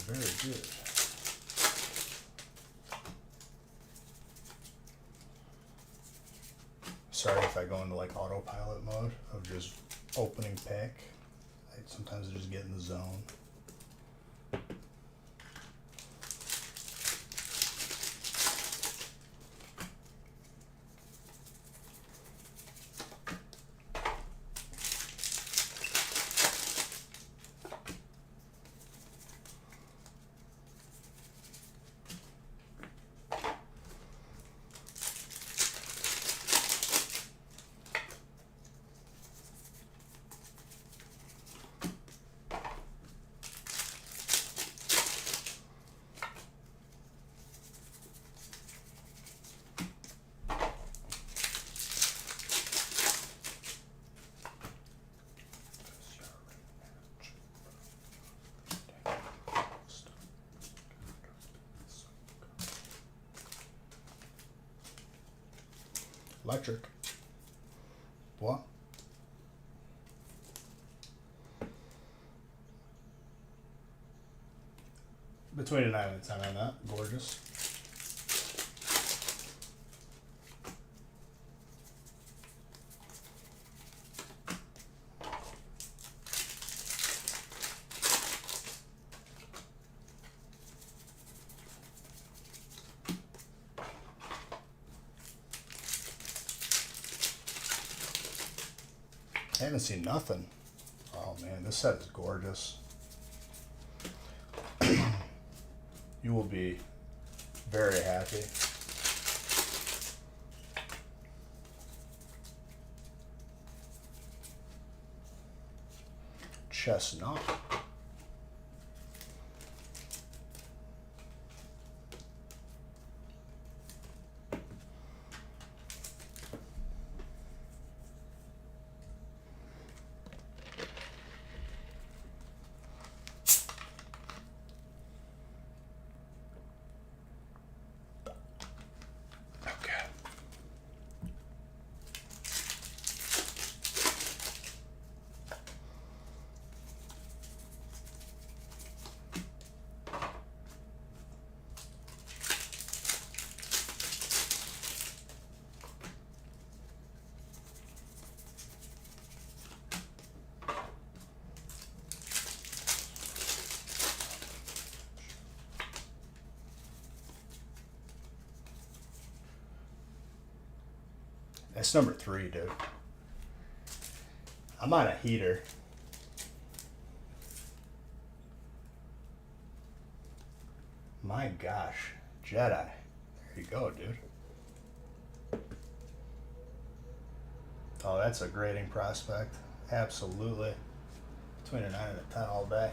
Very good. Sorry if I go into like autopilot mode of just opening pack. Sometimes I just get in the zone. Electric. What? Between a 9 and a 10 on that. Gorgeous. I haven't seen nothing. Oh man, this set is gorgeous. You will be very happy. Chestnut. That's number 3, dude. I'm on a heater. My gosh. Jedi. There you go, dude. Oh, that's a grading prospect. Absolutely. Between a 9 and a 10 all day.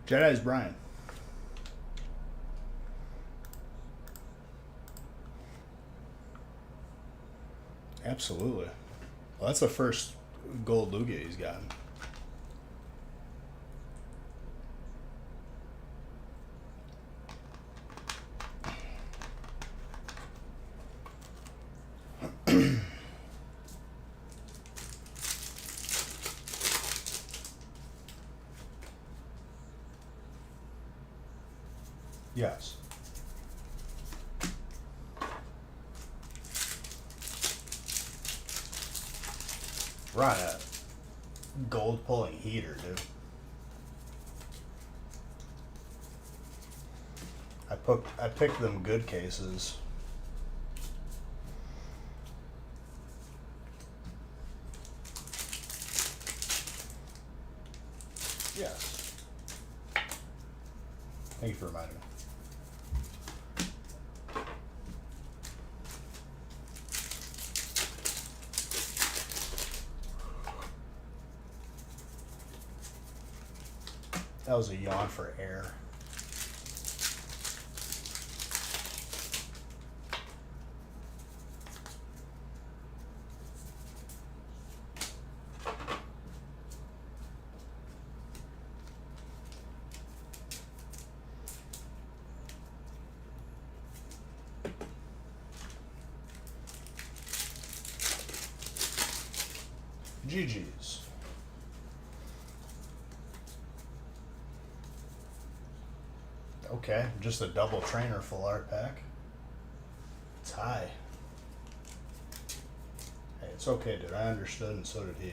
Jedi's Brian. Absolutely. Well, that's the first gold Lugia he's gotten. Yes. We're on a gold pulling heater, dude. I picked them good cases. Yes. Thank you for reminding me. That was a yawn for air. GG's. Okay, just a double trainer full art pack. It's high. Hey, it's okay, dude. I understood, and so did he.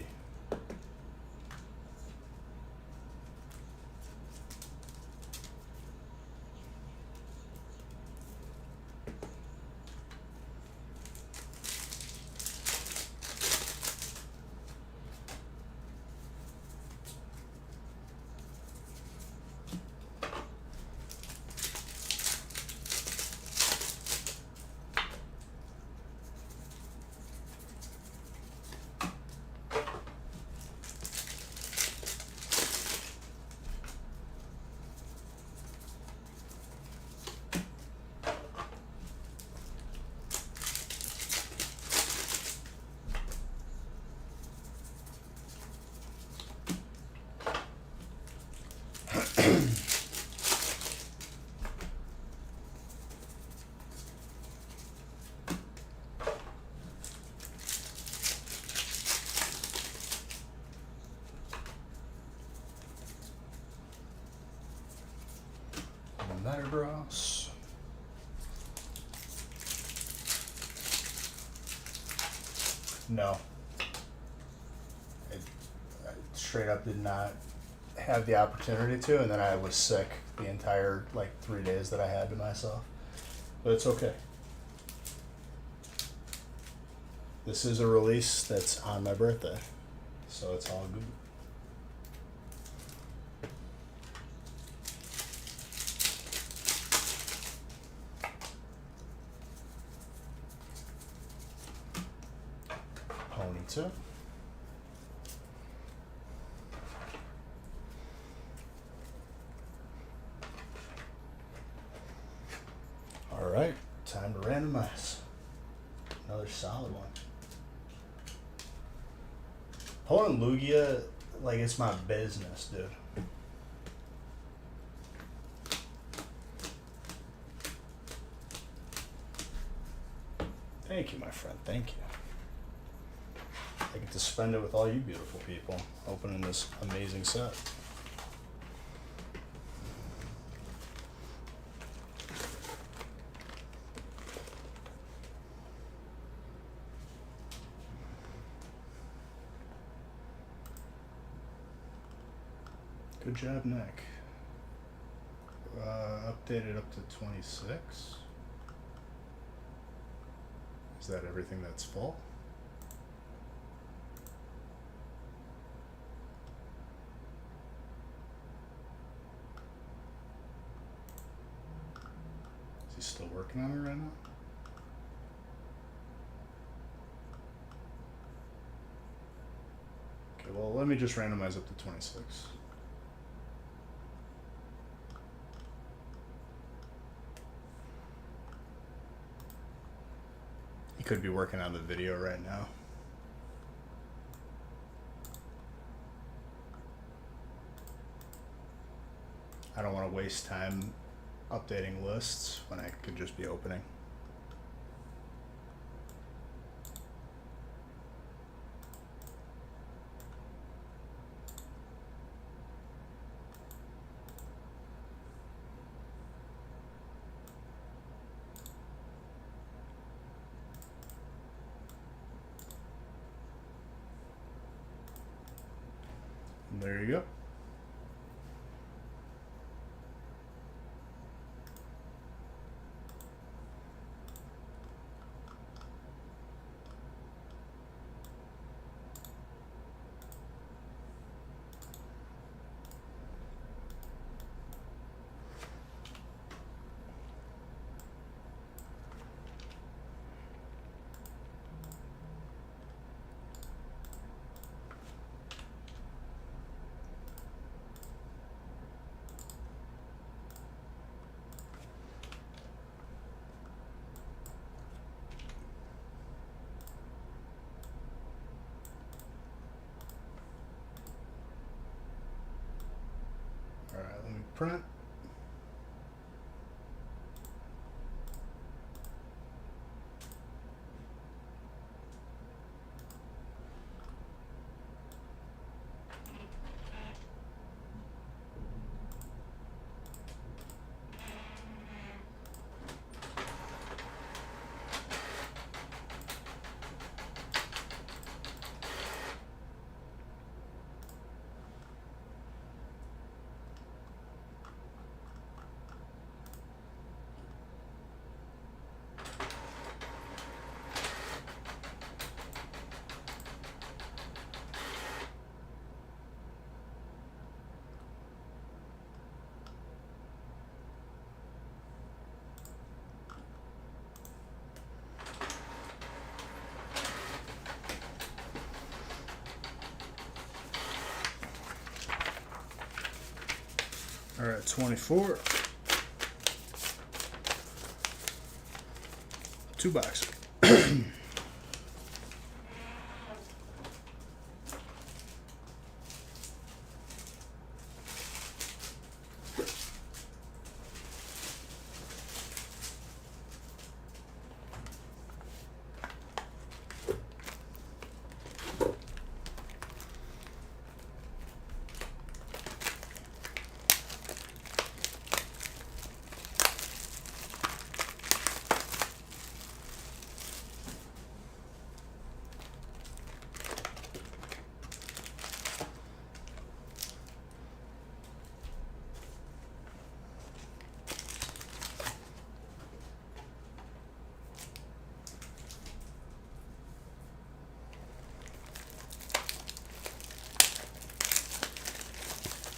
Metagross. No. I straight up did not have the opportunity to, and then I was sick the entire 3 days that I had to myself. But it's okay. This is a release that's on my birthday, so it's all good. Ponyta. All right, time to randomize. Another solid one. Pulling Lugia, it's my business, dude. Thank you, my friend. Thank you. I get to spend it with all you beautiful people opening this amazing set. Good job, Nick. Updated up to 26. Is that everything that's full? He's still working on it right now. Okay, well, let me just randomize up to 26. He could be working on the video right now. I don't want to waste time updating lists when I could just be opening. And there you go. All right, let me print. All right, 24. 2 boxes.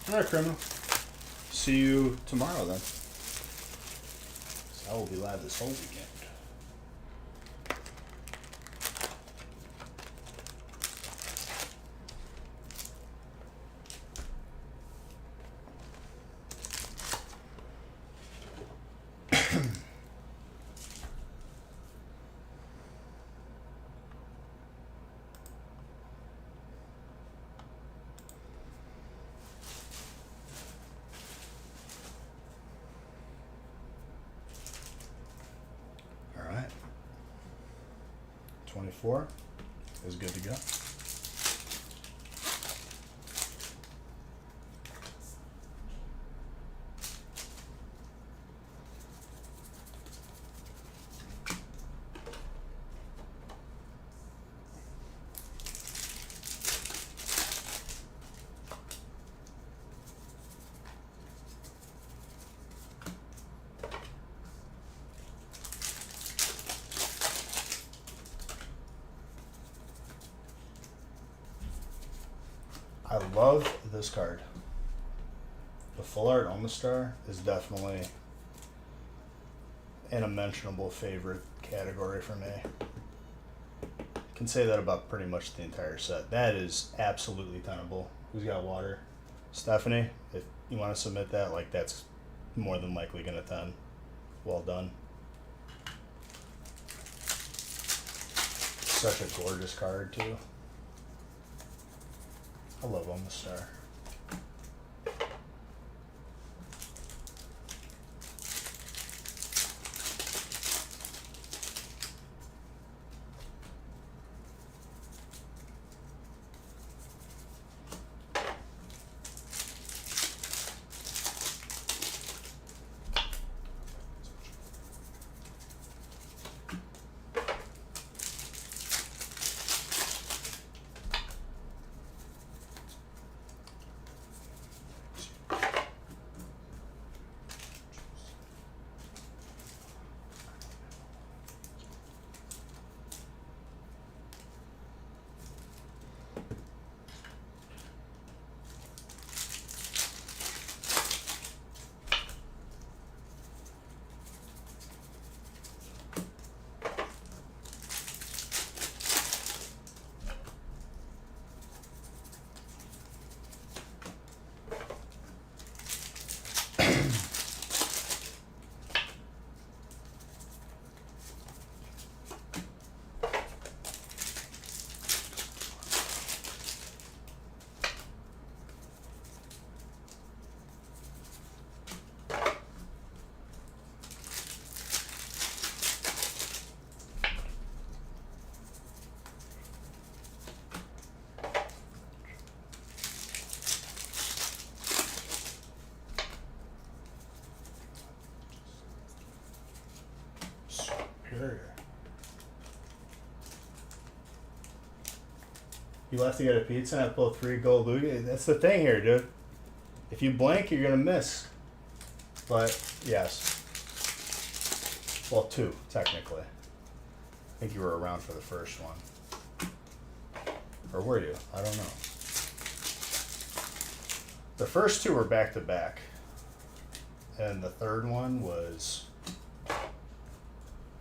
All right, criminal. See you tomorrow then. So I will be live this whole weekend. All right. 24 is good to go. I love this card. The full art on the star is definitely an unmentionable favorite category for me. Can say that about pretty much the entire set. That is absolutely tenable. Who's got water? Stephanie, if you want to submit that, like that's more than likely gonna 10. Well done. Such a gorgeous card too. I love Almost Star. Superior. You left to get a pizza and I pulled 3 gold loogies. That's the thing here, dude. If you blank, you're gonna miss. But yes. Well, 2 technically. I think you were around for the first one. Or were you? I don't know. The first 2 were back to back. And the third one was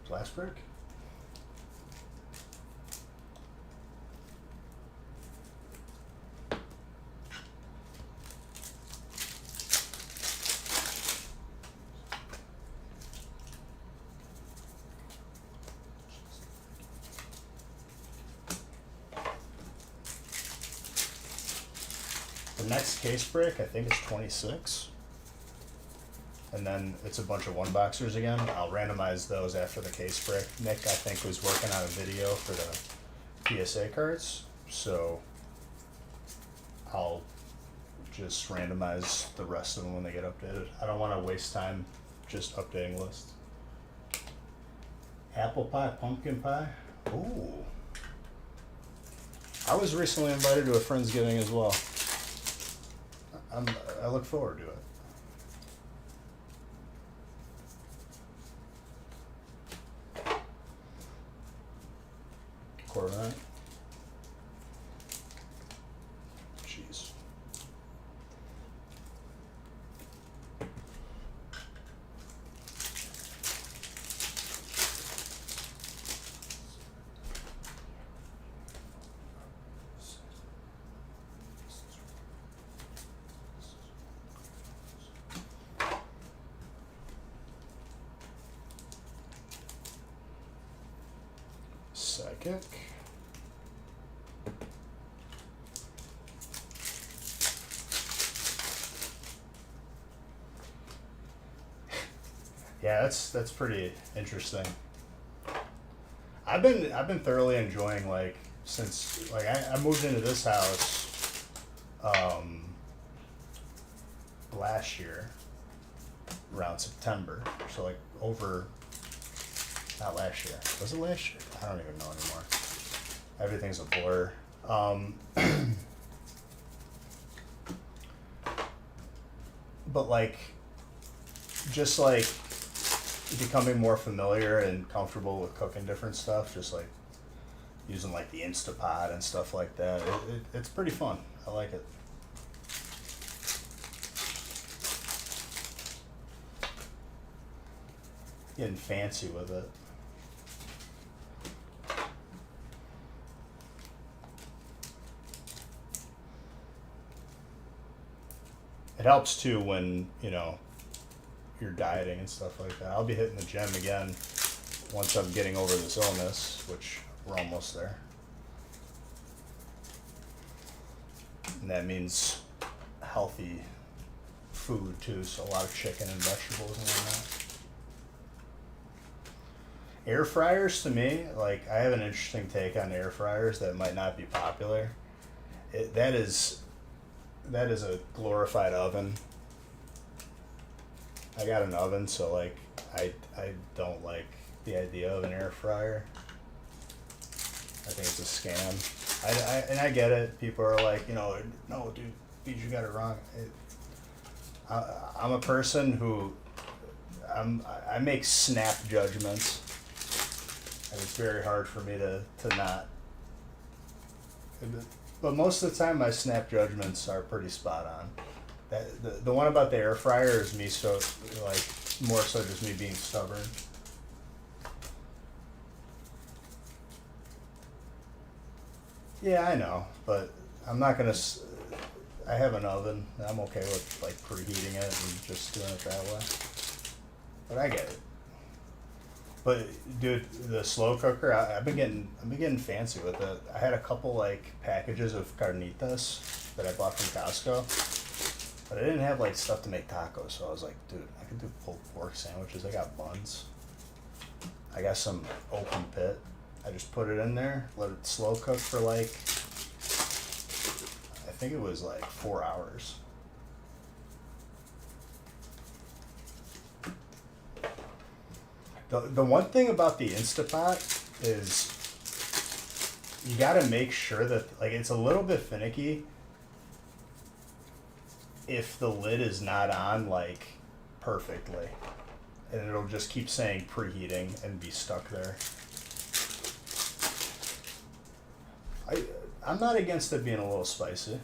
Blast Break? The next case break, I think, is 26. And then it's a bunch of 1-boxers again. I'll randomize those after the case break. Nick, I think, was working on a video for the PSA cards. So I'll just randomize the rest of them when they get updated. I don't want to waste time just updating lists. Apple pie, pumpkin pie. Ooh. I was recently invited to a Friendsgiving as well. I look forward to it. Corvette. Jeez. Psychic. Yeah, that's pretty interesting. I've been thoroughly enjoying, like, since like I moved into this house last year around September. So like over not last year. Was it last year? I don't even know anymore. Everything's a blur. But like just like becoming more familiar and comfortable with cooking different stuff, just like using like the Instapot and stuff like that. It's pretty fun. I like it. getting fancy with it. It helps too when, you know, you're dieting and stuff like that. I'll be hitting the gym again once I'm getting over this illness, which we're almost there. And that means healthy food too, so a lot of chicken and vegetables and all that. Air fryers, to me, like, I have an interesting take on air fryers that might not be popular. That is a glorified oven. I got an oven, so like I don't like the idea of an air fryer. I think it's a scam. And I get it. People are like, you know, no, dude, you got it wrong. I'm a person who I make snap judgments, and it's very hard for me to not. But most of the time, my snap judgments are pretty spot on. The one about the air fryer is me so like more so just me being stubborn. Yeah, I know, but I'm not gonna. I have an oven. I'm okay with like preheating it and just doing it that way. But I get it. But dude, the slow cooker, I've been getting fancy with it. I had a couple like packages of carnitas that I bought from Costco. But I didn't have like stuff to make tacos, so I was like, dude, I can do pulled pork sandwiches. I got buns. I got some open pit. I just put it in there, let it slow cook for like, I think it was like 4 hours. The one thing about the Instapot is you gotta make sure that, like, it's a little bit finicky if the lid is not on like perfectly, and it'll just keep saying preheating and be stuck there. I'm not against it being a little spicy.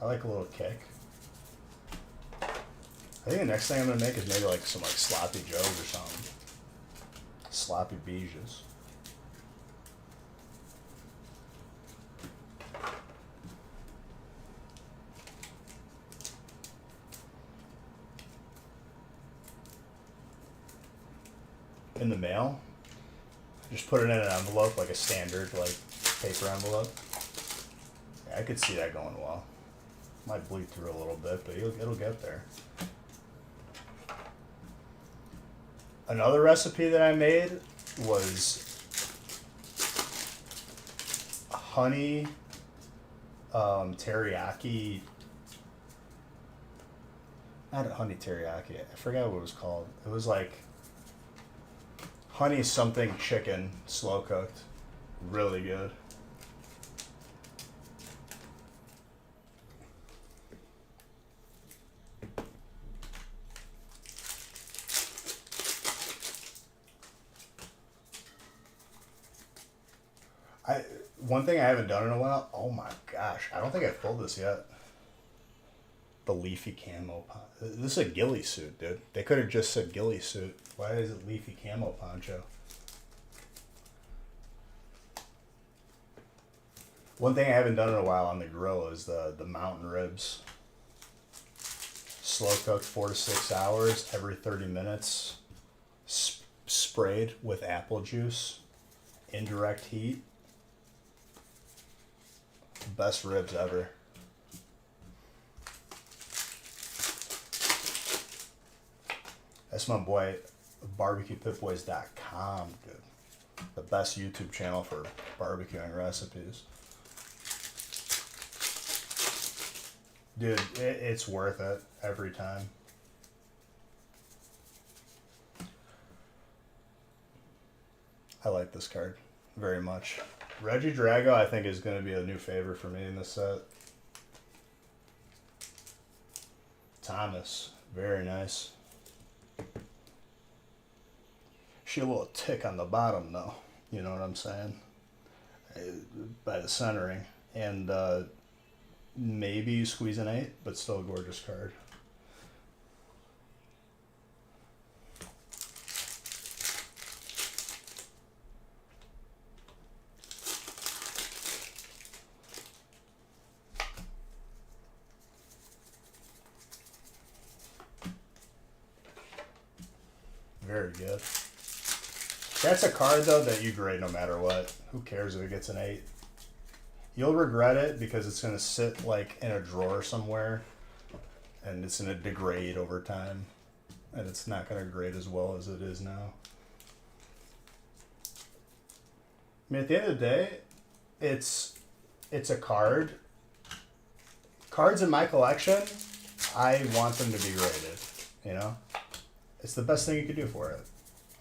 I like a little kick. I think the next thing I'm gonna make is maybe like some like sloppy joes or something. Sloppy beiges. In the mail, just put it in an envelope, like a standard like paper envelope. Yeah, I could see that going well. Might bleed through a little bit, but it'll get there. Another recipe that I made was honey teriyaki. Not a honey teriyaki. I forgot what it was called. It was like honey something chicken, slow cooked. Really good. One thing I haven't done in a while, oh my gosh, I don't think I've pulled this yet. The leafy camo poncho. This is a ghillie suit, dude. They could have just said ghillie suit. Why is it leafy camo poncho? One thing I haven't done in a while on the grill is the mountain ribs. Slow cooked 4 to 6 hours, every 30 minutes. Sprayed with apple juice. Indirect heat. Best ribs ever. That's my boy, barbecuepitboys.com, dude. The best YouTube channel for barbecuing recipes. Dude, it's worth it every time. I like this card very much. Reggie Drago, I think, is going to be a new favorite for me in this set. Thomas, very nice. She a little tick on the bottom, though. You know what I'm saying? By the centering. And maybe you squeeze an 8, but still a gorgeous card. very good. That's a card, though, that you grade no matter what. Who cares if it gets an 8? You'll regret it because it's going to sit, like, in a drawer somewhere, and it's going to degrade over time, and it's not going to grade as well as it is now. I mean, at the end of the day, it's a card. Cards in my collection, I want them to be graded, you know? It's the best thing you could do for it.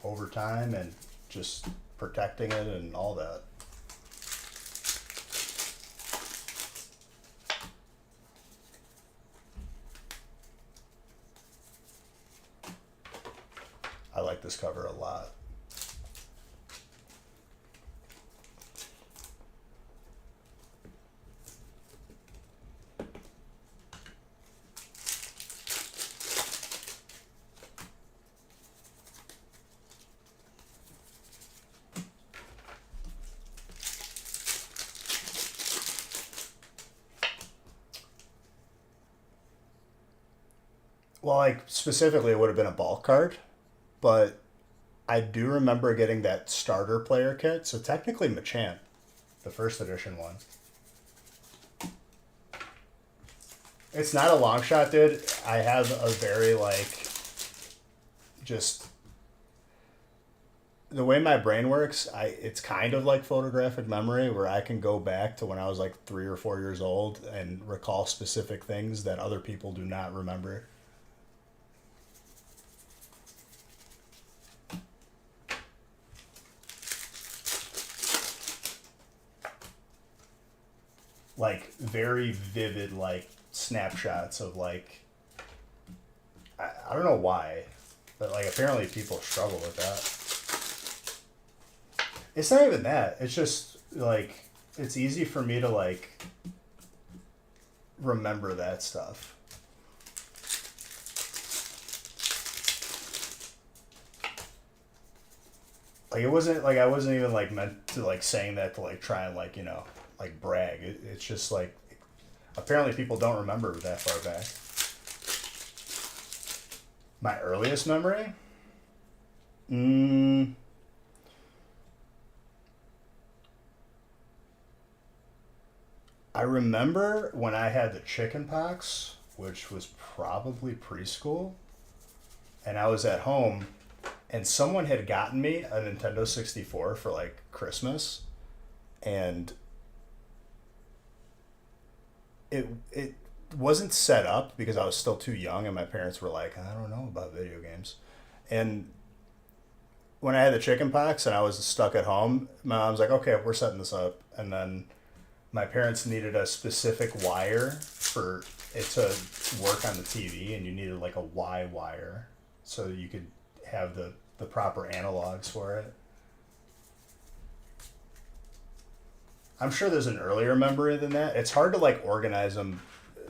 Over time and just protecting it and all that. I like this cover a lot. Well, like, specifically, it would have been a bulk card, but I do remember getting that starter player kit, so technically Machamp, the first edition one. It's not a long shot, dude. I have a very, like, just the way my brain works, it's kind of like photographic memory where I can go back to when I was like 3 or 4 years old and recall specific things that other people do not remember. Like very vivid, like snapshots of like, I don't know why, but like apparently people struggle with that. It's not even that. It's just like it's easy for me to like remember that stuff. Like it wasn't like I wasn't even like meant to like saying that to like try and like, you know, like brag. It's just like apparently people don't remember that far back. My earliest memory? I remember when I had the chicken pox, which was probably preschool, and I was at home and someone had gotten me a Nintendo 64 for like Christmas, and it wasn't set up because I was still too young and my parents were like, I don't know about video games. And when I had the chicken pox and I was stuck at home, my mom's like, okay, we're setting this up. And then my parents needed a specific wire for it to work on the TV, and you needed like a Y wire so that you could have the proper analogs for it. I'm sure there's an earlier memory than that. It's hard to like organize them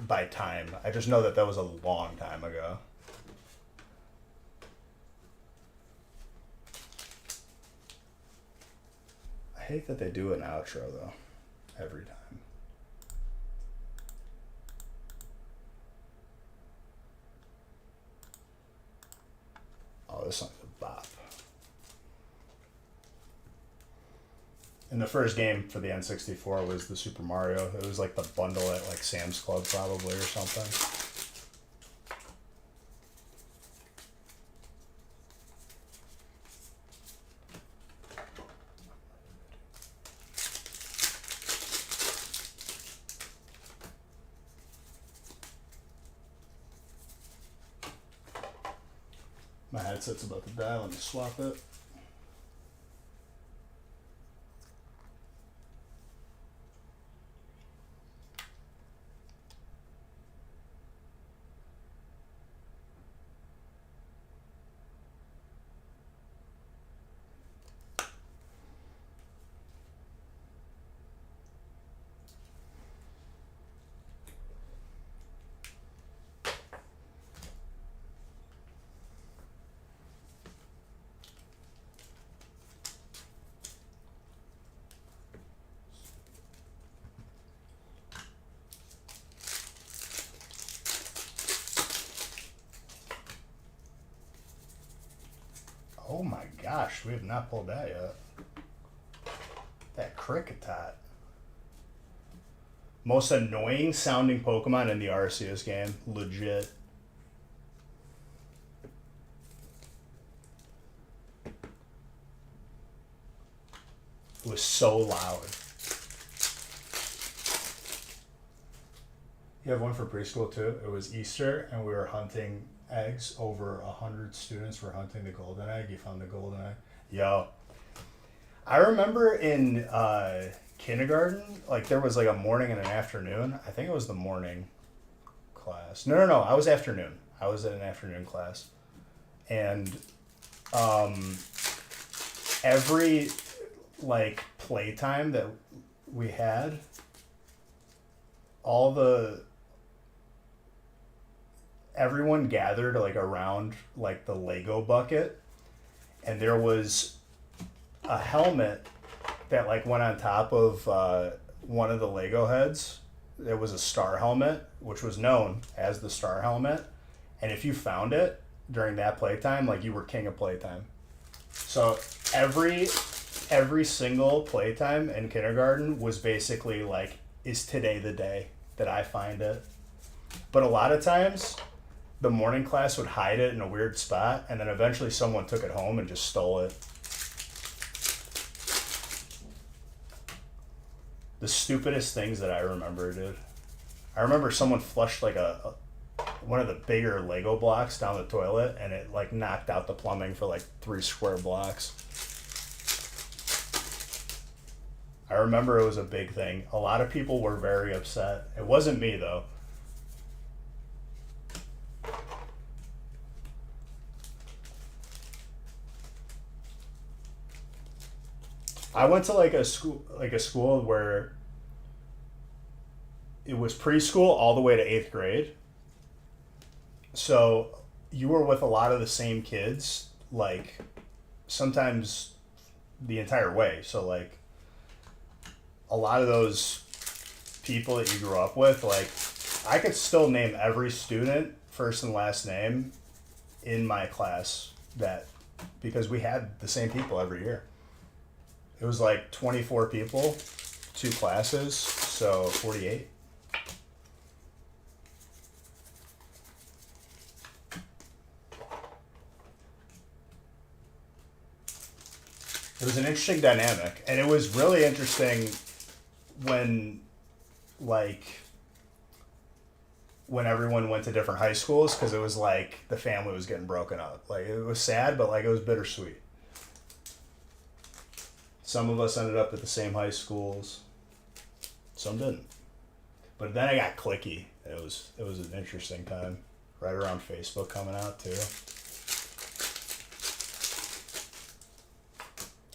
by time. I just know that that was a long time ago. I hate that they do an outro though, every time. Oh, this song's a bop. And the first game for the N64 was the Super Mario. It was like the bundle at like Sam's Club probably or something. My headset's about to die. Let me swap it. Oh my gosh, we have not pulled that yet. That Cricketot. Most annoying sounding Pokemon in the Arceus game. Legit. It was so loud. You have one for preschool too. It was Easter, and we were hunting eggs. Over 100 students were hunting the golden egg. You found the golden egg. Yo, I remember in kindergarten, like there was like a morning and an afternoon. I think it was the morning class. No. I was afternoon. I was in an afternoon class, and every like playtime that we had, everyone gathered like around like the Lego bucket, and there was a helmet that like went on top of one of the Lego heads. It was a star helmet, which was known as the star helmet, and if you found it during that playtime, like you were king of playtime. So every single playtime in kindergarten was basically like, is today the day that I find it? But a lot of times the morning class would hide it in a weird spot, and then eventually someone took it home and just stole it. The stupidest things that I remember, dude. I remember someone flushed like one of the bigger Lego blocks down the toilet, and it like knocked out the plumbing for like 3 square blocks. I remember it was a big thing. A lot of people were very upset. It wasn't me though. I went to like a school where it was preschool all the way to 8th grade. So you were with a lot of the same kids, like sometimes the entire way. So like a lot of those people that you grew up with, like I could still name every student first and last name in my class, that because we had the same people every year. It was like 24 people, 2 classes, so 48. It was an interesting dynamic, and it was really interesting when everyone went to different high schools, because it was like the family was getting broken up. Like it was sad, but like it was bittersweet. Some of us ended up at the same high schools. Some didn't. But then I got cliquey. It was an interesting time. Right around Facebook coming out too.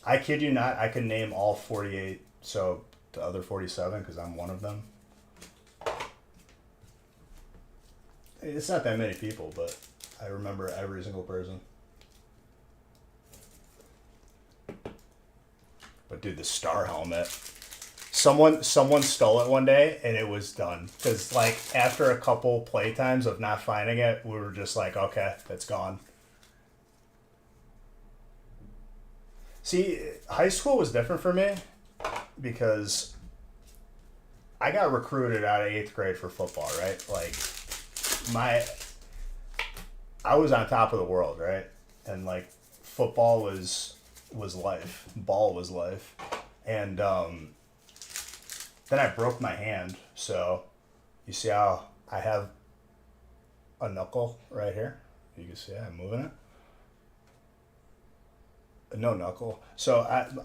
I kid you not, I can name all 48, so the other 47, because I'm one of them. It's not that many people, but I remember every single person. But dude, the star helmet. Someone stole it one day, and it was done. Because like after a couple playtimes of not finding it, we were just like, okay, it's gone. See, high school was different for me because I got recruited out of 8th grade for football, right? Like I was on top of the world, right? And like football was life. Ball was life. And then I broke my hand. So you see how I have a knuckle right here? You can see I'm moving it. No knuckle. So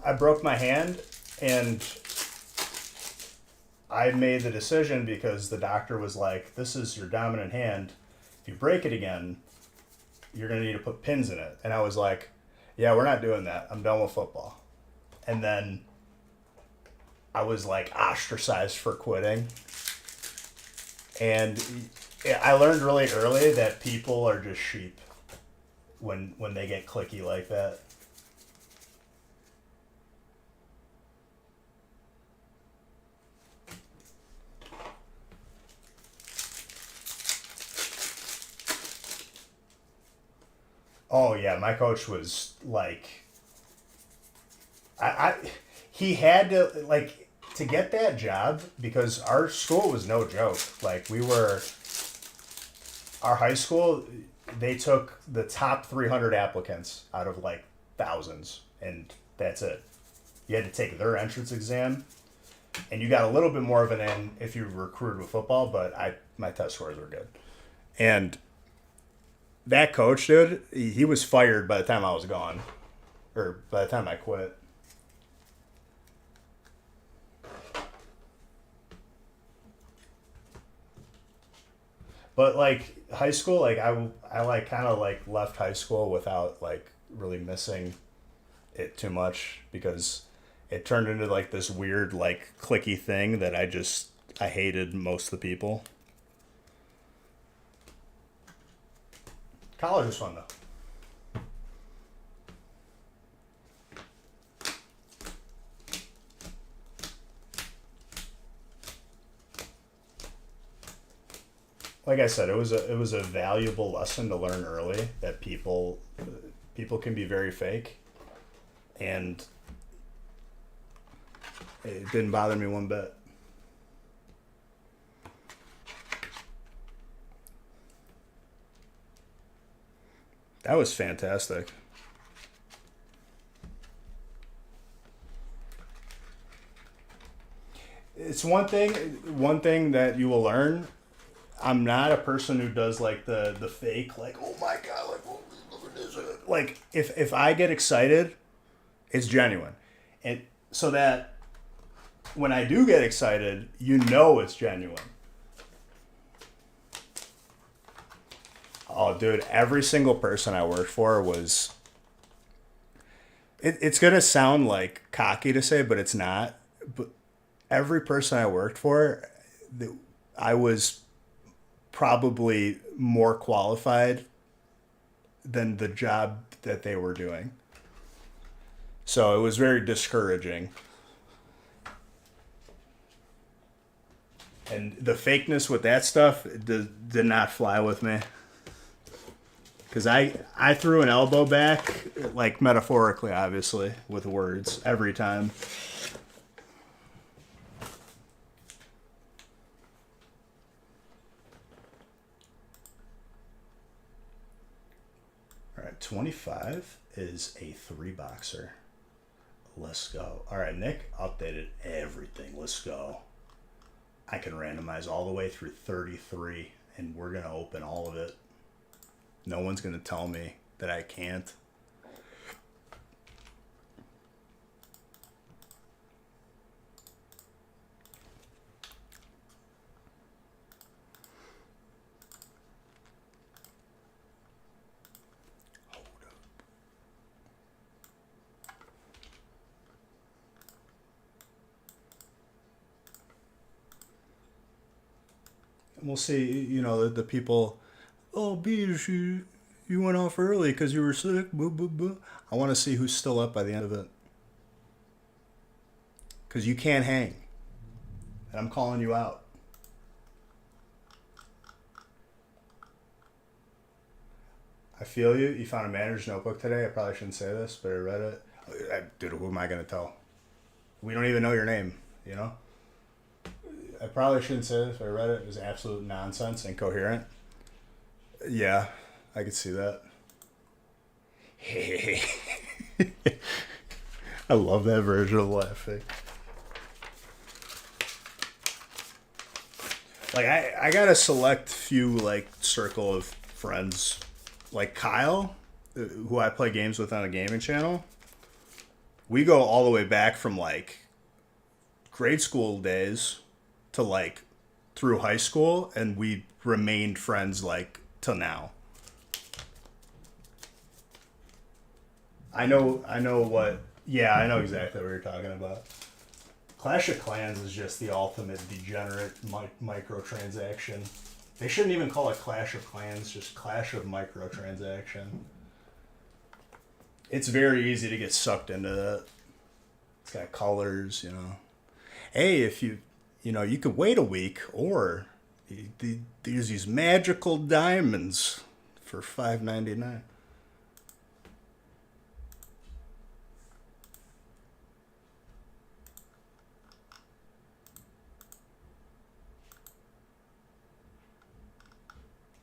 I broke my hand, and I made the decision because the doctor was like, this is your dominant hand. If you break it again, you're going to need to put pins in it. And I was like, yeah, we're not doing that. I'm done with football. And then I was like ostracized for quitting. And I learned really early that people are just sheep when they get cliquey like that. Oh yeah, my coach was like, I he had to like to get that job because our school was no joke. Like our high school, they took the top 300 applicants out of like thousands, and that's it. You had to take their entrance exam, and you got a little bit more of an in if you were recruited with football. But my test scores were good, and that coach, dude, he was fired by the time I was gone, or by the time I quit. But like high school, like I like kind of like left high school without like really missing it too much because it turned into like this weird like clicky thing that I hated most of the people. College was fun though. Like I said, it was a valuable lesson to learn early that people can be very fake, and it didn't bother me one bit. That was fantastic. It's one thing that you will learn. I'm not a person who does like the fake like oh my god like if I get excited, it's genuine, and so that when I do get excited, you know it's genuine. Oh, dude, every single person I worked for was. It's gonna sound like cocky to say, but it's not. But every person I worked for, I was probably more qualified than the job that they were doing. So it was very discouraging. And the fakeness with that stuff did not fly with me. Because I threw an elbow back, like metaphorically, obviously, with words every time. All right, 25 is a 3-boxer. Let's go. All right, Nick updated everything. Let's go. I can randomize all the way through 33, and we're going to open all of it. No one's going to tell me that I can't. Hold up. And we'll see, the people, oh, Beatrice, you went off early because you were sick. Boo, boo, boo. I want to see who's still up by the end of it. Because you can't hang. And I'm calling you out. I feel you. You found a manager's notebook today. I probably shouldn't say this, but I read it. Dude, who am I going to tell? We don't even know your name, I probably shouldn't say this, but I read it. It was absolute nonsense, incoherent. Yeah, I could see that. Hey. I love that version of laughing. Like, I got a select few, like, circle of friends. Like Kyle, who I play games with on a gaming channel. We go all the way back from, like, grade school days to, like, through high school, and we remained friends, like, till now. I know what. Yeah, I know exactly what you're talking about. Clash of Clans is just the ultimate degenerate microtransaction. They shouldn't even call it Clash of Clans, just Clash of Microtransaction. It's very easy to get sucked into that. It's got colors, Hey, if you could wait a week, or there's these magical diamonds for $5.99.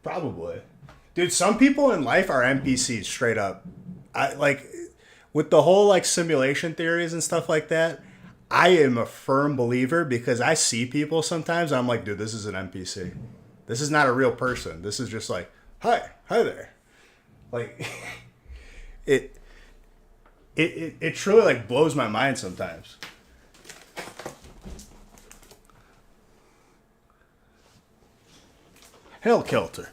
Probably. Dude, some people in life are NPCs straight up. I like with the whole like simulation theories and stuff like that. I am a firm believer because I see people sometimes and I'm like, dude, this is an NPC. This is not a real person. This is just like, hi there. Like it it truly like blows my mind sometimes. Hell Kelter.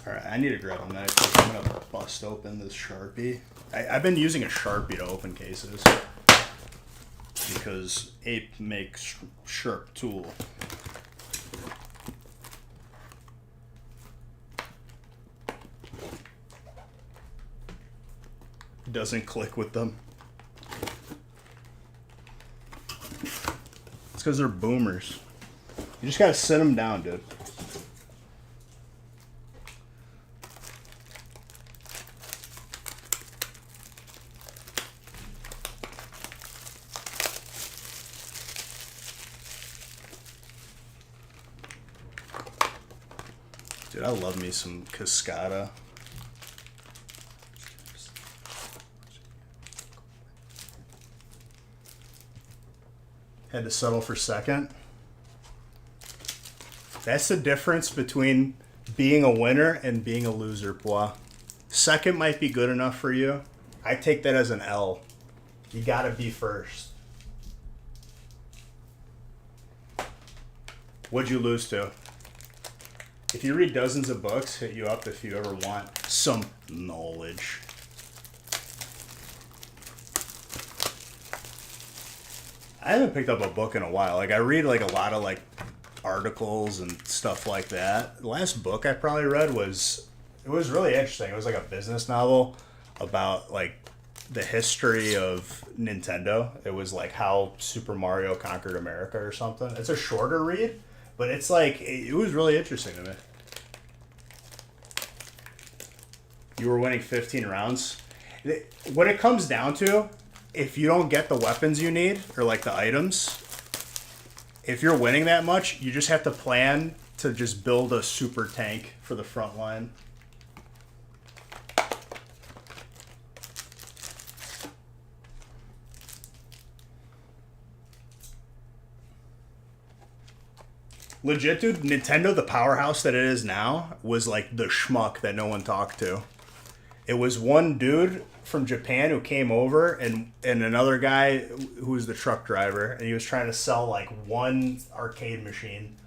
Alright, I need to grab a knife because I'm gonna bust open this Sharpie. I've been using a Sharpie to open cases because Ape makes sharp tool. Doesn't click with them. It's because they're boomers. You just gotta sit them down, dude. Dude, I love me some Cascada. Had to settle for second. That's the difference between being a winner and being a loser, Pois. Second might be good enough for you. I take that as an L. You gotta be first. What'd you lose to? If you read dozens of books, hit you up if you ever want some knowledge. I haven't picked up a book in a while. Like I read like a lot of like articles and stuff like that. The last book I probably read was really interesting. It was like a business novel about like the history of Nintendo. It was like how Super Mario conquered America or something. It's a shorter read, but it's like it was really interesting to me. You were winning 15 rounds. What it comes down to, if you don't get the weapons you need or like the items, if you're winning that much, you just have to plan to just build a super tank for the front line. Legit, dude, Nintendo, the powerhouse that it is now, was like the schmuck that no one talked to. It was one dude from Japan who came over and another guy who was the truck driver, and he was trying to sell like one arcade machine.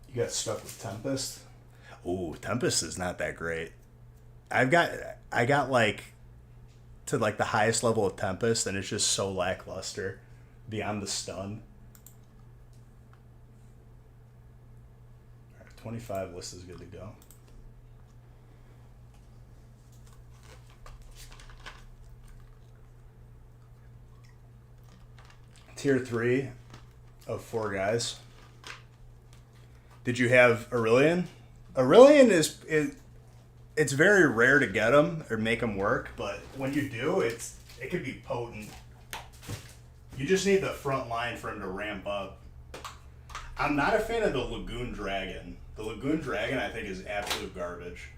You got stuck with Tempest? Ooh, Tempest is not that great. I got like to like the highest level of Tempest, and it's just so lackluster beyond the stun. All right, 25 list is good to go. Tier 3 of 4 guys. Did you have Aurelian? Aurelian it's very rare to get them or make them work, but when you do, it could be potent. You just need the front line for him to ramp up. I'm not a fan of the Lagoon Dragon. The Lagoon Dragon, I think, is absolute garbage.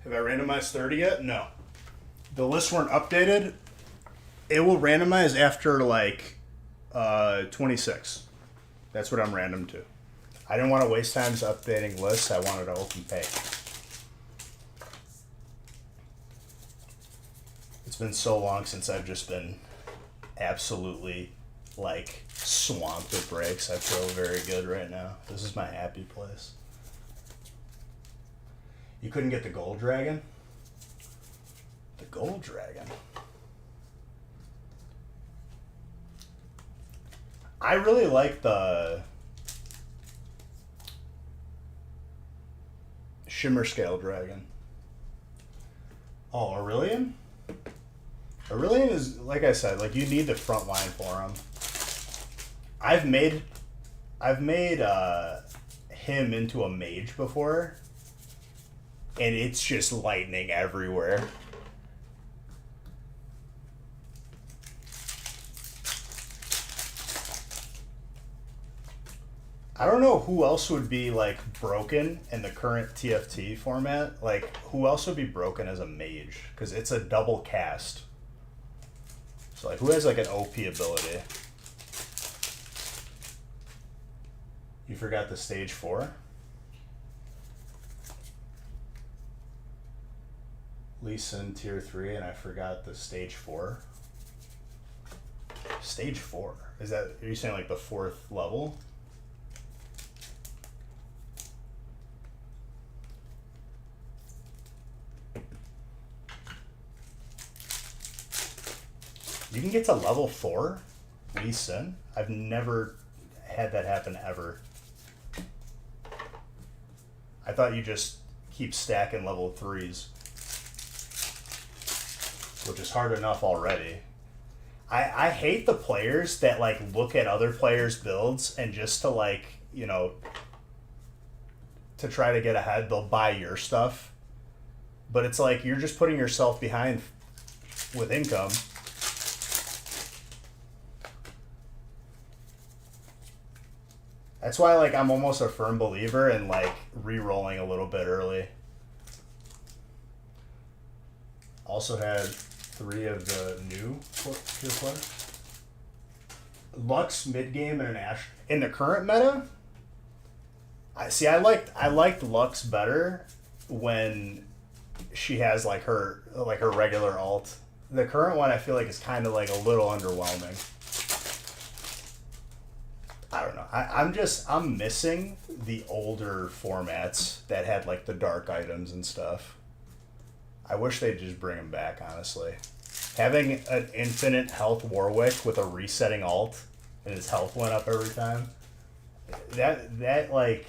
Have I randomized 30 yet? No. The lists weren't updated. It will randomize after like 26. That's what I'm random to. I didn't want to waste time updating lists. I wanted to open pay. It's been so long since I've just been absolutely like swamped with breaks. I feel very good right now. This is my happy place. You couldn't get the Gold Dragon? The Gold Dragon? I really like the Shimmer Scale Dragon. Oh, Aurelian? Aurelian is, like I said, like you need the front line for him. I've made him into a mage before, and it's just lightning everywhere. I don't know who else would be like broken in the current TFT format. Like who else would be broken as a mage? Because it's a double cast. So like who has like an OP ability? You forgot the stage 4? Lee Sin tier 3 and I forgot the stage 4. Stage 4? Is that, are you saying like the 4th level? You can get to level 4 Lee Sin? I've never had that happen ever. I thought you just keep stacking level 3s, which is hard enough already. I hate the players that like look at other players' builds and just to like, you know, to try to get ahead, they'll buy your stuff. But it's like you're just putting yourself behind with income. That's why like I'm almost a firm believer in like re-rolling a little bit early. Also had 3 of the new tier 4. Lux mid game and an Ash in the current meta. I liked Lux better when she has like her regular alt. The current one I feel like is kind of like a little underwhelming. I don't know. I'm missing the older formats that had like the dark items and stuff. I wish they'd just bring them back, honestly. Having an infinite health Warwick with a resetting alt and his health went up every time. That like,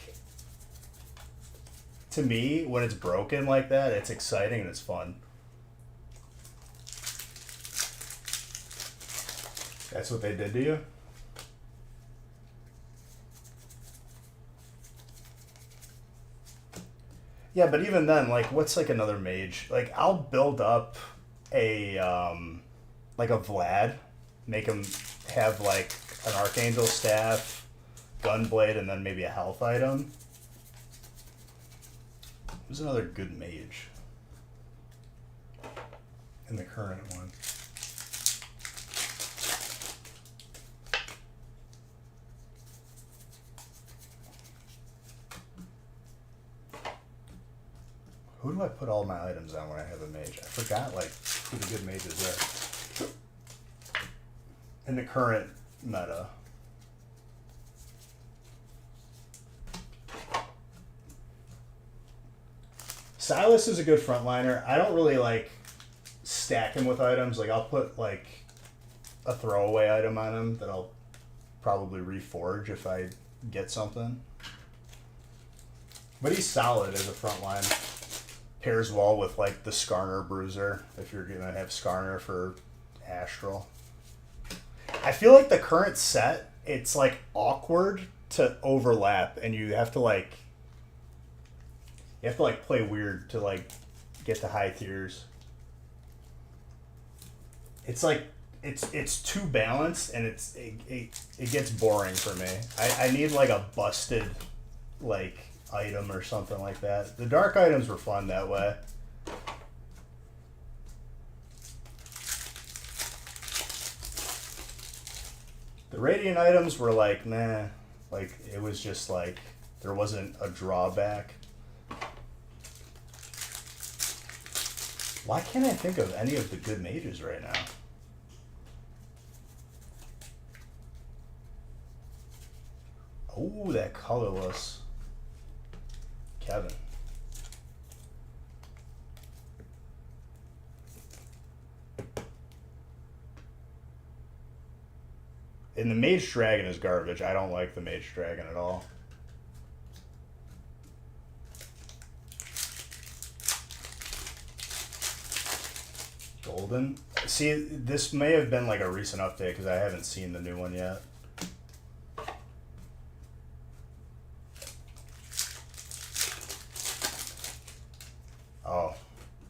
to me, when it's broken like that, it's exciting and it's fun. That's what they did to you? Yeah, but even then, like, what's like another mage? Like, I'll build up a like a Vlad, make him have like an Archangel staff, Gunblade, and then maybe a health item. Who's another good mage in the current one? Who do I put all my items on when I have a mage? I forgot, like, who the good mages are. In the current meta. Silas is a good frontliner. I don't really, like, stack him with items. Like, I'll put, like, a throwaway item on him that I'll probably reforge if I get something. But he's solid as a frontline. Pairs well with like the Skarner Bruiser if you're gonna have Skarner for Astral. I feel like the current set, it's like awkward to overlap and you have to like play weird to like get to high tiers. It's like it's too balanced and it gets boring for me. I need like a busted like item or something like that. The dark items were fun that way. The radiant items were like, nah. Like, it was just like, there wasn't a drawback. Why can't I think of any of the good mages right now? Oh, that colorless Kevin. And the Mage Dragon is garbage. I don't like the Mage Dragon at all. Golden. See, this may have been like a recent update because I haven't seen the new one yet. Oh,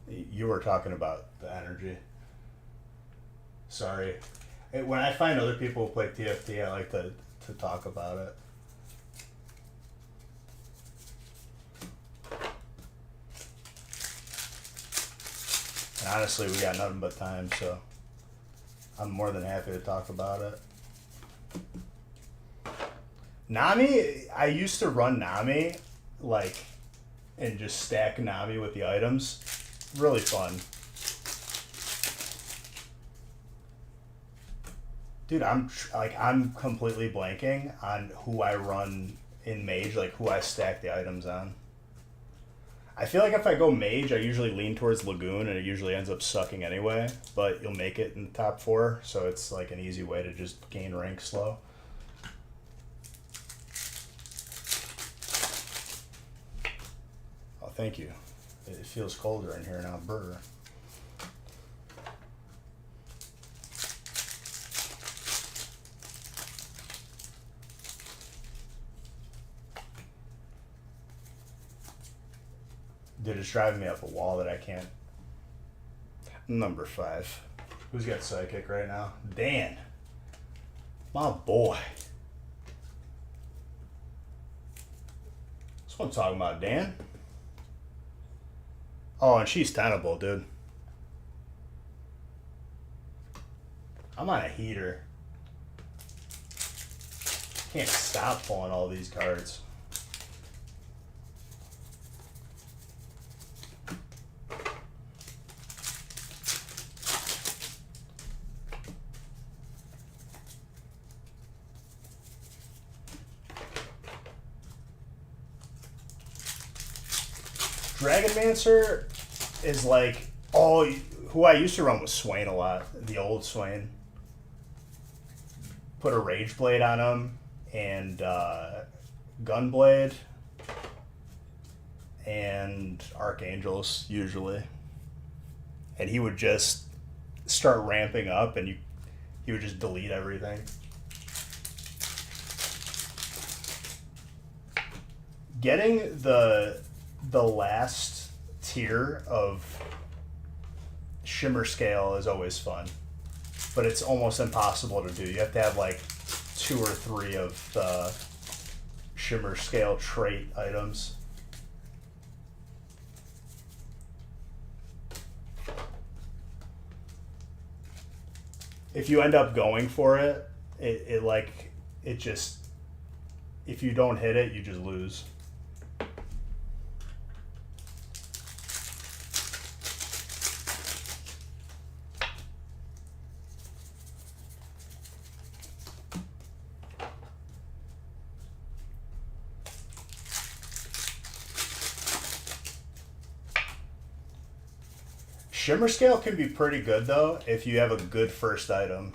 you were talking about the energy. Sorry. When I find other people who play TFT, I like to talk about it. And honestly, we got nothing but time, so I'm more than happy to talk about it. Nami, I used to run Nami, like, and just stack Nami with the items. Really fun. Dude, I'm completely blanking on who I run in Mage, like who I stack the items on. I feel like if I go Mage, I usually lean towards Lagoon, and it usually ends up sucking anyway, but you'll make it in the top 4, so it's like an easy way to just gain rank slow. Oh, thank you. It feels colder in here now, brr. Dude, it's driving me up a wall that I can't. Number 5. Who's got Psychic right now? Dan. My boy. That's what I'm talking about, Dan. Oh, and she's tenable, dude. I'm on a heater. Can't stop pulling all these cards. Dragonmancer is like, oh, who I used to run was Swain a lot, the old Swain. Put a Rage Blade on him, and Gunblade, and Archangels, usually. And he would just start ramping up, and he would just delete everything. Getting the last tier of Shimmer Scale is always fun, but it's almost impossible to do. You have to have like 2 or 3 of the Shimmer Scale trait items. If you end up going for it, it just, if you don't hit it, you just lose. Shimmer Scale can be pretty good, though, if you have a good first item.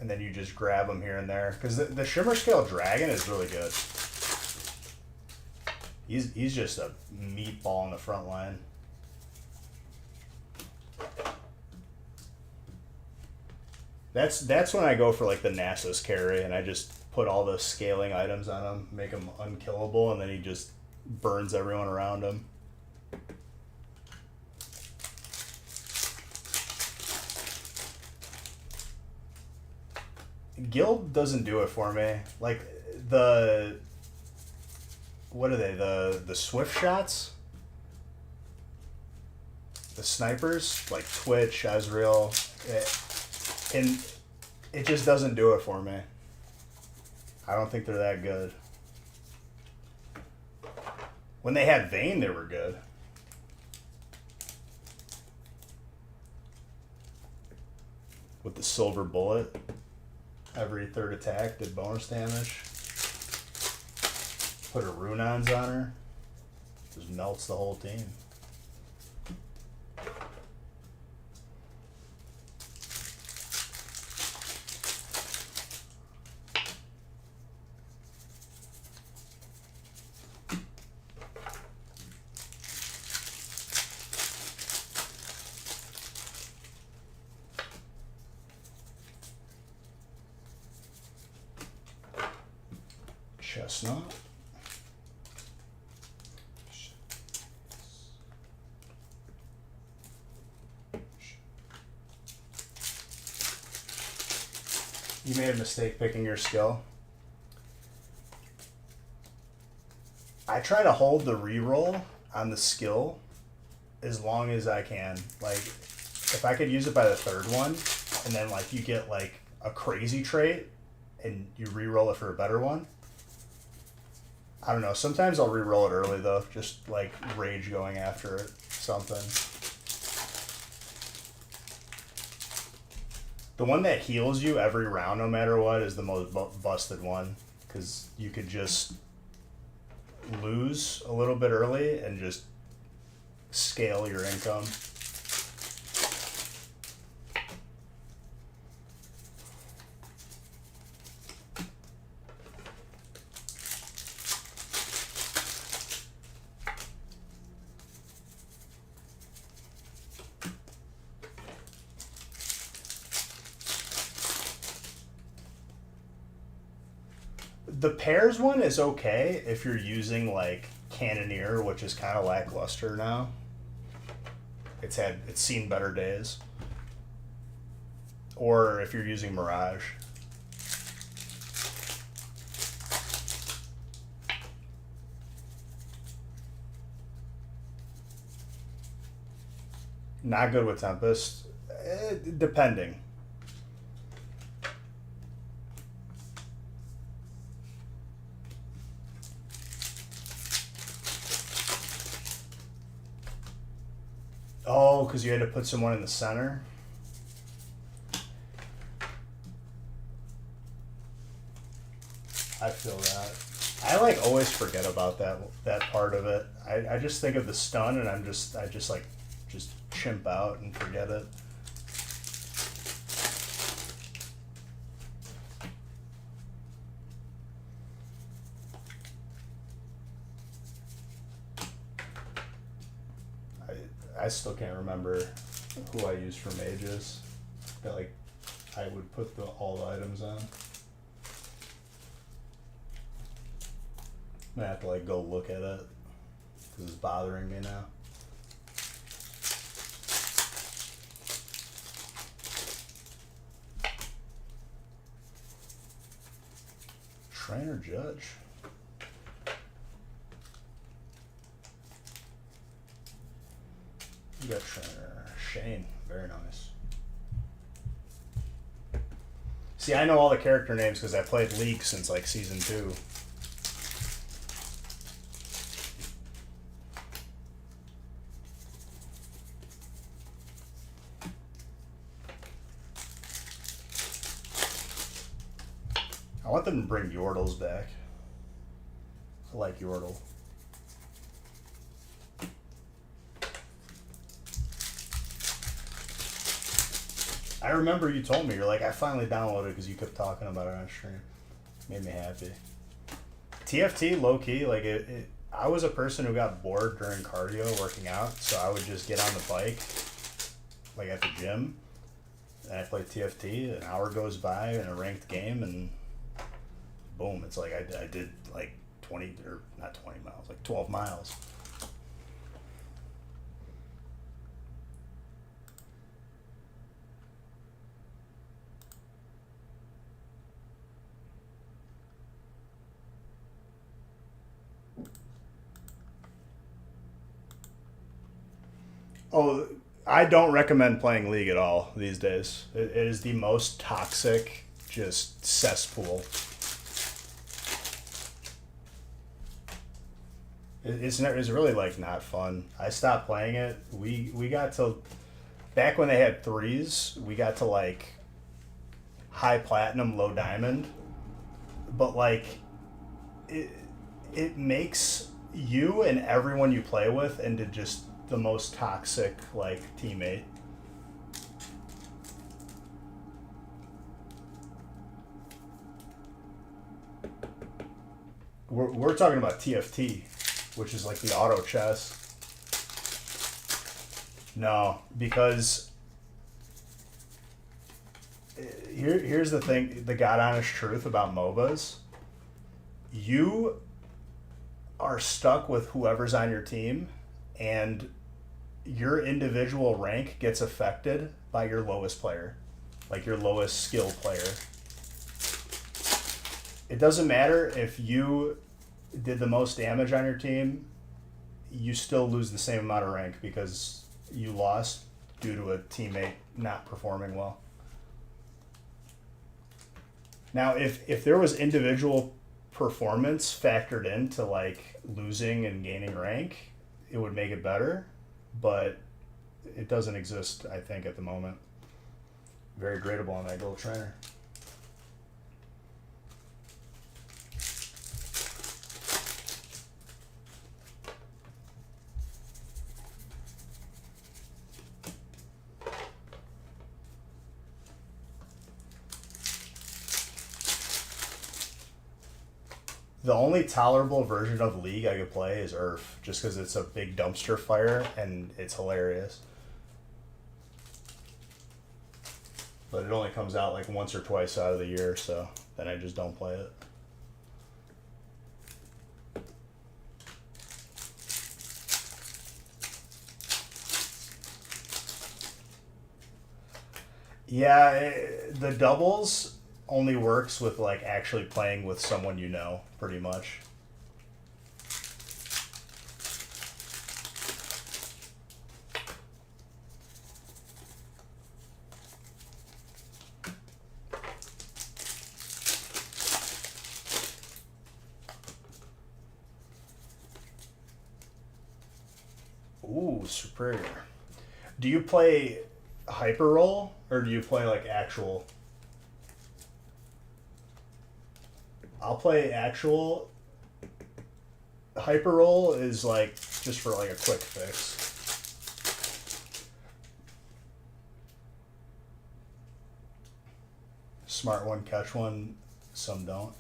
And then you just grab them here and there. Because the Shimmer Scale Dragon is really good. He's just a meatball in the front line. That's when I go for like the Nasus carry, and I just put all the scaling items on him, make him unkillable, and then he just burns everyone around him. Guild doesn't do it for me. Like what are they? The swift shots? The snipers? Like Twitch, Ezreal. And it just doesn't do it for me. I don't think they're that good. When they had Vayne, they were good. With the silver bullet. Every 3rd attack did bonus damage. Put her Runons on her. Just melts the whole team. chestnut. You made a mistake picking your skill. I try to hold the reroll on the skill as long as I can. Like, if I could use it by the third one, and then like you get like a crazy trait, and you reroll it for a better one. I don't know. Sometimes I'll reroll it early though, just like rage going after it. Something. The one that heals you every round, no matter what, is the most busted one, because you could just lose a little bit early and just scale your income. The pairs one is okay if you're using like Cannoneer, which is kind of lackluster now. It's seen better days. Or if you're using Mirage. Not good with Tempest, depending. Oh, because you had to put someone in the center? I feel that. I like always forget about that part of it. I just think of the stun and I just chimp out and forget it. I still can't remember who I used for mages. That like I would put all the items on. I'm gonna have to like go look at it because it's bothering me now. Trainer Judge. You got Trainer Shane. Very nice. See, I know all the character names because I played League since like season 2. I want them to bring Yordles back. I like Yordle. I remember you told me, you're like, I finally downloaded it because you kept talking about it on stream. Made me happy. TFT, low key, like I was a person who got bored during cardio working out, so I would just get on the bike, like at the gym, and I play TFT. An hour goes by in a ranked game, and boom, it's like I did like 20, or not 20 miles, like 12 miles. Oh, I don't recommend playing League at all these days. It is the most toxic, just cesspool. It's really like not fun. I stopped playing it. We got to, back when they had 3s, we got to like high platinum, low diamond. But like it makes you and everyone you play with into just the most toxic like teammate. We're talking about TFT, which is like the auto chess. No, because here's the thing, the god honest truth about MOBAs. You are stuck with whoever's on your team, and your individual rank gets affected by your lowest player, like your lowest skill player. It doesn't matter if you did the most damage on your team, you still lose the same amount of rank because you lost due to a teammate not performing well. Now, if there was individual performance factored into like losing and gaining rank, it would make it better, but it doesn't exist, I think, at the moment. Very gradable on that gold trainer. The only tolerable version of League I could play is Earth, just because it's a big dumpster fire and it's hilarious. But it only comes out like once or twice out of the year, so then I just don't play it. Yeah, the doubles only works with like actually playing with someone you know, pretty much. Ooh, superior. Do you play hyper roll or do you play like actual? I'll play actual. Hyper roll is like just for like a quick fix. Smart one, catch one, some don't.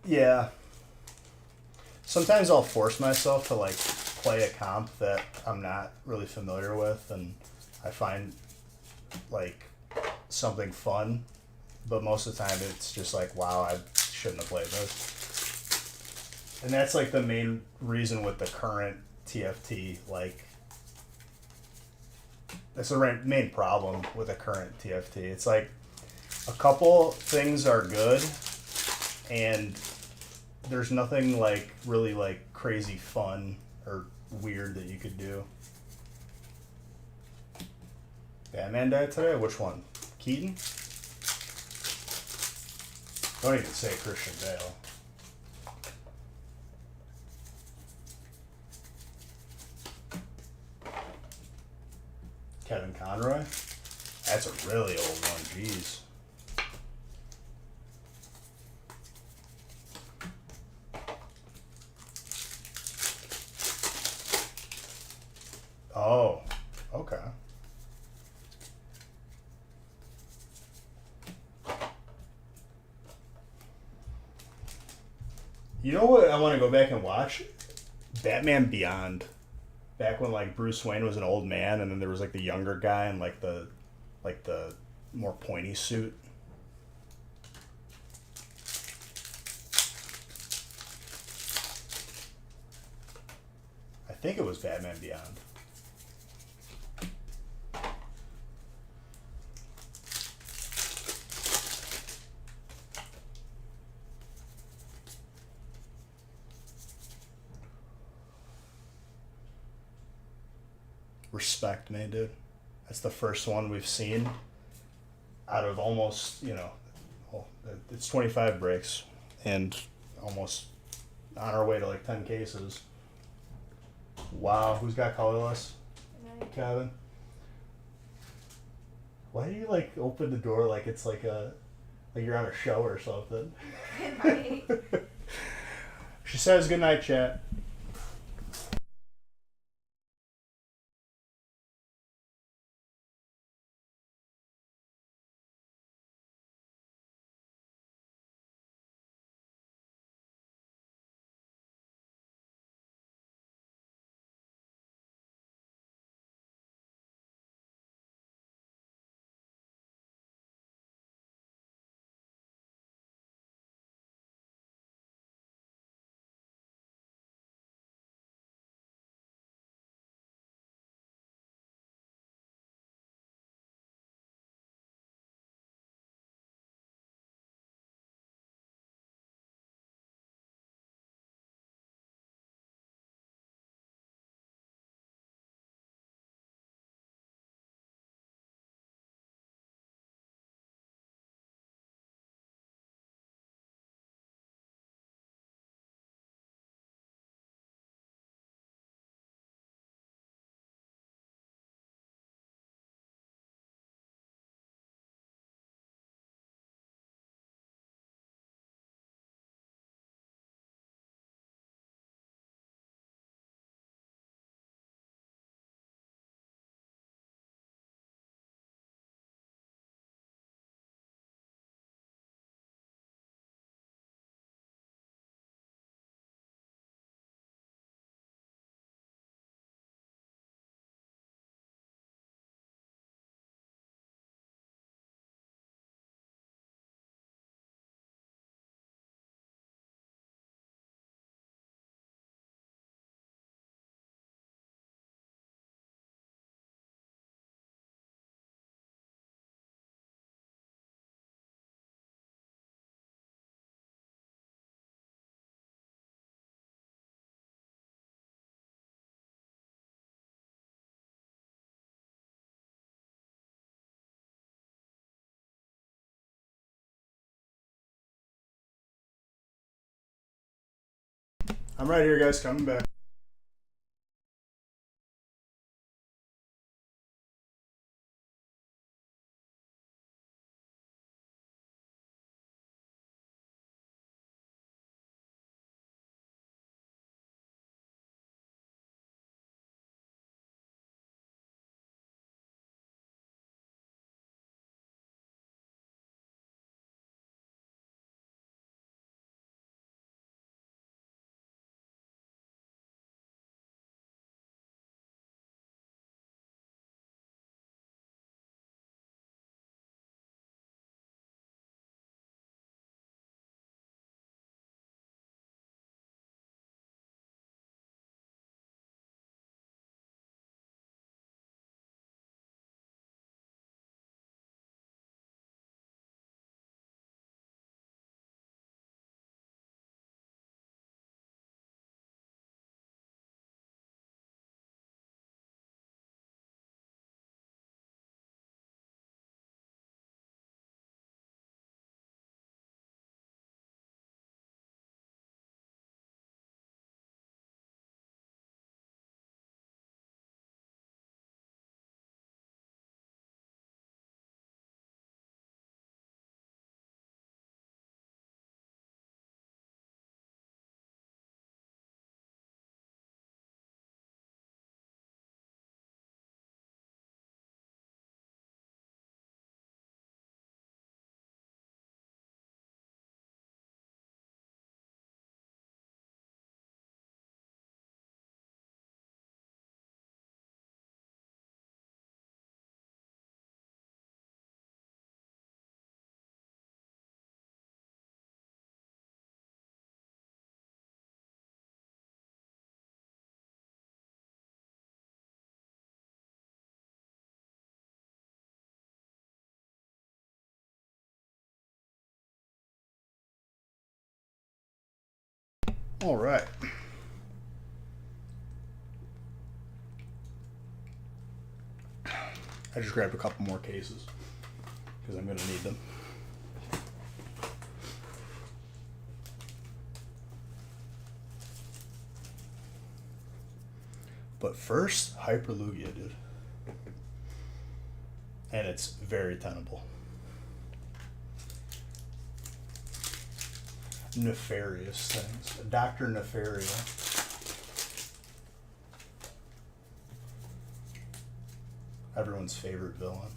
Yeah. Sometimes I'll force myself to like play a comp that I'm not really familiar with, and I find like something fun, but most of the time it's just like, wow, I shouldn't have played this. And that's like the main reason with the current TFT. Like, that's the main problem with the current TFT. It's like a couple things are good, and there's nothing like really like crazy fun or weird that you could do. Batman died today? Which one? Keaton? Don't even say Christian Bale. Kevin Conroy? That's a really old one, jeez. Oh, okay. You know what I want to go back and watch? Batman Beyond. Back when like Bruce Wayne was an old man, and then there was like the younger guy in like the more pointy suit. I think it was Batman Beyond. Respect me, dude. That's the first one we've seen out of almost, well, it's 25 breaks and almost on our way to like 10 cases. Wow, who's got colorless? Kevin. Why do you like open the door like it's like you're on a show or something? She says good night, chat. I'm right here, guys. Coming back. All right. I just grabbed a couple more cases because I'm going to need them. But first, hyperlugia, dude. And it's very tenable. Nefarious things. Dr. Nefaria. Everyone's favorite villain.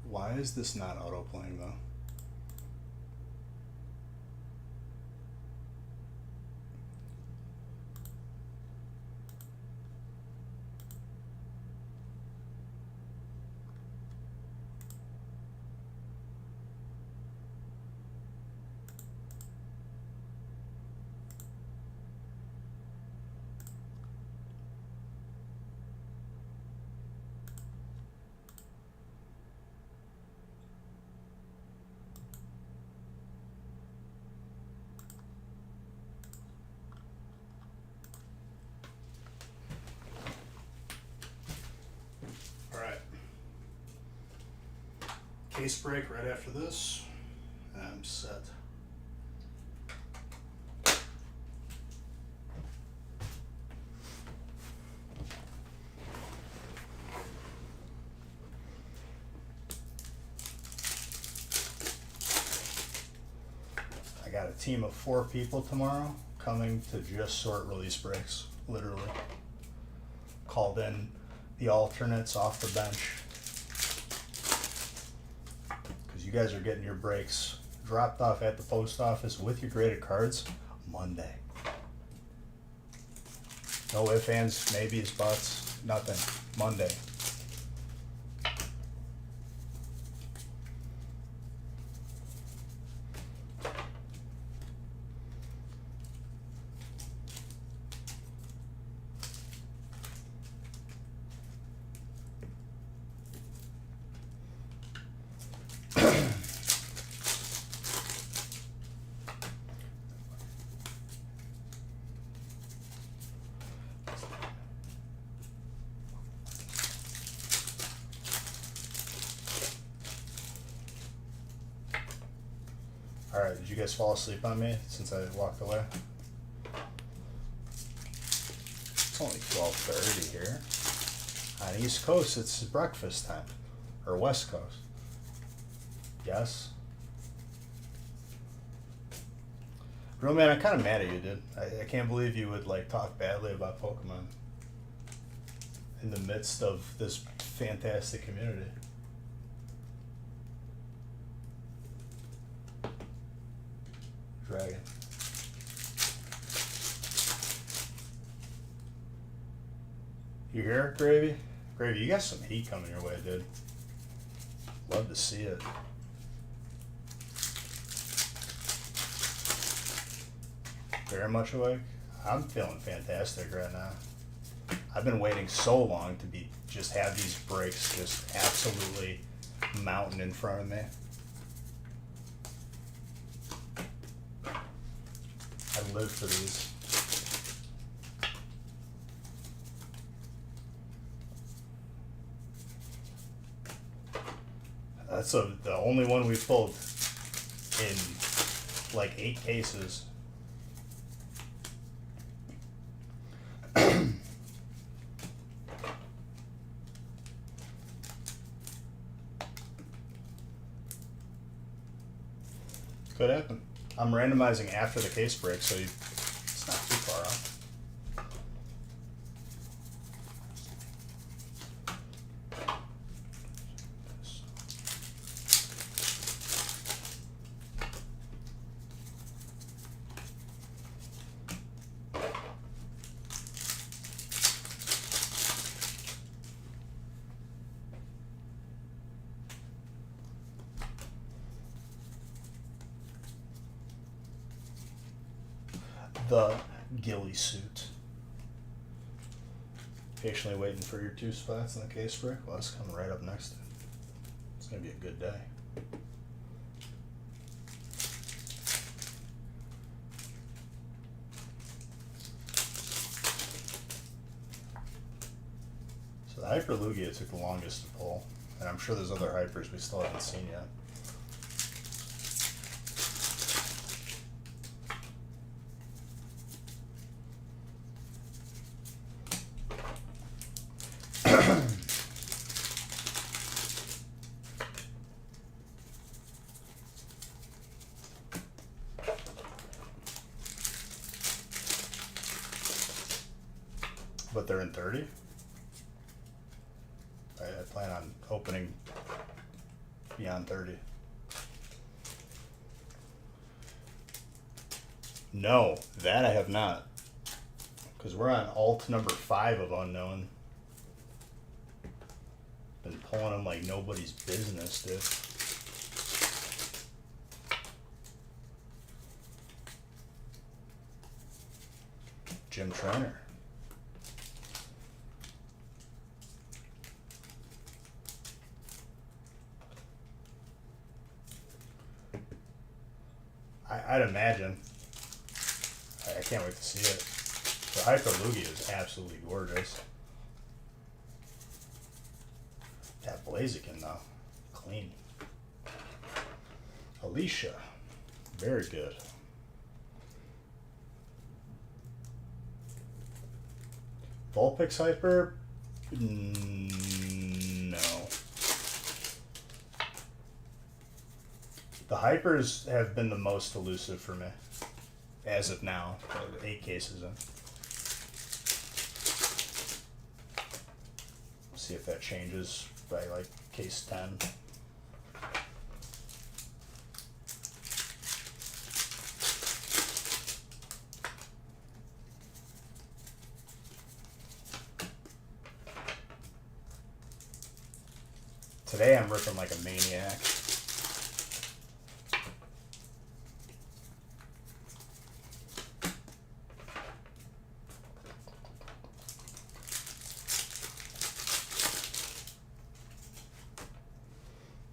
Why is this not auto-playing though? Case break right after this. I'm set. I got a team of 4 people tomorrow coming to just sort release breaks, literally. Called in the alternates off the bench. You guys are getting your breaks dropped off at the post office with your graded cards Monday. No ifs, ands, maybes, buts, nothing. Monday. Alright, did you guys fall asleep on me since I walked away? It's only 12:30 here. On East Coast, it's breakfast time. Or West Coast. Yes? Real man, I'm kind of mad at you, dude. I can't believe you would like talk badly about Pokemon in the midst of this fantastic community. Dragon. You here, Gravy? Gravy, you got some heat coming your way, dude. Love to see it. Very much awake. I'm feeling fantastic right now. I've been waiting so long to just have these breaks just absolutely mountain in front of me. I live for these. That's the only one we've pulled in like 8 cases. Could happen. I'm randomizing after the case break, so it's not too far off. The ghillie suit. Patiently waiting for your 2 spots in the case break. Well, that's coming right up next. It's gonna be a good day. So the Hyper Lugia took the longest to pull, and I'm sure there's other Hypers we still haven't seen yet. But they're in 30? I plan on opening beyond 30. No, that I have not. Because we're on alt number 5 of Unknown. Been pulling them like nobody's business, dude. Gym Trainer. I'd imagine. I can't wait to see it. The Hyper Lugia is absolutely gorgeous. That Blaziken though, clean. Alicia, very good. Vulpix Hyper, no. The Hypers have been the most elusive for me, as of now. 8 cases in. See if that changes by like case 10. Today I'm ripping like a maniac.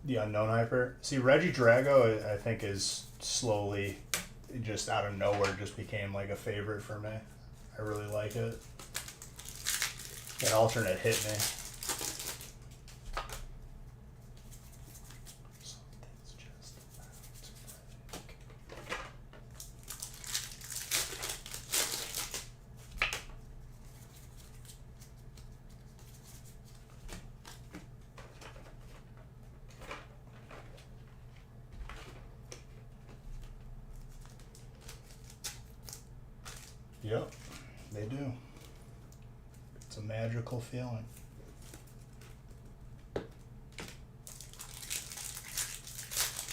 The Unknown Hyper. See, Regidrago, I think, is slowly, just out of nowhere, just became like a favorite for me. I really like it. That alternate hit me. Something's just about to break. Yep, they do. It's a magical feeling.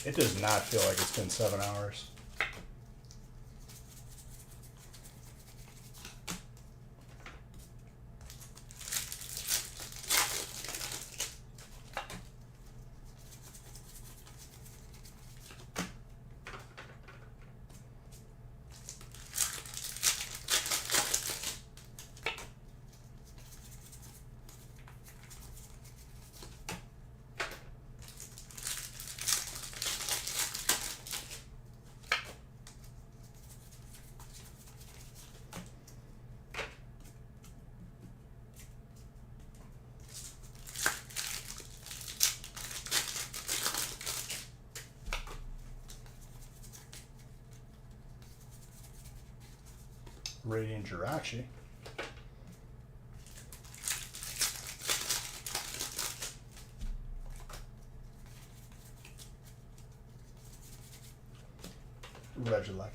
It does not feel like it's been 7 hours. Radiant Jirachi. Regieleki.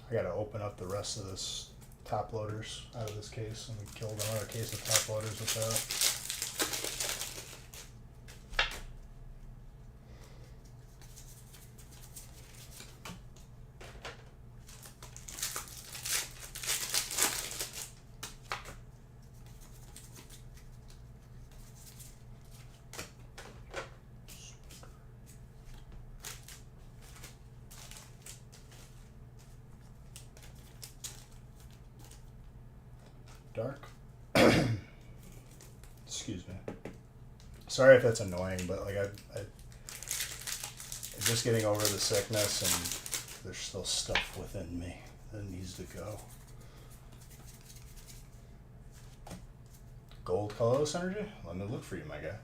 I gotta open up the rest of this top loaders out of this case, and we killed another case of top loaders with that. Dark. Excuse me. Sorry if that's annoying, but like I'm just getting over the sickness, and there's still stuff within me that needs to go. Gold colorless energy? Let me look for you, my guy.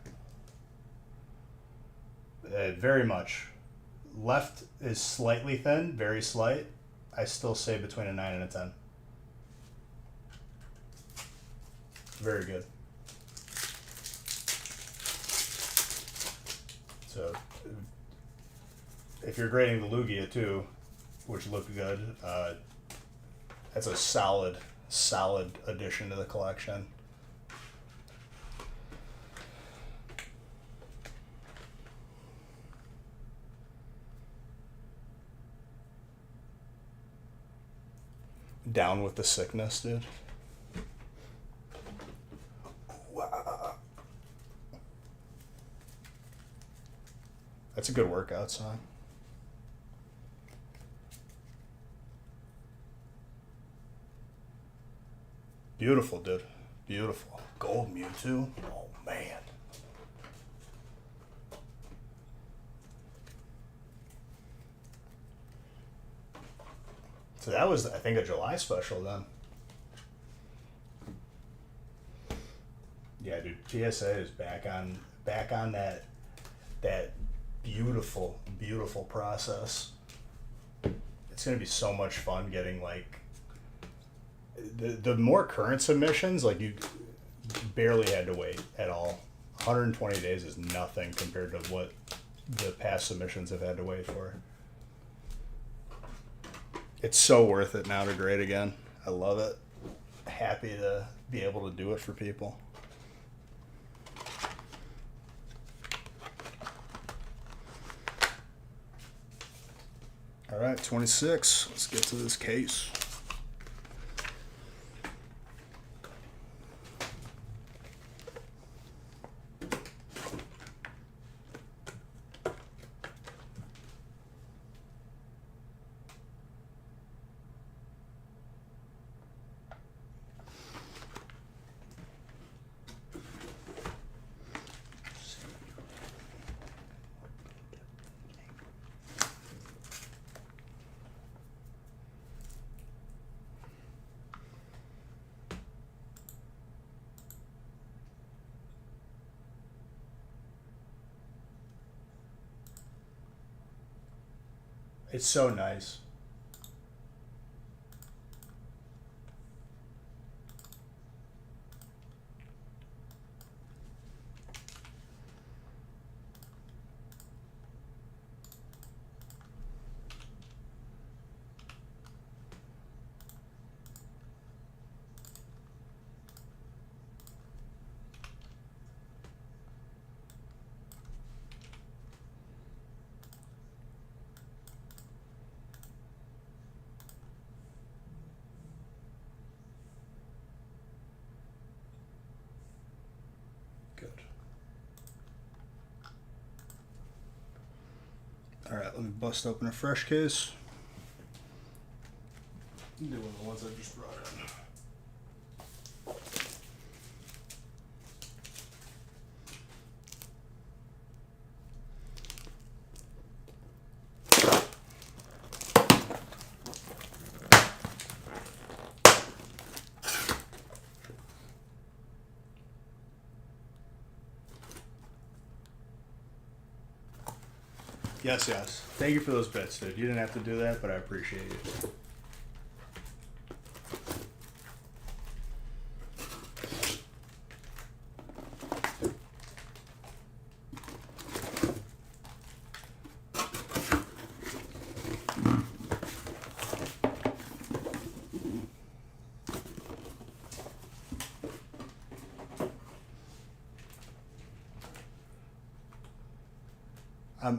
Very much. Left is slightly thin, very slight. I still say between a 9 and a 10. Very good. So, if you're grading the Lugia too, which looked good, that's a solid addition to the collection. Down with the sickness, dude. That's a good workout song. Beautiful, dude. Beautiful. Gold Mewtwo. Oh, man. So that was, I think, a July special then. Yeah, dude. PSA is back on that beautiful, beautiful process. It's gonna be so much fun getting like the more current submissions. Like you barely had to wait at all. 120 days is nothing compared to what the past submissions have had to wait for. It's so worth it now to grade again. I love it. Happy to be able to do it for people. All right, 26. Let's get to this case. It's so nice. All right, let me bust open a fresh case. I'm doing the ones I just brought in. Yes, yes. Thank you for those bits, dude. You didn't have to do that, but I appreciate you.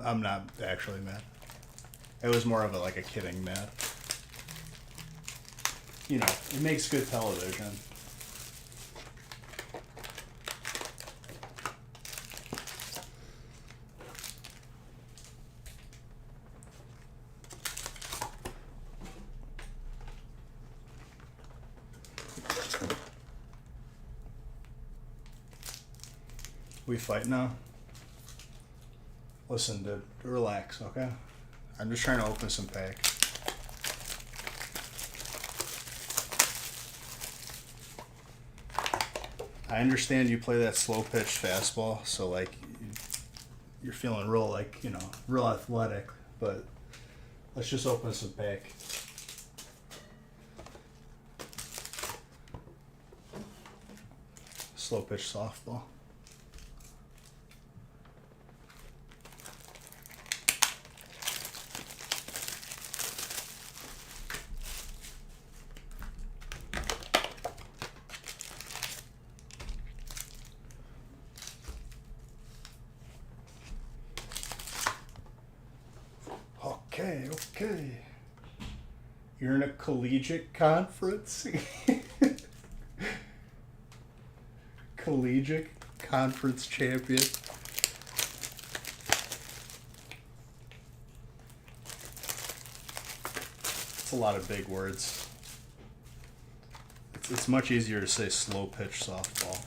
I'm not actually mad. It was more of like a kidding mad. You know, it makes good television. We fight now? Listen, dude, relax, okay? I'm just trying to open some pack. I understand you play that slow pitch fastball, so like you're feeling real, like, you know, real athletic, but let's just open some pack. Slow pitch softball. Okay. You're in a collegiate conference? Collegiate conference champion. It's a lot of big words. It's much easier to say slow pitch softball.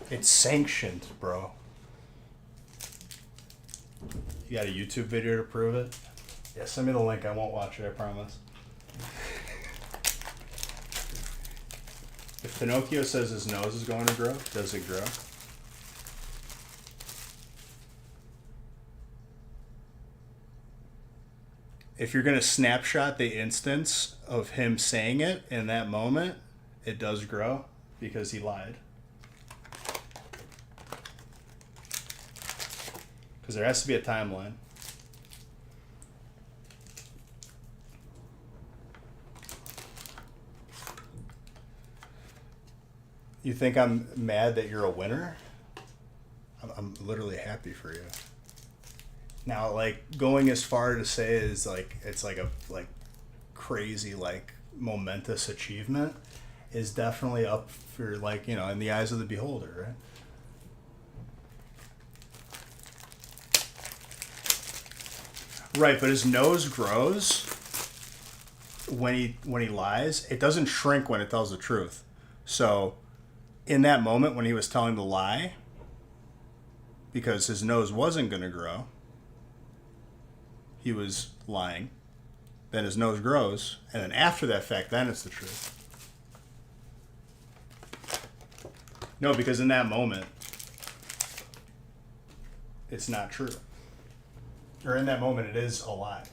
It's sanctioned, bro. You got a YouTube video to prove it? Yeah, send me the link. I won't watch it, I promise. If Pinocchio says his nose is going to grow, does it grow? If you're going to snapshot the instance of him saying it in that moment, it does grow because he lied. Because there has to be a timeline. You think I'm mad that you're a winner? I'm literally happy for you. Now, like, going as far to say is like it's like a crazy, like, momentous achievement is definitely up for, like, you know, in the eyes of the beholder, right? Right, but his nose grows when he lies. It doesn't shrink when it tells the truth. So, in that moment when he was telling the lie, because his nose wasn't going to grow, he was lying. Then his nose grows, and then after that fact, then it's the truth. No, because in that moment, it's not true. Or in that moment, it is a lie.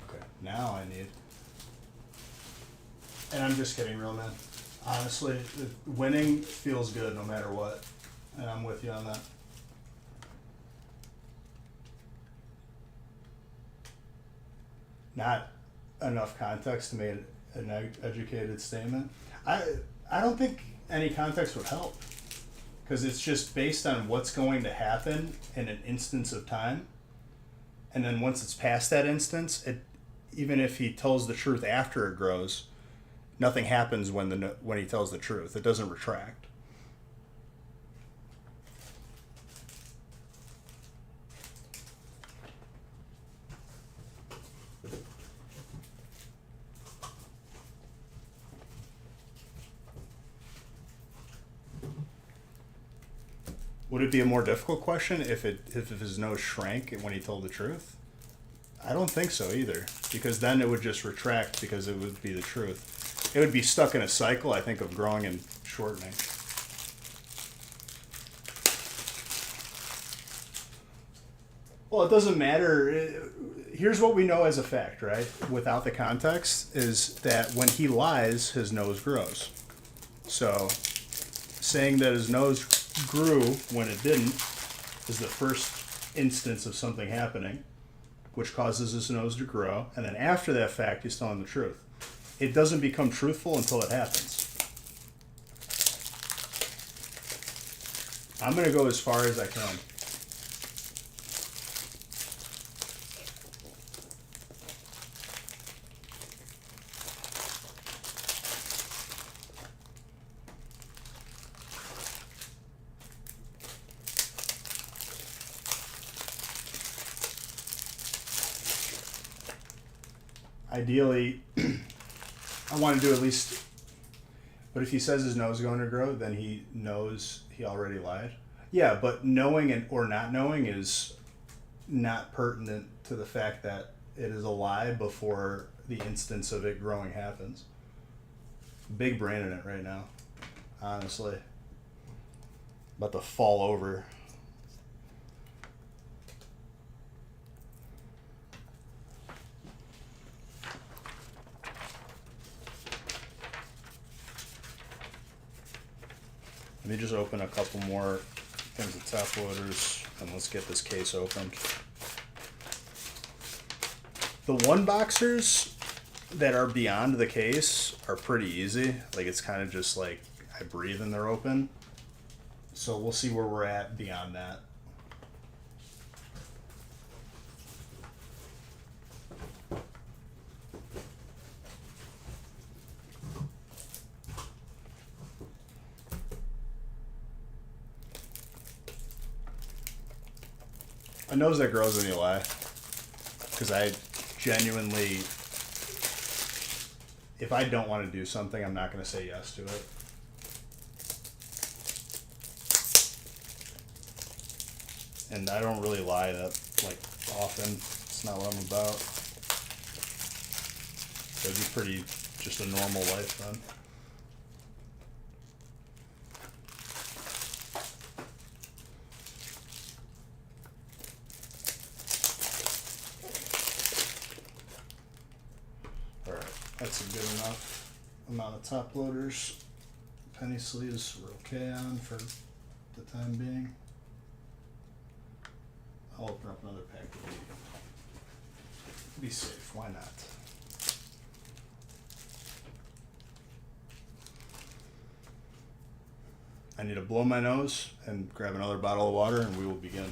Okay, now I need... And I'm just kidding, real man. Honestly, winning feels good no matter what. And I'm with you on that. enough context to make an educated statement. I don't think any context would help, because it's just based on what's going to happen in an instance of time, and then once it's past that instance, even if he tells the truth after it grows, nothing happens when he tells the truth. It doesn't retract. Would it be a more difficult question if his nose shrank when he told the truth? I don't think so either, because then it would just retract because it would be the truth. It would be stuck in a cycle, I think, of growing and shortening. Well, it doesn't matter. Here's what we know as a fact, right? Without the context, is that when he lies, his nose grows. So, saying that his nose grew when it didn't is the first instance of something happening, which causes his nose to grow, and then after that fact, he's telling the truth. It doesn't become truthful until it happens. I'm going to go as far as I can. Ideally, I want to do at least, but if he says his nose is going to grow, then he knows he already lied. Yeah, but knowing or not knowing is not pertinent to the fact that it is a lie before the instance of it growing happens. Big brain in it right now, honestly. About to fall over. Let me just open a couple more things of top loaders, and let's get this case opened. The one boxers that are beyond the case are pretty easy. Like, it's kind of just like I breathe and they're open. So we'll see where we're at beyond that. A nose that grows when you lie. Because I genuinely, if I don't want to do something, I'm not going to say yes to it. And I don't really lie that often. It's not what I'm about. It'd be pretty just a normal life then. That's a good enough amount of top loaders. Penny sleeves we're okay on for the time being. I'll open up another pack. Be safe, why not? I need to blow my nose and grab another bottle of water and we will begin.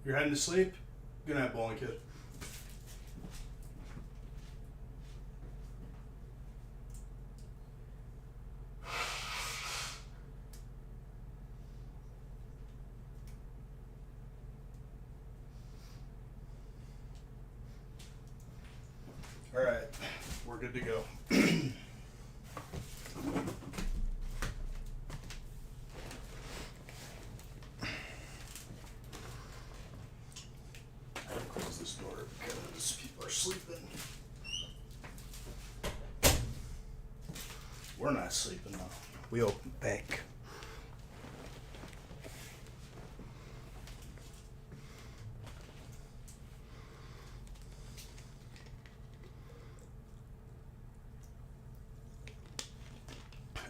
You're heading to sleep? Good night, bowling kid. All right, we're good to go. We're not sleeping though. We open bank.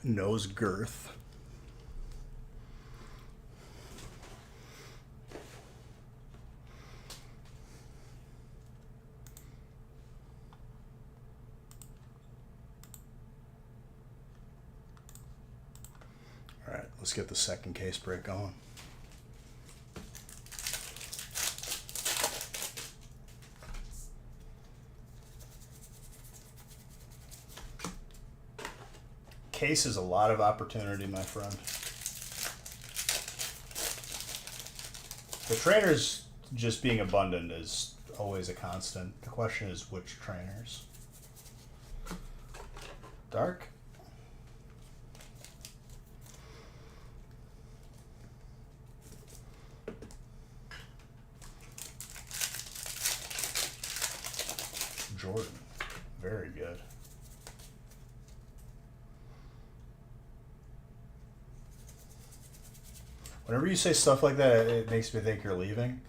Nose girth. All right, let's get the second case break going. Case is a lot of opportunity, my friend. The trainers just being abundant is always a constant. The question is which trainers. Dark. Jordan. Very good. Whenever you say stuff like that, it makes me think you're leaving.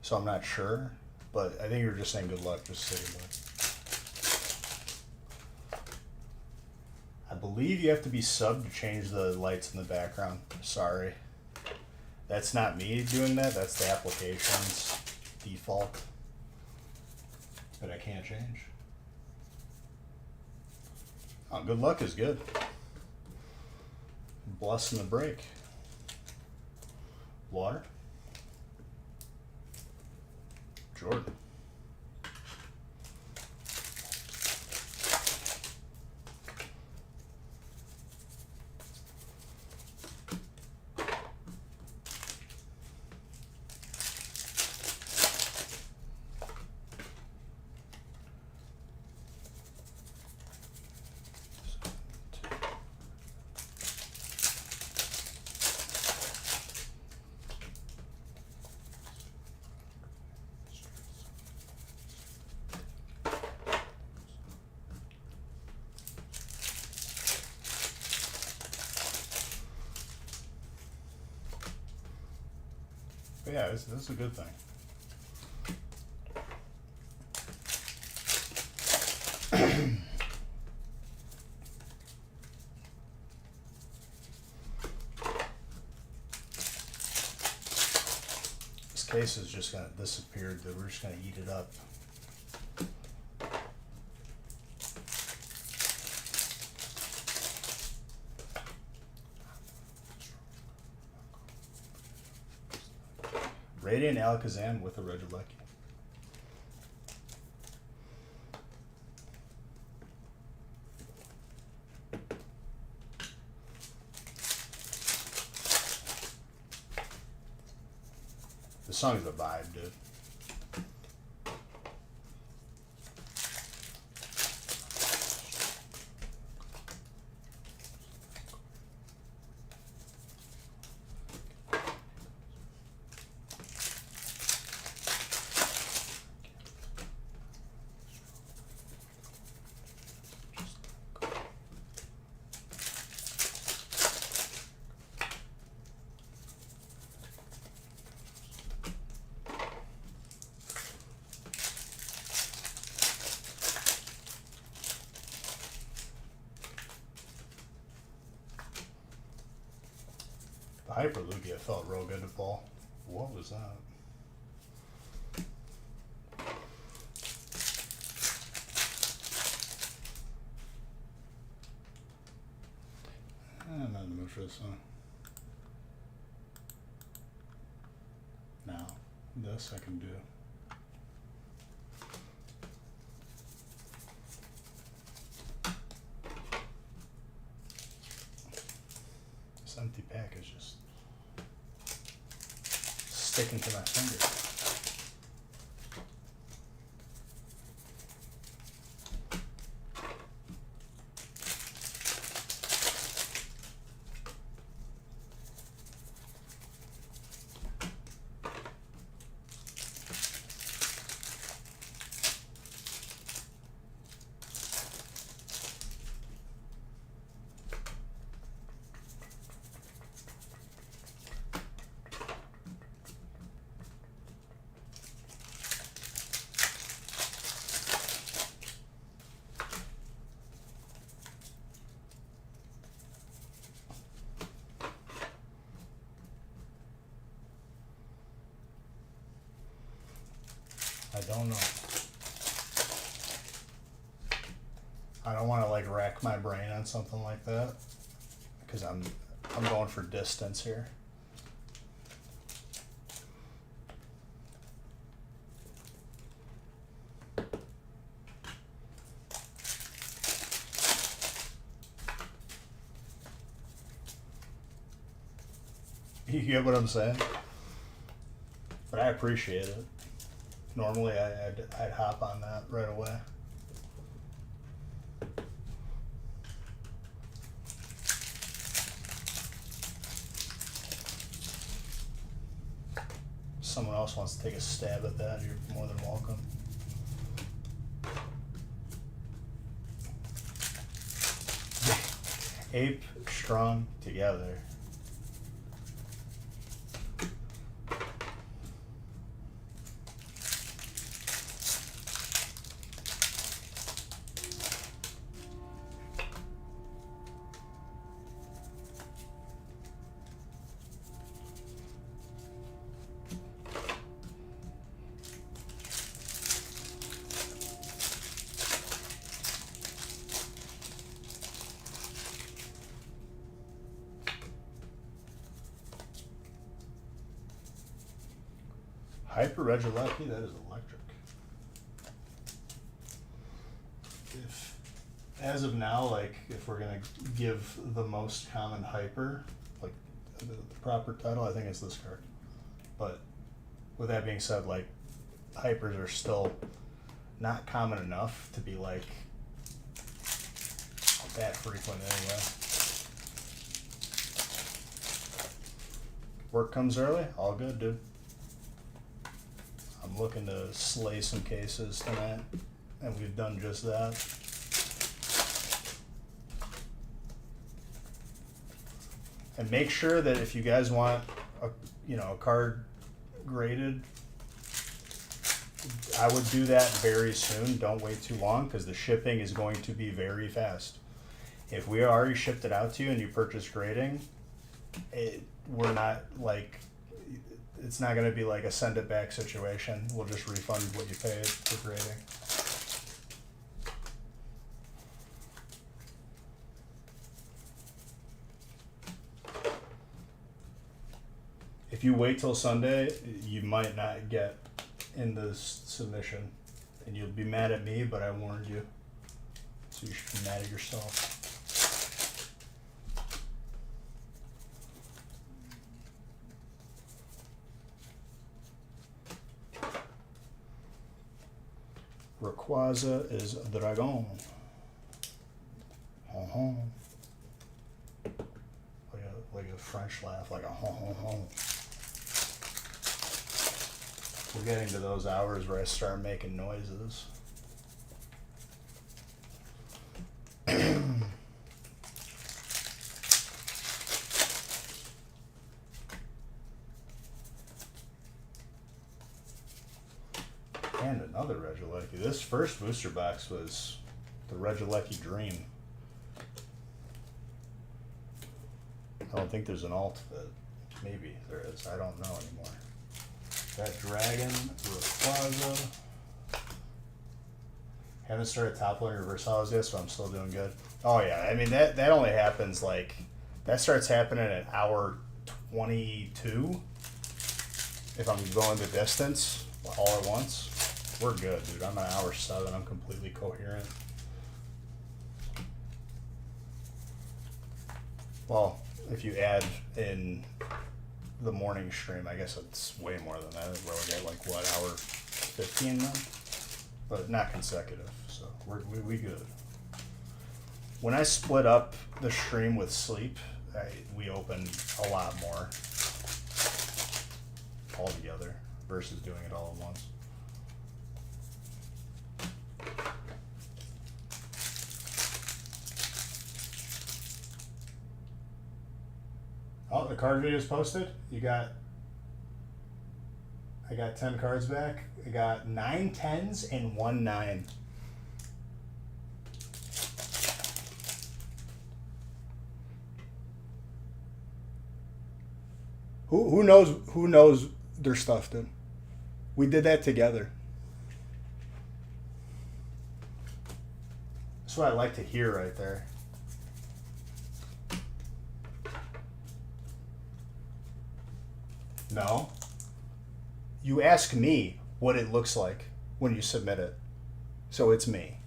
So I'm not sure. But I think you're just saying good luck. Just say good luck. I believe you have to be subbed to change the lights in the background. Sorry. That's not me doing that. That's the application's default. But I can't change. Oh, good luck is good. Blessing the break. Water. Jordan. But yeah, this is a good thing. This case is just gonna disappear. We're just gonna eat it up. Radiant Alakazam with a Regieleki. The song's the vibe, dude. The Hyper Lugia felt real good to pull. What was that? I'm not in the mood for this one. Now, this I can do. This empty pack is just sticking to my finger. I don't know. I don't want to like rack my brain on something like that because I'm going for distance here. You get what I'm saying? But I appreciate it. Normally I'd hop on that right away. Someone else wants to take a stab at that, you're more than welcome. Ape strong together. Hyper Regilecki, that is electric. If, as of now, like, if we're gonna give the most common hyper, like, the proper title, I think it's this card. But, with that being said, like, hypers are still not common enough to be, like, that frequent anyway. Work comes early, all good, dude. I'm looking to slay some cases tonight, and we've done just that. And make sure that if you guys want a card graded, I would do that very soon. Don't wait too long because the shipping is going to be very fast. If we already shipped it out to you and you purchase grading, we're not like. It's not going to be like a send it back situation. We'll just refund what you paid for grading. If you wait till Sunday, you might not get in the submission. And you'll be mad at me, but I warned you. So you should be mad at yourself. Rayquaza is Dragon. Like a French laugh, like a hon hon hon. We're getting to those hours where I start making noises. And another Regilecki. This first booster box was the Regilecki Dream. I don't think there's an alt fit. Maybe there is. I don't know anymore. That Dragon, Rayquaza. Haven't started top loading reverse hollows yet, so I'm still doing good. Oh yeah, I mean that only happens like that starts happening at hour 22. If I'm going the distance all at once. We're good, dude. I'm at hour 7. I'm completely coherent. Well, if you add in the morning stream, I guess it's way more than that. Where we get like what, hour 15 then? But not consecutive, so we good. When I split up the stream with sleep, we open a lot more altogether versus doing it all at once. Oh, the card video is posted. I got 10 cards back. I got 9 10s and 1 9. Who knows their stuff, dude? We did that together. That's what I like to hear right there. No. You ask me what it looks like when you submit it. So it's me.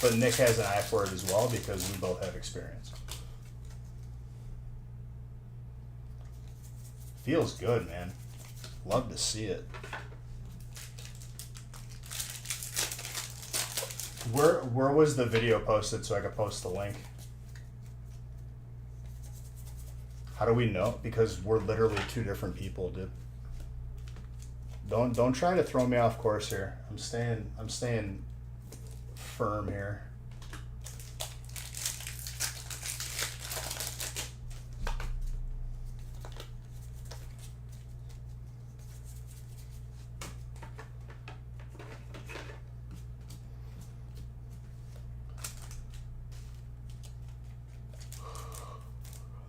But Nick has an eye for it as well because we both have experience. Feels good, man. Love to see it. Where was the video posted so I could post the link? How do we know? Because we're literally two different people, dude. Don't try to throw me off course here. I'm staying firm here.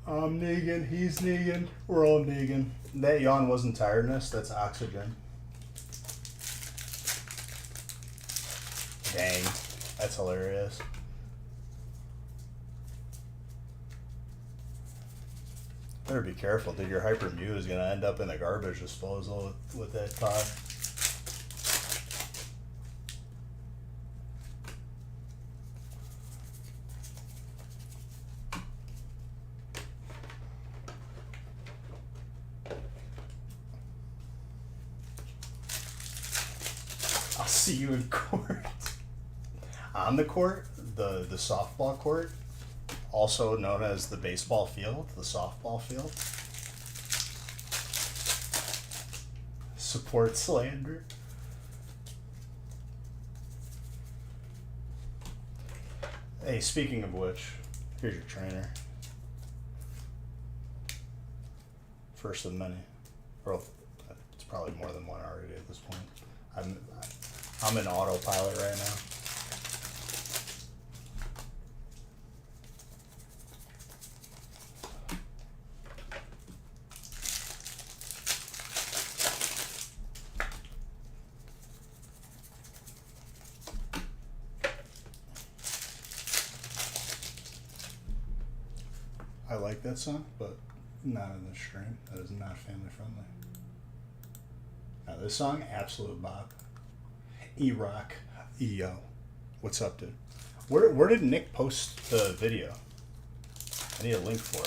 I'm Negan, he's Negan, we're all Negan. That yawn wasn't tiredness, that's oxygen. Dang, that's hilarious. Better be careful, dude. Your hypermu is gonna end up in the garbage disposal with that car. I'll see you in court. On the court, the softball court, also known as the baseball field, the softball field. Support slander. Hey, speaking of which, here's your trainer. First of many. Or it's probably more than one already at this point. I'm in autopilot right now. I like that song, but not in this stream. That is not family friendly. Now this song, absolute bop. E-Rock, E-Yo. What's up, dude? Where did Nick post the video? I need a link for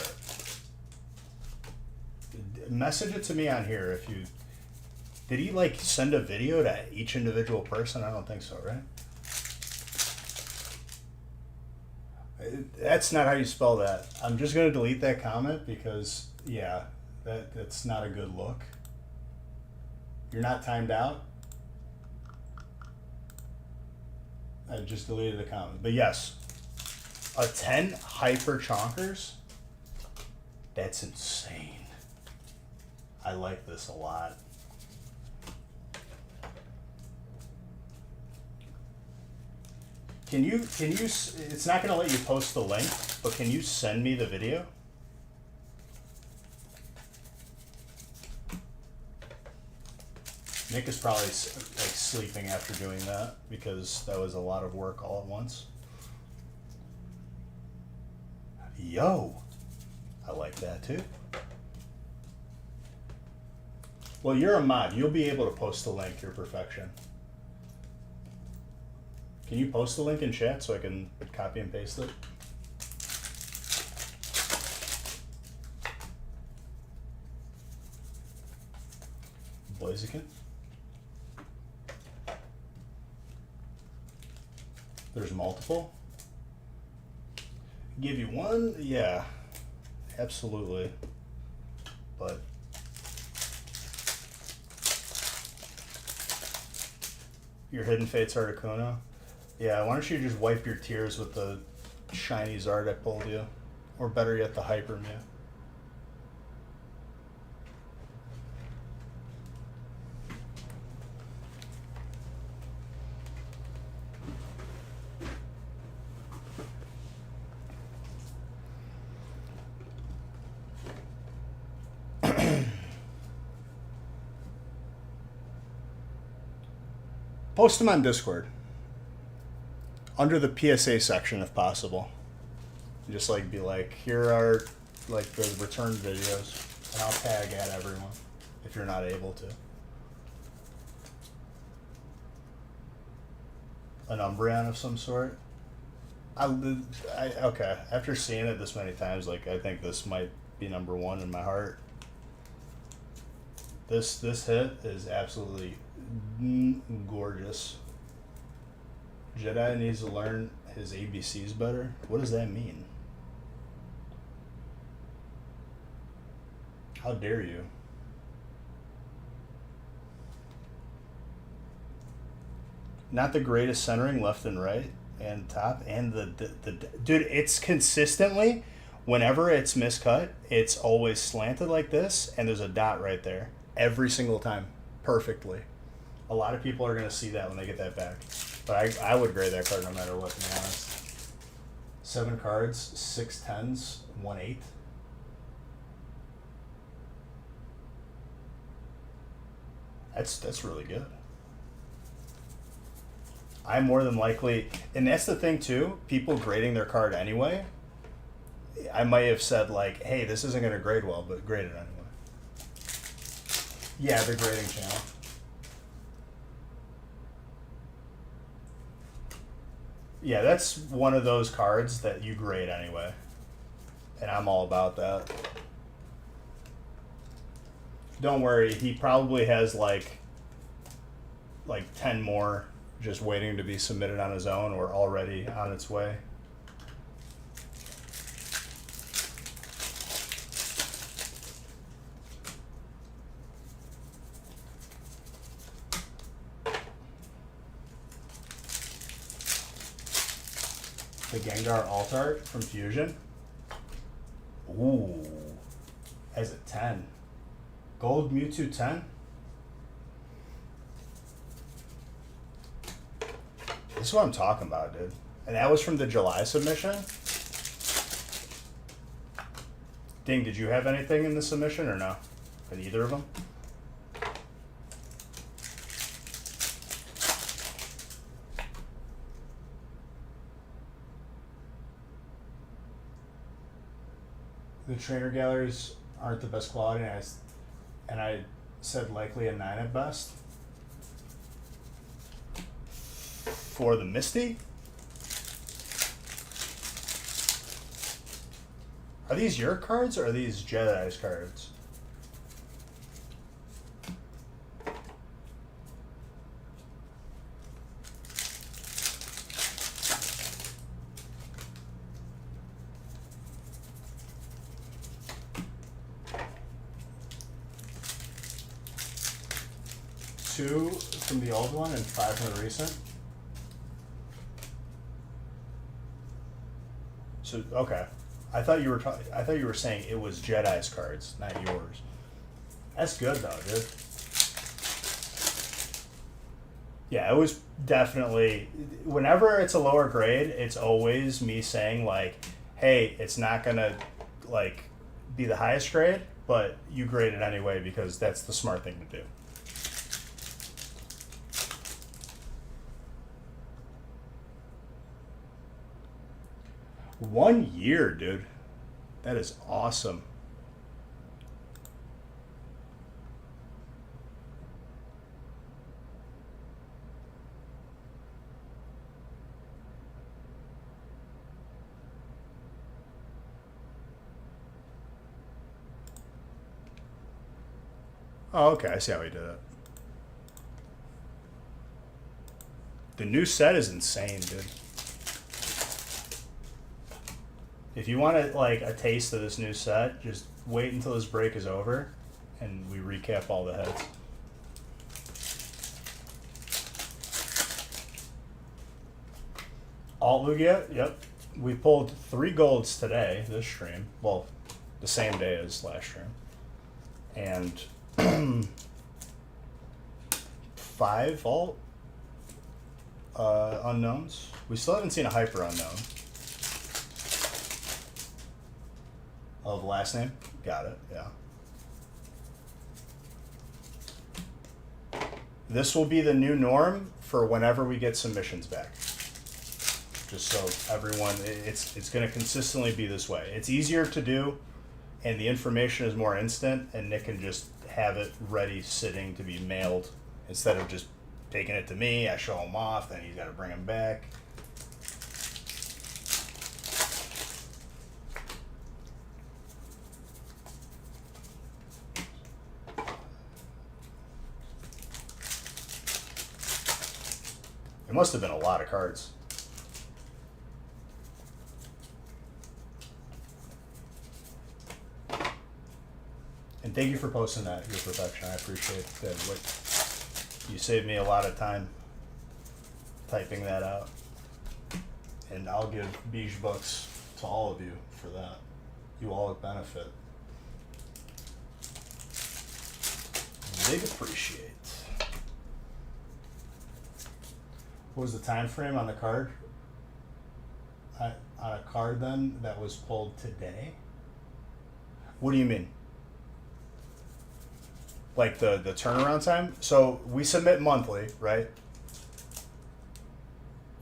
it. Message it to me on here if you... Did he, like, send a video to each individual person? I don't think so, right? That's not how you spell that. I'm just going to delete that comment because, yeah, that's not a good look. You're not timed out. I just deleted the comment. But yes, a 10 hyper chonkers, that's insane. I like this a lot. Can you, it's not going to let you post the link, but can you send me the video? Nick is probably like sleeping after doing that because that was a lot of work all at once. Yo, I like that too. Well, you're a mod. You'll be able to post the link. You're perfection. Can you post the link in chat so I can copy and paste it? Blaziken? There's multiple? Give you one? Yeah, absolutely. But your Hidden Fates Articuno? Yeah, why don't you just wipe your tears with the shiny Zard I pulled you? Or better yet, the Hyper Mew. Post them on Discord. under the PSA section if possible. Just like be like, here are like the return videos, and I'll tag at everyone if you're not able to. An Umbreon of some sort. Okay. After seeing it this many times, like I think this might be number one in my heart. This hit is absolutely gorgeous. Jedi needs to learn his ABCs better. What does that mean? How dare you? Not the greatest centering left and right and top and the dude, it's consistently whenever it's miscut, it's always slanted like this and there's a dot right there every single time perfectly. A lot of people are going to see that when they get that back. But I would grade that card no matter what, to be honest. 7 cards, 6 10s, 1 8. That's really good. I'm more than likely, and that's the thing too, people grading their card anyway, I might have said like, hey, this isn't going to grade well, but grade it anyway. Yeah, the grading channel. Yeah, that's one of those cards that you grade anyway. And I'm all about that. Don't worry, he probably has like 10 more just waiting to be submitted on his own or already on its way. The Gengar Alt-Art from Fusion. Ooh. Has a 10. Gold Mewtwo 10. This is what I'm talking about, dude. And that was from the July submission. Ding, did you have anything in the submission or no? In either of them? The trainer galleries aren't the best quality, and I said likely a 9 at best. For the Misty? Are these your cards or are these Jedi's cards? Two from the old one and 5 from the recent. So okay, I thought you were saying it was Jedi's cards, not yours. That's good though, dude. Yeah, it was definitely. Whenever it's a lower grade, it's always me saying like, "Hey, it's not gonna like be the highest grade, but you grade it anyway because that's the smart thing to do." 1 year, dude. That is awesome. Oh, okay. I see how he did it. The new set is insane, dude. If you want like a taste of this new set, just wait until this break is over and we recap all the heads. Alt Lugia, yep. We pulled 3 golds today, this stream. Well, the same day as last stream. And 5 alt unknowns. We still haven't seen a hyper unknown. Of last name? Got it, yeah. This will be the new norm for whenever we get submissions back. just so everyone, it's going to consistently be this way. It's easier to do, and the information is more instant, and Nick can just have it ready, sitting to be mailed, instead of just taking it to me. I show him off, then he's got to bring him back. It must have been a lot of cards. And thank you for posting that, your perfection. I appreciate that. You saved me a lot of time typing that out. And I'll give Beige Books to all of you for that. You all would benefit. Big appreciate. What was the time frame on the card? On a card then that was pulled today? What do you mean? Like the turnaround time? So we submit monthly, right?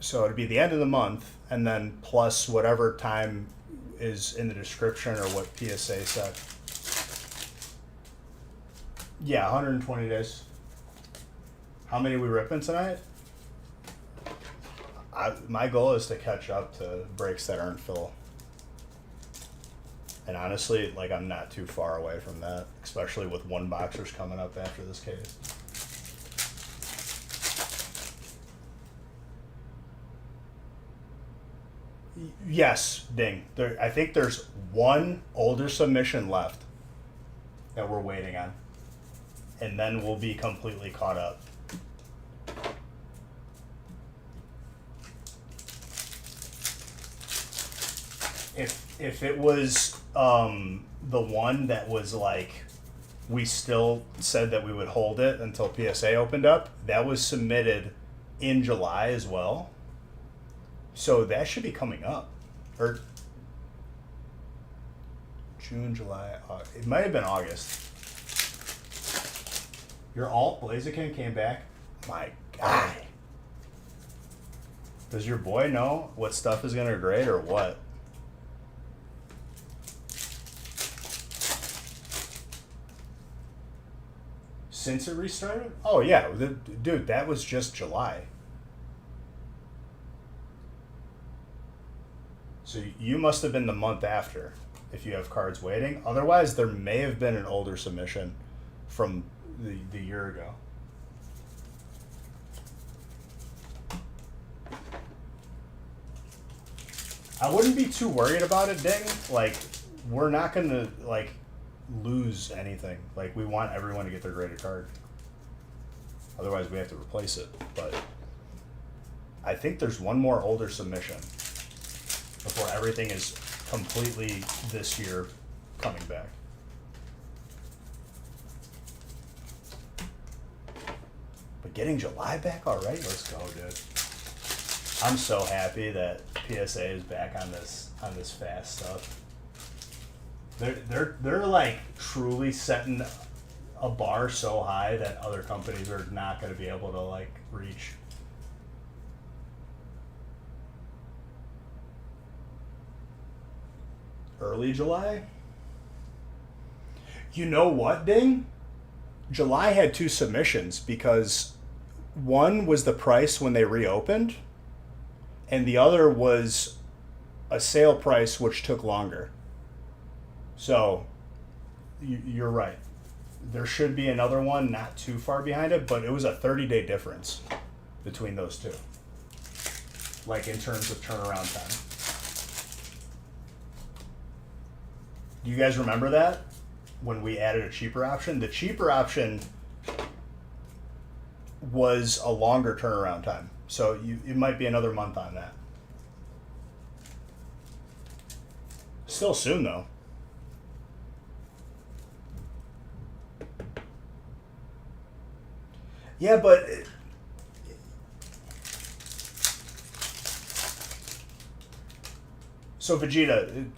So it'd be the end of the month, and then plus whatever time is in the description or what PSA said. Yeah, 120 days. How many we ripping tonight? My goal is to catch up to breaks that aren't fill. And honestly, like, I'm not too far away from that, especially with one boxers coming up after this case. Yes, Ding. I think there's one older submission left that we're waiting on. And then we'll be completely caught up. If it was the one that was like, we still said that we would hold it until PSA opened up, that was submitted in July as well. So that should be coming up. Or June, July, August. It might have been August. Your alt Blaziken came back? My guy. Does your boy know what stuff is going to grade or what? Since it restarted? Oh, yeah. Dude, that was just July. So you must have been the month after if you have cards waiting. Otherwise, there may have been an older submission from the year ago. I wouldn't be too worried about it, Ding. Like, we're not going to, like, lose anything. Like, we want everyone to get their graded card. Otherwise, we have to replace it. But I think there's one more older submission before everything is completely this year coming back. But getting July back already? Let's go, dude. I'm so happy that PSA is back on this fast stuff. They're like truly setting a bar so high that other companies are not going to be able to like reach. Early July? You know what, Ding? July had two submissions because one was the price when they reopened, and the other was a sale price which took longer. So, you're right. There should be another one not too far behind it, but it was a 30-day difference between those two. Like in terms of turnaround time. Do you guys remember that? When we added a cheaper option? The cheaper option was a longer turnaround time. So it might be another month on that. Still soon though. Yeah, but so Vegeta,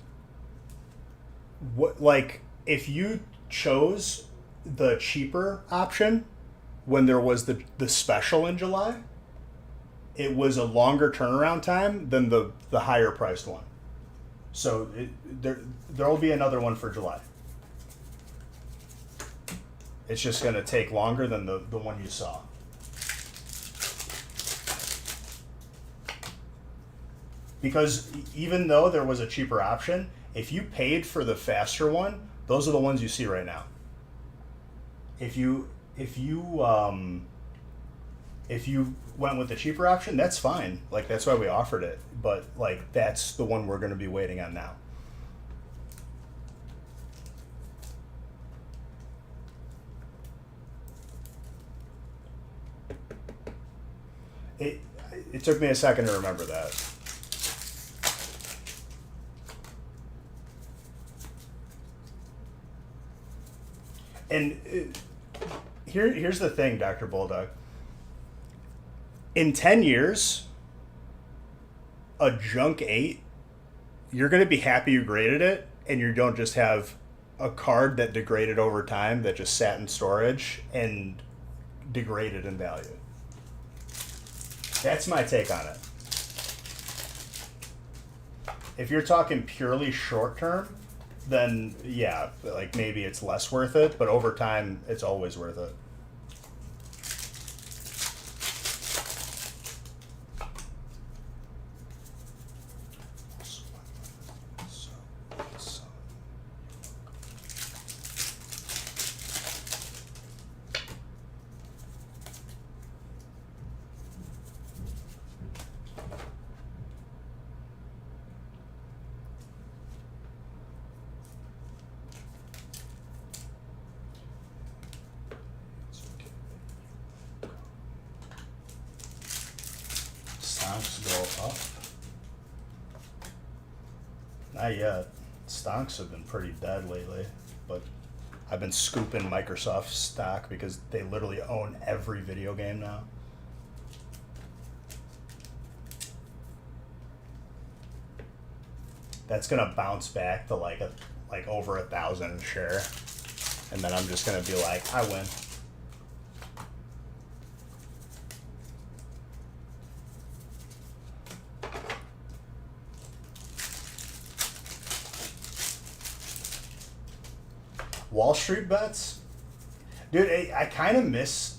what, like, if you chose the cheaper option when there was the special in July, it was a longer turnaround time than the higher priced one. So there'll be another one for July. It's just going to take longer than the one you saw. Because even though there was a cheaper option, if you paid for the faster one, those are the ones you see right now. If you went with the cheaper option, that's fine. Like, that's why we offered it. But like, that's the one we're going to be waiting on now. It took me a second to remember that. And here's the thing, Dr. Bulldog. In 10 years, a junk 8, you're going to be happy you graded it, and you don't just have a card that degraded over time that just sat in storage and degraded in value. That's my take on it. If you're talking purely short term, then yeah, like maybe it's less worth it, but over time, it's always worth it. Stonks go up. Not yet. Stonks have been pretty dead lately, but I've been scooping Microsoft stock because they literally own every video game now. That's gonna bounce back to like over 1,000 a share, and then I'm just gonna be like, I win. Wall Street bets? Dude, I kind of miss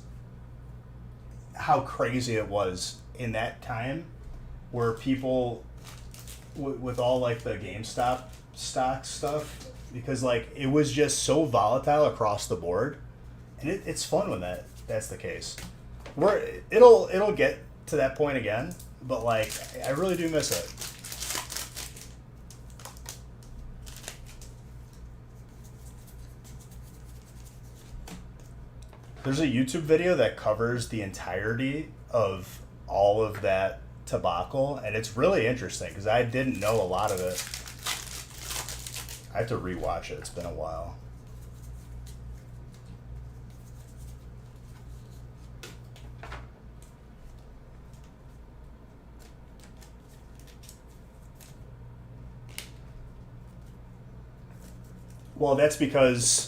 how crazy it was in that time where people, with all like the GameStop stock stuff, because like it was just so volatile across the board. And it's fun when that's the case. It'll get to that point again, but like I really do miss it. There's a YouTube video that covers the entirety of all of that tobacco, and it's really interesting because I didn't know a lot of it. I have to rewatch it. It's been a while. Well, that's because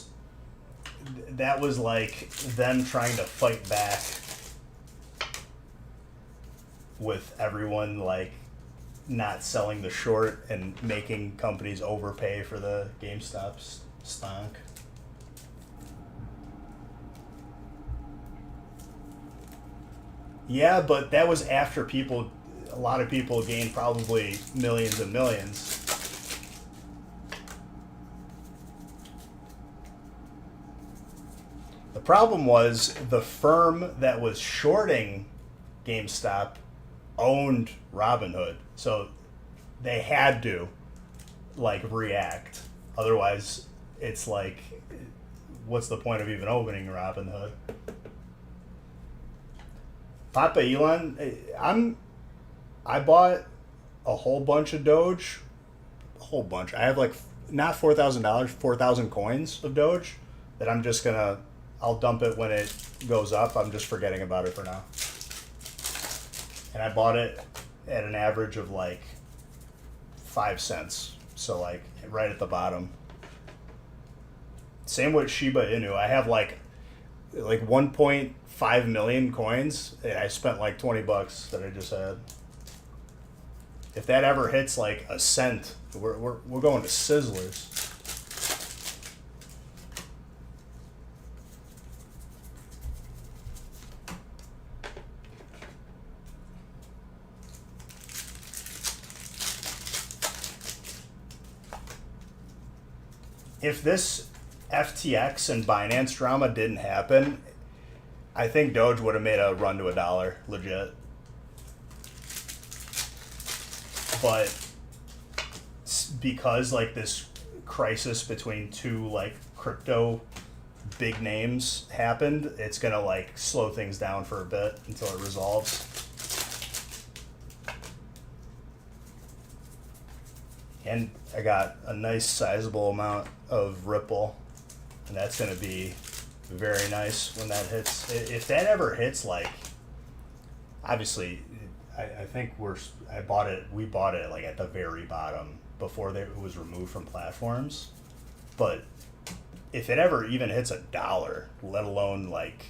that was like them trying to fight back with everyone like not selling the short and making companies overpay for the GameStop stock. Yeah, but that was after a lot of people gained probably millions and millions. The problem was the firm that was shorting GameStop owned Robinhood, so they had to like react. Otherwise, it's like, what's the point of even opening Robinhood? Papa Elon, I bought a whole bunch of Doge, a whole bunch. I have like not $4,000, 4,000 coins of Doge that I'll dump it when it goes up. I'm just forgetting about it for now. And I bought it at an average of like 5 cents. So like right at the bottom. Same with Shiba Inu. I have like like 1.5 million coins, and I spent like $20 that I just had. If that ever hits like a cent, we're going to Sizzlers. If this FTX and Binance drama didn't happen, I think Doge would have made a run to $1, legit. But because like this crisis between two like crypto big names happened, it's gonna like slow things down for a bit until it resolves. And I got a nice sizable amount of Ripple, and that's gonna be very nice when that hits. If that ever hits, like, obviously, I think we bought it like at the very bottom before it was removed from platforms. But if it ever even hits $1, let alone like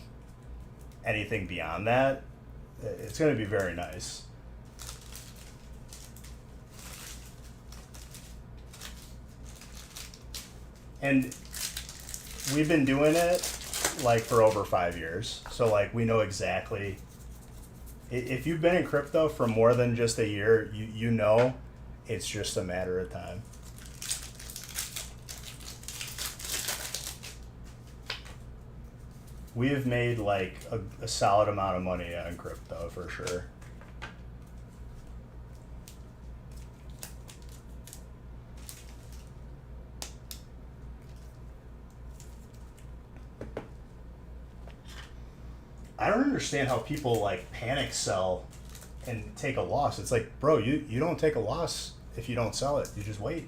anything beyond that, it's gonna be very nice. And we've been doing it like for over 5 years. So like we know exactly, if you've been in crypto for more than just a year, you know it's just a matter of time. We have made like a solid amount of money on crypto for sure. I don't understand how people like panic sell and take a loss. It's like, bro, you don't take a loss if you don't sell it. You just wait.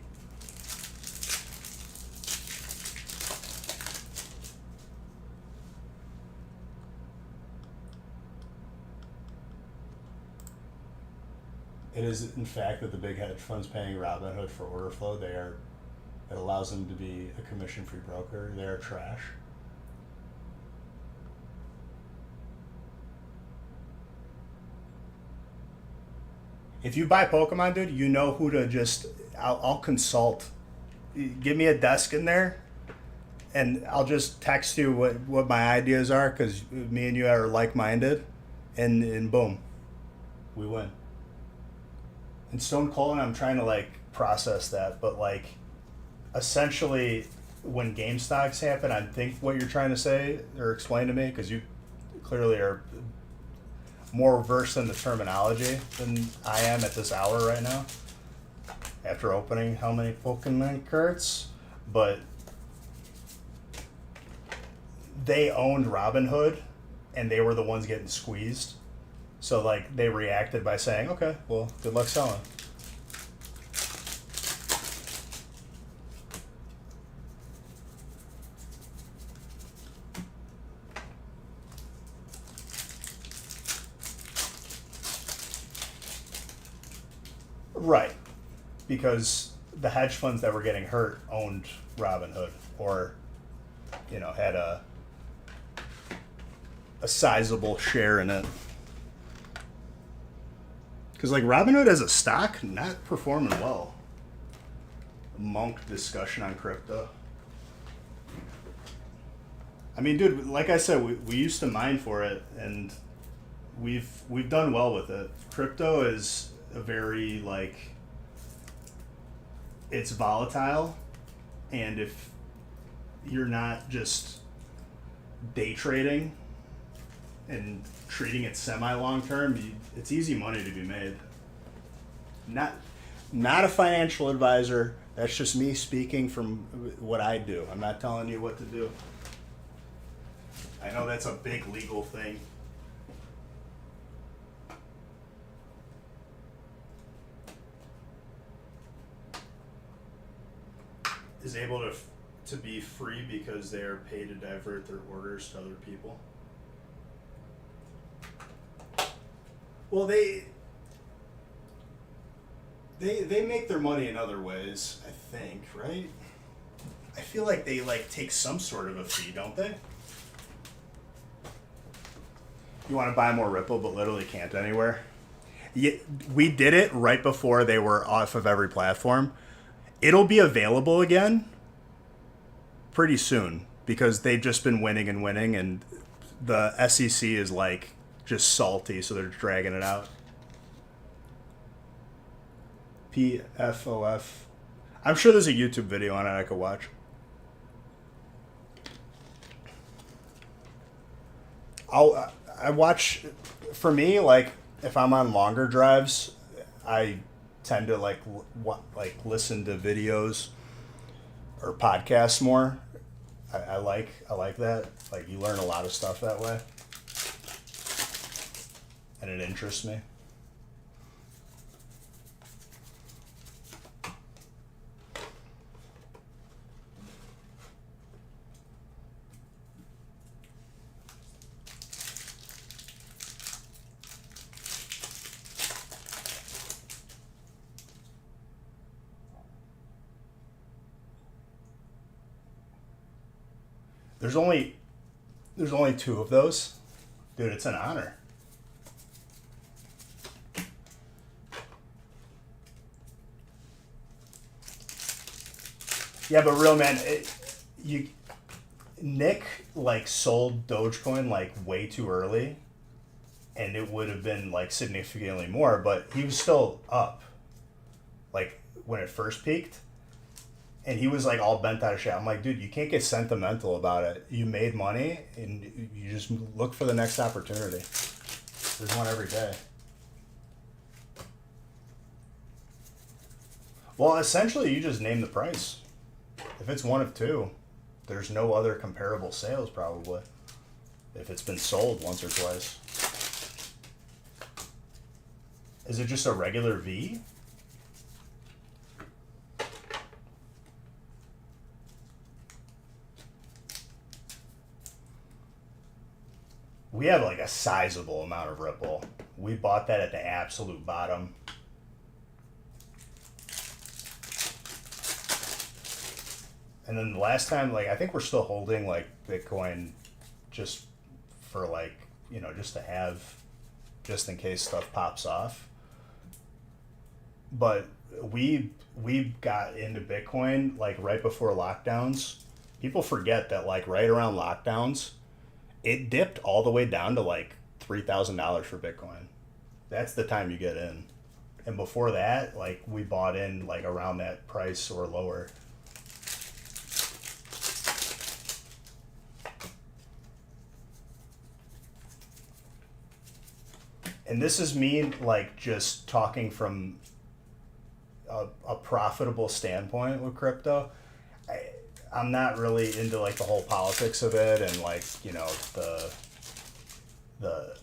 It is, in fact, that the big hedge funds paying Robinhood for order flow, it allows them to be a commission-free broker. They're trash. If you buy Pokemon, dude, you know who to just. I'll consult. Give me a desk in there, and I'll just text you what my ideas are, because me and you are like-minded, and boom, we win. And Stone Cold, I'm trying to like process that, but like essentially when game stocks happen, I think what you're trying to say or explain to me, because you clearly are more versed in the terminology than I am at this hour right now, after opening how many Pokemon cards, but they owned Robinhood and they were the ones getting squeezed. So like they reacted by saying, okay, well, good luck selling. Right. Because the hedge funds that were getting hurt owned Robinhood, or, had a sizable share in it. Because like Robinhood as a stock, not performing well. Monk discussion on crypto. I mean, dude, like I said, we used to mine for it, and we've done well with it. Crypto is a very like, it's volatile, and if you're not just day trading and treating it semi long term, it's easy money to be made. Not a financial advisor. That's just me speaking from what I do. I'm not telling you what to do. I know that's a big legal thing. Is able to be free because they are paid to divert their orders to other people. Well, they make their money in other ways, I think, right? I feel like they like take some sort of a fee, don't they? You want to buy more Ripple, but literally can't anywhere. Yeah, we did it right before they were off of every platform. It'll be available again pretty soon because they've just been winning and winning, and the SEC is like just salty, so they're dragging it out. PFOF. I'm sure there's a YouTube video on it I could watch. I watch, for me, like if I'm on longer drives, I tend to like listen to videos or podcasts more. I like that. Like you learn a lot of stuff that way, and it interests me. There's only two of those. Dude, it's an honor. Yeah, but real man, Nick like sold Dogecoin like way too early, and it would have been like significantly more, but he was still up. Like when it first peaked. And he was like all bent out of shape. I'm like, dude, you can't get sentimental about it. You made money, and you just look for the next opportunity. There's one every day. Well, essentially, you just name the price. If it's one of two, there's no other comparable sales probably. If it's been sold once or twice. Is it just a regular V? We have like a sizable amount of Ripple. We bought that at the absolute bottom. And then the last time, like, I think we're still holding like Bitcoin just for like, you know, just to have, just in case stuff pops off. But we got into Bitcoin like right before lockdowns. People forget that like right around lockdowns, it dipped all the way down to like $3,000 for Bitcoin. That's the time you get in. And before that, like we bought in like around that price or lower. And this is me like just talking from a profitable standpoint with crypto. I'm not really into like the whole politics of it and like, you know, the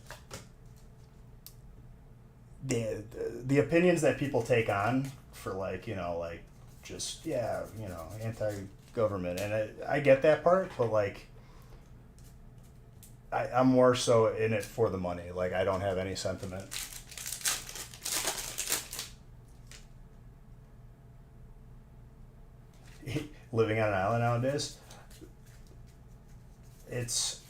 opinions that people take on for like, you know, like just, yeah, you know, anti-government. And I get that part, but like I'm more so in it for the money. Like I don't have any sentiment. Living on an island nowadays, it's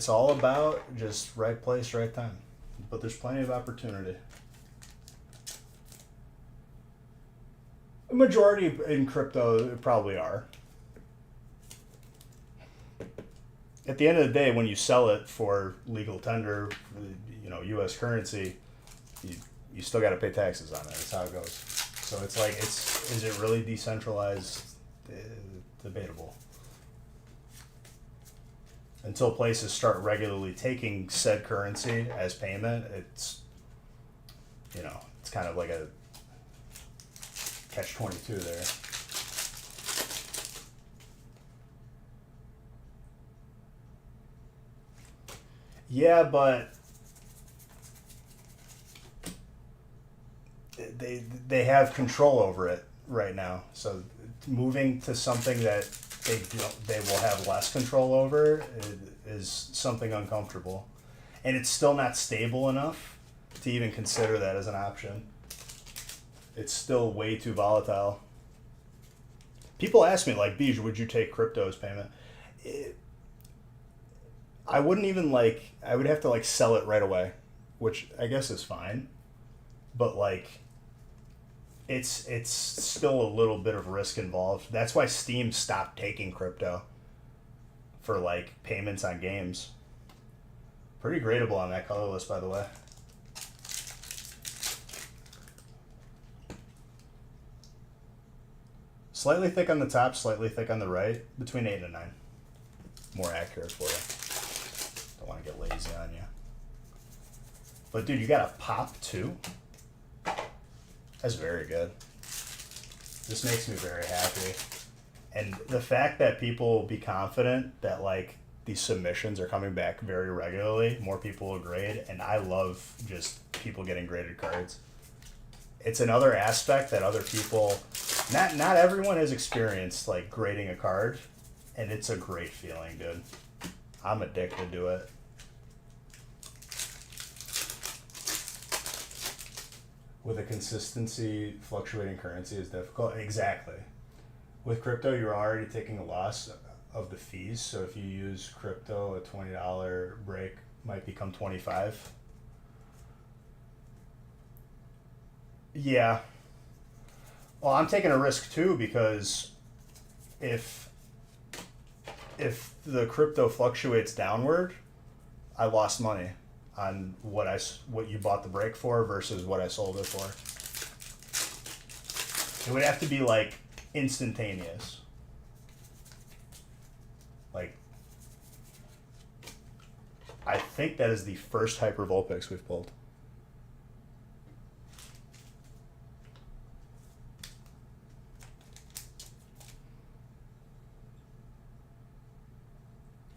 all about just right place, right time. But there's plenty of opportunity. A majority in crypto probably are. At the end of the day, when you sell it for legal tender, you know, U.S. currency, you still got to pay taxes on it. That's how it goes. So it's like, is it really decentralized? Debatable. Until places start regularly taking said currency as payment, it's, you know, it's kind of like a catch-22 there. Yeah, but they have control over it right now. So moving to something that they will have less control over is something uncomfortable, and it's still not stable enough to even consider that as an option. It's still way too volatile. People ask me like, "Beej, would you take crypto as payment?" I wouldn't even like. I would have to like sell it right away, which I guess is fine. But like, it's still a little bit of risk involved. That's why Steam stopped taking crypto for like payments on games. Pretty gradable on that color list, by the way. Slightly thick on the top, slightly thick on the right, between 8 and 9. More accurate for you. Don't want to get lazy on you. But dude, you got a pop too? That's very good. This makes me very happy. And the fact that people be confident that like these submissions are coming back very regularly, more people will grade, and I love just people getting graded cards. It's another aspect that other people, not everyone has experienced like grading a card, and it's a great feeling, dude. I'm addicted to it. With a consistency, fluctuating currency is difficult. Exactly. With crypto, you're already taking a loss of the fees. So if you use crypto, a $20 break might become 25. Yeah. Well, I'm taking a risk too because if the crypto fluctuates downward, I lost money on what you bought the break for versus what I sold it for. It would have to be like instantaneous. Like, I think that is the first hyper Vulpix we've pulled.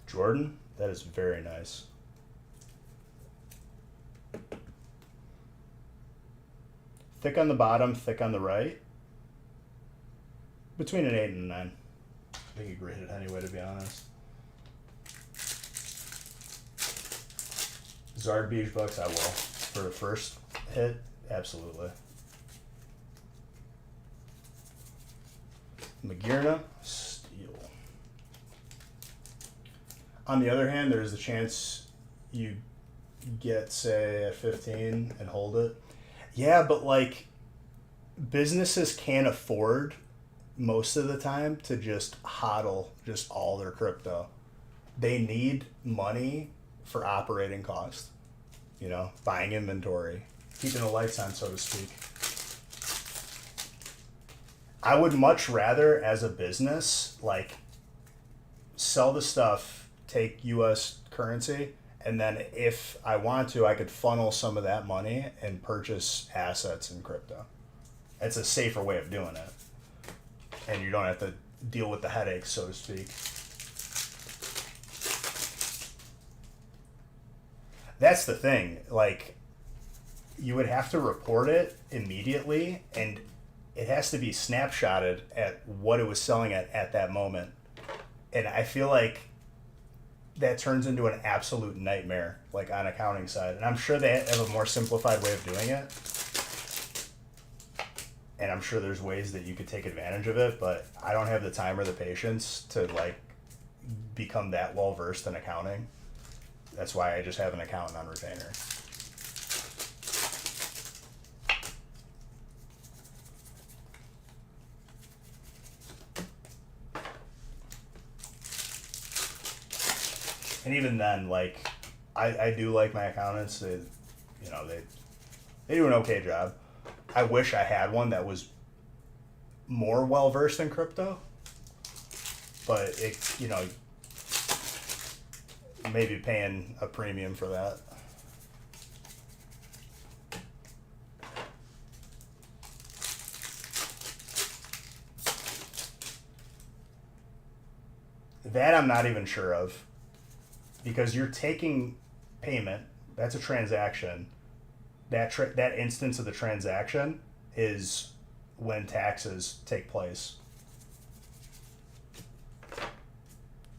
Jordan, that is very nice. Thick on the bottom, thick on the right. Between an 8 and a 9. I think you grade it anyway, to be honest. Zard Beach Bucks, I will. For the first hit, absolutely. Magirna, Steel. On the other hand, there's a chance you get, say, at 15 and hold it. Yeah, but like, businesses can't afford most of the time to just hodl just all their crypto. They need money for operating costs, you know, buying inventory, keeping the lights on, so to speak. I would much rather, as a business, like, sell the stuff, take US currency, and then if I want to, I could funnel some of that money and purchase assets in crypto. It's a safer way of doing it. And you don't have to deal with the headaches, so to speak. That's the thing. Like, you would have to report it immediately, and it has to be snapshotted at what it was selling at that moment. And I feel like that turns into an absolute nightmare, like on accounting side. And I'm sure they have a more simplified way of doing it. And I'm sure there's ways that you could take advantage of it, but I don't have the time or the patience to like become that well versed in accounting. That's why I just have an accountant on retainer. And even then, like, I do like my accountants. They do an okay job. I wish I had one that was more well versed in crypto, but it, maybe paying a premium for that. That I'm not even sure of, because you're taking payment. That's a transaction. That instance of the transaction is when taxes take place.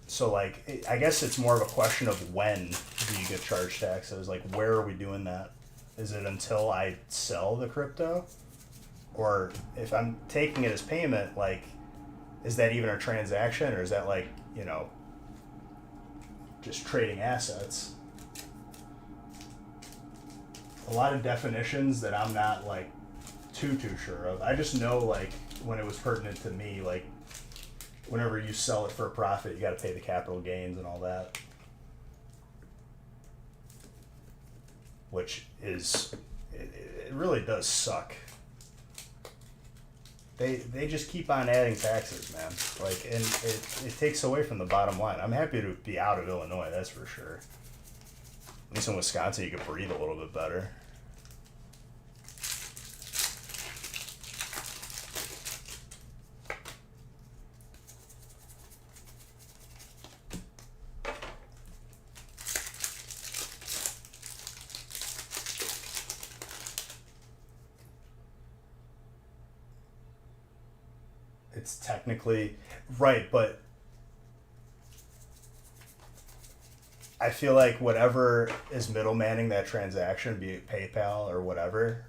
So, like, I guess it's more of a question of when do you get charged taxes? Like, where are we doing that? Is it until I sell the crypto? Or if I'm taking it as payment, like, is that even a transaction? Or is that, like, just trading assets. A lot of definitions that I'm not like too sure of. I just know like when it was pertinent to me, like whenever you sell it for a profit, you got to pay the capital gains and all that, which is it really does suck. They just keep on adding taxes, man. Like, and it takes away from the bottom line. I'm happy to be out of Illinois, that's for sure. At least in Wisconsin, you could breathe a little bit better. It's technically right, but I feel like whatever is middlemaning that transaction, be it PayPal or whatever,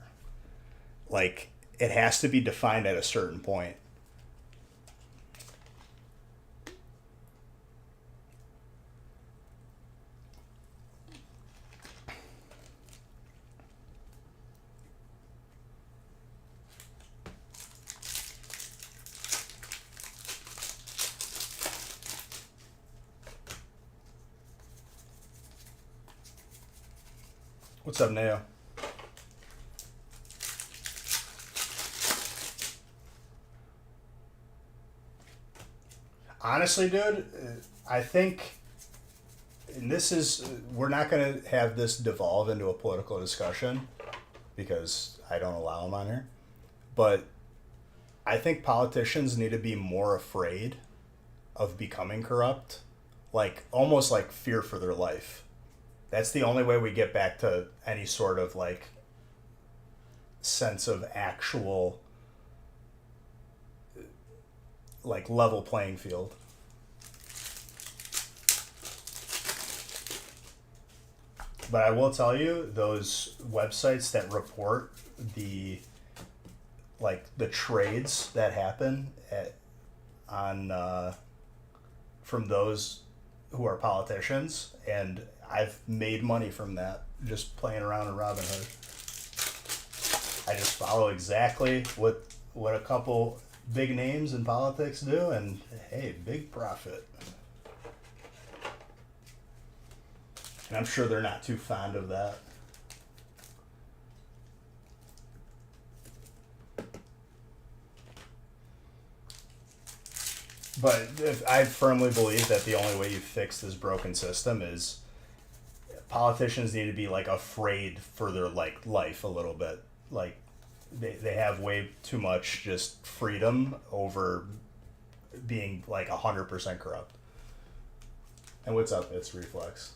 like it has to be defined at a certain point. What's up, Neo? Honestly, dude, I think, and this is, we're not going to have this devolve into a political discussion because I don't allow them on here, but I think politicians need to be more afraid of becoming corrupt, like almost like fear for their life. That's the only way we get back to any sort of like sense of actual like level playing field. But I will tell you, those websites that report the like the trades that happen from those who are politicians, and I've made money from that just playing around in Robinhood. I just follow exactly what a couple big names in politics do, and hey, big profit. And I'm sure they're not too fond of that. But I firmly believe that the only way you fix this broken system is politicians need to be like afraid for their like life a little bit. Like they have way too much just freedom over being like 100% corrupt. And what's up? It's Reflex.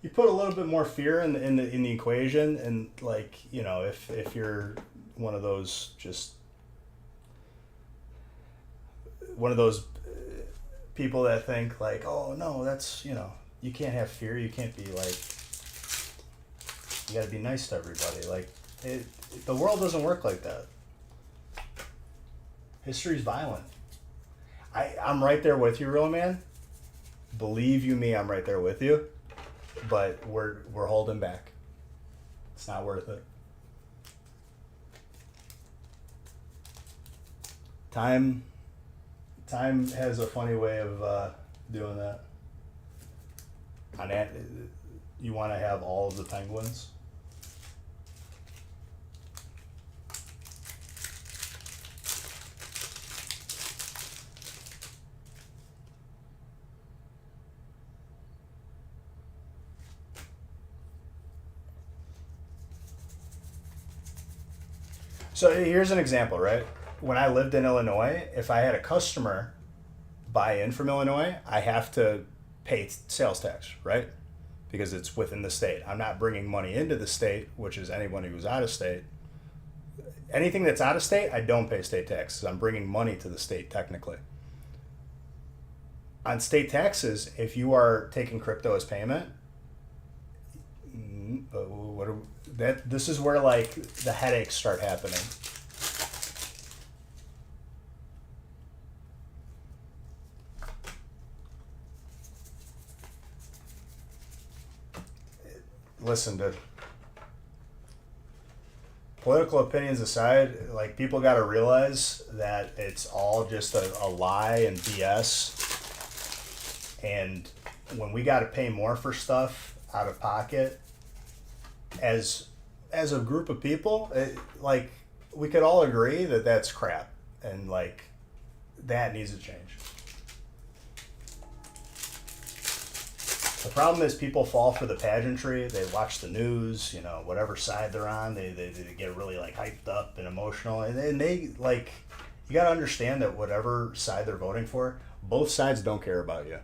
You put a little bit more fear in the equation, and like, you know, if you're one of those people that think like, oh no, that's, you know, you can't have fear, you can't be like, you gotta be nice to everybody. Like the world doesn't work like that. History's violent. I'm right there with you, real man. Believe you me, I'm right there with you. But we're holding back. It's not worth it. Time has a funny way of doing that. You want to have all of the penguins. So here's an example, right? When I lived in Illinois, if I had a customer buy in from Illinois, I have to pay sales tax, right? Because it's within the state. I'm not bringing money into the state, which is anybody who's out of state. Anything that's out of state, I don't pay state taxes. I'm bringing money to the state technically. On state taxes, if you are taking crypto as payment, this is where like the headaches start happening. listen, dude. Political opinions aside, like, people got to realize that it's all just a lie and BS. And when we got to pay more for stuff out of pocket, as a group of people, like, we could all agree that that's crap, and like, that needs to change. The problem is people fall for the pageantry. They watch the news, whatever side they're on. They get really like hyped up and emotional, and they like, you got to understand that whatever side they're voting for, both sides don't care about you.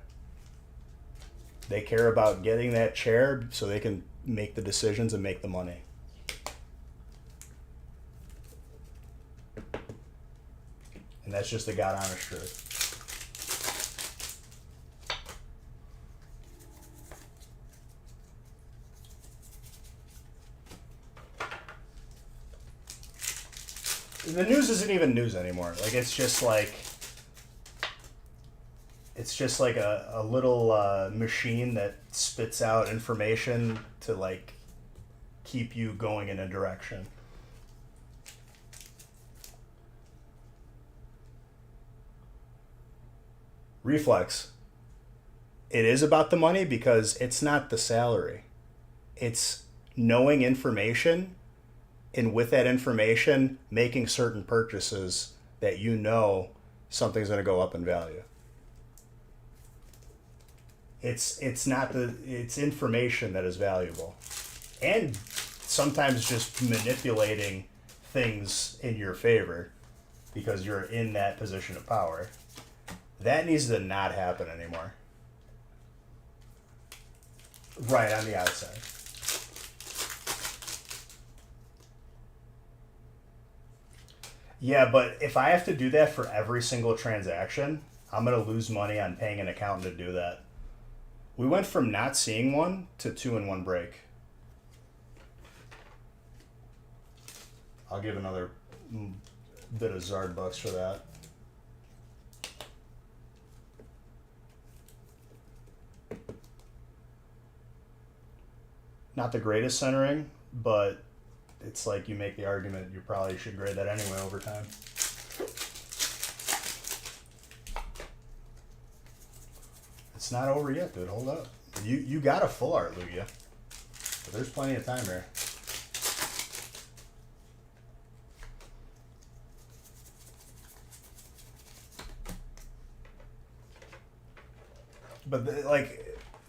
They care about getting that chair so they can make the decisions and make the money. And that's just the God honest truth. The news isn't even news anymore. Like, it's just like a little machine that spits out information to like keep you going in a direction. Reflex. It is about the money because it's not the salary. It's knowing information, and with that information, making certain purchases that something's going to go up in value. It's information that is valuable, and sometimes just manipulating things in your favor because you're in that position of power. That needs to not happen anymore. Right, on the outside. Yeah, but if I have to do that for every single transaction, I'm going to lose money on paying an accountant to do that. We went from not seeing one to 2-in-1 break. I'll give another bit of Zard bucks for that. Not the greatest centering, but it's like you make the argument you probably should grade that anyway over time. It's not over yet, dude. Hold up. You got a full art, Lugia. But there's plenty of time here. But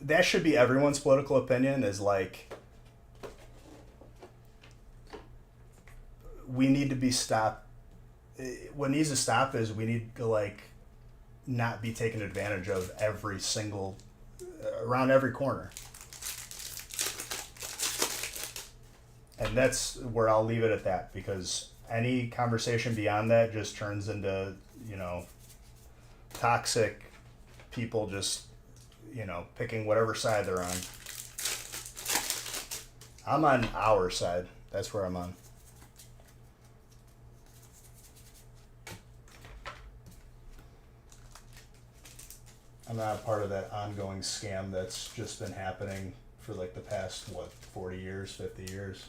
that should be everyone's political opinion, is like, we need to be stopped. What needs to stop is we need to like not be taken advantage of around every corner. And that's where I'll leave it at that, because any conversation beyond that just turns into, toxic people just, picking whatever side they're on. I'm on our side. That's where I'm on. I'm not a part of that ongoing scam that's just been happening for like the past, 40 years, 50 years.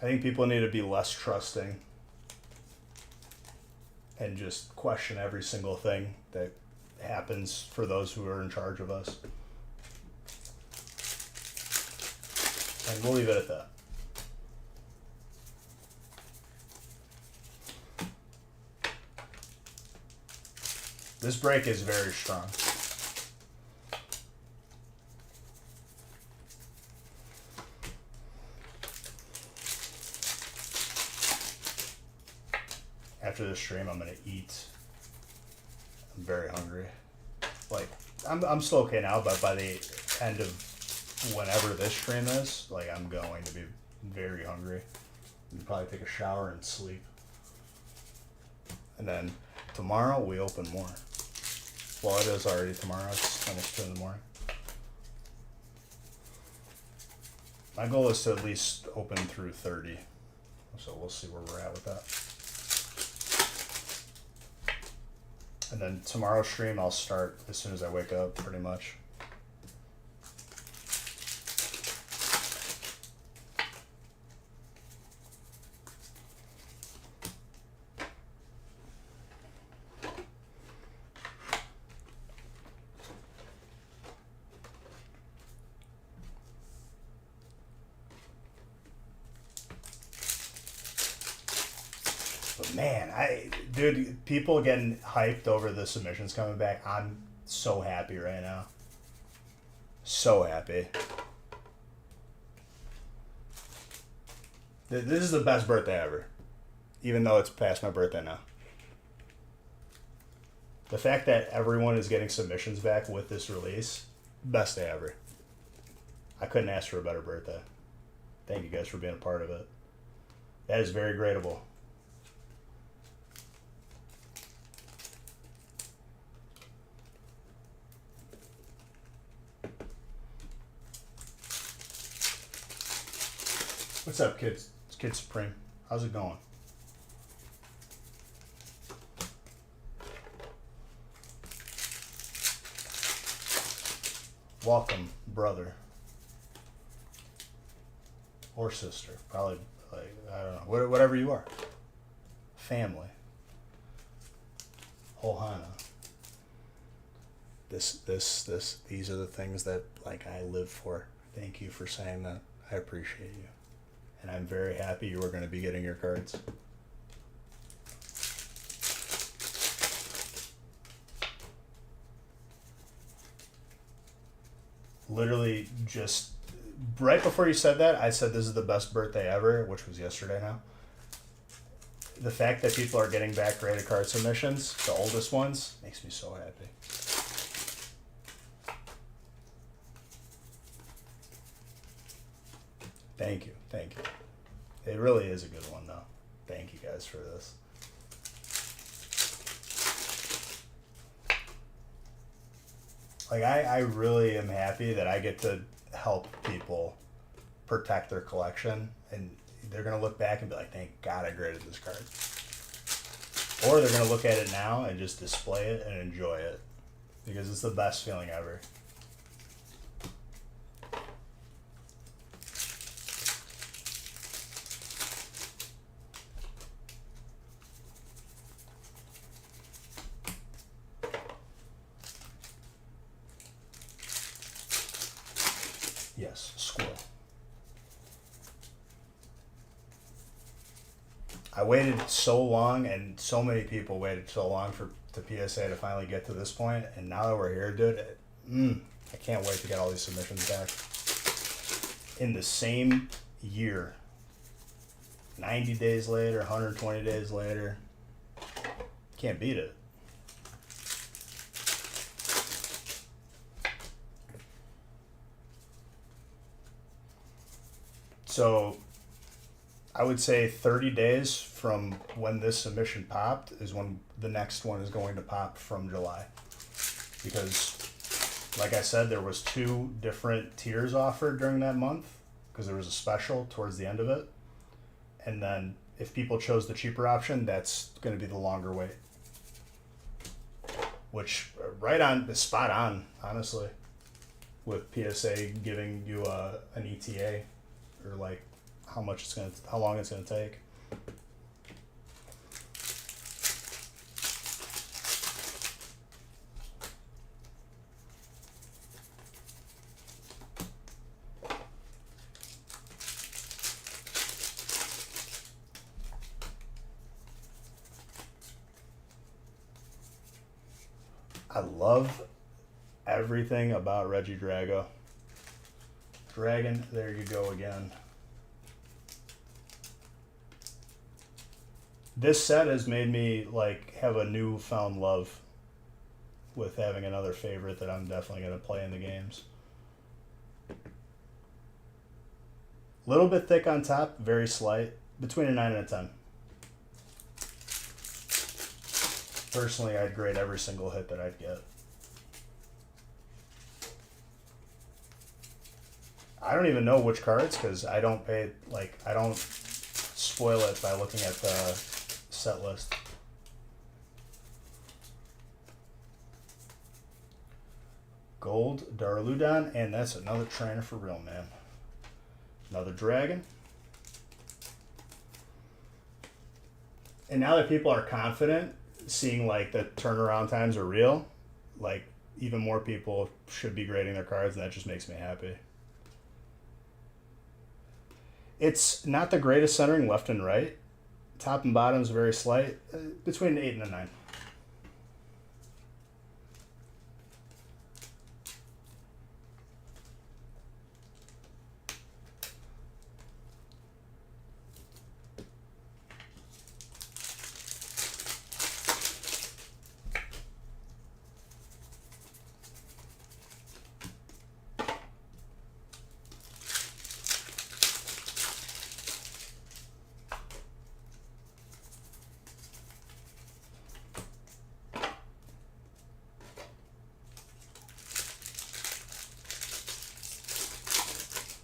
I think people need to be less trusting and just question every single thing that happens for those who are in charge of us. And we'll leave it at that. This break is very strong. After this stream, I'm gonna eat. I'm very hungry. Like, I'm still okay now, but by the end of whenever this stream is, like, I'm going to be very hungry. And probably take a shower and sleep. And then tomorrow we open more. Well, it is already tomorrow. It's almost 2 in the morning. My goal is to at least open through 30. So we'll see where we're at with that. And then tomorrow's stream, I'll start as soon as I wake up, pretty much. But man, dude, people getting hyped over the submissions coming back. I'm so happy right now. So happy. This is the best birthday ever. Even though it's past my birthday now. The fact that everyone is getting submissions back with this release, best day ever. I couldn't ask for a better birthday. Thank you guys for being a part of it. That is very gradable. What's up, kids? It's Kid Supreme. How's it going? Welcome, brother. Or sister. Probably, like, I don't know. Whatever you are. Family. Ohana. These are the things that, like, I live for. Thank you for saying that. I appreciate you. And I'm very happy you are going to be getting your cards. Literally just right before you said that, I said this is the best birthday ever, which was yesterday now. The fact that people are getting back graded card submissions, the oldest ones, makes me so happy. Thank you. Thank you. It really is a good one, though. Thank you guys for this. Like, I really am happy that I get to help people protect their collection, and they're going to look back and be like, thank God I graded this card. Or they're going to look at it now and just display it and enjoy it, because it's the best feeling ever. Yes, squirrel. I waited so long, and so many people waited so long for the PSA to finally get to this point, and now that we're here, dude, I can't wait to get all these submissions back. In the same year, 90 days later, 120 days later, can't beat it. So I would say 30 days from when this submission popped is when the next one is going to pop from July. Because, like I said, there was 2 different tiers offered during that month, because there was a special towards the end of it. And then if people chose the cheaper option, that's going to be the longer wait. Which, right on, is spot on, honestly, with PSA giving you an ETA. Or like how long it's gonna take. I love everything about Reggie Drago. Dragon, there you go again. This set has made me like have a newfound love with having another favorite that I'm definitely going to play in the games. Little bit thick on top, very slight, between a 9 and a 10. Personally, I'd grade every single hit that I'd get. I don't even know which cards because I don't spoil it by looking at the set list. Gold Darludan, and that's another trainer for real, man. Another dragon. And now that people are confident, seeing like the turnaround times are real, like even more people should be grading their cards, and that just makes me happy. It's not the greatest centering left and right. Top and bottom is very slight, between an 8 and a 9.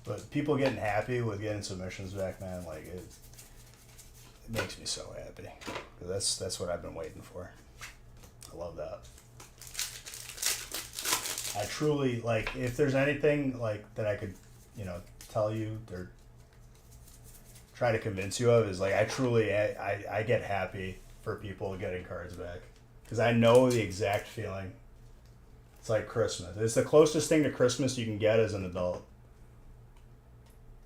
But people getting happy with getting submissions back, man, like it makes me so happy. 'Cause that's what I've been waiting for. I love that. I truly like if there's anything like that I could, tell you or try to convince you of is like I get happy for people getting cards back because I know the exact feeling. It's like Christmas. It's the closest thing to Christmas you can get as an adult.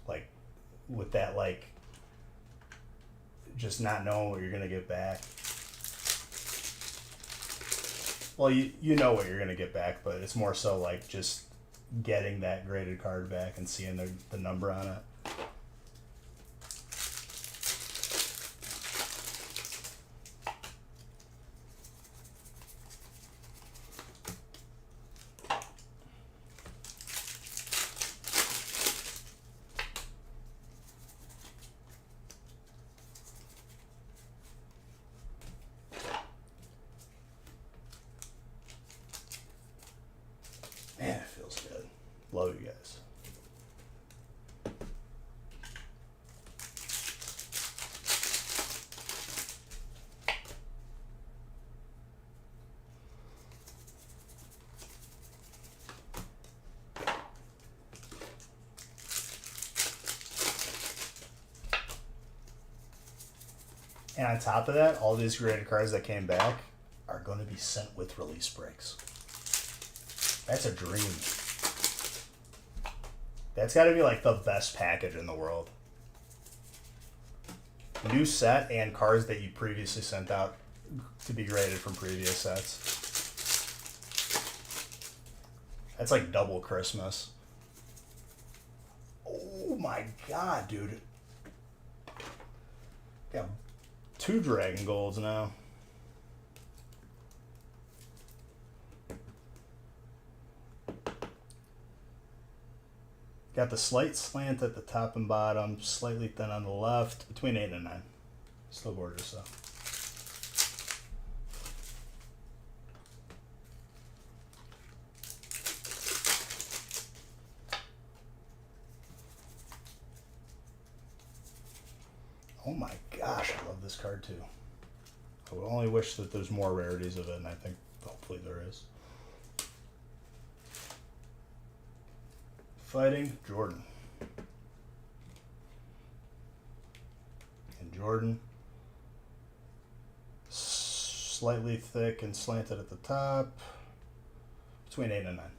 Like with that, like just not knowing what you're gonna get back. Well, you know what you're gonna get back, but it's more so like just getting that graded card back and seeing the number on it. Man, it feels good. Love you guys. And on top of that, all these graded cards that came back are going to be sent with release breaks. That's a dream. That's got to be like the best package in the world. New set and cards that you previously sent out to be graded from previous sets. That's like double Christmas. Oh my god, dude. Got 2 Dragon Golds now. Got the slight slant at the top and bottom, slightly thin on the left, between 8 and 9. Still gorgeous though. Oh my gosh, I love this card too. I would only wish that there's more rarities of it, and I think hopefully there is. Fighting Jordan. And Jordan, slightly thick and slanted at the top, between 8 and 9.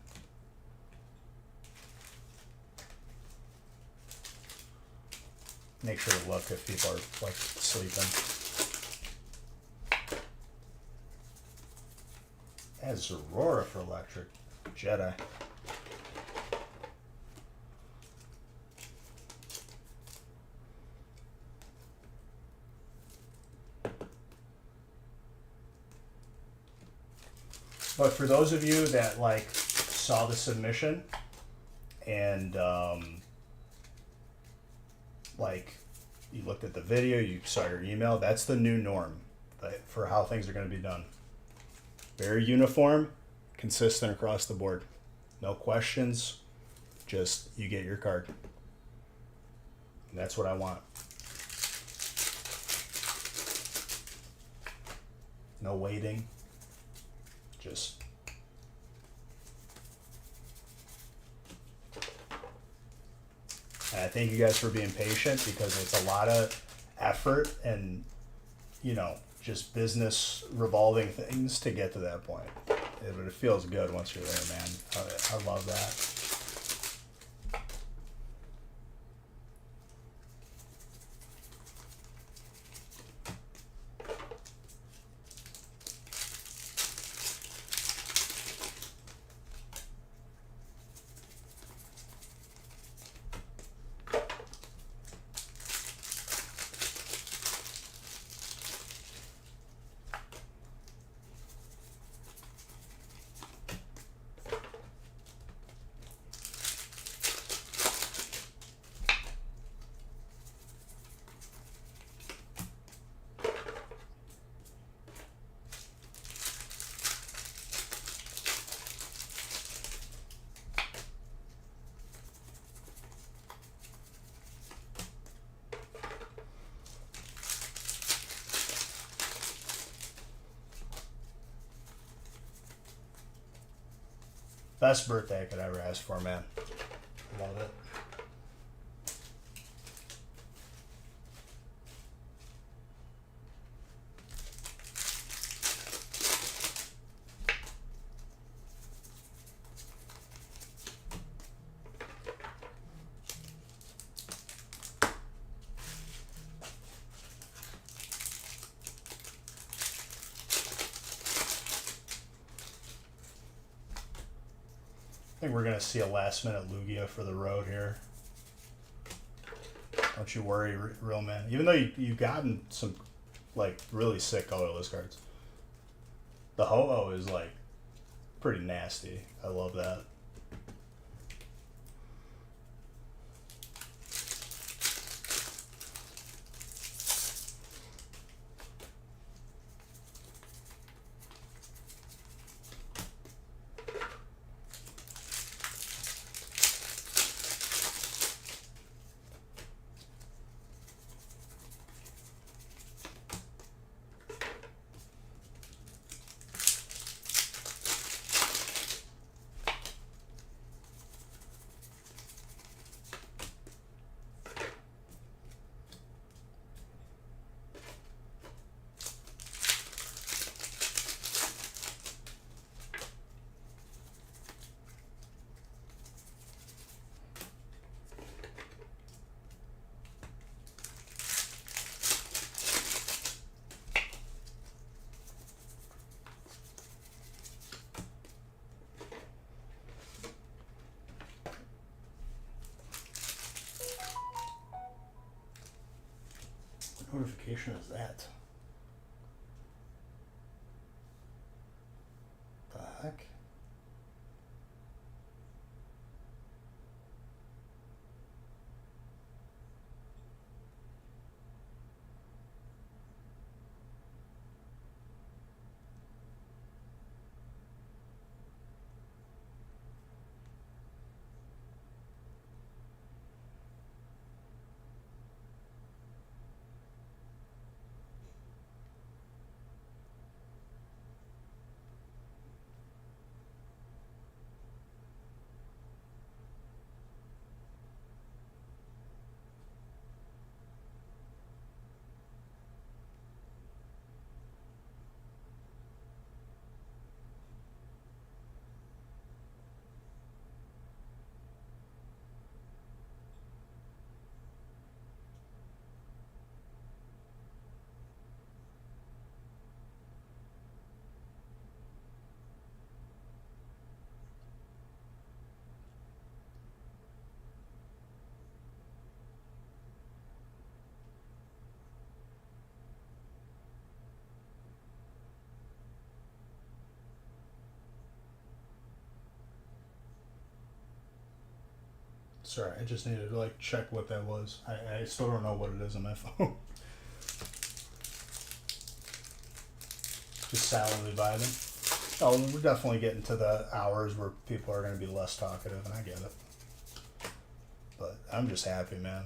Make sure to look if people are like sleeping. That's Aurora for electric. Jedi. But for those of you that like saw the submission and like you looked at the video, you saw your email, that's the new norm for how things are going to be done. Very uniform, consistent across the board. No questions, Just you get your card. And that's what I want. No waiting. Just and I thank you guys for being patient because it's a lot of effort and, you know, just business revolving things to get to that point. It feels good once you're there, man. I love that. Best birthday I could ever ask for, man. Love it. I think we're going to see a last minute Lugia for the road here. Don't you worry, real man. Even though you've gotten some like really sick colorless cards. The Ho-Oh is like pretty nasty. I love that. What notification is that? The heck? Sorry, I just needed to like check what that was. I still don't know what it is on my phone. Just silently vibing. Oh, we're definitely getting to the hours where people are going to be less talkative, and I get it. But I'm just happy, man.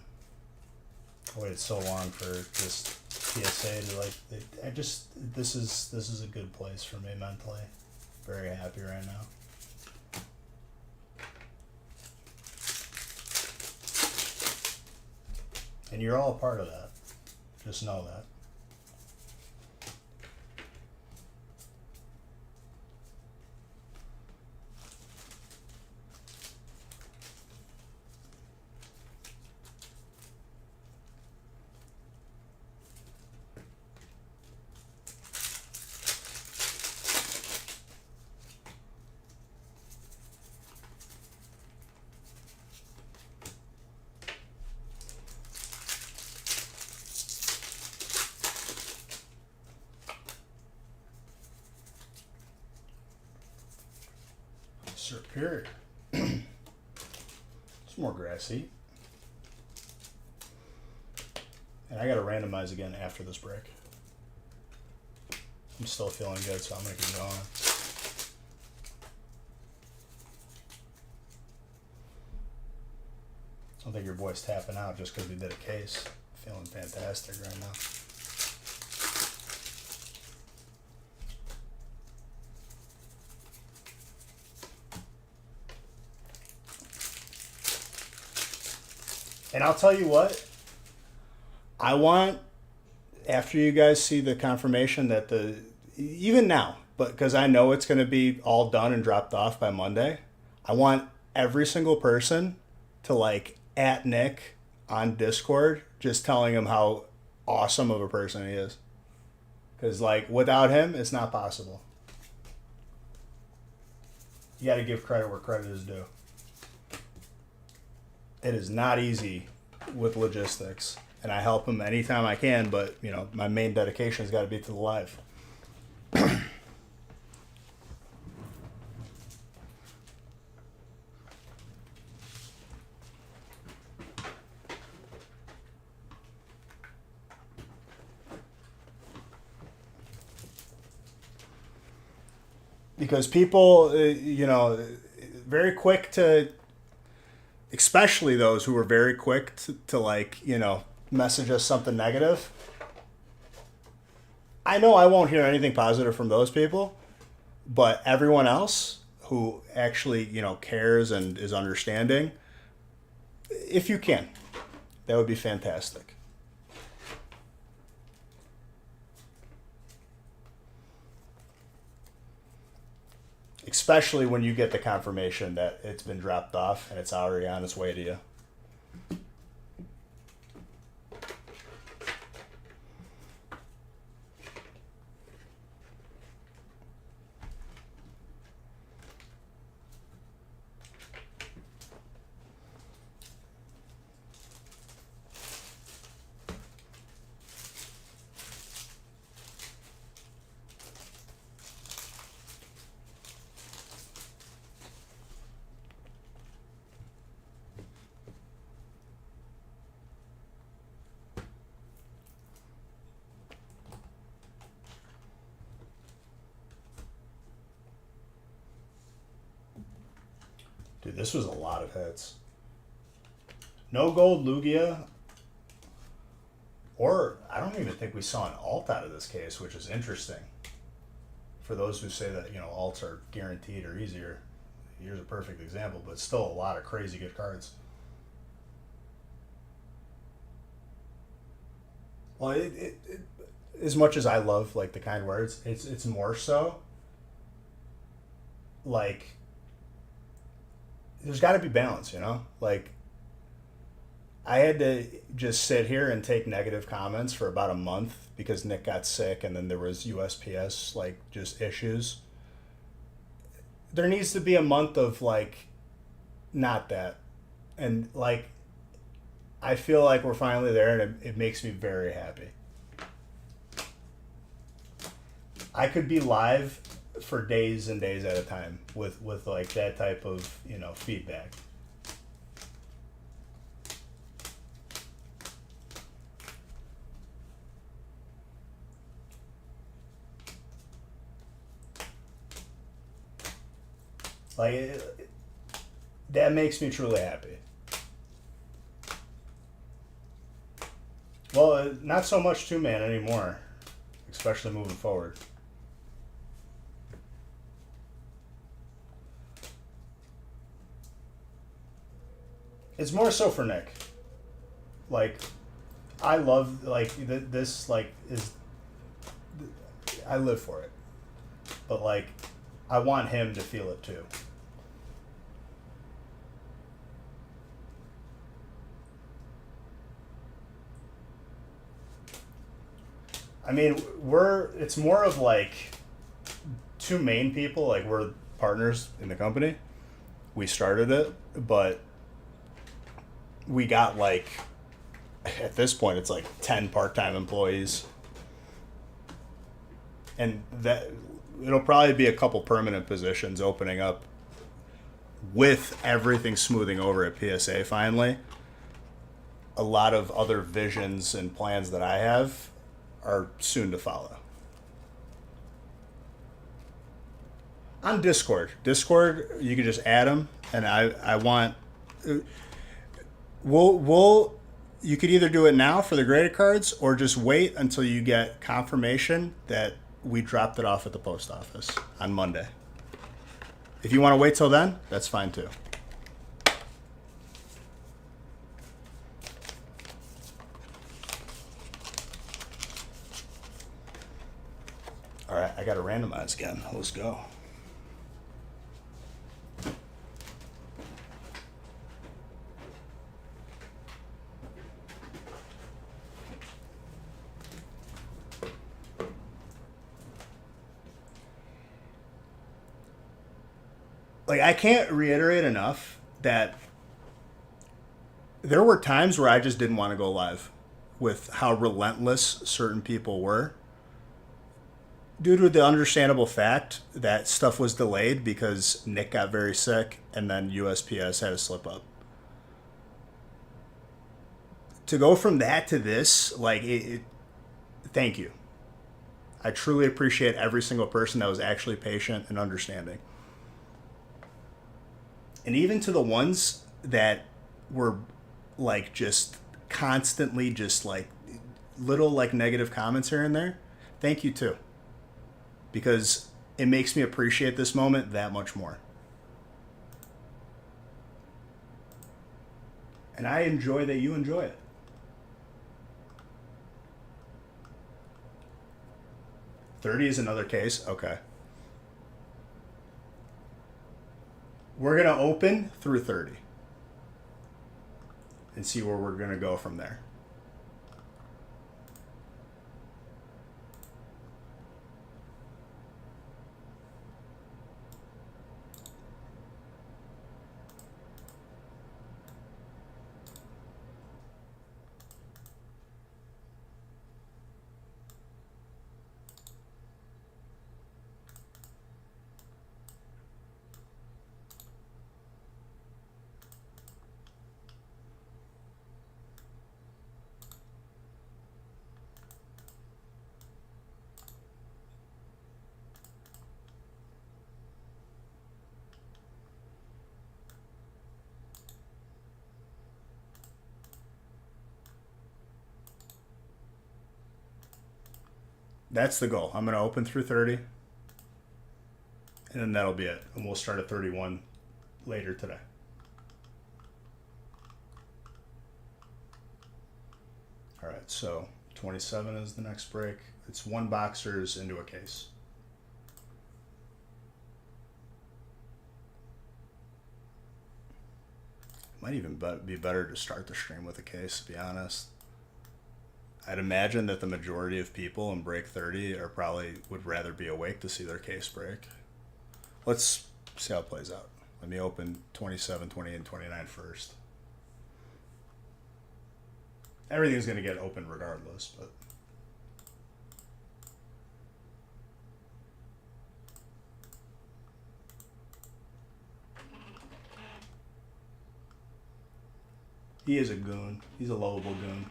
I waited so long for this PSA to like. This is a good place for me mentally. Very happy right now. And you're all a part of that. Just know that. Superior. Some more grass seed. And I gotta randomize again after this break. I'm still feeling good, so I'm gonna keep going. I don't think your boy's tapping out just because we did a case. Feeling fantastic right now. And I'll tell you what, I want, after you guys see the confirmation that even now, but because I know it's going to be all done and dropped off by Monday, I want every single person to like at Nick on Discord, just telling him how awesome of a person he is. Because like without him, it's not possible. You got to give credit where credit is due. It is not easy with logistics, and I help him anytime I can, but you know, my main dedication has got to be to the live. Because people, you know, very quick to, especially those who were very quick to like, you know, message us something negative. I know I won't hear anything positive from those people, but everyone else who actually, you know, cares and is understanding, if you can, that would be fantastic. Especially when you get the confirmation that it's been dropped off and it's already on its way to you. Dude, this was a lot of hits. No gold Lugia. Or, I don't even think we saw an alt out of this case, which is interesting. For those who say that, you know, alts are guaranteed or easier, here's a perfect example, but still a lot of crazy good cards. Well, as much as I love, like, the kind words, it's more so, like, there's got to be balance, you know? Like, I had to just sit here and take negative comments for about a month because Nick got sick and then there was USPS, like, just issues. There needs to be a month of, like, not that. And, like, I feel like we're finally there and it makes me very happy. I could be live for days and days at a time with like that type of, you know, feedback. Like that makes me truly happy. Well, not so much two-man anymore, especially moving forward. It's more so for Nick. Like, I love, like, this, like, is... I live for it. But, like, I want him to feel it, too. I mean, it's more of, like, two main people. Like, we're partners in the company. We started it, but we got, like, at this point, it's like 10 part-time employees. And that it'll probably be a couple permanent positions opening up with everything smoothing over at PSA finally. A lot of other visions and plans that I have are soon to follow. On Discord, you can just add them, and I want we'll you could either do it now for the graded cards or just wait until you get confirmation that we dropped it off at the post office on Monday. If you want to wait till then, that's fine too. All right, I got to randomize again. Let's go. Like, I can't reiterate enough that there were times where I just didn't want to go live with how relentless certain people were, due to the understandable fact that stuff was delayed because Nick got very sick and then USPS had a slip up. To go from that to this, like, thank you. I truly appreciate every single person that was actually patient and understanding. And even to the ones that were, like, just constantly just, like, little, like, negative comments here and there, thank you too. Because it makes me appreciate this moment that much more. And I enjoy that you enjoy it. $30 is another case? Okay. We're going to open through 30 and see where we're going to go from there. That's the goal. I'm going to open through 30, and then that'll be it. And we'll start at 31 later today. All right, so 27 is the next break. It's one boxers into a case. Might even be better to start the stream with a case, to be honest. I'd imagine that the majority of people in break 30 are probably would rather be awake to see their case break. Let's see how it plays out. Let me open 27, 20, and 29 first. Everything's going to get open regardless, but... He is a goon. He's a lovable goon.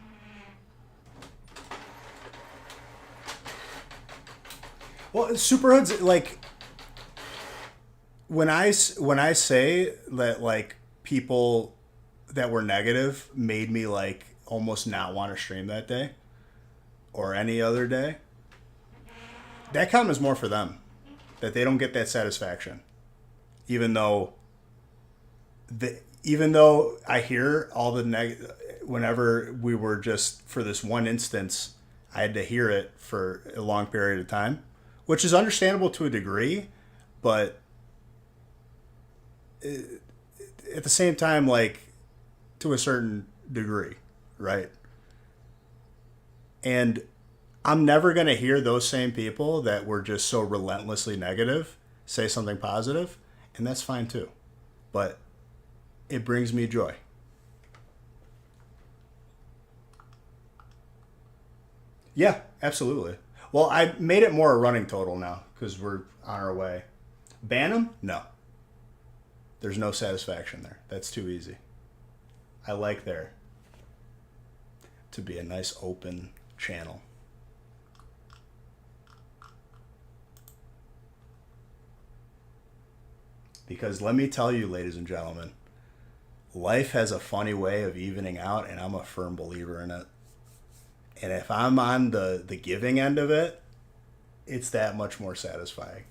Well, Superhood's, like, when I say that, like, people that were negative made me, like, almost not want to stream that day or any other day, that comment is more for them, that they don't get that satisfaction, even though I hear all the whenever we were just for this one instance, I had to hear it for a long period of time, which is understandable to a degree, but at the same time, like, to a certain degree, right? And I'm never going to hear those same people that were just so relentlessly negative say something positive, and that's fine too. But it brings me joy. Yeah, absolutely. Well, I made it more a running total now because we're on our way. Ban them? No. There's no satisfaction there. That's too easy. I like there to be a nice open channel. Because let me tell you, ladies and gentlemen, life has a funny way of evening out, and I'm a firm believer in it. And if I'm on the giving end of it, it's that much more satisfying.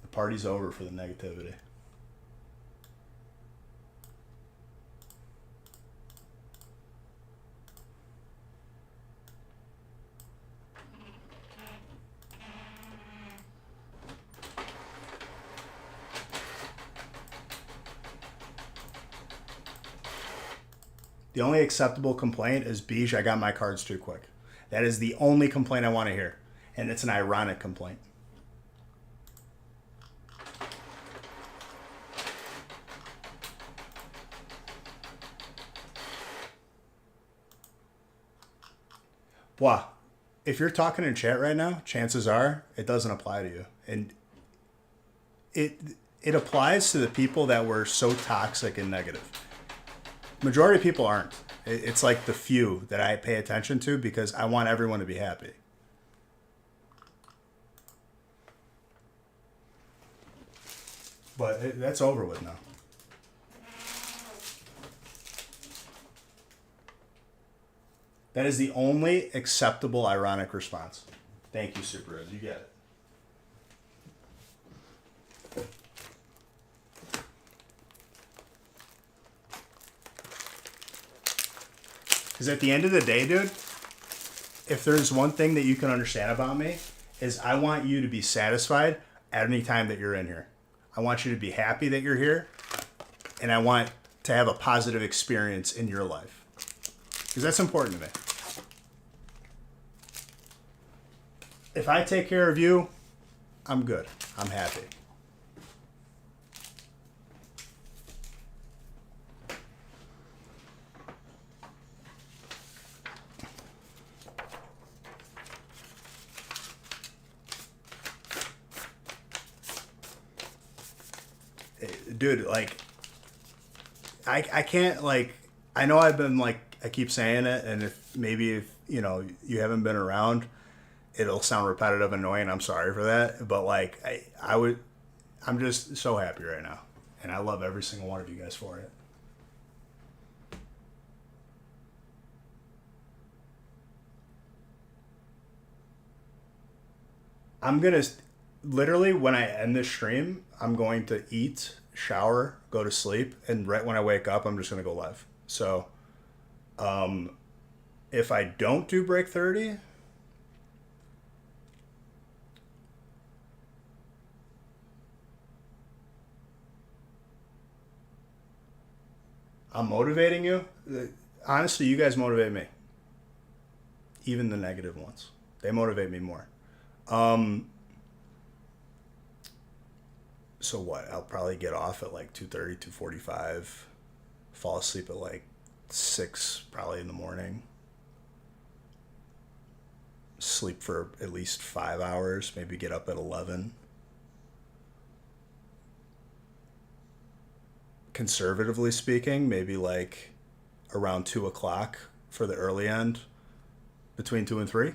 The party's over for the negativity. The only acceptable complaint is, Beej, I got my cards too quick. That is the only complaint I want to hear. And it's an ironic complaint. Blah. If you're talking in chat right now, chances are it doesn't apply to you. And it applies to the people that were so toxic and negative. Majority of people aren't. It's like the few that I pay attention to because I want everyone to be happy. But that's over with now. That is the only acceptable ironic response. Thank you, Super Rose. You get it. Because at the end of the day, dude, if there's one thing that you can understand about me, is I want you to be satisfied at any time that you're in here. I want you to be happy that you're here, and I want to have a positive experience in your life. Because that's important to me. If I take care of you, I'm good. I'm happy. Dude, like, I can't, like, I know I've been, like, I keep saying it, and if you know, you haven't been around, it'll sound repetitive and annoying. I'm sorry for that. But, like, I'm just so happy right now. And I love every single one of you guys for it. I'm going to, literally, when I end this stream, I'm going to eat, shower, go to sleep, and right when I wake up, I'm just going to go live. So, if I don't do break 30, I'm motivating you. Honestly, you guys motivate me. Even the negative ones. They motivate me more. So what? I'll probably get off at like 2:30, 2:45. Fall asleep at like 6 probably in the morning. Sleep for at least 5 hours. Maybe get up at 11. Conservatively speaking, maybe like around 2 o'clock for the early end. Between 2 and 3.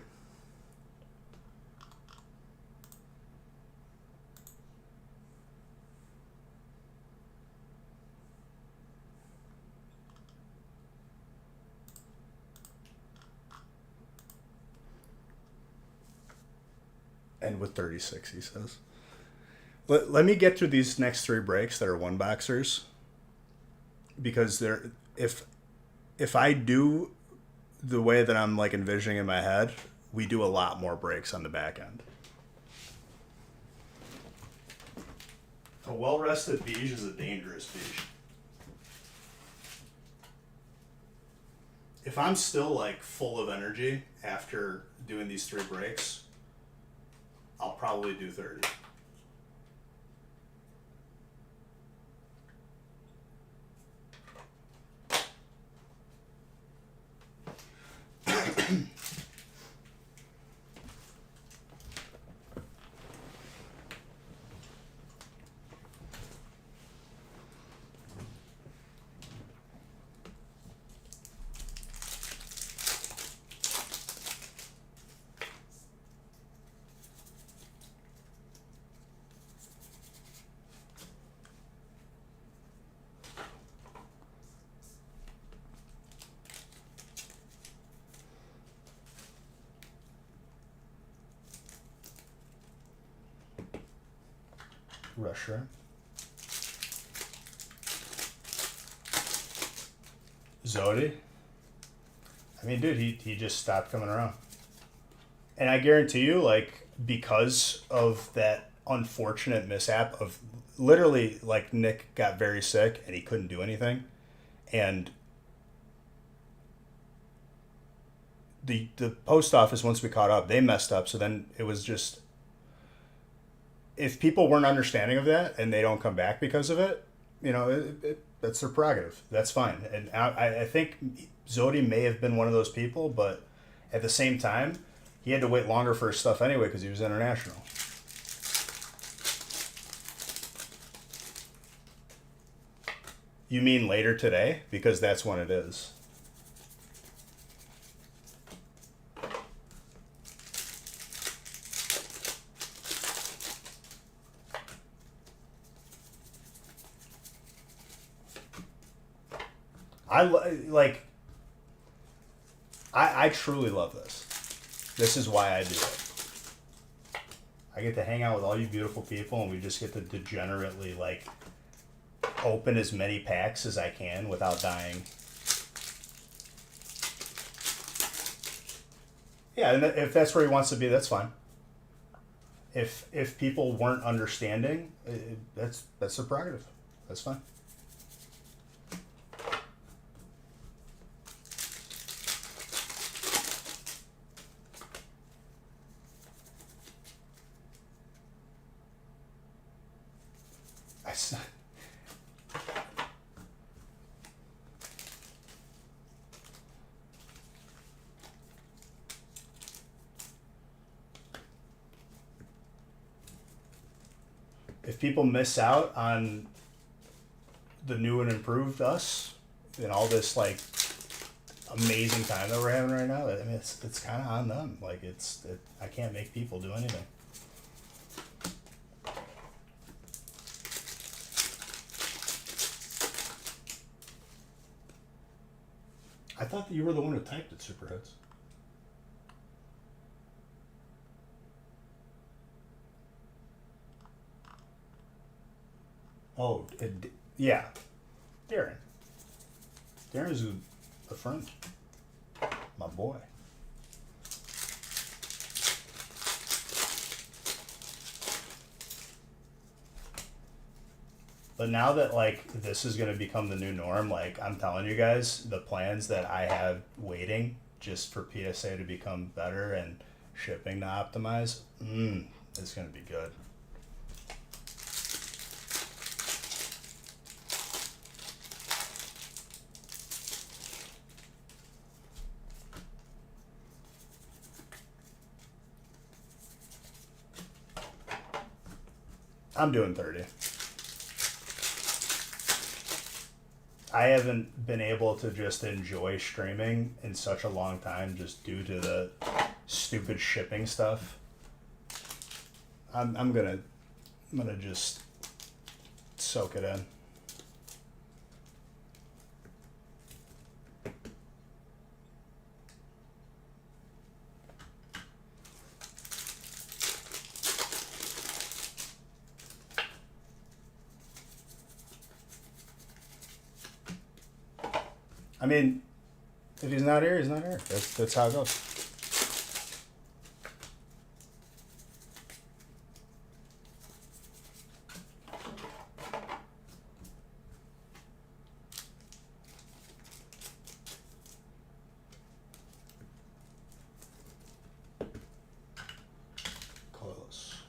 And with 36, he says. Let me get through these next 3 breaks that are one boxers, because they're if I do the way that I'm like envisioning in my head, we do a lot more breaks on the back end. A well-rested beige is a dangerous beige. If I'm still like full of energy after doing these 3 breaks, I'll probably do 30. Russia. Zodi. I mean, dude, he just stopped coming around. And I guarantee you, like, because of that unfortunate mishap of literally, like, Nick got very sick and he couldn't do anything. And the post office, once we caught up, they messed up. So then it was just, if people weren't understanding of that and they don't come back because of it, you know, that's their prerogative. That's fine. And I think Zodi may have been one of those people, but at the same time, he had to wait longer for his stuff anyway because he was international. You mean later today? Because that's when it is. I truly love this. This is why I do it. I get to hang out with all you beautiful people, and we just get to degenerately, like, open as many packs as I can without dying. Yeah, and if that's where he wants to be, that's fine. If people weren't understanding, that's their prerogative. That's fine. If people miss out on the new and improved us and all this like amazing time that we're having right now, I mean, it's kind of on them. Like I can't make people do anything. I thought that you were the one who typed it, Superheads. Oh, yeah. Darren. Darren's a friend. My boy. But now that, like, this is going to become the new norm, like, I'm telling you guys, the plans that I have waiting just for PSA to become better and shipping to optimize, it's going to be good. I'm doing 30. I haven't been able to just enjoy streaming in such a long time just due to the stupid shipping stuff. I'm gonna just soak it in. I mean, if he's not here, he's not here. That's how it goes. Close.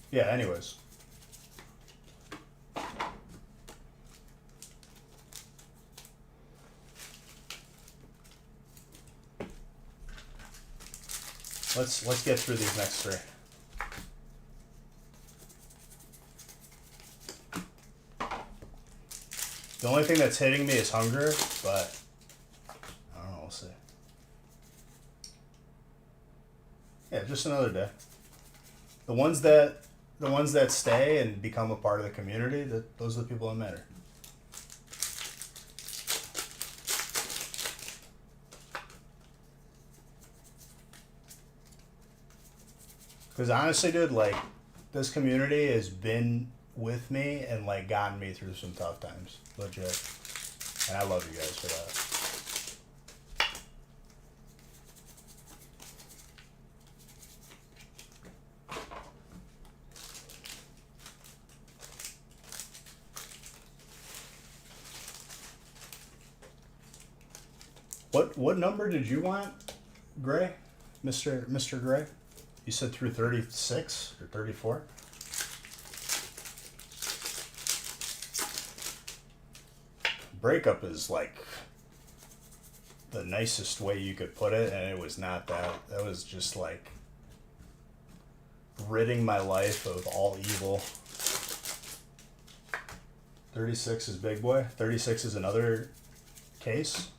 Yeah, anyways. Let's get through these next three. The only thing that's hitting me is hunger, but I don't know, we'll see. Yeah, just another day. The ones that stay and become a part of the community, those are the people that matter. Because honestly, dude, like, this community has been with me and, like, gotten me through some tough times. Legit. And I love you guys for that. What number did you want, Gray? Mr. Gray? You said through 36 or 34? Breakup is like the nicest way you could put it, and it was not that. That was just like ridding my life of all evil. 36 is big boy. 36 is another case.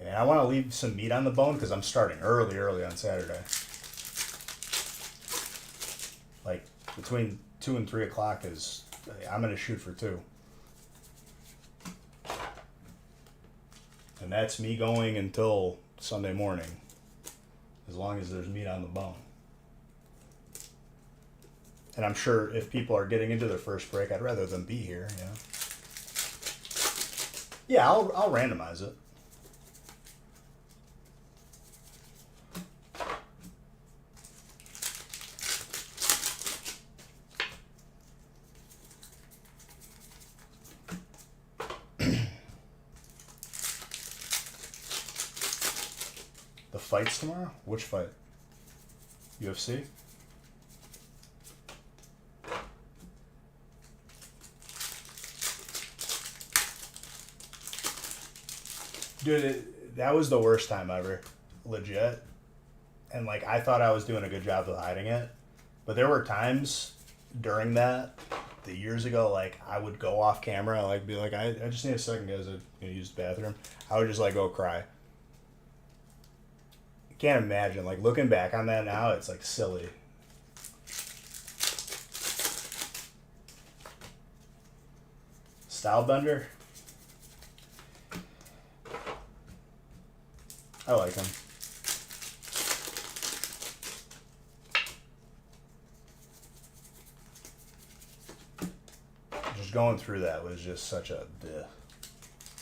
And I want to leave some meat on the bone because I'm starting early on Saturday. Like between 2 and 3 o'clock is, I'm going to shoot for 2. And that's me going until Sunday morning, as long as there's meat on the bone. And I'm sure if people are getting into their first break, I'd rather them be here, you know. Yeah, I'll randomize it. The fights tomorrow? Which fight? UFC? Dude, that was the worst time ever. Legit. And, like, I thought I was doing a good job of hiding it. But there were times during that, the years ago, like, I would go off camera, like, be like, I just need a second, guys. I'm going to use the bathroom. I would just, like, go cry. Can't imagine, like, looking back on that now, it's like silly. Stylebender, I like him. Just going through that was just such a duh.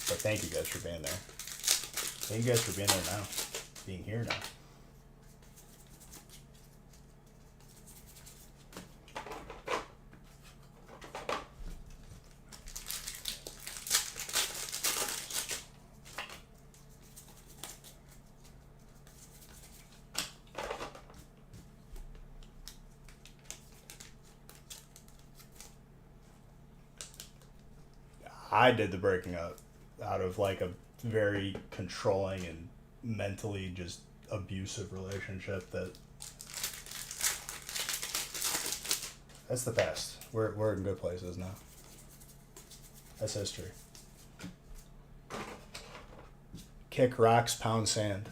But thank you guys for being there. Thank you guys for being there now. Being here now. I did the breaking up out of like a very controlling and mentally just abusive relationship that's the past. We're in good places now. That's history. Kick rocks, pound sand.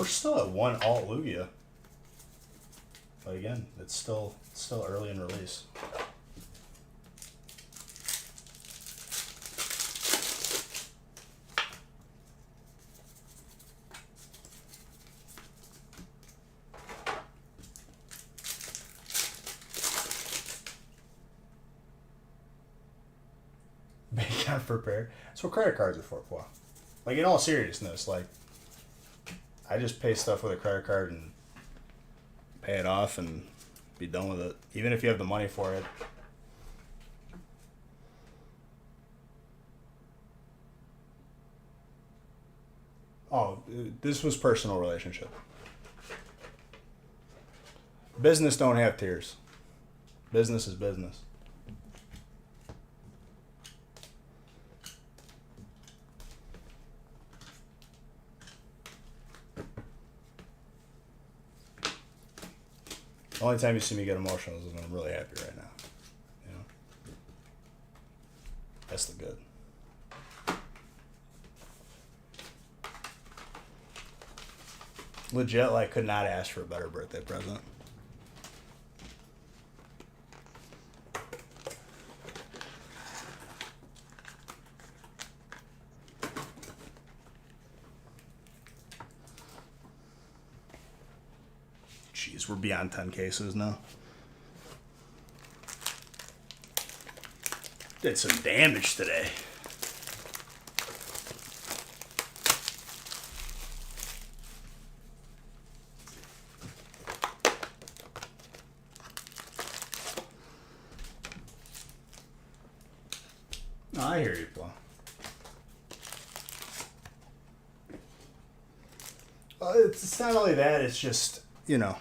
We're still at 1 alt Lugia. But again, it's still early in release. Bacon prepared. That's what credit cards are for, Paul. Like, in all seriousness, like, I just pay stuff with a credit card and pay it off and be done with it. Even if you have the money for it. Oh, this was personal relationship. Business don't have tears. Business is business. The only time you see me get emotional is when I'm really happy right now. You know? That's the good. Legit, like, could not ask for a better birthday present. Jeez, we're beyond 10 cases now. Did some damage today. No, I hear you, Paul. It's not only that, it's just, you know,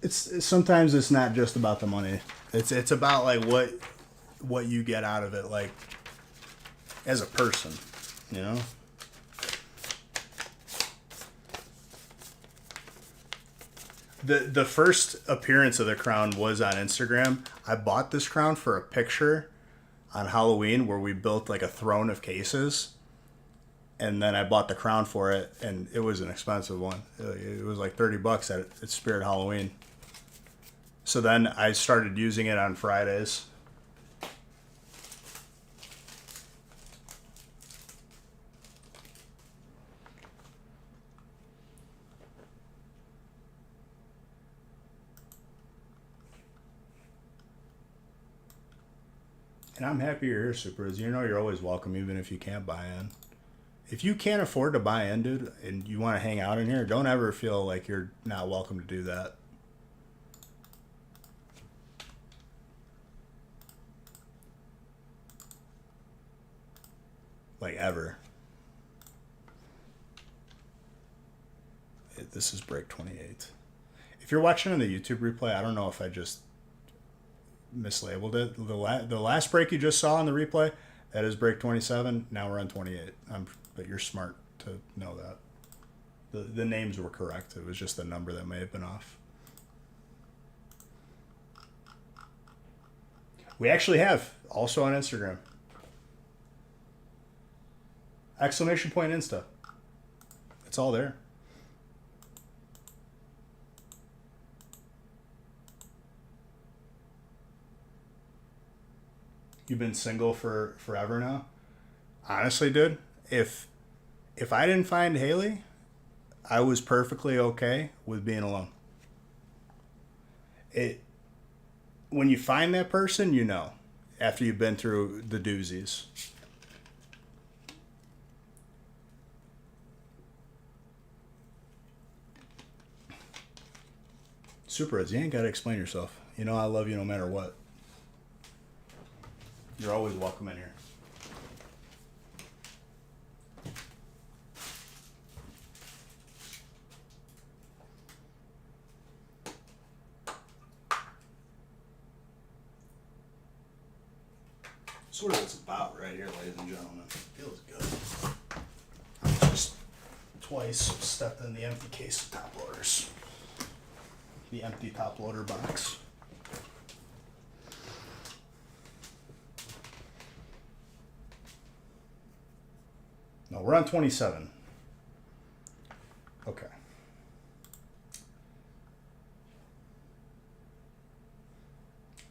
it's sometimes it's not just about the money. It's about like what you get out of it, like as a person, you know. The first appearance of the crown was on Instagram. I bought this crown for a picture on Halloween where we built like a throne of cases. And then I bought the crown for it, and it was an expensive one. It was like $30 at Spirit Halloween. So then I started using it on Fridays. And I'm happy you're here, Supers. You know you're always welcome, even if you can't buy in. If you can't afford to buy in, dude, and you want to hang out in here, don't ever feel like you're not welcome to do that. Like, ever. This is break 28. If you're watching on the YouTube replay, I don't know if I just mislabeled it. The last break you just saw on the replay, that is break 27. Now we're on 28. But you're smart to know that. The names were correct. It was just the number that may have been off. We actually have, also on Instagram. Exclamation point Insta. It's all there. You've been single for forever now? Honestly, dude, if I didn't find Haley, I was perfectly okay with being alone. When you find that person, you know, after you've been through the doozies. Super, you ain't got to explain yourself. You know I love you no matter what. You're always welcome in here. That's what it's about right here, ladies and gentlemen. Feels good. I just twice stepped in the empty case of top loaders. The empty top loader box. No, we're on 27. Okay.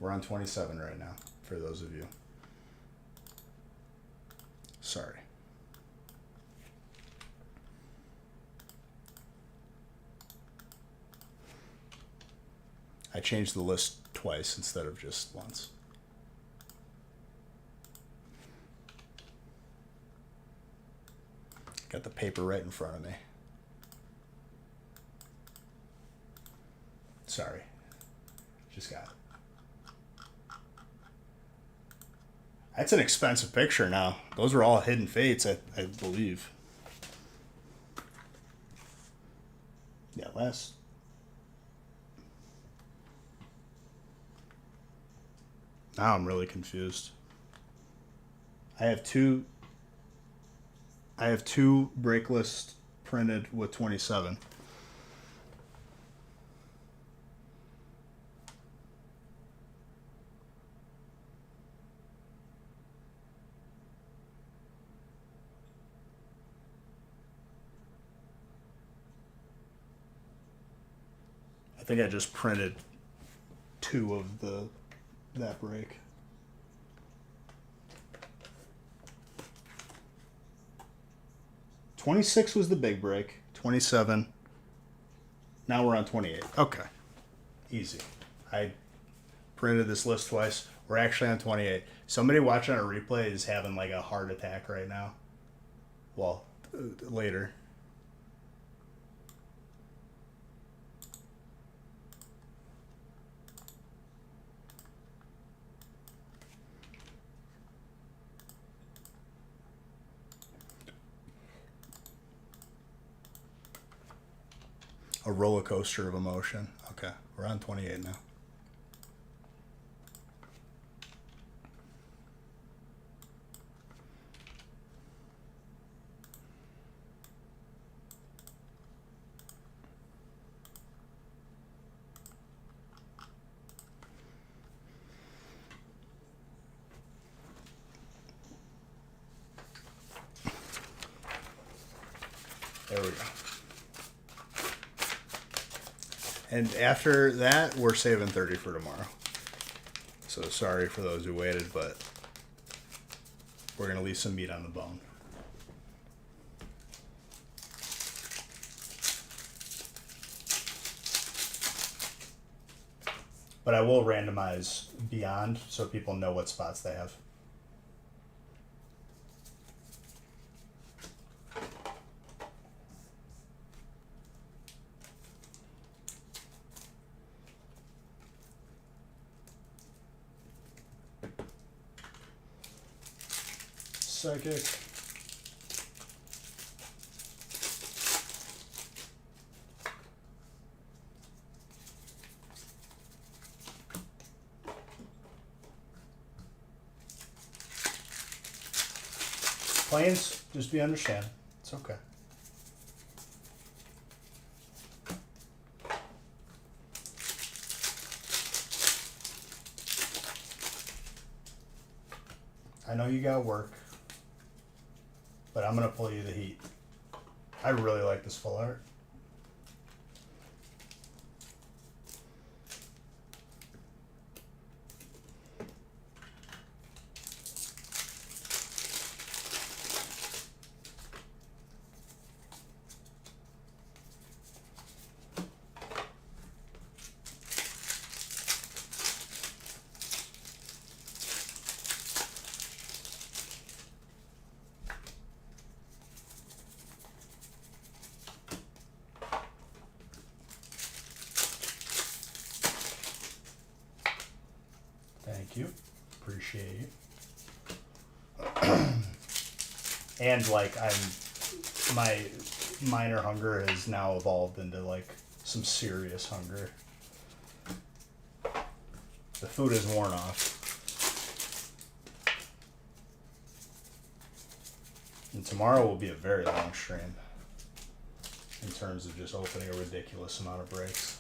We're on 27 right now, for those of you. Sorry. I changed the list twice instead of just once. Got the paper right in front of me. Sorry. Just got it. That's an expensive picture now. Those were all hidden fates, I believe. Yeah, last. Now I'm really confused. I have two break lists printed with 27. I think I just printed 2 of that break. $26 was the big break. 27. Now we're on 28. Okay. Easy. I printed this list twice. We're actually on 28. Somebody watching our replay is having like a heart attack right now. Well, later. A roller coaster of emotion. Okay, we're on 28 now. There we go. And after that, we're saving 30 for tomorrow. So sorry for those who waited, but we're going to leave some meat on the bone. But I will randomize beyond so people know what spots they have. Psychic. Planes, just be understanding. It's okay. I know you got work, but I'm going to pull you the heat. I really like this full art. Thank you. Appreciate you. And like my minor hunger has now evolved into like some serious hunger. The food is worn off. And tomorrow will be a very long stream in terms of just opening a ridiculous amount of breaks.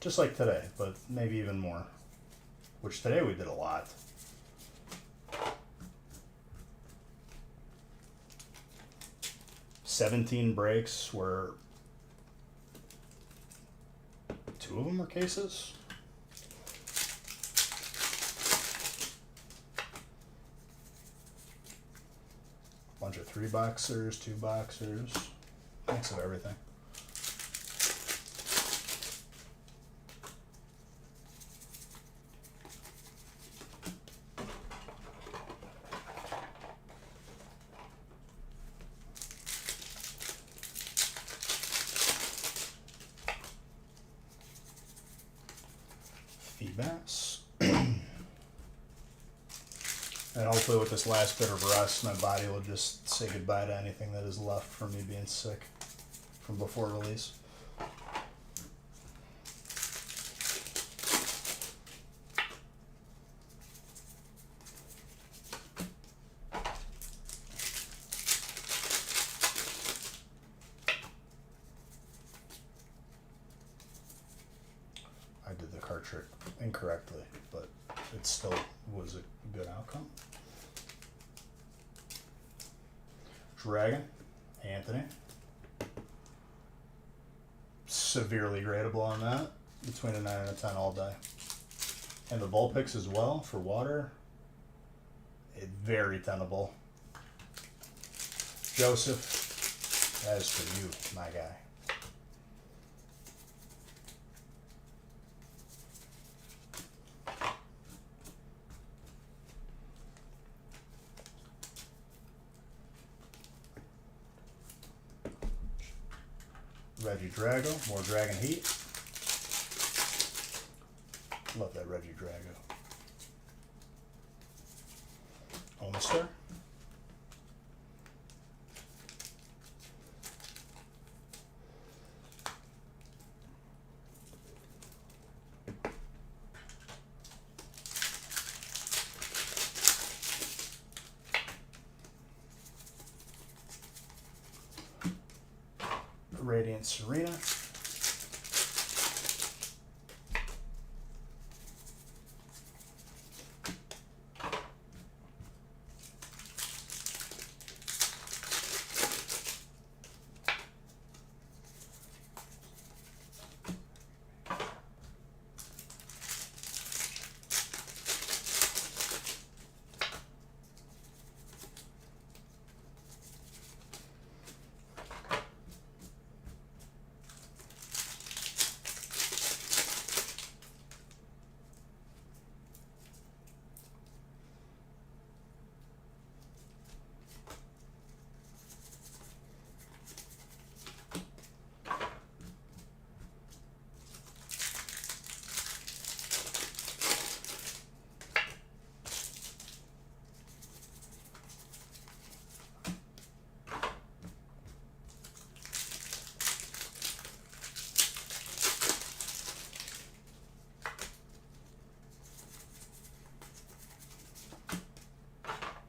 Just like today, but maybe even more. Which today we did a lot. 17 brakes where 2 of them are cases. Bunch of 3 boxers, 2 boxers, mix of everything. Feedbacks. And hopefully with this last bit of rust, my body will just say goodbye to anything that is left from me being sick from before release. I did the card trick incorrectly, but it still was a good outcome. Dragon, Anthony. Severely gradable on that. Between a 9 and a 10 all day. And the Vulpix as well for water. Very tenable. Joseph, that is for you, my guy. Reggie Drago, more Dragon Heat. Love that Reggie Drago. Omister. Radiant Serena.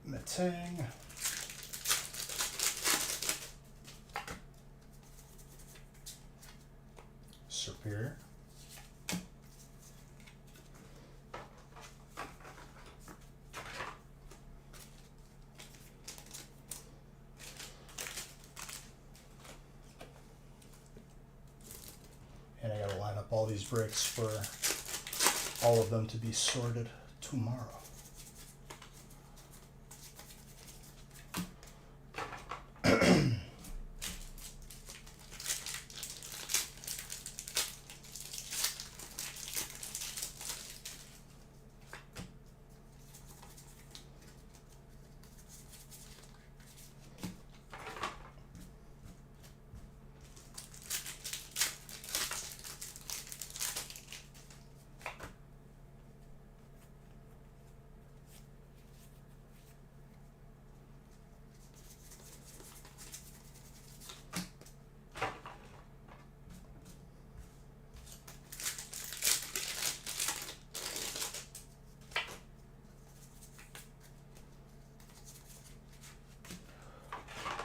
Matang. Superior. And I gotta line up all these bricks for all of them to be sorted tomorrow.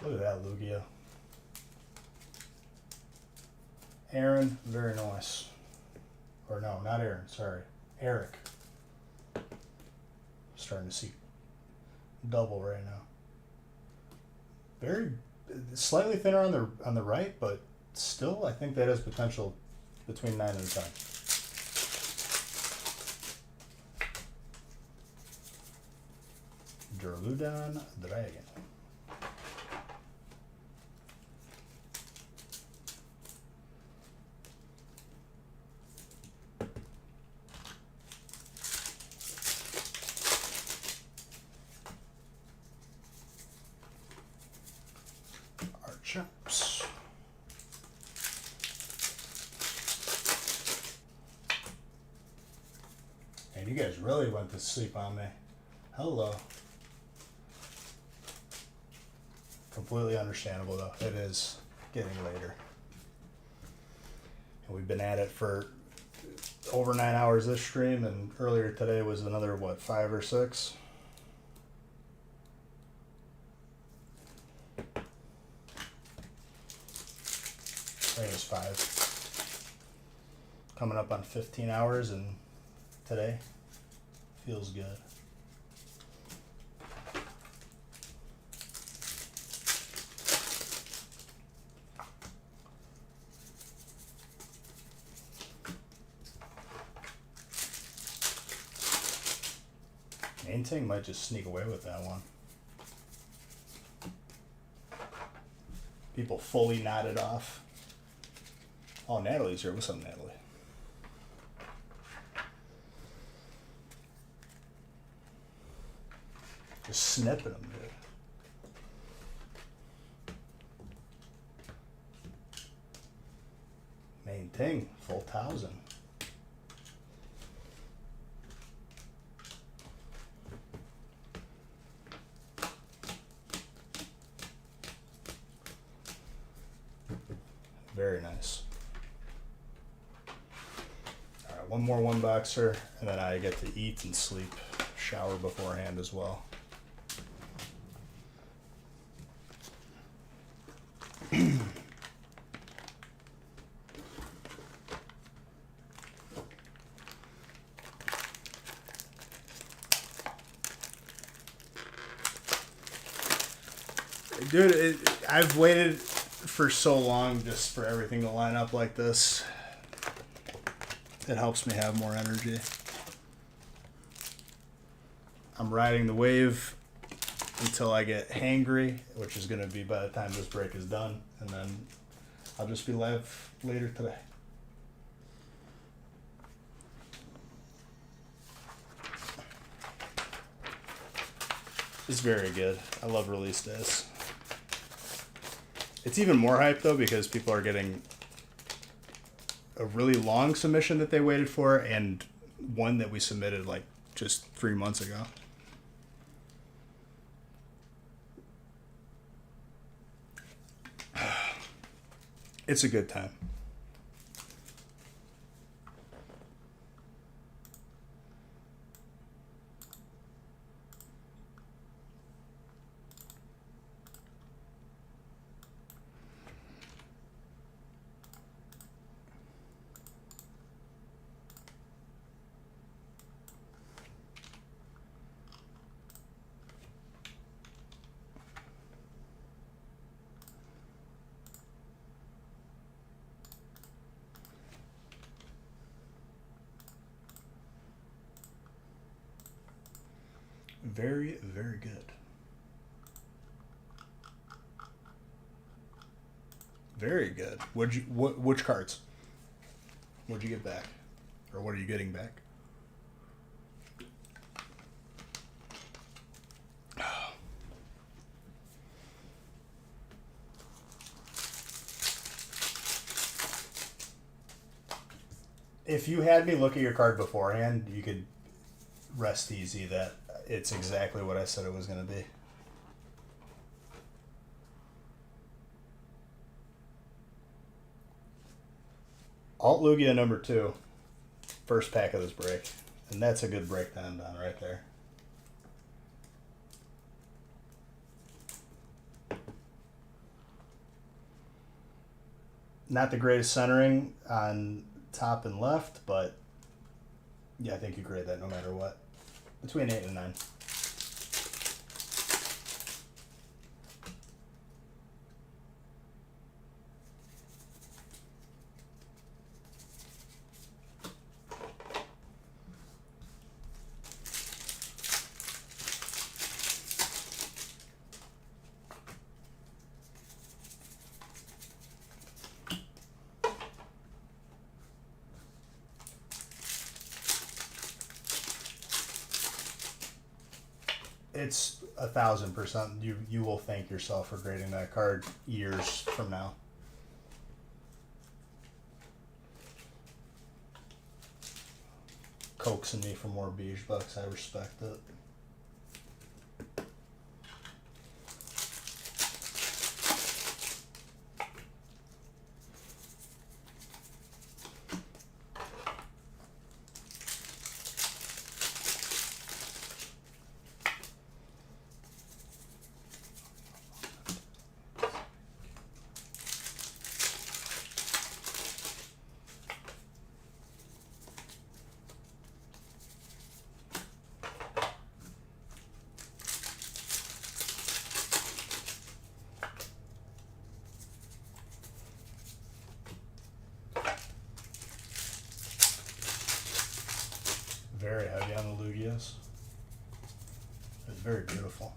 Look at that Lugia. Aaron, very nice. Or no, not Aaron, sorry. Eric. Starting to see double right now. Very Slightly thinner on the right, but still, I think that has potential between 9 and 10. Durludan Dragon. Our chaps. And you guys really went to sleep on me. Hello. Completely understandable though. It is getting later. And we've been at it for over 9 hours this stream, and earlier today was another, what, 5 or 6? I think it was 5. Coming up on 15 hours, and today feels good. Anything might just sneak away with that one. People fully nodded off. Oh, Natalie's here. What's up, Natalie? Just snipping them, dude. Main thing, full 1,000. Very nice. All right, one more one boxer, and then I get to eat and sleep, shower beforehand as well. Dude, I've waited for so long just for everything to line up like this. It helps me have more energy. I'm riding the wave until I get hangry, which is going to be by the time this break is done, and then I'll just be live later today. It's very good. I love release days. It's even more hype though because people are getting a really long submission that they waited for and one that we submitted like just 3 months ago. It's a good time. Very, very good. Very good. Which cards? What'd you get back? Or what are you getting back? If you had me look at your card beforehand, you could rest easy that it's exactly what I said it was going to be. Alt Lugia number 2, first pack of this break, and that's a good breakdown done right there. Not the greatest centering on top and left, but yeah, I think you grade that no matter what. Between 8 and 9. It's 1,000%. You will thank yourself for grading that card years from now. Coaxing me for more beige bucks. I respect it. Very heavy on the Lugias. It's very beautiful.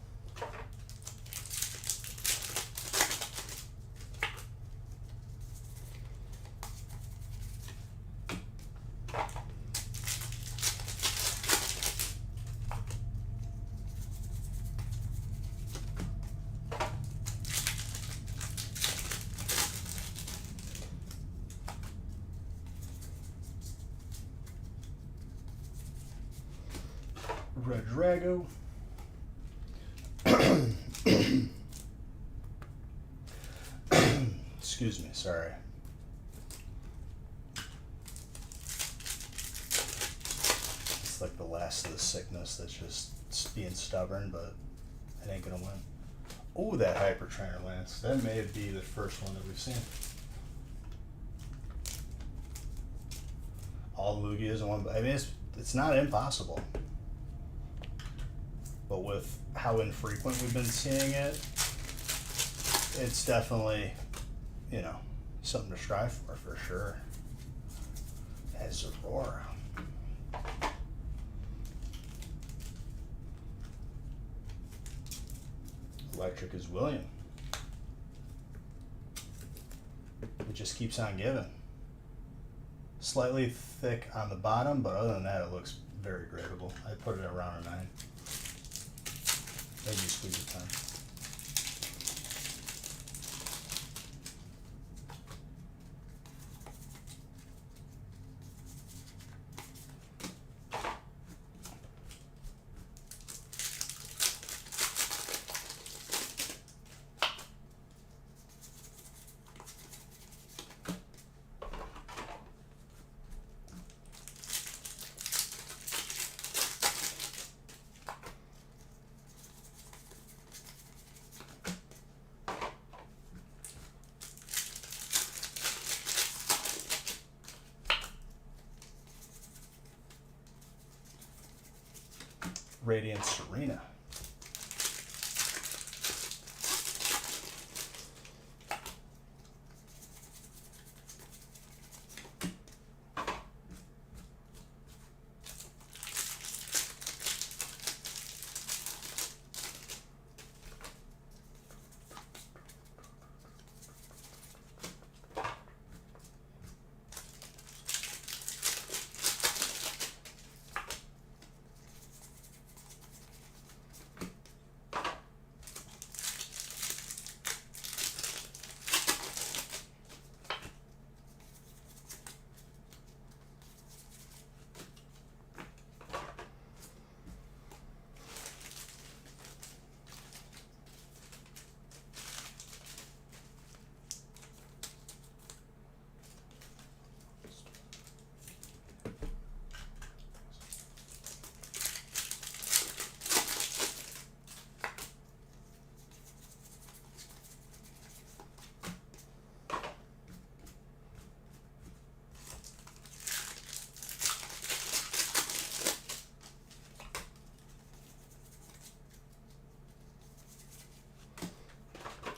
Red Drago. Excuse me, sorry. It's like the last of the sickness that's just being stubborn, but it ain't gonna win. Oh, that Hyper Trainer Lance. That may be the first one that we've seen. All Lugias in one. I mean, it's not impossible. But with how infrequent we've been seeing it, it's definitely, you know, something to strive for sure. As Aurora. Electric is William. It just keeps on giving. Slightly thick on the bottom, but other than that, it looks very gradable. I put it around a 9. Maybe squeeze a 10. Radiant Serena.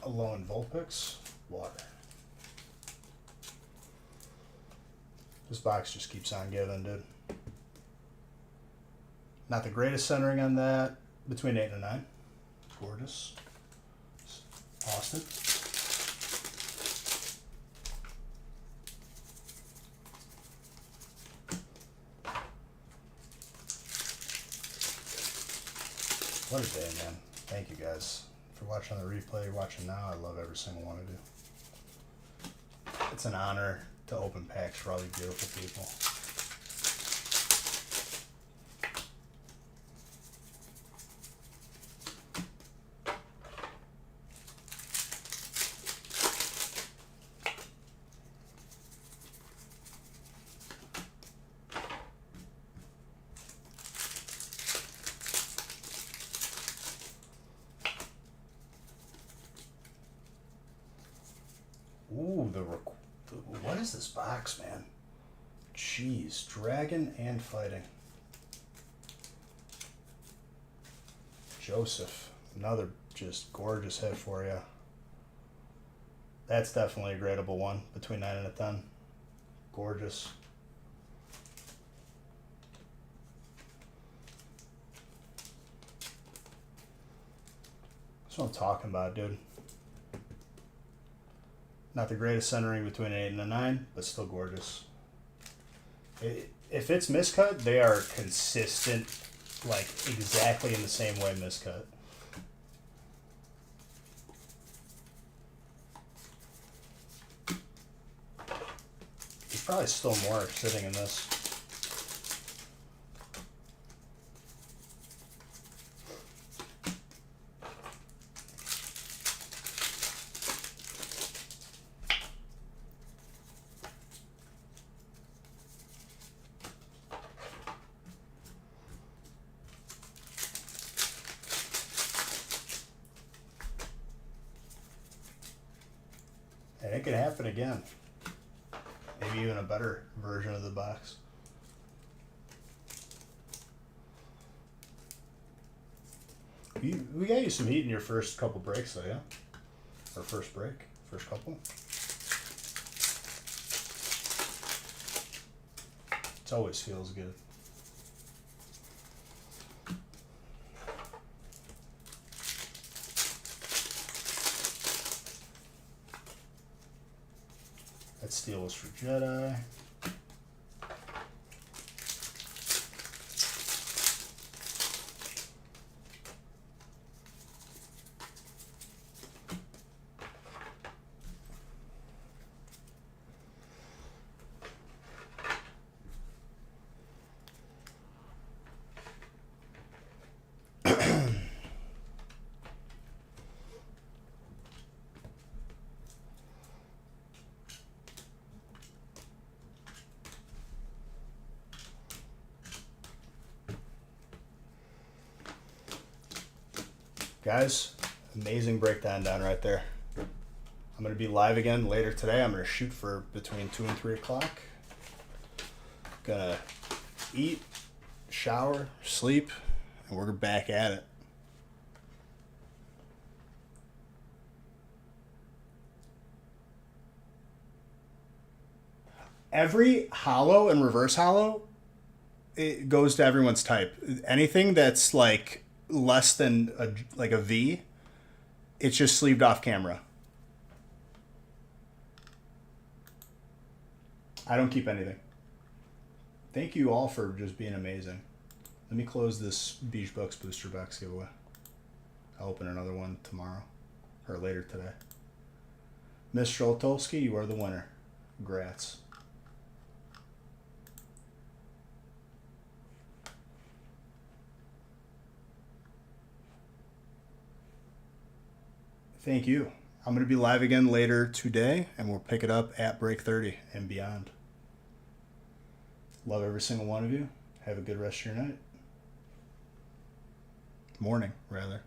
Alone Vulpix, water. This box just keeps on giving, dude. Not the greatest centering on that. Between 8 and 9. Gorgeous. Austin. Mother's Day, man. Thank you guys for watching the replay. You're watching now. I love every single one of you. It's an honor to open packs for all you beautiful people. Ooh, what is this box, man? Jeez, Dragon and Fighting. Joseph, another just gorgeous hit for you. That's definitely a gradable one, between 9 and a 10. Gorgeous. That's what I'm talking about, dude. Not the greatest centering between an 8 and a 9, but still gorgeous. If it's miscut, they are consistent, like exactly in the same way miscut. There's probably still more sitting in this. And it could happen again. Maybe even a better version of the box. We got you some heat in your first couple breaks though, yeah? Or first break? First couple? It always feels good. That steel was for Jedi. Guys, amazing breakdown down right there. I'm going to be live again later today. I'm going to shoot for between 2 and 3 o'clock. Gonna eat, shower, sleep, and we're back at it. Every hollow and reverse hollow, it goes to everyone's type. Anything that's like less than a V, it's just sleeved off camera. I don't keep anything. Thank you all for just being amazing. Let me close this Beach Bucks booster box giveaway. I'll open another one tomorrow or later today. Miss Stroltolsky, you are the winner. Congrats. Thank you. I'm going to be live again later today, and we'll pick it up at break 30 and beyond. Love every single one of you. Have a good rest of your night. Morning, rather.